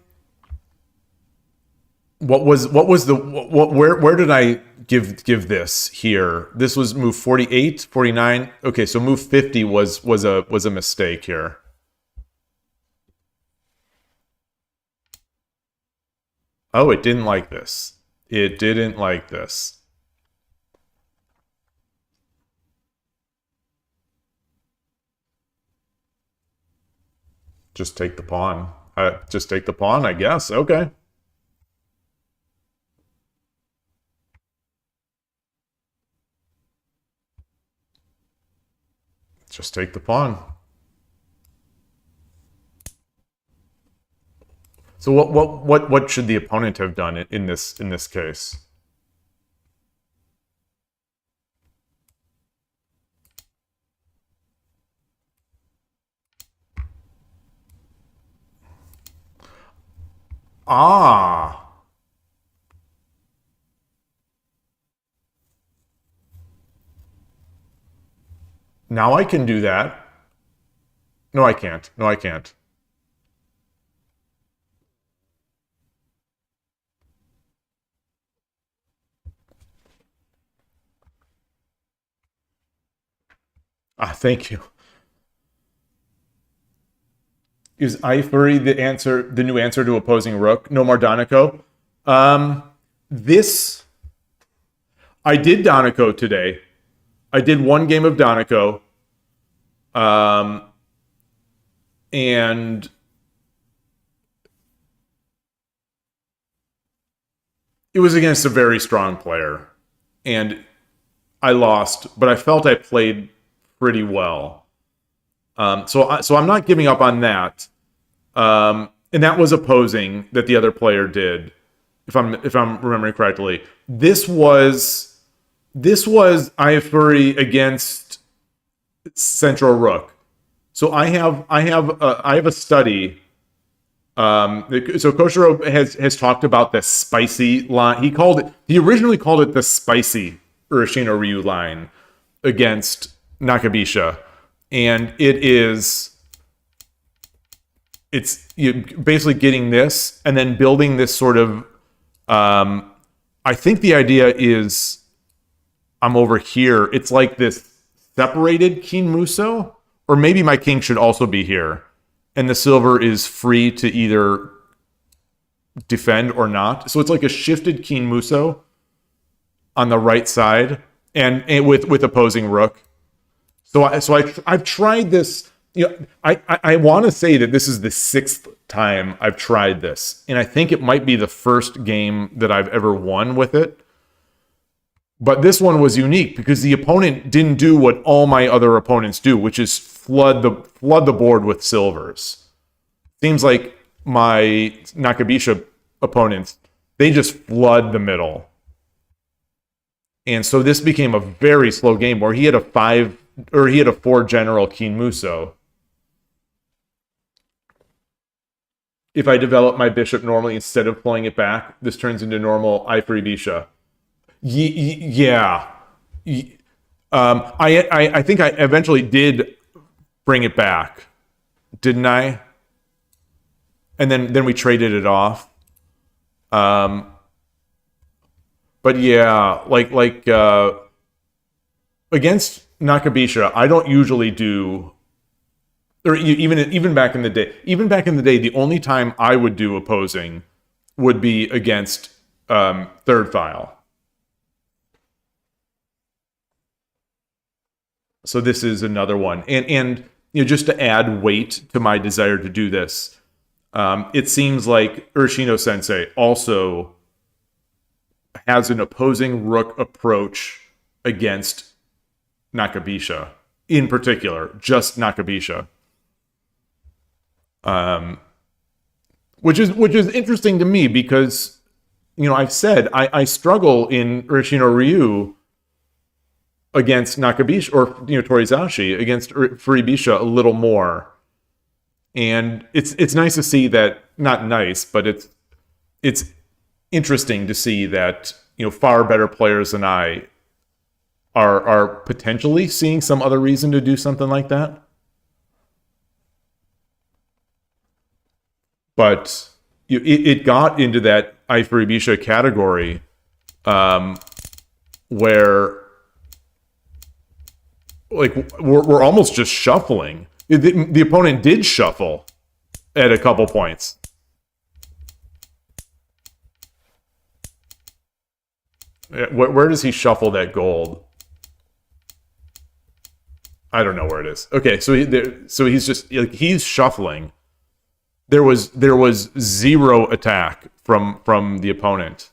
Where did I give this here? This was move 48, 49. Okay, so move 50 was a mistake here. Oh, it didn't like this. It didn't like this. Just take the pawn. Just take the pawn, I guess. Okay. Just take the pawn. So what should the opponent have done in this case? Ah. Now I can do that. No, I can't. No, I can't. Ah, thank you. Is iFurry the new answer to opposing rook? No more Doniko. This I did Doniko today. I did one game of Doniko. And it was against a very strong player. And I lost, but I felt I played pretty well. So I'm not giving up on that. And that was opposing that the other player did, if I'm remembering correctly. This was iFurry against Central Rook. So I have a study. So Koshiro has talked about the spicy line. He originally called it the spicy Urashino Ryu line against Nakabisha, and it's basically getting this and then building this sort of. I think the idea is I'm over here. It's like this separated King Muso, or maybe my king should also be here, and the silver is free to either defend or not. So it's like a shifted King Muso on the right side, and with opposing rook. So I've tried this. I want to say that this is the 6th time I've tried this, and I think it might be the first game that I've ever won with it. But this one was unique because the opponent didn't do what all my other opponents do, which is flood the board with silvers. Seems like my Nakabisha opponents, they just flood the middle. And so this became a very slow game where he had a 4 general King Muso. If I develop my bishop normally instead of pulling it back, this turns into normal iFree Bisha. Yeah. I think I eventually did bring it back, didn't I? And then we traded it off. But yeah, like against Nakabisha, I don't usually do, or even back in the day. Even back in the day, the only time I would do opposing would be against third file. So this is another one, and just to add weight to my desire to do this, it seems like Urashino Sensei also has an opposing rook approach against Nakabisha, in particular, just Nakabisha, which is interesting to me because I've said I struggle in Urashino Ryu against Nakabisha or Torizashi against Furibisha a little more, and it's nice to see that. Not nice, but it's interesting to see that far better players than I are potentially seeing some other reason to do something like that. But it got into that Furibisha category where. Like we're almost just shuffling. The opponent did shuffle at a couple points. Where does he shuffle that gold? I don't know where it is. Okay, so he's just like he's shuffling. There was 0 attack from the opponent,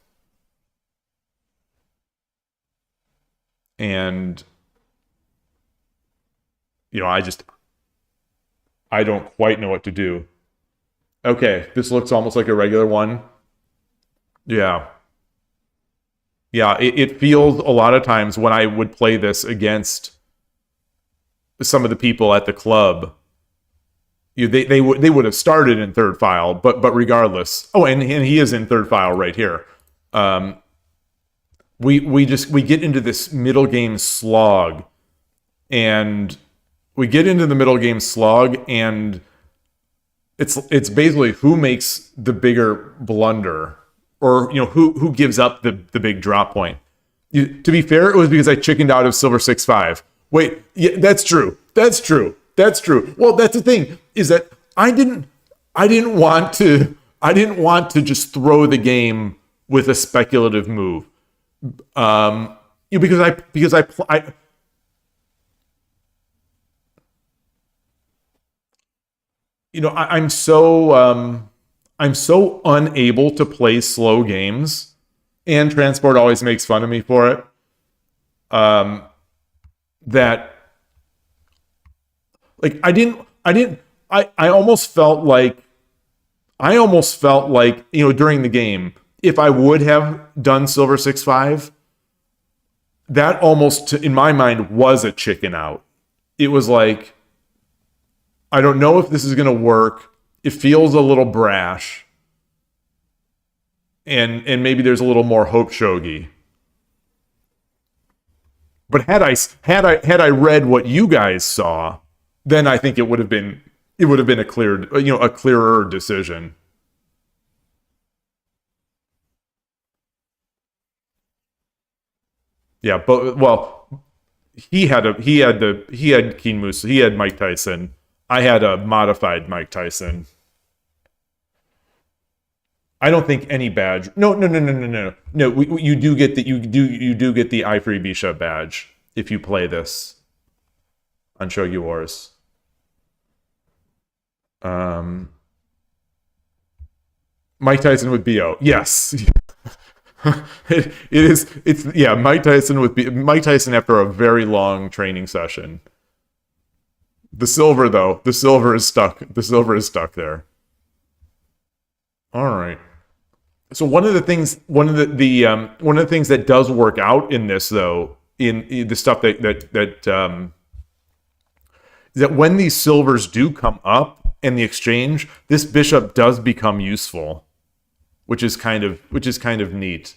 and you know I don't quite know what to do. Okay, this looks almost like a regular one. Yeah. Yeah, it feels a lot of times when I would play this against some of the people at the club, they would have started in third file, but regardless. Oh, and he is in third file right here. We get into this middle game slog, and it's basically who makes the bigger blunder, or who gives up the big drop point. To be fair, it was because I chickened out of silver 6-5. Wait, yeah, that's true. Well, that's the thing, is that I didn't want to just throw the game with a speculative move. Because I'm so unable to play slow games, and Transport always makes fun of me for it. That like I almost felt like during the game, if I would have done silver 6-5, that almost in my mind was a chicken out. It was like, I don't know if this is going to work. It feels a little brash, and maybe there's a little more hope shogi. But had I read what you guys saw, then I think it would have been a clearer decision. Yeah, but he had Keen Moose, he had Mike Tyson. I had a modified Mike Tyson. I don't think any badge. No. You do get the iFree Bisha badge if you play this on Shogi Wars. Mike Tyson with BO. Yes. Mike Tyson after a very long training session. The silver is stuck. The silver is stuck there. All right. So one of the things that does work out in this, though, in the stuff that is that when these silvers do come up in the exchange, this bishop does become useful, which is kind of neat.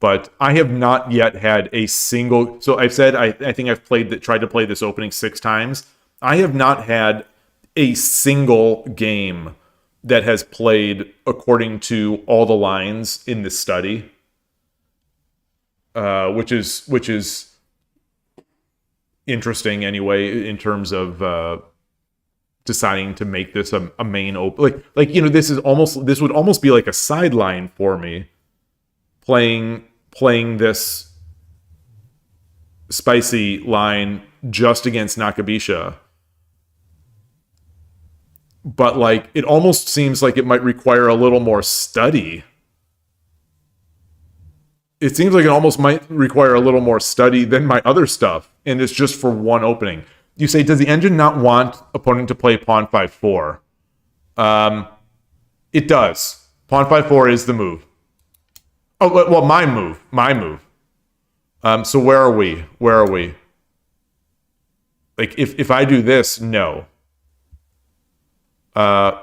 But I have not yet had a single. So I've said I think I've tried to play this opening 6 times. I have not had a single game that has played according to all the lines in this study, which is interesting anyway in terms of deciding to make this a main open. This would almost be like a sideline for me, playing this spicy line just against Nakabisha. But it almost seems like it might require a little more study. It seems like it almost might require a little more study than my other stuff, and it's just for one opening. You say, does the engine not want opponent to play pawn 5-4? It does. Pawn 5-4 is the move. Oh, well, my move. So where are we? Like, if I do this, no. Pawn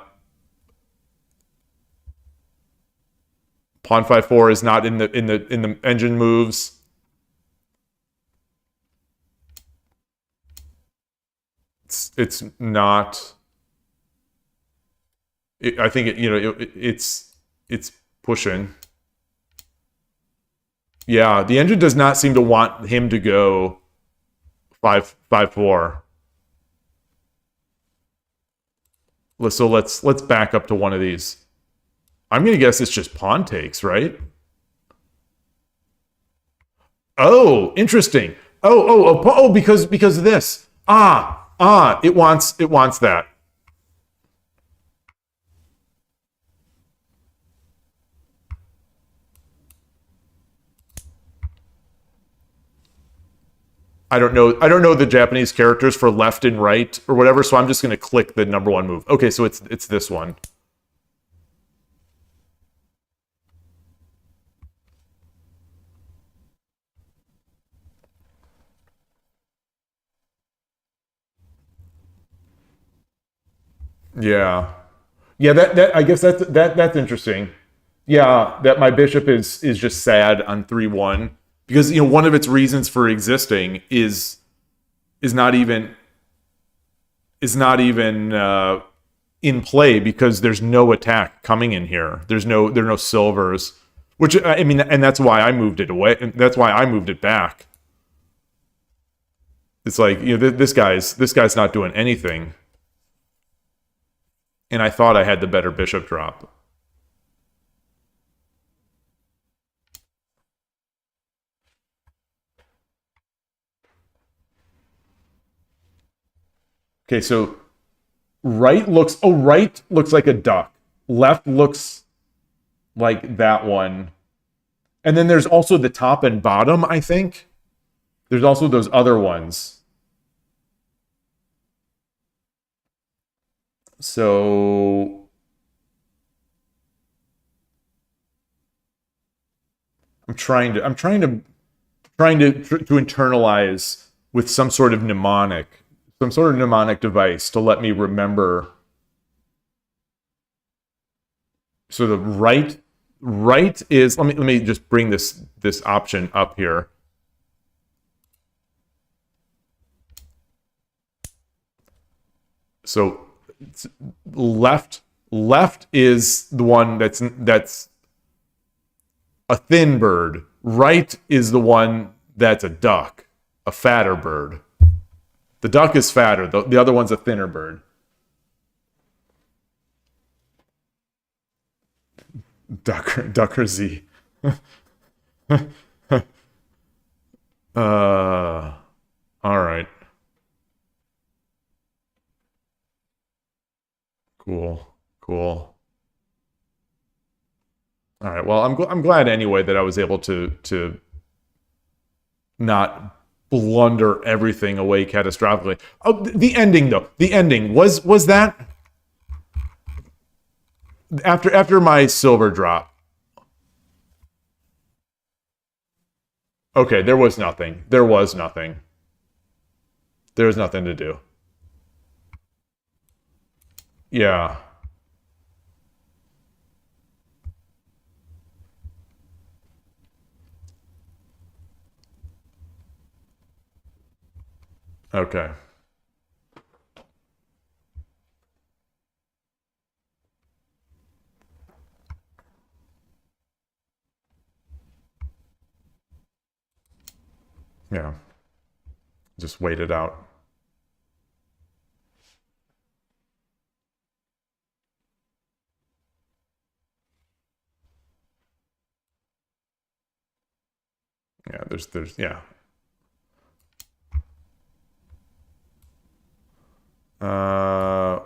5-4 is not in the engine moves. It's not. I think it's pushing. Yeah, the engine does not seem to want him to go 5-4. So let's back up to one of these. I'm gonna guess it's just pawn takes, right? Oh, interesting. Because of this. It wants that. I don't know the Japanese characters for left and right or whatever, so I'm just going to click the number one move. Okay, so it's this one. Yeah. Yeah, that I guess that's interesting. Yeah, that my bishop is just sad on 3-1 because one of its reasons for existing is not even is not even in play because there's no attack coming in here. There are no silvers, which I mean, and that's why I moved it away. And that's why I moved it back. It's like this guy's not doing anything, and I thought I had the better bishop drop. Okay, so right looks like a duck. Left looks like that one. And then there's also the top and bottom, I think. There's also those other ones. So I'm trying to internalize with some sort of mnemonic device to let me remember. So the right is let me just bring this option up here. So left is the one that's a thin bird. Right is the one that's a duck, a fatter bird. The duck is fatter. The other one's a thinner bird. Ducker Z. All right. Cool. All right. Well, I'm glad anyway that I was able to not blunder everything away catastrophically. Oh, the ending though. The ending was that after my silver drop. Okay, there was nothing. There was nothing to do. Yeah. Okay. Yeah. Just wait it out. Yeah, there's yeah. Uh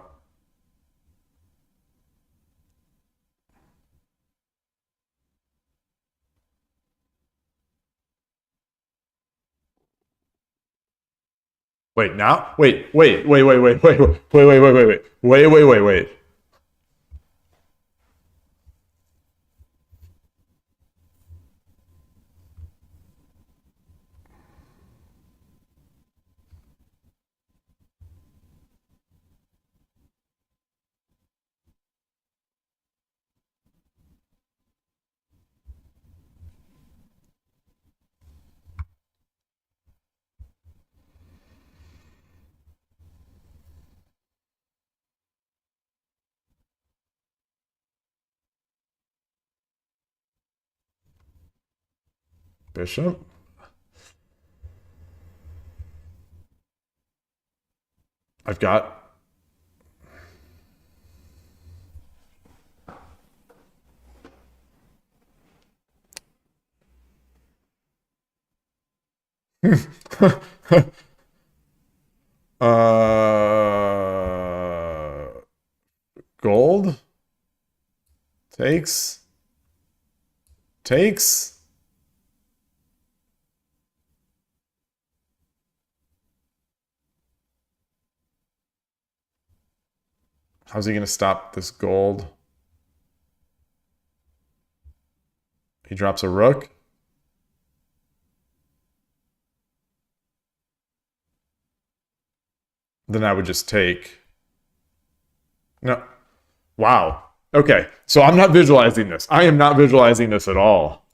Wait, now? Wait. Bishop? I've got Gold takes. How's he going to stop this gold? He drops a rook. Then I would just take. No. Wow. Okay. So I'm not visualizing this. I am not visualizing this at all.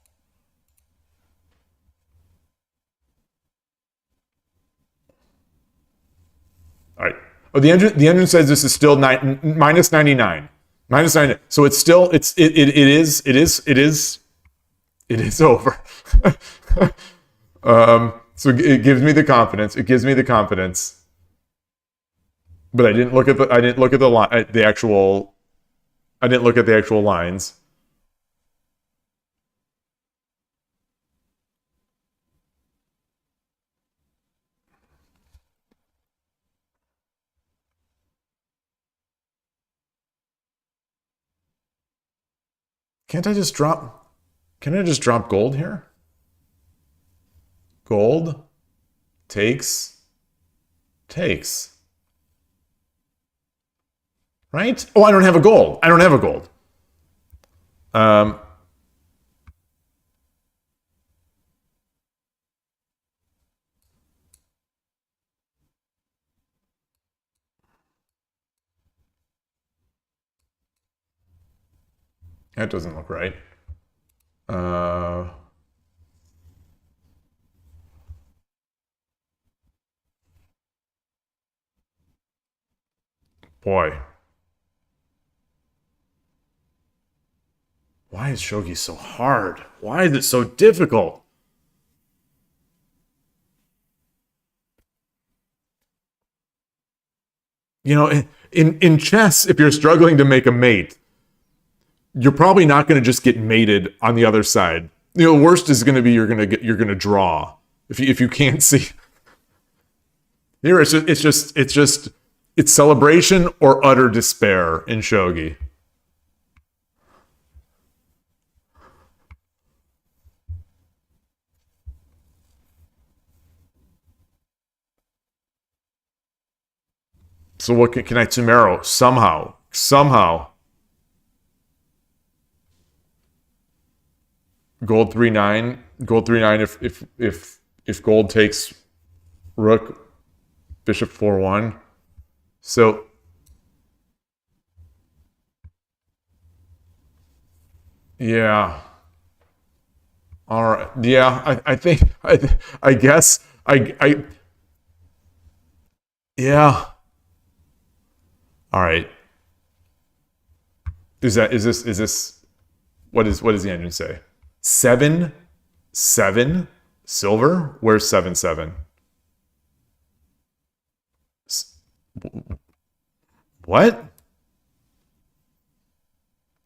All right. Oh, the engine says this is still minus 99. Minus 99. So it's still it is over. So it gives me the confidence. It gives me the confidence. But I didn't look at the actual lines. Can I just drop gold here? Gold takes. Right? Oh, I don't have a gold. That doesn't look right. Boy. Why is Shogi so hard? Why is it so difficult? You know, in chess, if you're struggling to make a mate, you're probably not going to just get mated on the other side. You know, the worst is going to be you're going to draw if you can't see. Here it's celebration or utter despair in shogi. So what can I Tumero somehow gold 3-9 if gold takes rook bishop 4-1. So yeah. All right. Yeah, I think I guess I yeah. All right. Is this what does the engine say? 7 silver? Where's 7? What?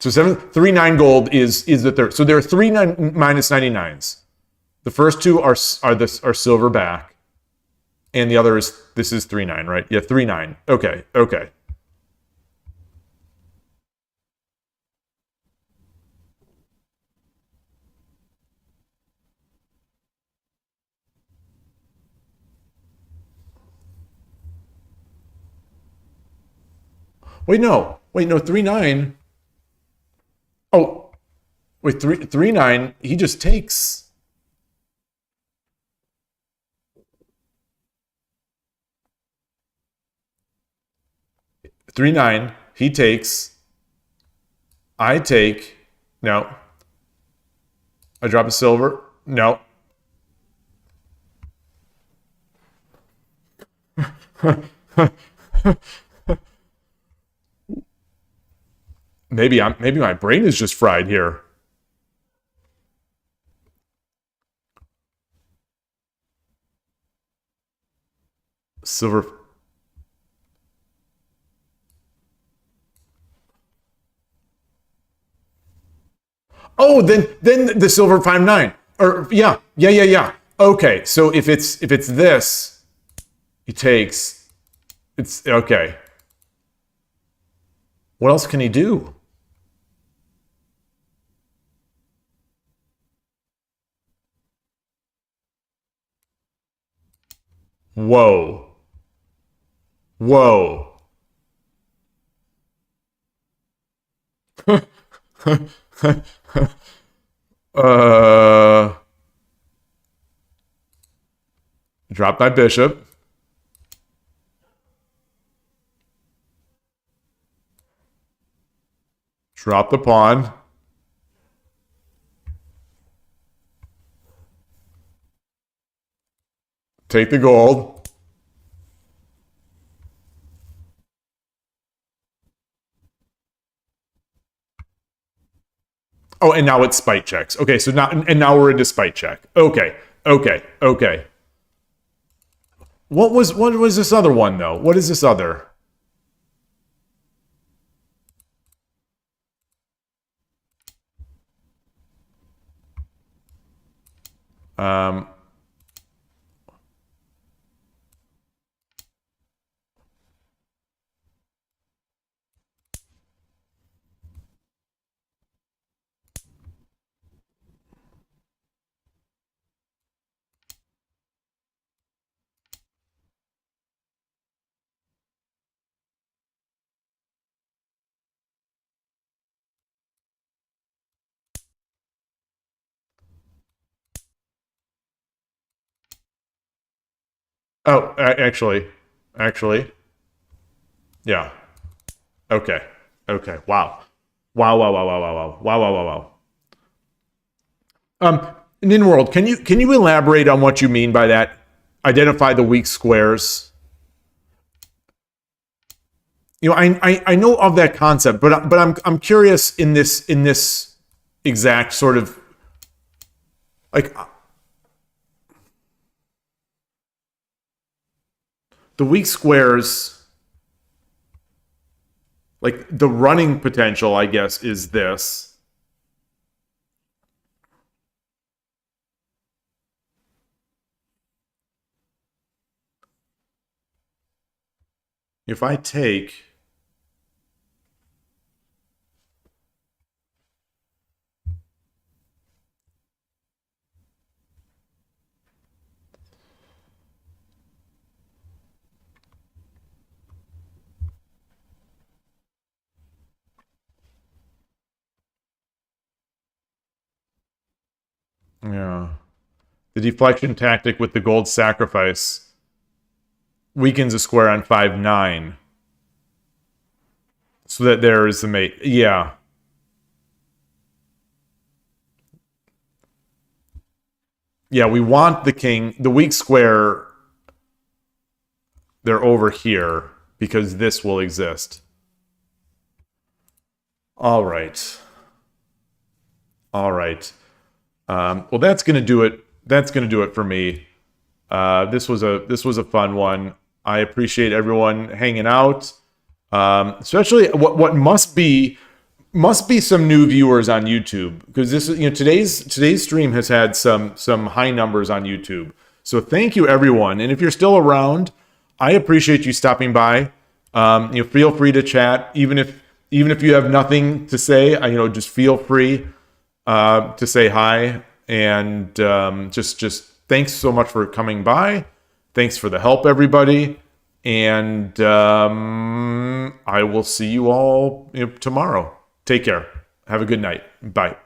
So 3-9 gold is the third. So there are 3 minus 99s. The first two are silver back, and the other is this is 3-9, right? Yeah, 3-9. Okay. Wait, no, 3-9. Oh, wait, 3-9. He just takes. Three nine. He takes. I take. No. I drop a silver. No. Maybe my brain is just fried here. Silver. Oh, then the silver 5-9. Or yeah. Okay, so if it's this, he takes. It's okay. What else can he do? Whoa. Whoa. Drop my bishop. Drop the pawn. Take the gold. Oh, and now it's spite checks. Okay, so now we're into spite check. Okay. What was this other one though? What is this other? Oh, actually, yeah. Okay. Wow. Ninworld, can you elaborate on what you mean by that? Identify the weak squares. You know, I know of that concept, but I'm curious in this exact sort of like the weak squares, like the running potential, I guess, is this. If I take yeah. The deflection tactic with the gold sacrifice weakens a square on 5-9. So that there is the mate. Yeah. Yeah, we want the king. The weak square, they're over here because this will exist. All right. Well, that's gonna do it. That's gonna do it for me. This was a fun one. I appreciate everyone hanging out, especially what must be some new viewers on YouTube, because this is, you know, today's stream has had some high numbers on YouTube. So thank you everyone, and if you're still around, I appreciate you stopping by. You know, feel free to chat, even if you have nothing to say. Just feel free to say hi, and just thanks so much for coming by. Thanks for the help, everybody, and I will see you all tomorrow. Take care. Have a good night. Bye.